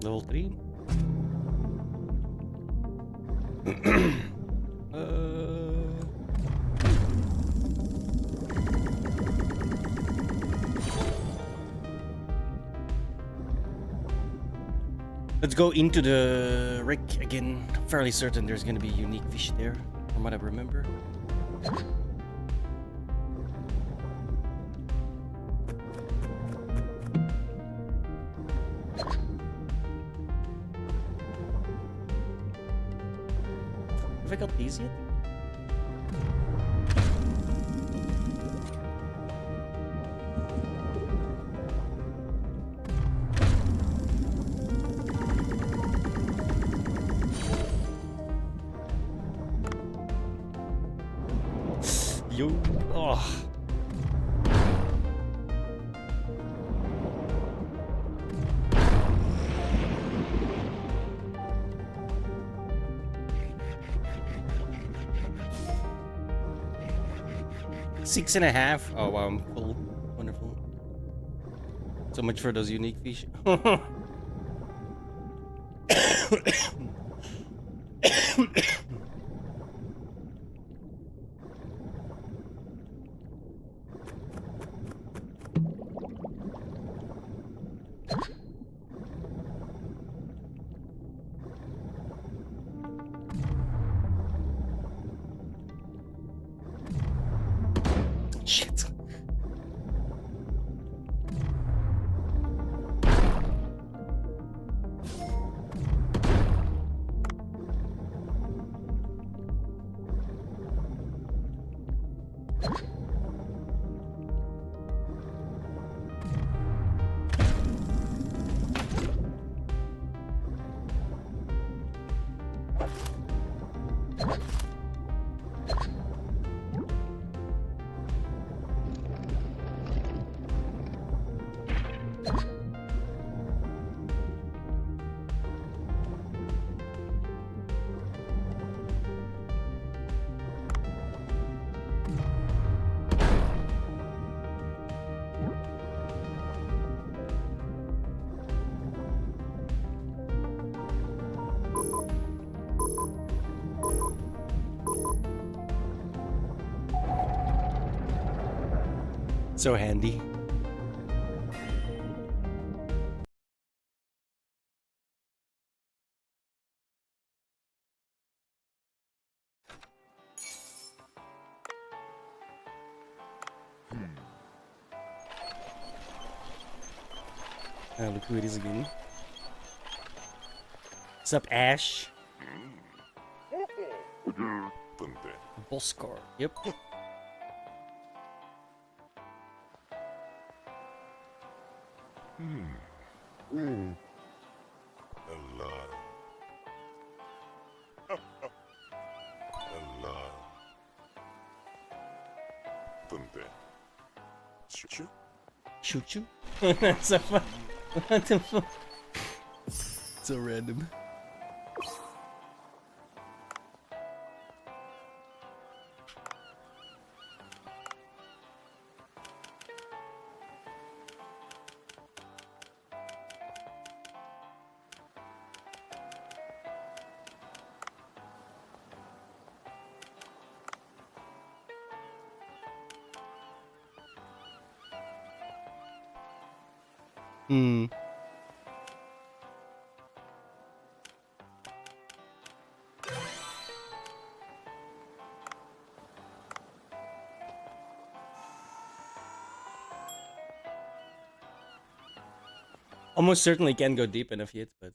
Level 3. Let's go into the rig again. I'm fairly certain there's gonna be unique fish there, from what I remember. Have I got these yet? Yo, oh. Six and a half. Oh wow, I'm full. Wonderful. So much for those unique fish. Shit. So handy. Look who it is again. What's up, Ash? Boskar. Yep. Shoot you? That's so fun. What the fuck? So random. Almost certainly can go deep enough yet, but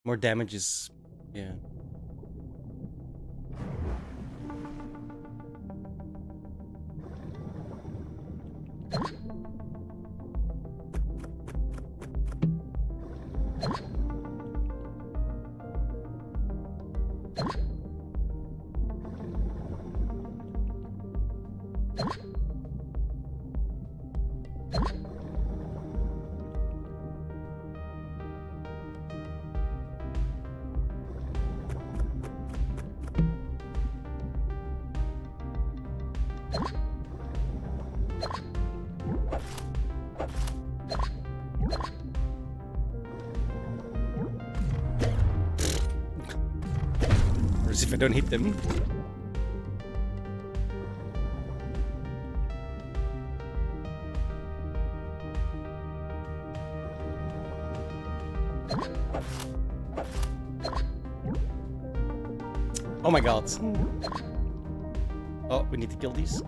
more damage is, yeah. Or as if I don't hit them. Oh my god. Oh, we need to kill these.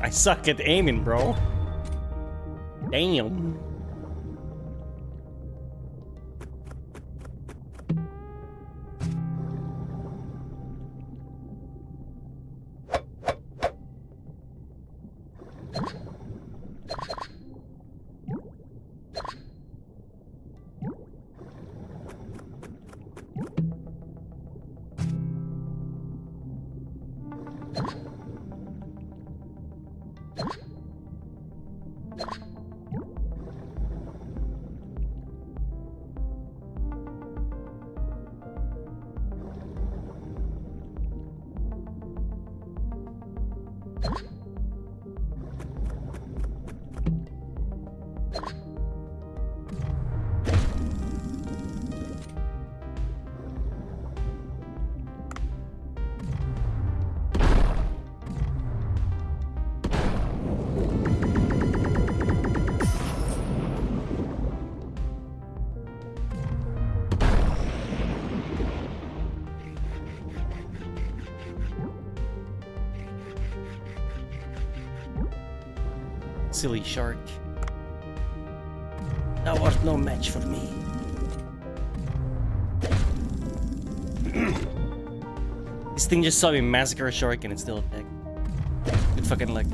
I suck at aiming, bro. Damn. Silly shark. Thou art no match for me. This thing just saw me massacre a shark and it still attacked. Good fucking luck.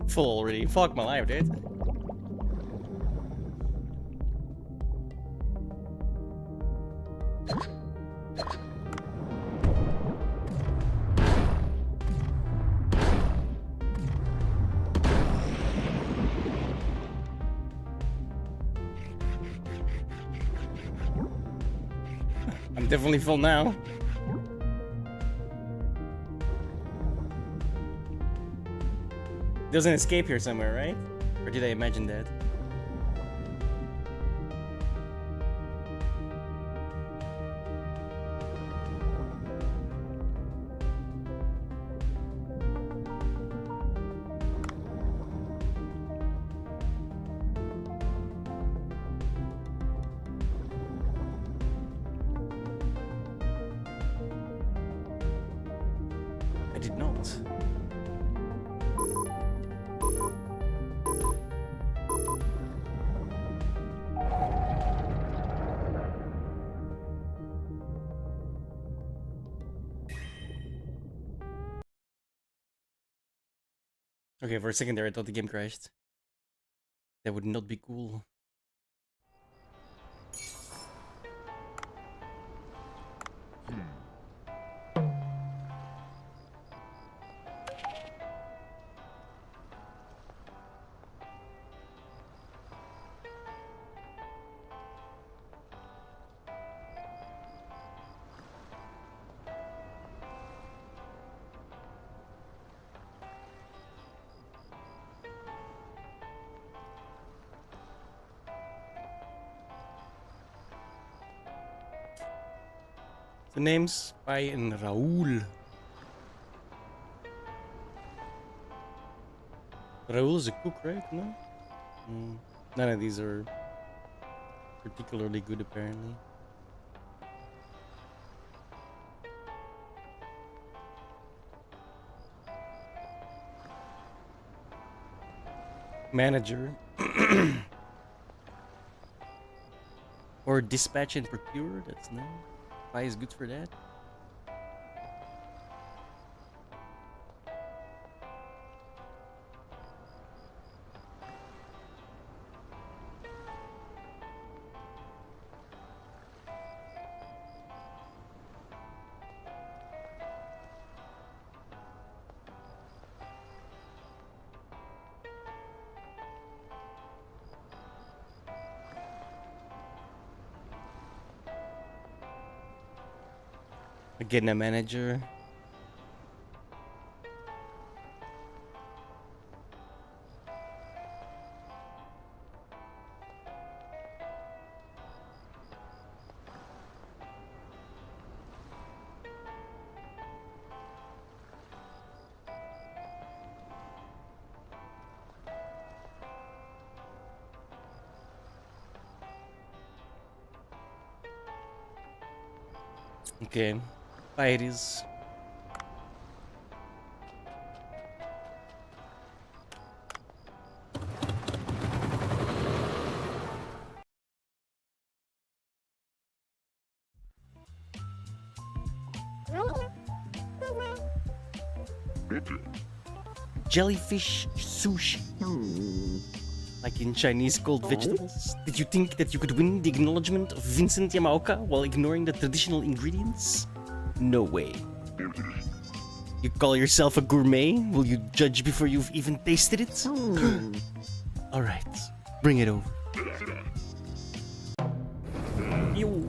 Full already. Fuck my life, dude. I'm definitely full now. There's an escape here somewhere, right? Or did I imagine that? I did not. Okay, for a second there I thought the game crashed. That would not be cool. The name's Spy and Raul. Raul is a cook, right? No? None of these are particularly good, apparently. Manager. Or dispatch and procure, that's no. Spy is good for that. Again, a manager. Okay, it is. Jellyfish sushi. Like in Chinese cold vegetables? Did you think that you could win the acknowledgement of Vincent Yamaoka while ignoring the traditional ingredients? No way. You call yourself a gourmet? Will you judge before you've even tasted it? Alright, bring it over. Yo.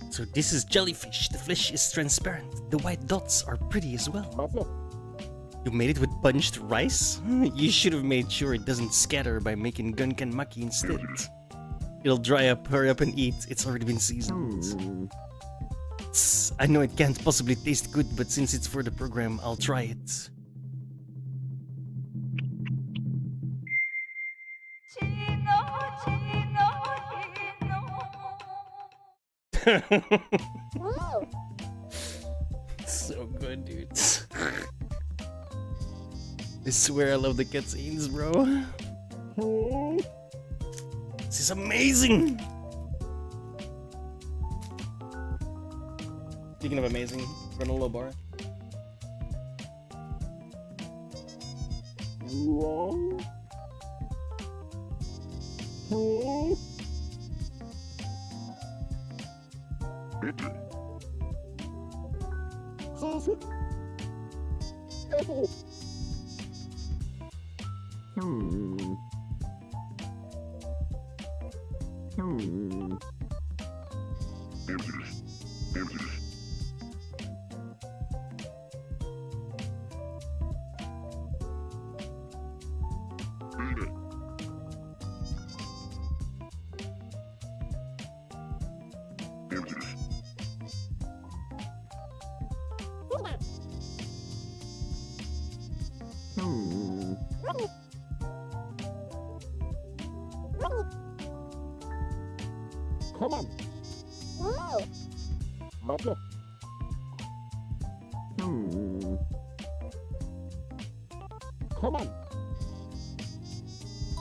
So this is jellyfish. The flesh is transparent. The white dots are pretty as well. You made it with bunched rice? You should have made sure it doesn't scatter by making gunkan maki instead. It'll dry up, hurry up and eat. It's already been seasoned. I know it can't possibly taste good, but since it's for the program, I'll try it. So good, dude. I swear I love the cutscenes, bro. This is amazing! Speaking of amazing, granola bar. Come on. Wow. Mother. Come on.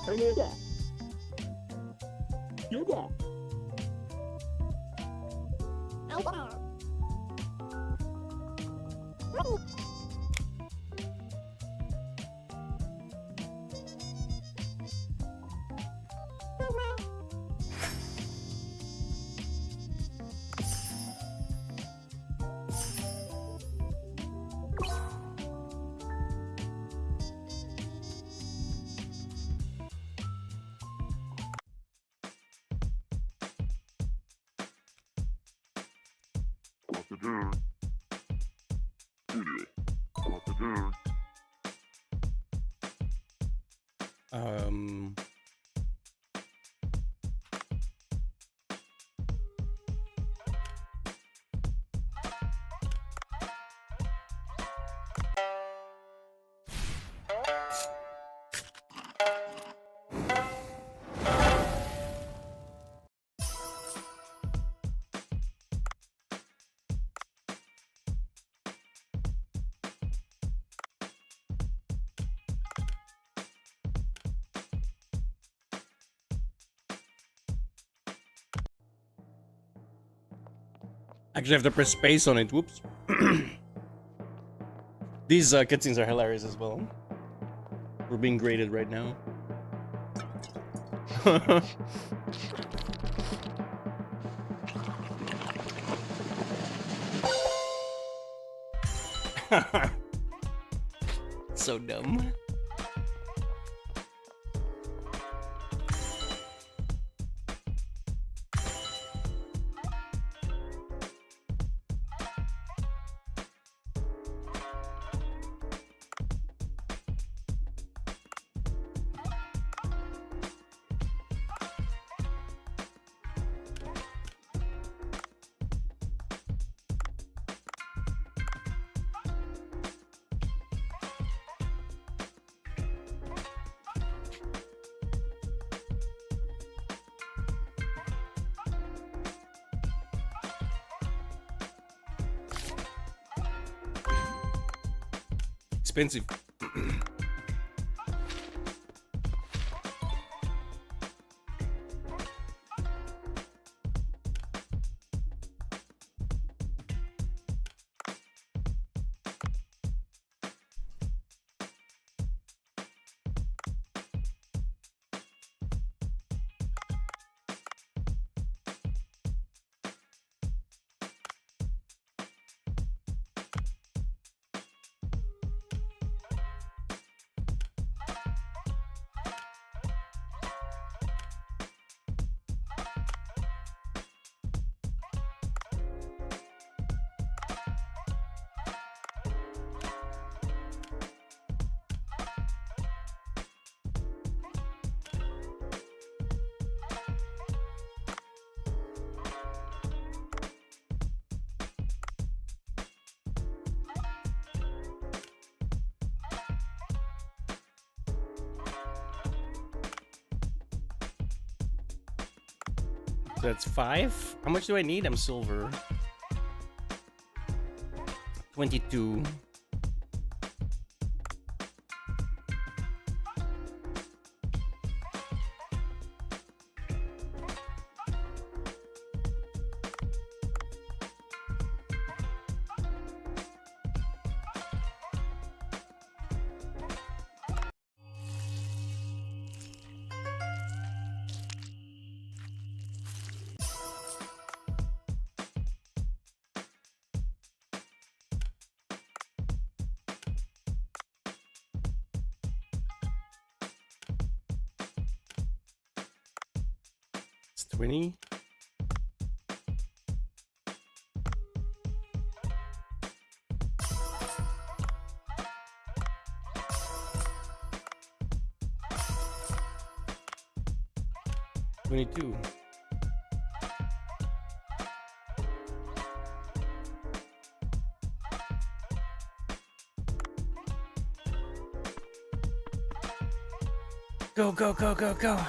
Hey, Yoda. Yoda. What to do? What to do? Actually, I have to press space on it. Whoops. These cutscenes are hilarious as well. We're being graded right now. So dumb. Expensive. So that's 5. How much do I need? I'm silver. 22. It's 20. $22. Go, go, go, go, go.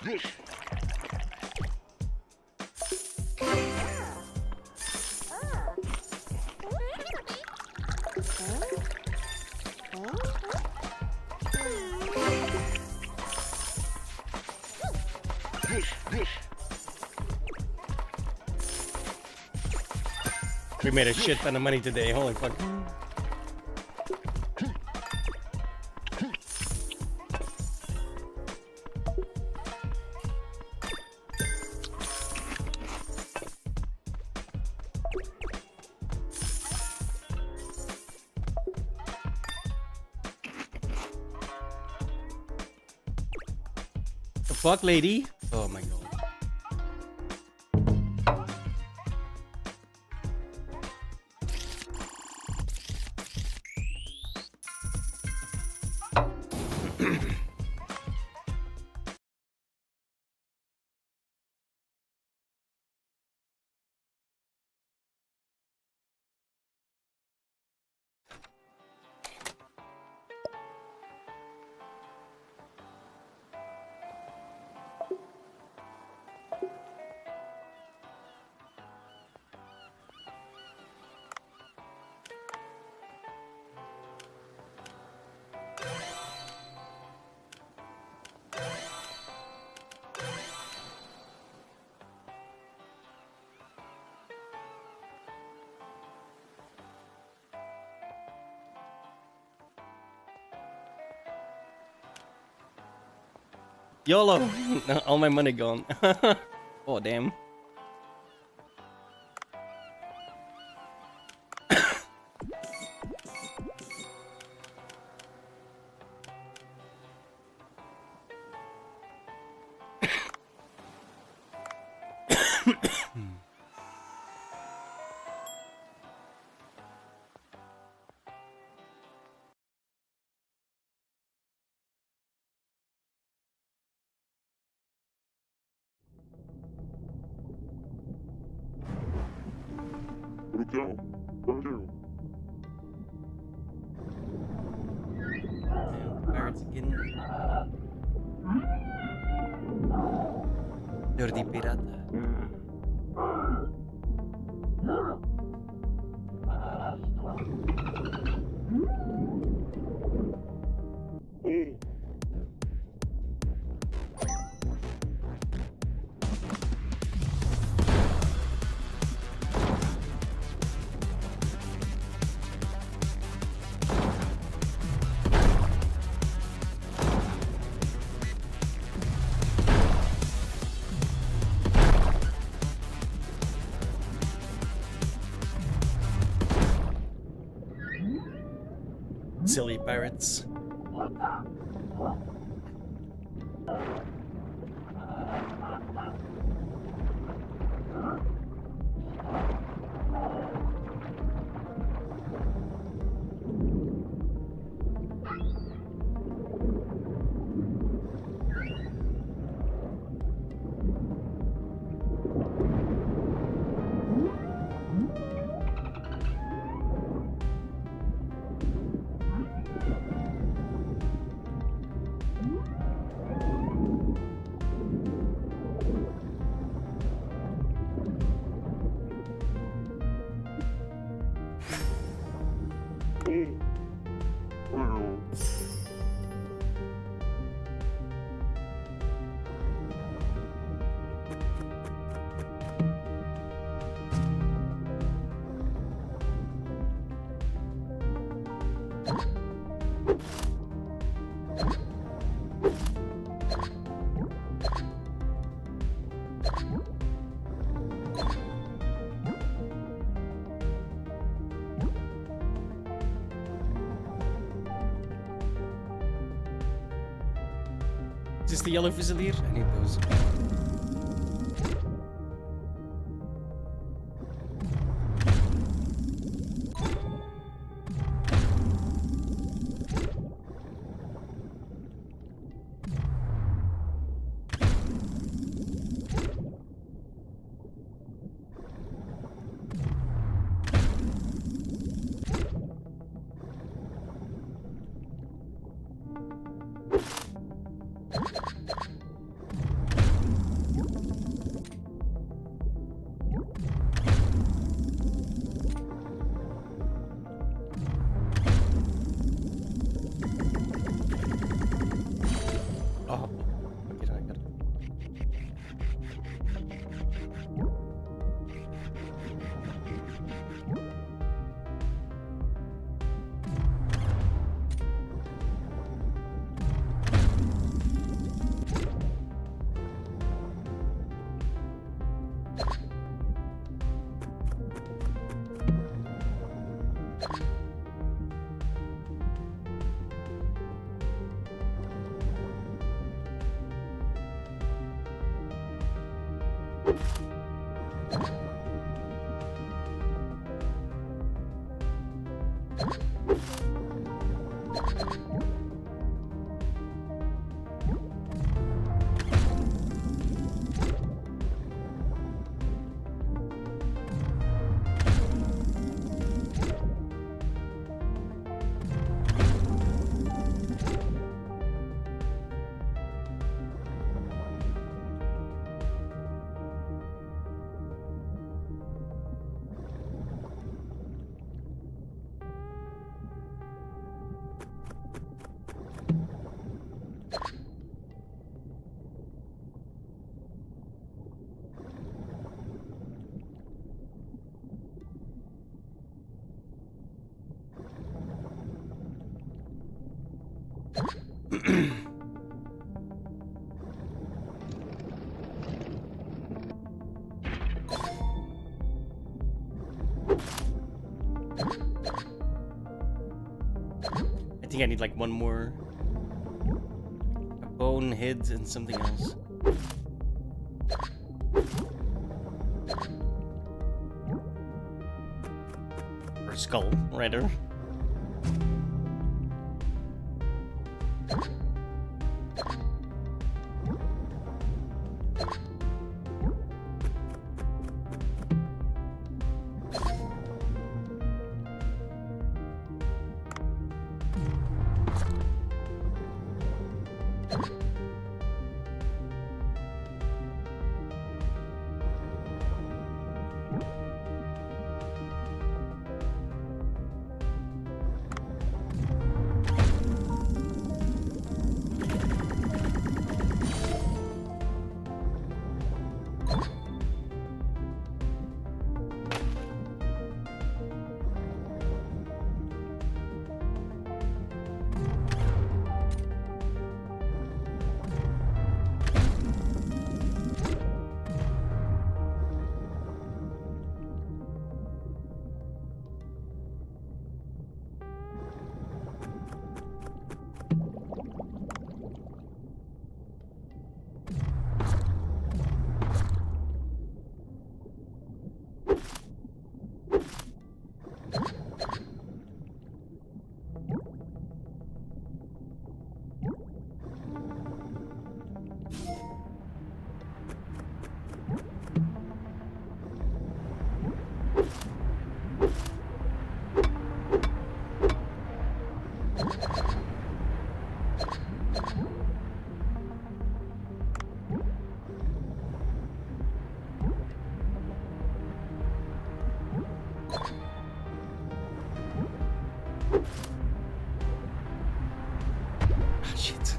We made a shit ton of money today. Holy fuck. The fuck, lady? Oh my god. YOLO! All my money gone. Oh, damn. Pirates again. Dirty pirata. Silly pirates. Is this the yellow Fusilier? I need those. I think I need like one more. A bone, head, and something else. Or skull, rather. Shit.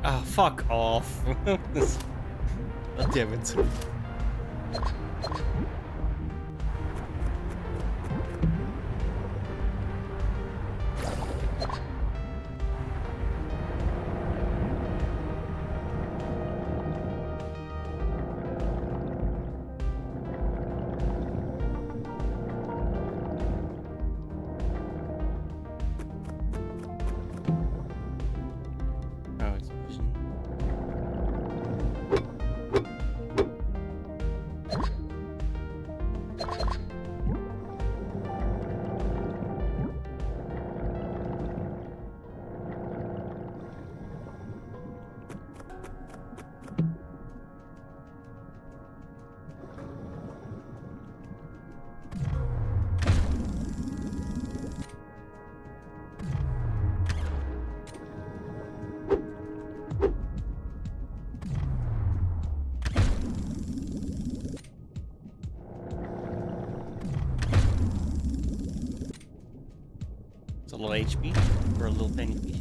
Ah, fuck off. God damn it. It's a little HP for a little tiny fish.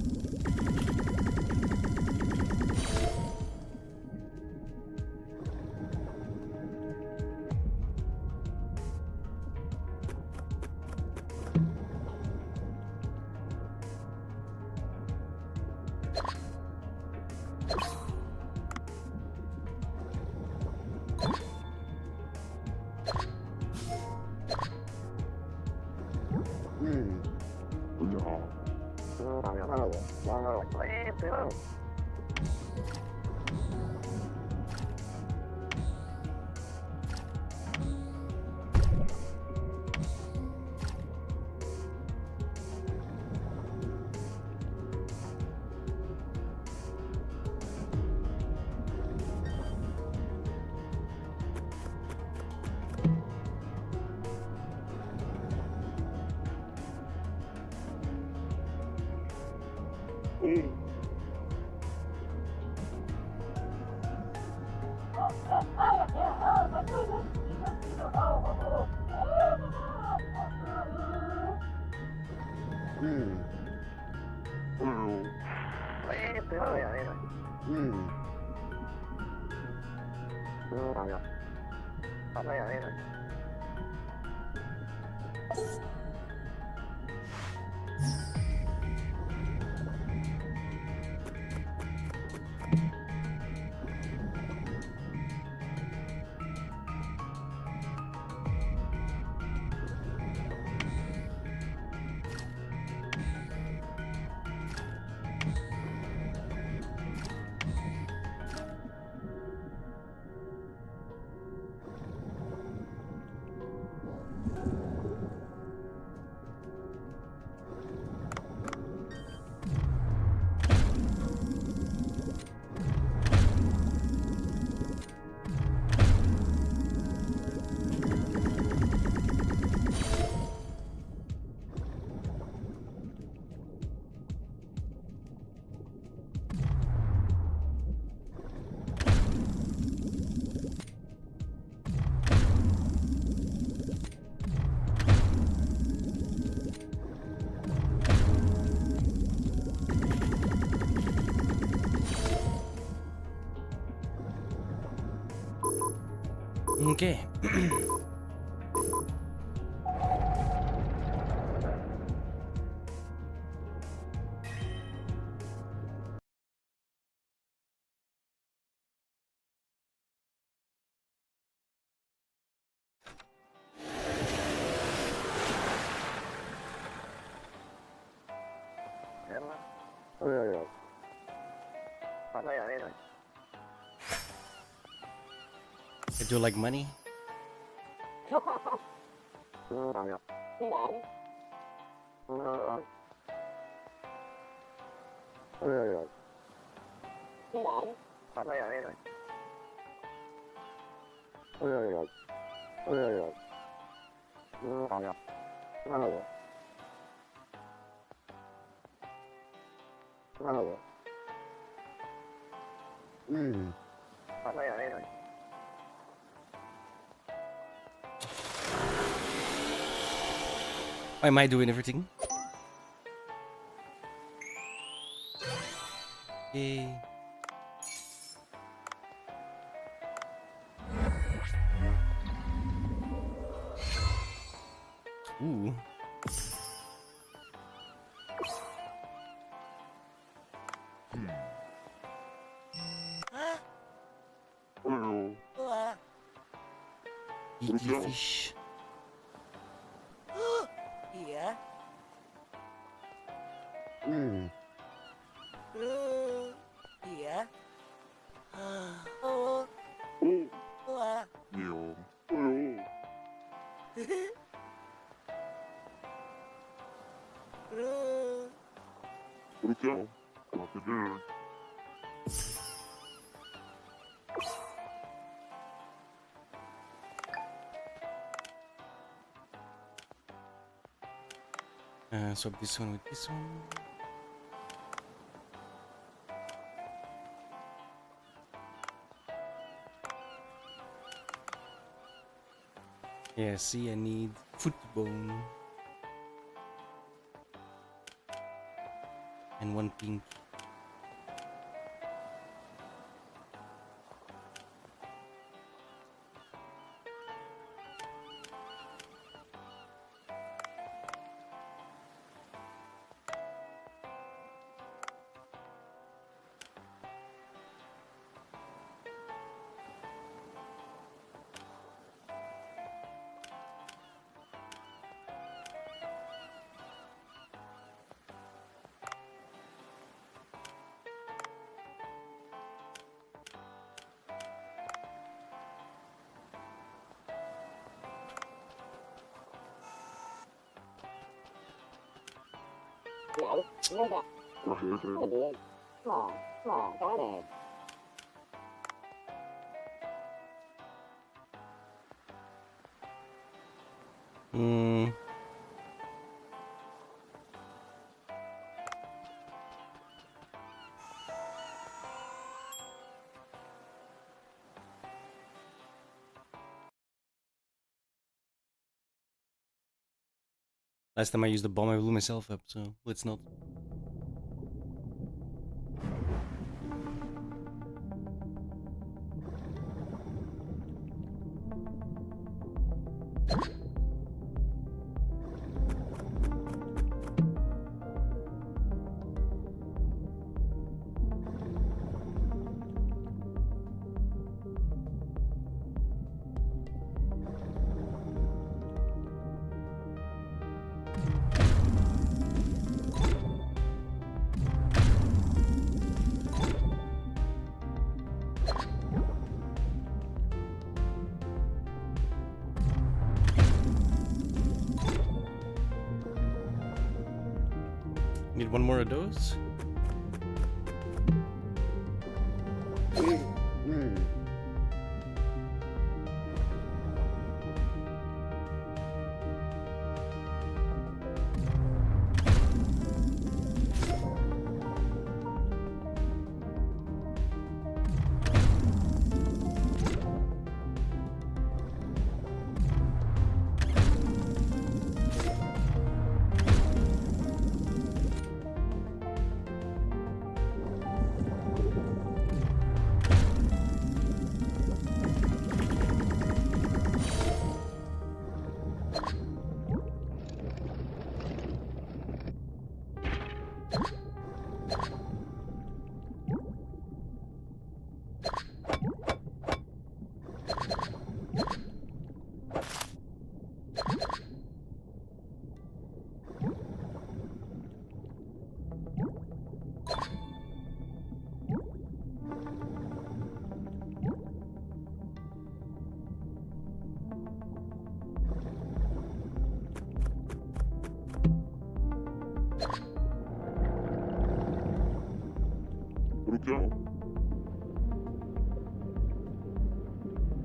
Okay. I do like money. Why am I doing everything? Yay. Ooh. Eaty fish. Yeah. Yeah. Oh. Swap this one with this one. Yeah, see, I need foot bone and one pink. Hmm. Last time I used the bomb, I blew myself up, so let's not. Need one more of those.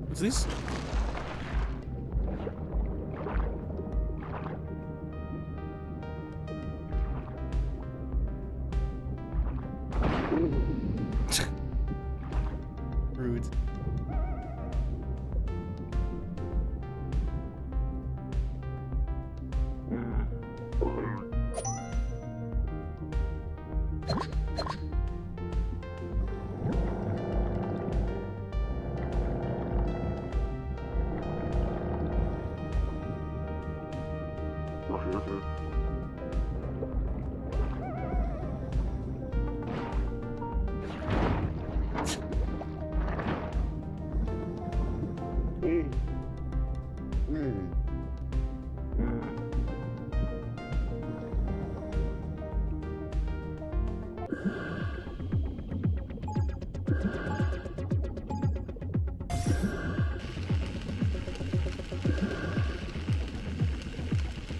What's this? Rude.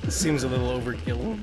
Seems a little overkill.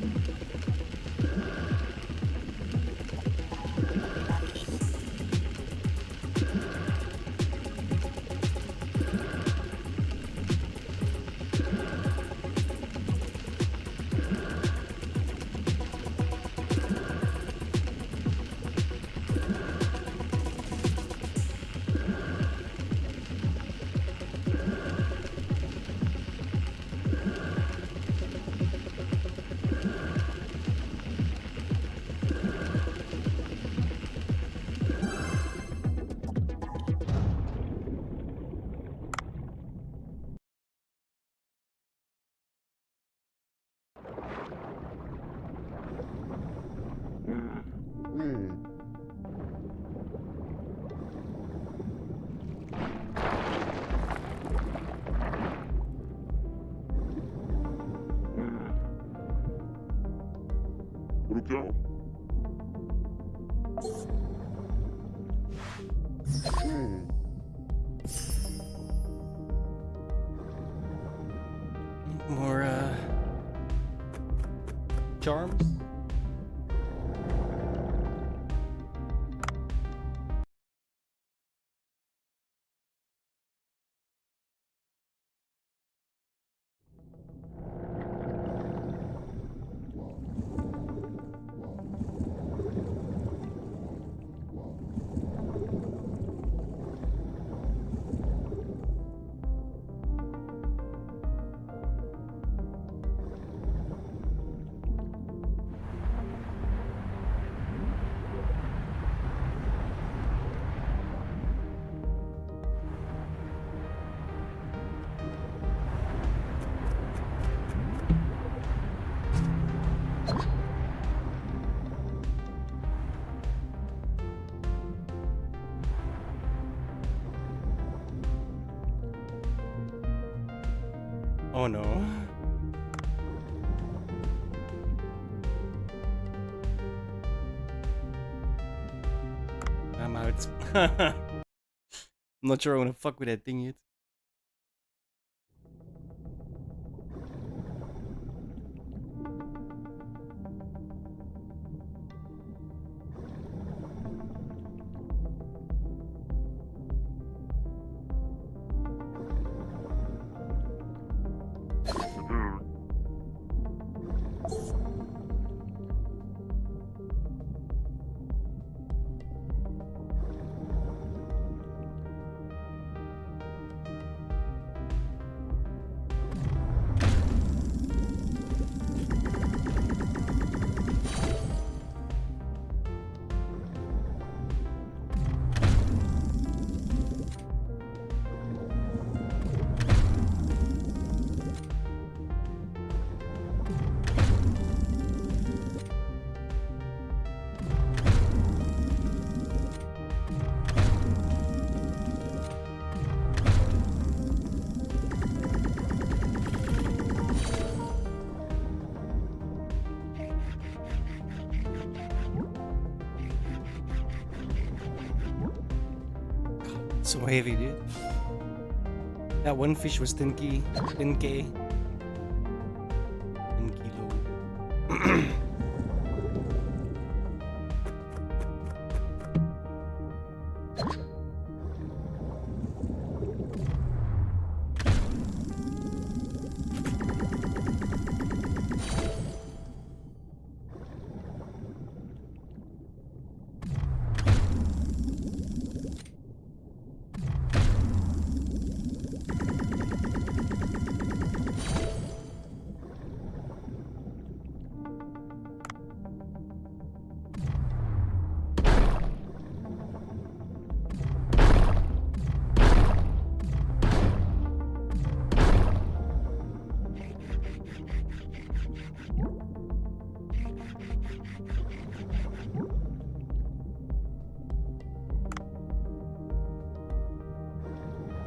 More charms. Oh no. I'm out. I'm not sure I want to fuck with that thing yet. So heavy, dude. That one fish was 10K. 10K. 10 kilo.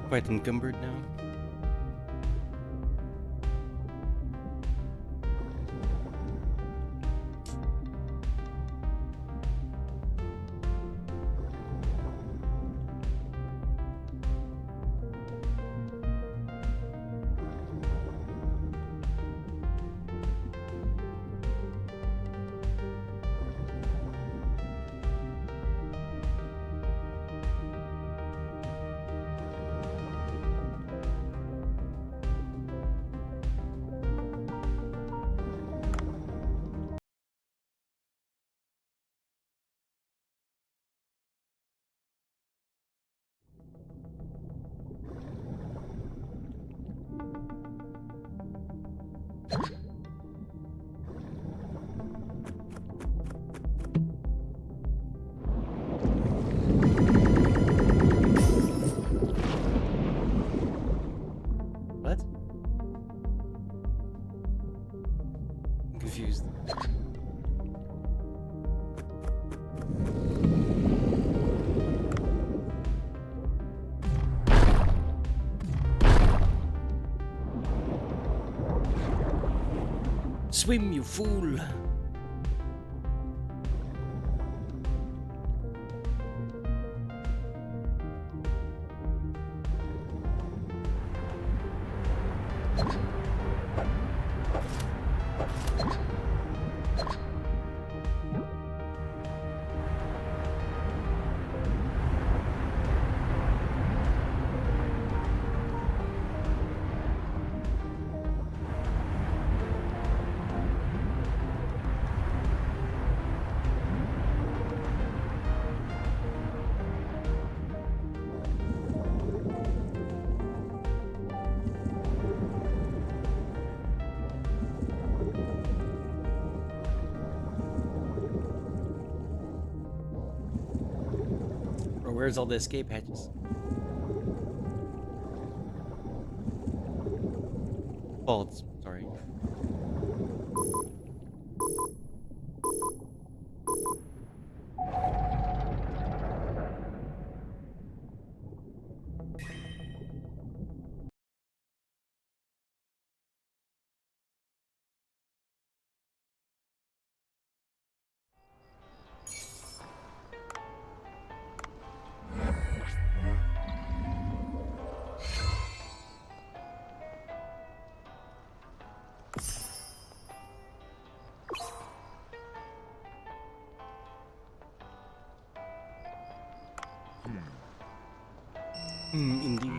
Quite encumbered now. What? I'm confused. Swim, you fool! Bro, where's all the escape hatches? Faults, sorry. Indeed.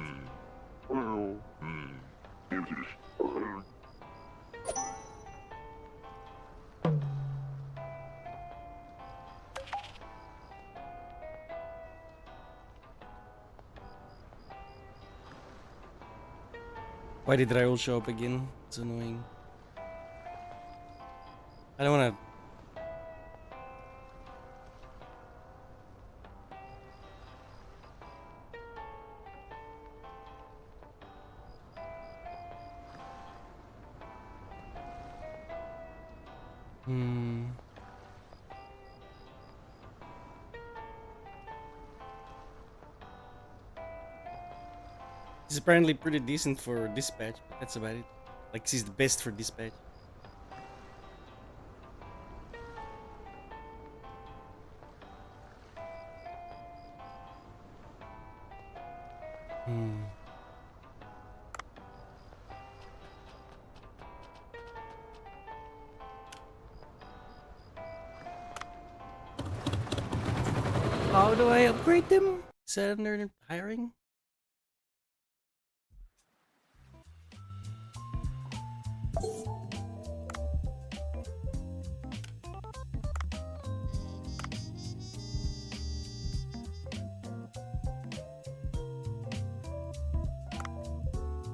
Why did Raul show up again? It's annoying. I don't wanna... He's apparently pretty decent for dispatch, but that's about it. Like, he's the best for dispatch. How do I upgrade them? Is that under hiring?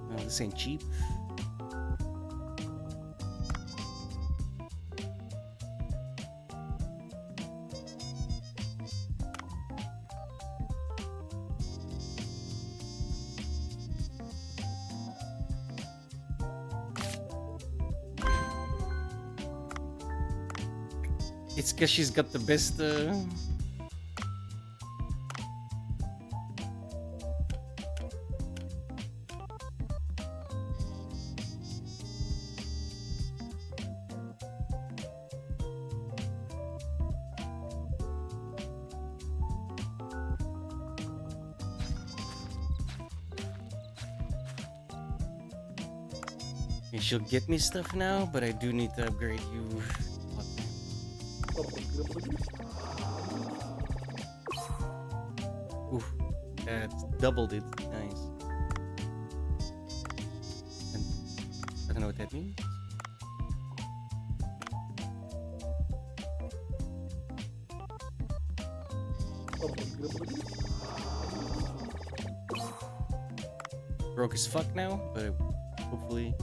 No, this ain't cheap. It's because she's got the best. She'll get me stuff now, but I do need to upgrade you. Oof, that's doubled it. Nice. And I don't know what that means. Broke as fuck now, but hopefully.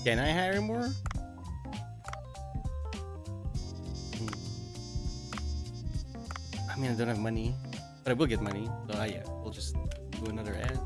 Can I hire more? I mean, I don't have money, but I will get money. So yeah, we'll just do another ad.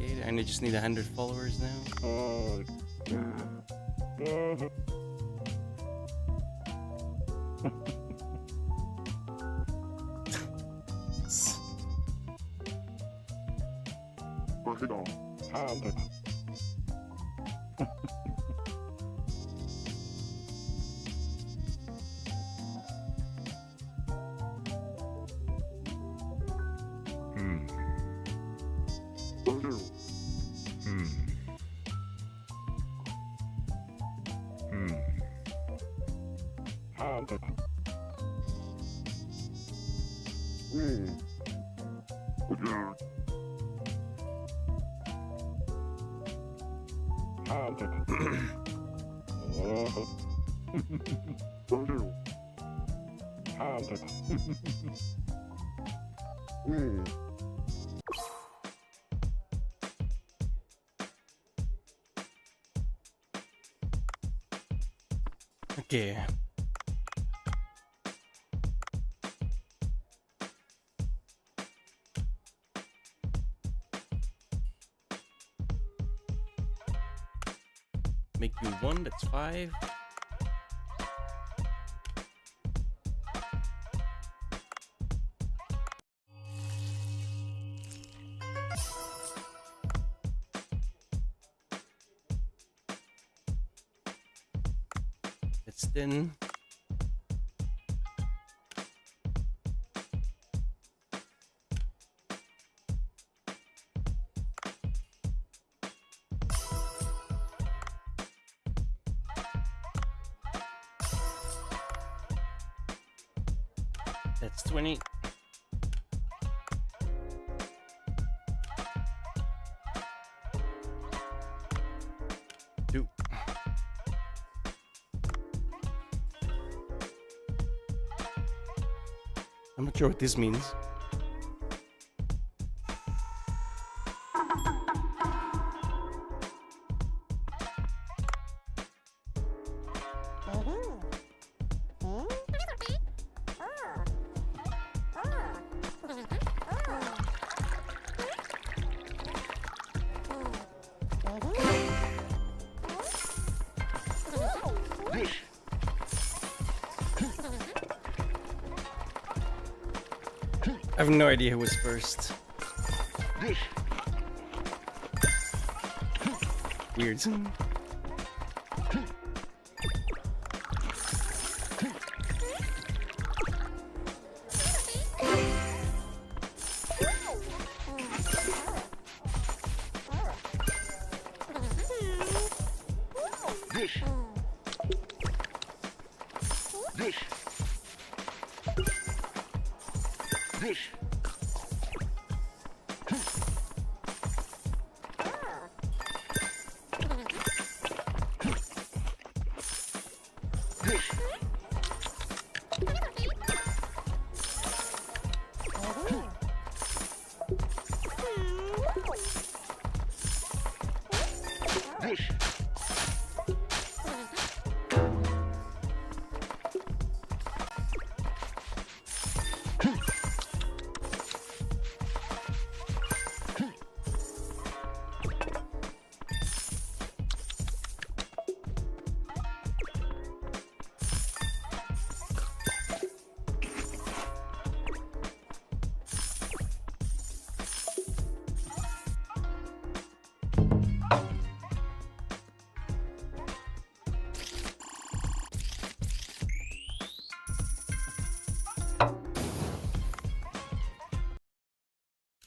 Okay, and I just need 100 followers now. Okay. Make you one, that's 5. then. That's 20. Two. I'm not sure what this means. I have no idea who was first. Weird.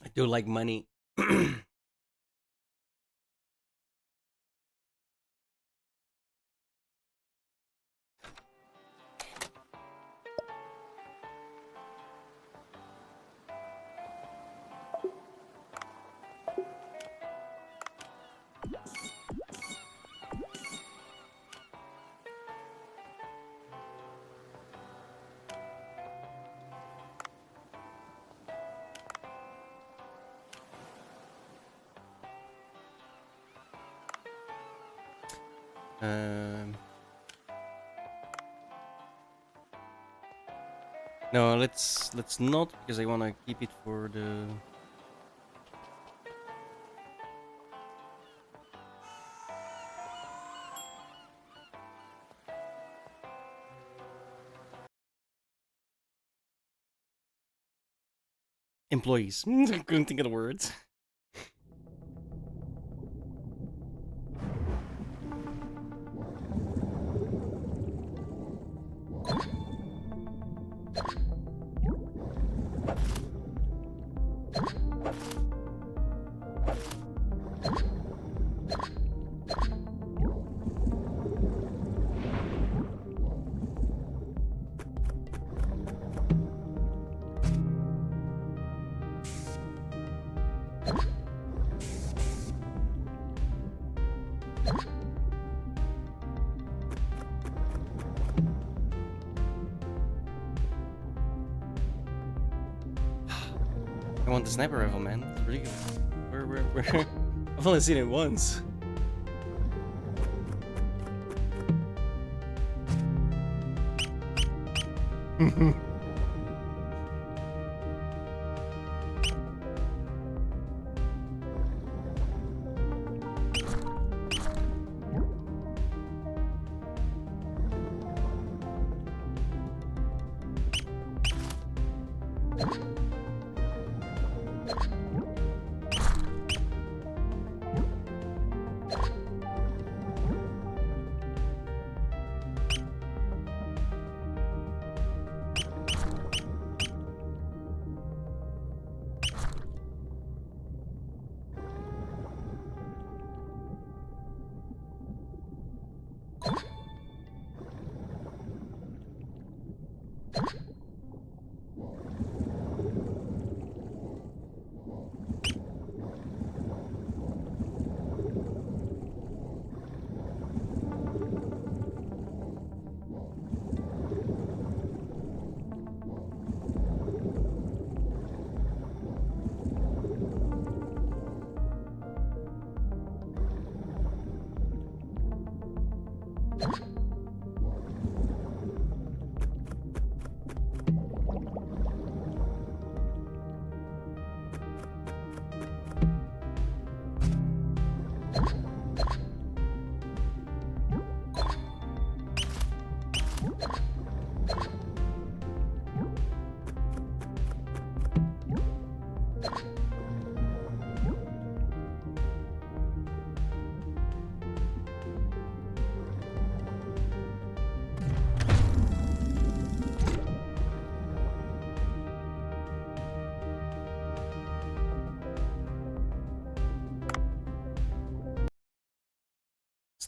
I do like money. No, let's not, because I want to keep it for the employees. I couldn't think of the words. I want the sniper rifle, man. It's really good. Where? I've only seen it once.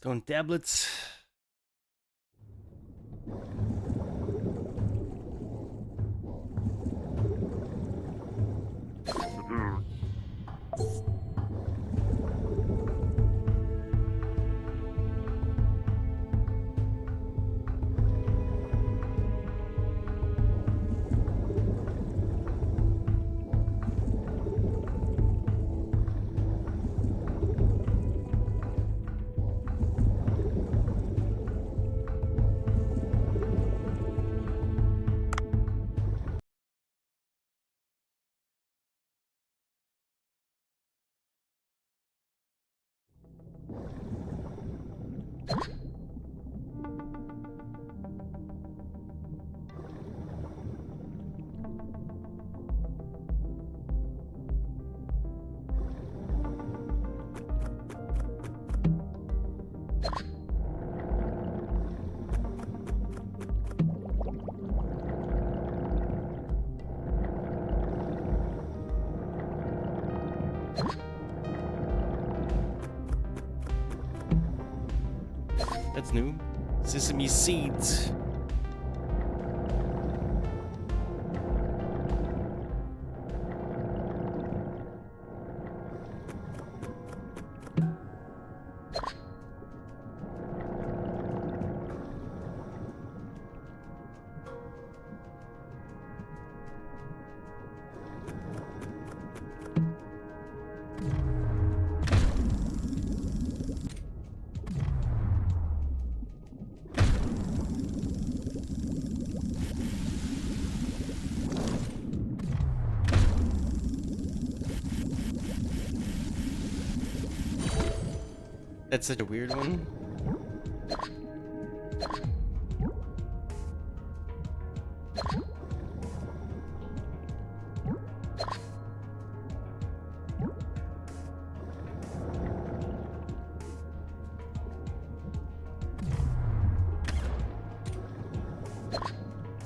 Stone tablets. That's new. Sesame seeds. That's such a weird one.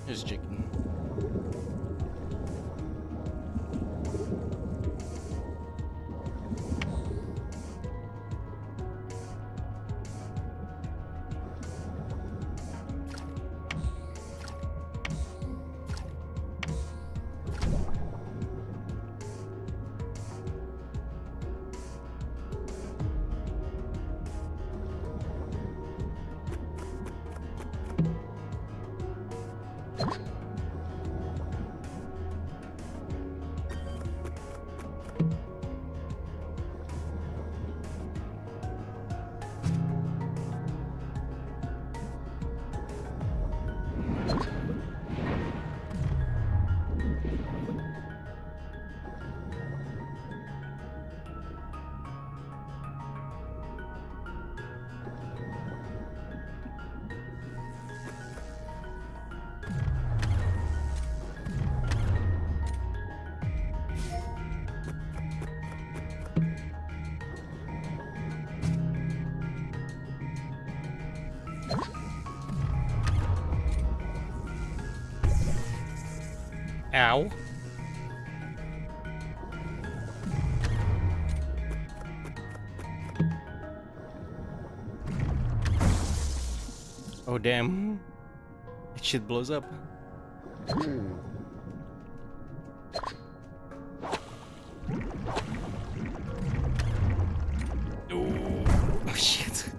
Here's chicken. Ow. Oh damn. That shit blows up. Oh shit.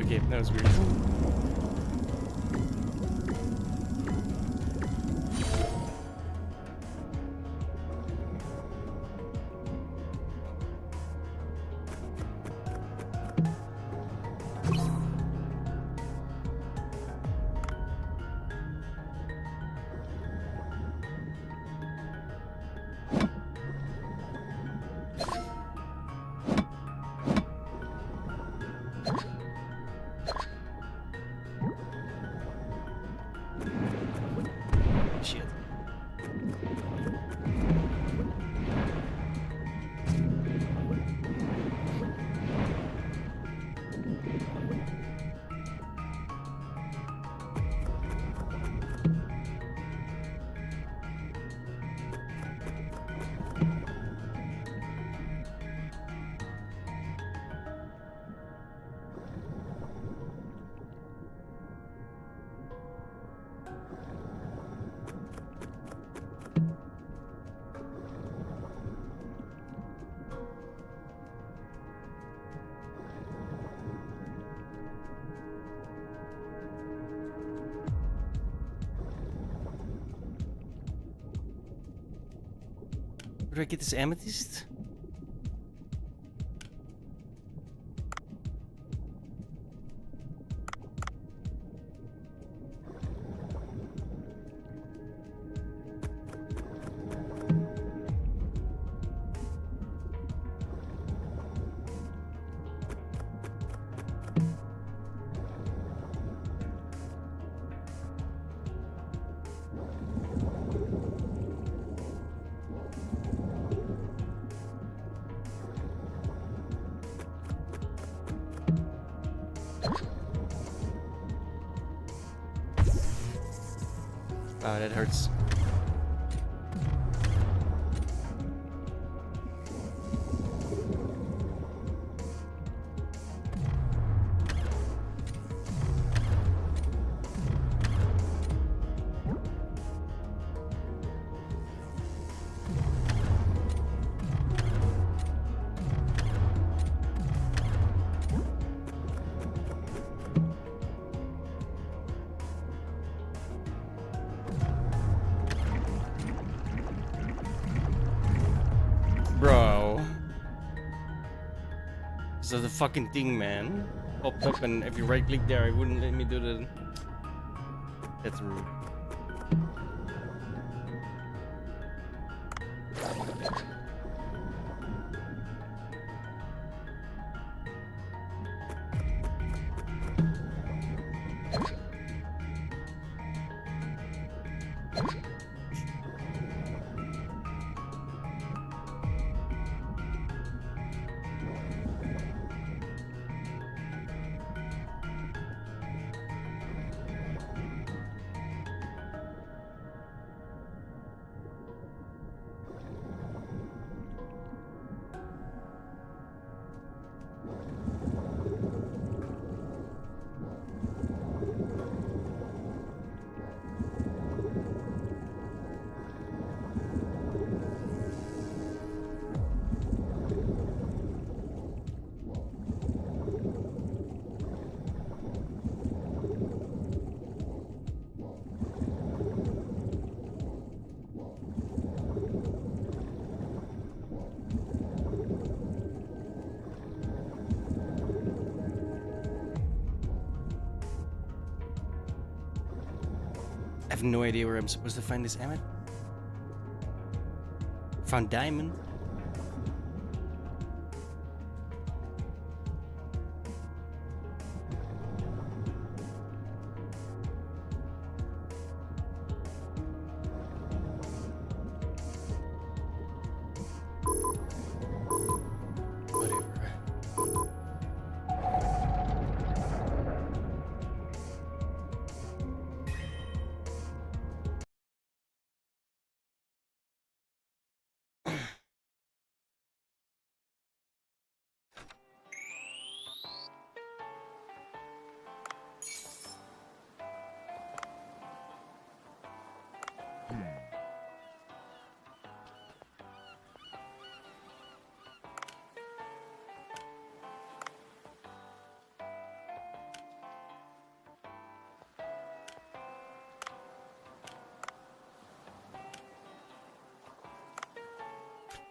Okay, that was weird. Shit. Where do I get this amethyst? Oh, that hurts. Bro. This is the fucking thing, man. Popped up, and if you right click there, it wouldn't let me do the. That's rude. I have no idea where I'm supposed to find this Emmet. Found diamond.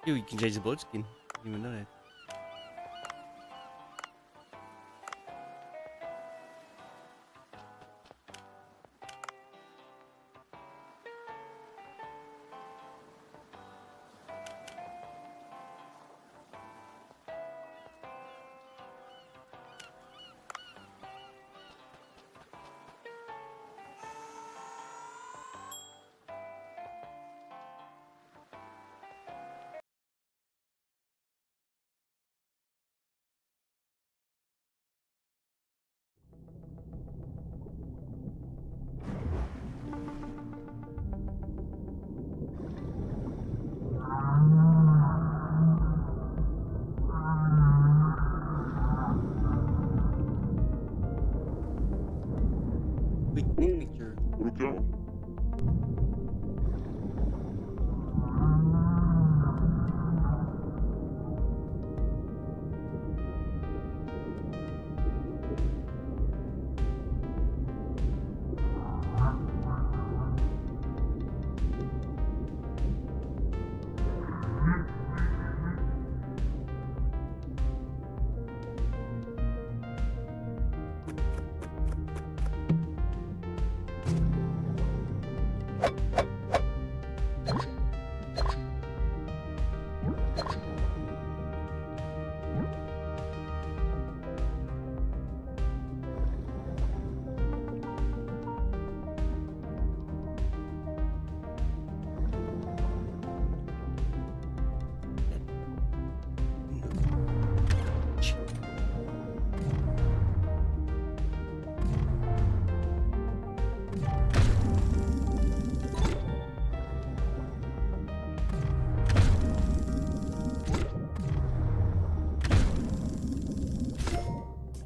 You can change the blood skin. I didn't even know that. Quick picture.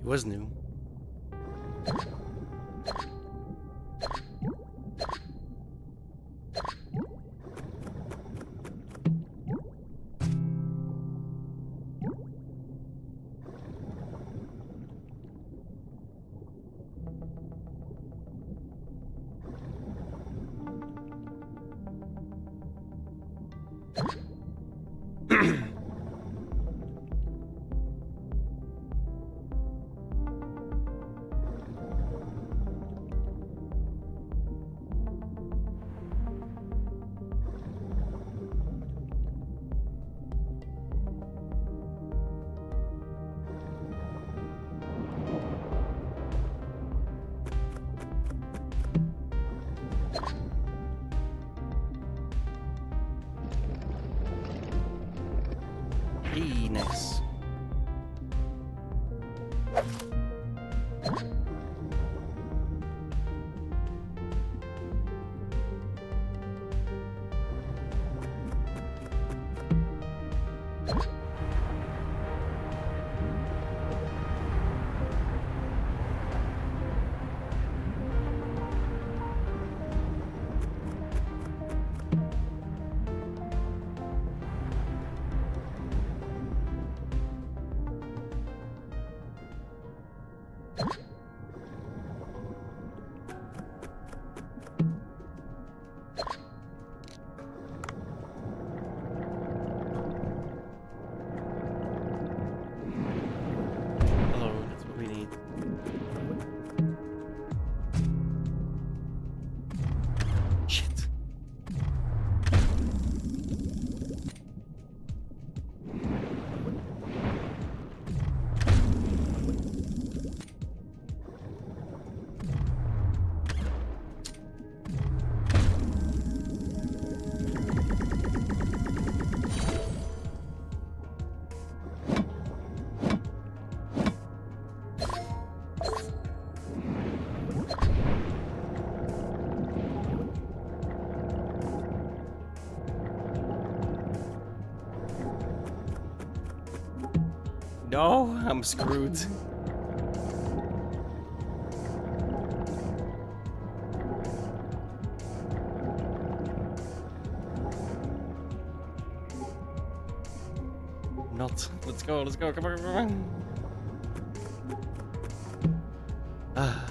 It was new. Hey, nice. Hello, that's what we need. Shit. No, I'm screwed. Not. Let's go, let's go. Come on, come on. Ah.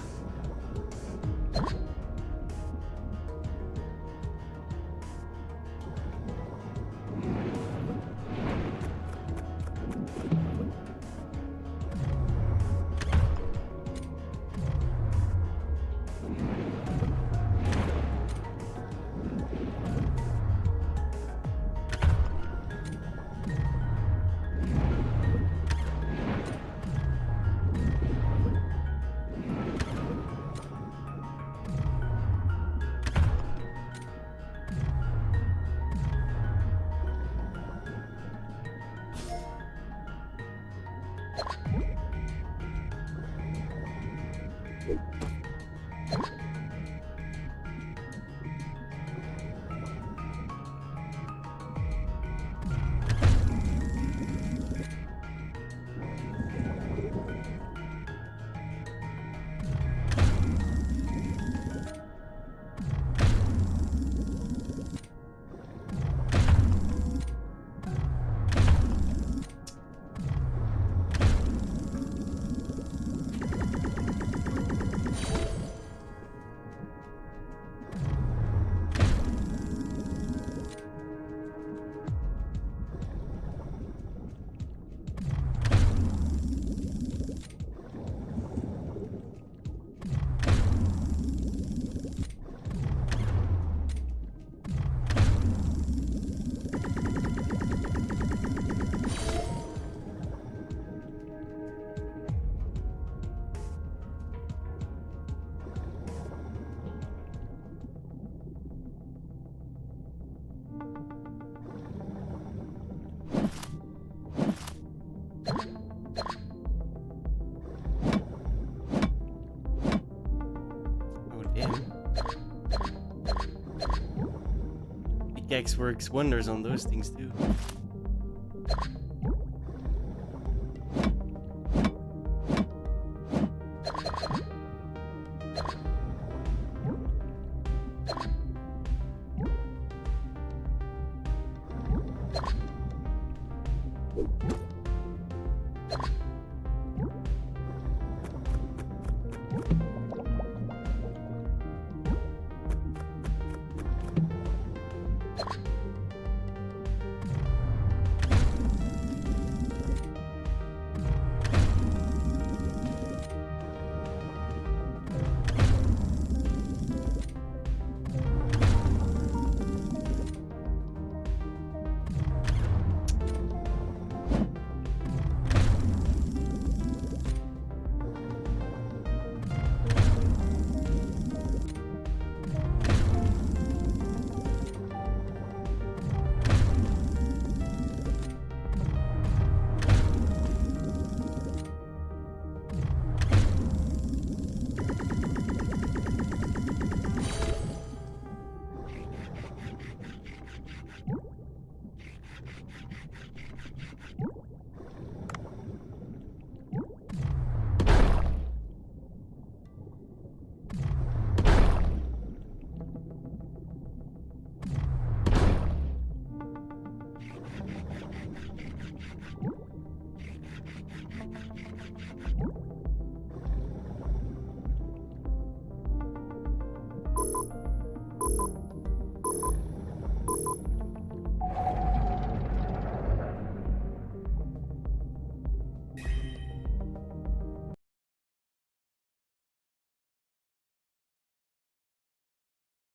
pickaxe works wonders on those things too.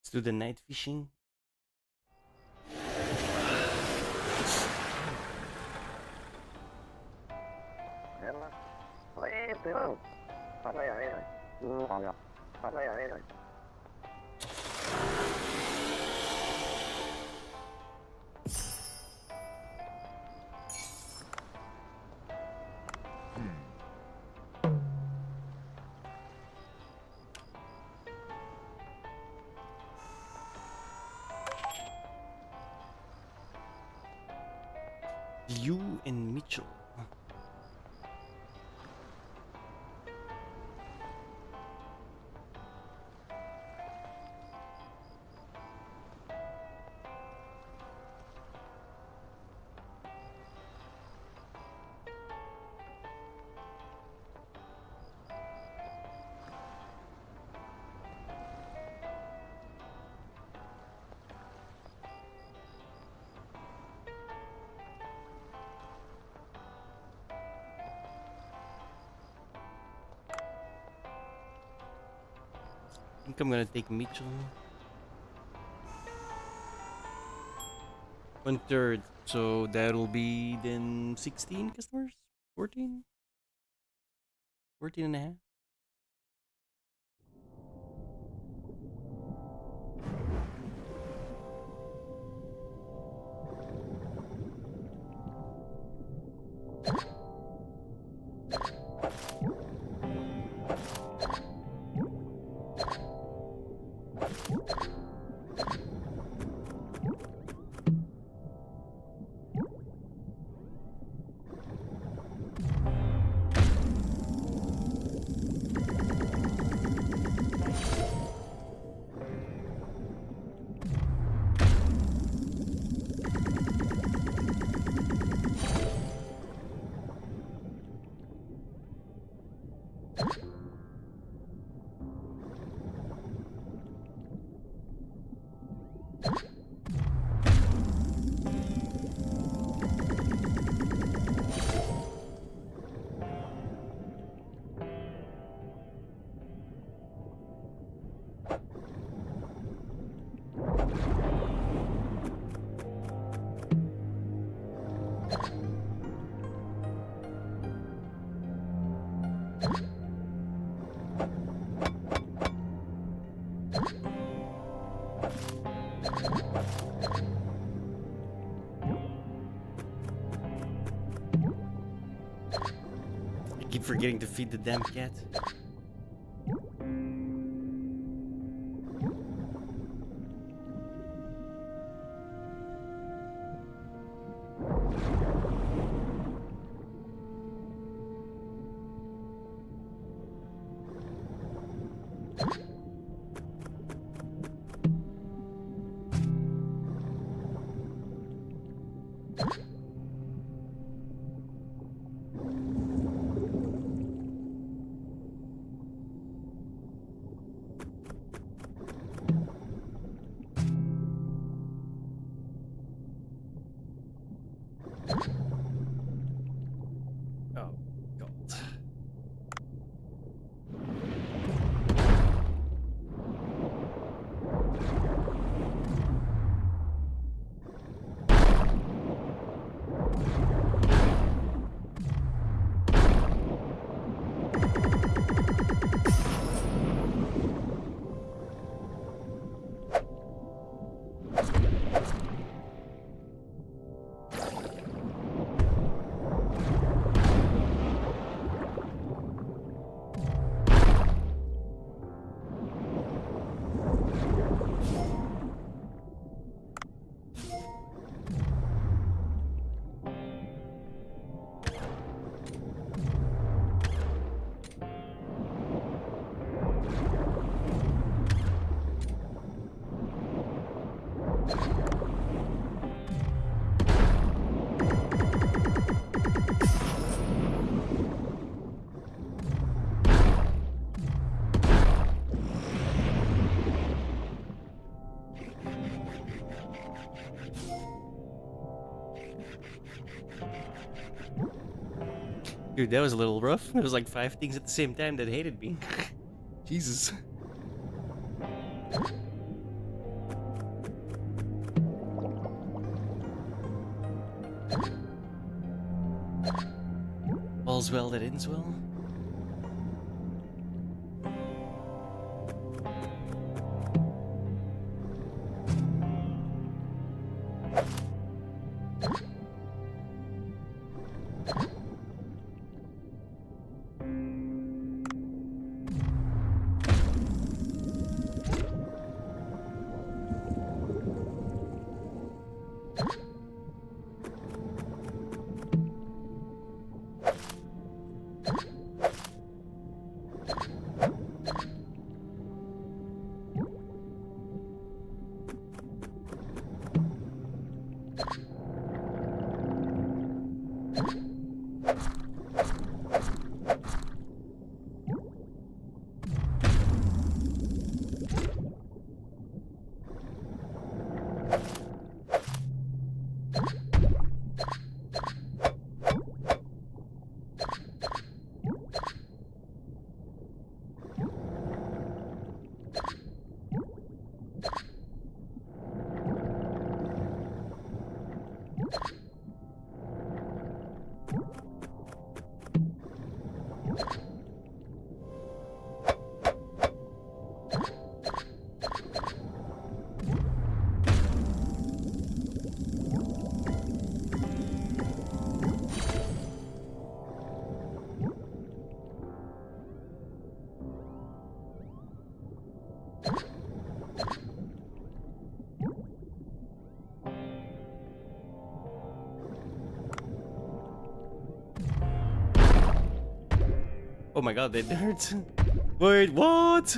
Let's do the night fishing. You and Mitchell. I think I'm gonna take Mitchell. 1/3, so that'll be then 16 customers? 14? 14 and a half? I keep forgetting to feed the damn cat. Dude, that was a little rough. There was like 5 things at the same time that hated me. Jesus. All's well that ends well. Oh my god, that hurts. Wait, what?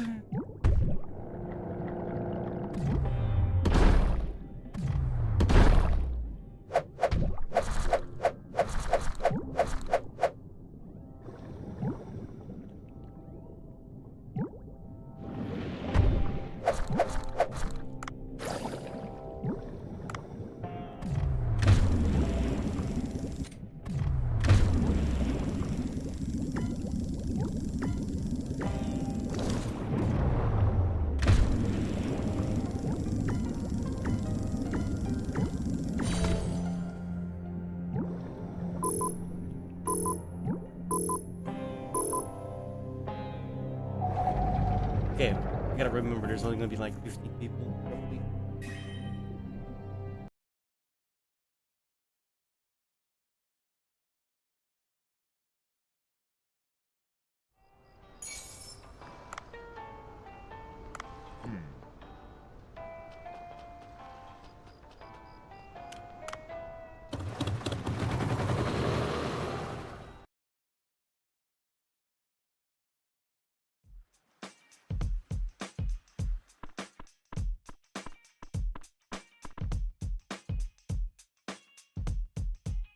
Okay, I gotta remember there's only gonna be like 50 people, roughly.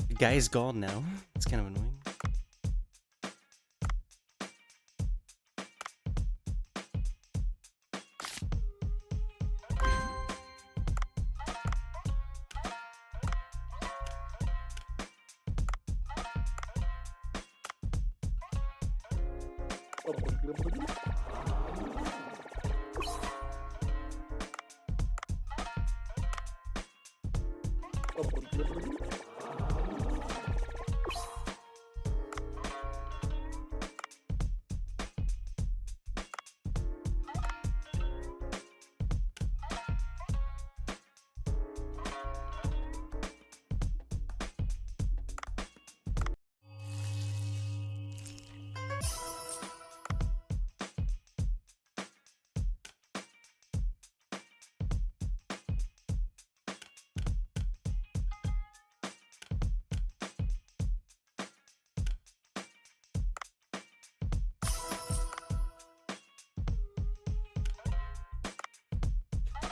The guy is gone now. It's kind of annoying.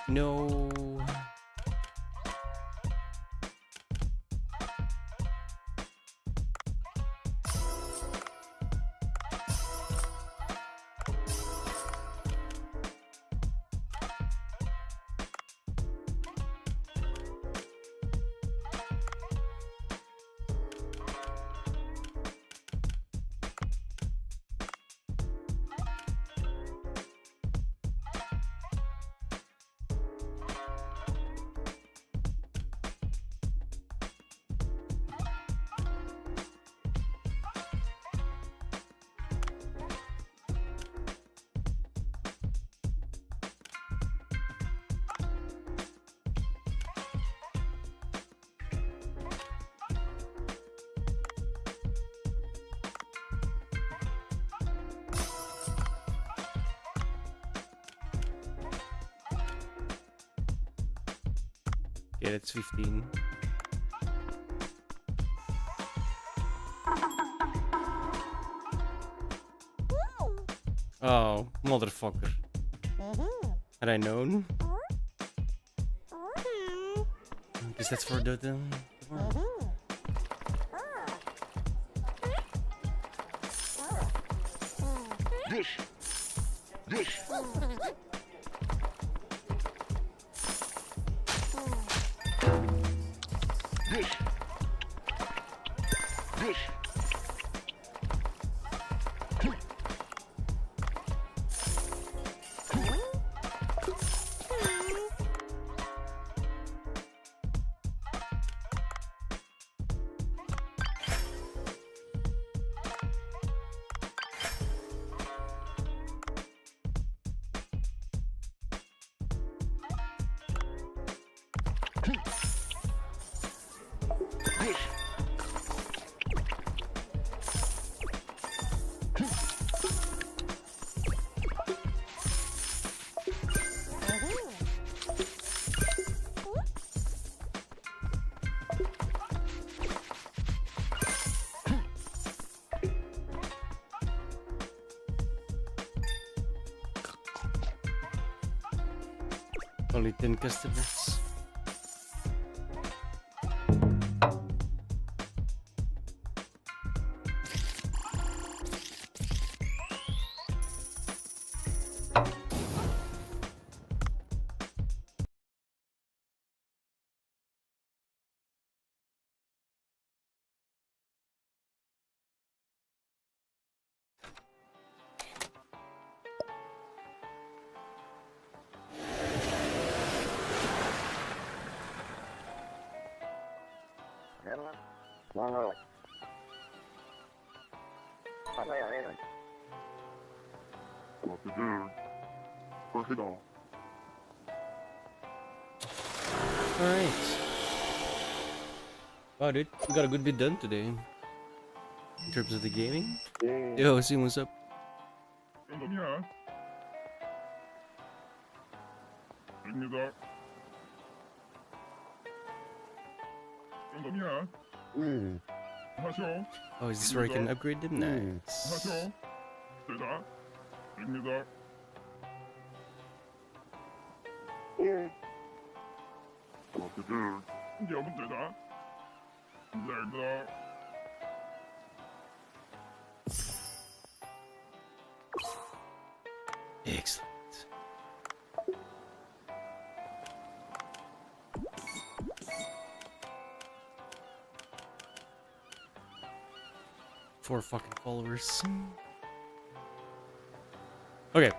No. Yeah, it's 15. Oh, motherfucker. Had I known? Guess that's for the only 10 customers. Alright. Wow, dude, we got a good bit done today. In terms of the gaming. Yo, see what's up? Oh, is this where I can upgrade them? Nice. Excellent. Four fucking followers. Okay.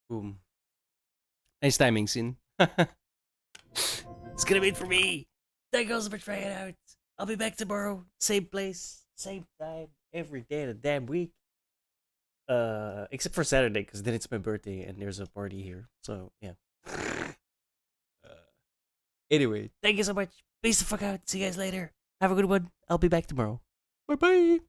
Boom. Nice timing, Sin. It's gonna be it for me. Thank you guys for trying it out. I'll be back tomorrow. Same place, same time, every day of the damn week. Except for Saturday, because then it's my birthday and there's a party here. So, yeah. Anyway, thank you so much. Peace the fuck out. See you guys later. Have a good one. I'll be back tomorrow. Bye-bye.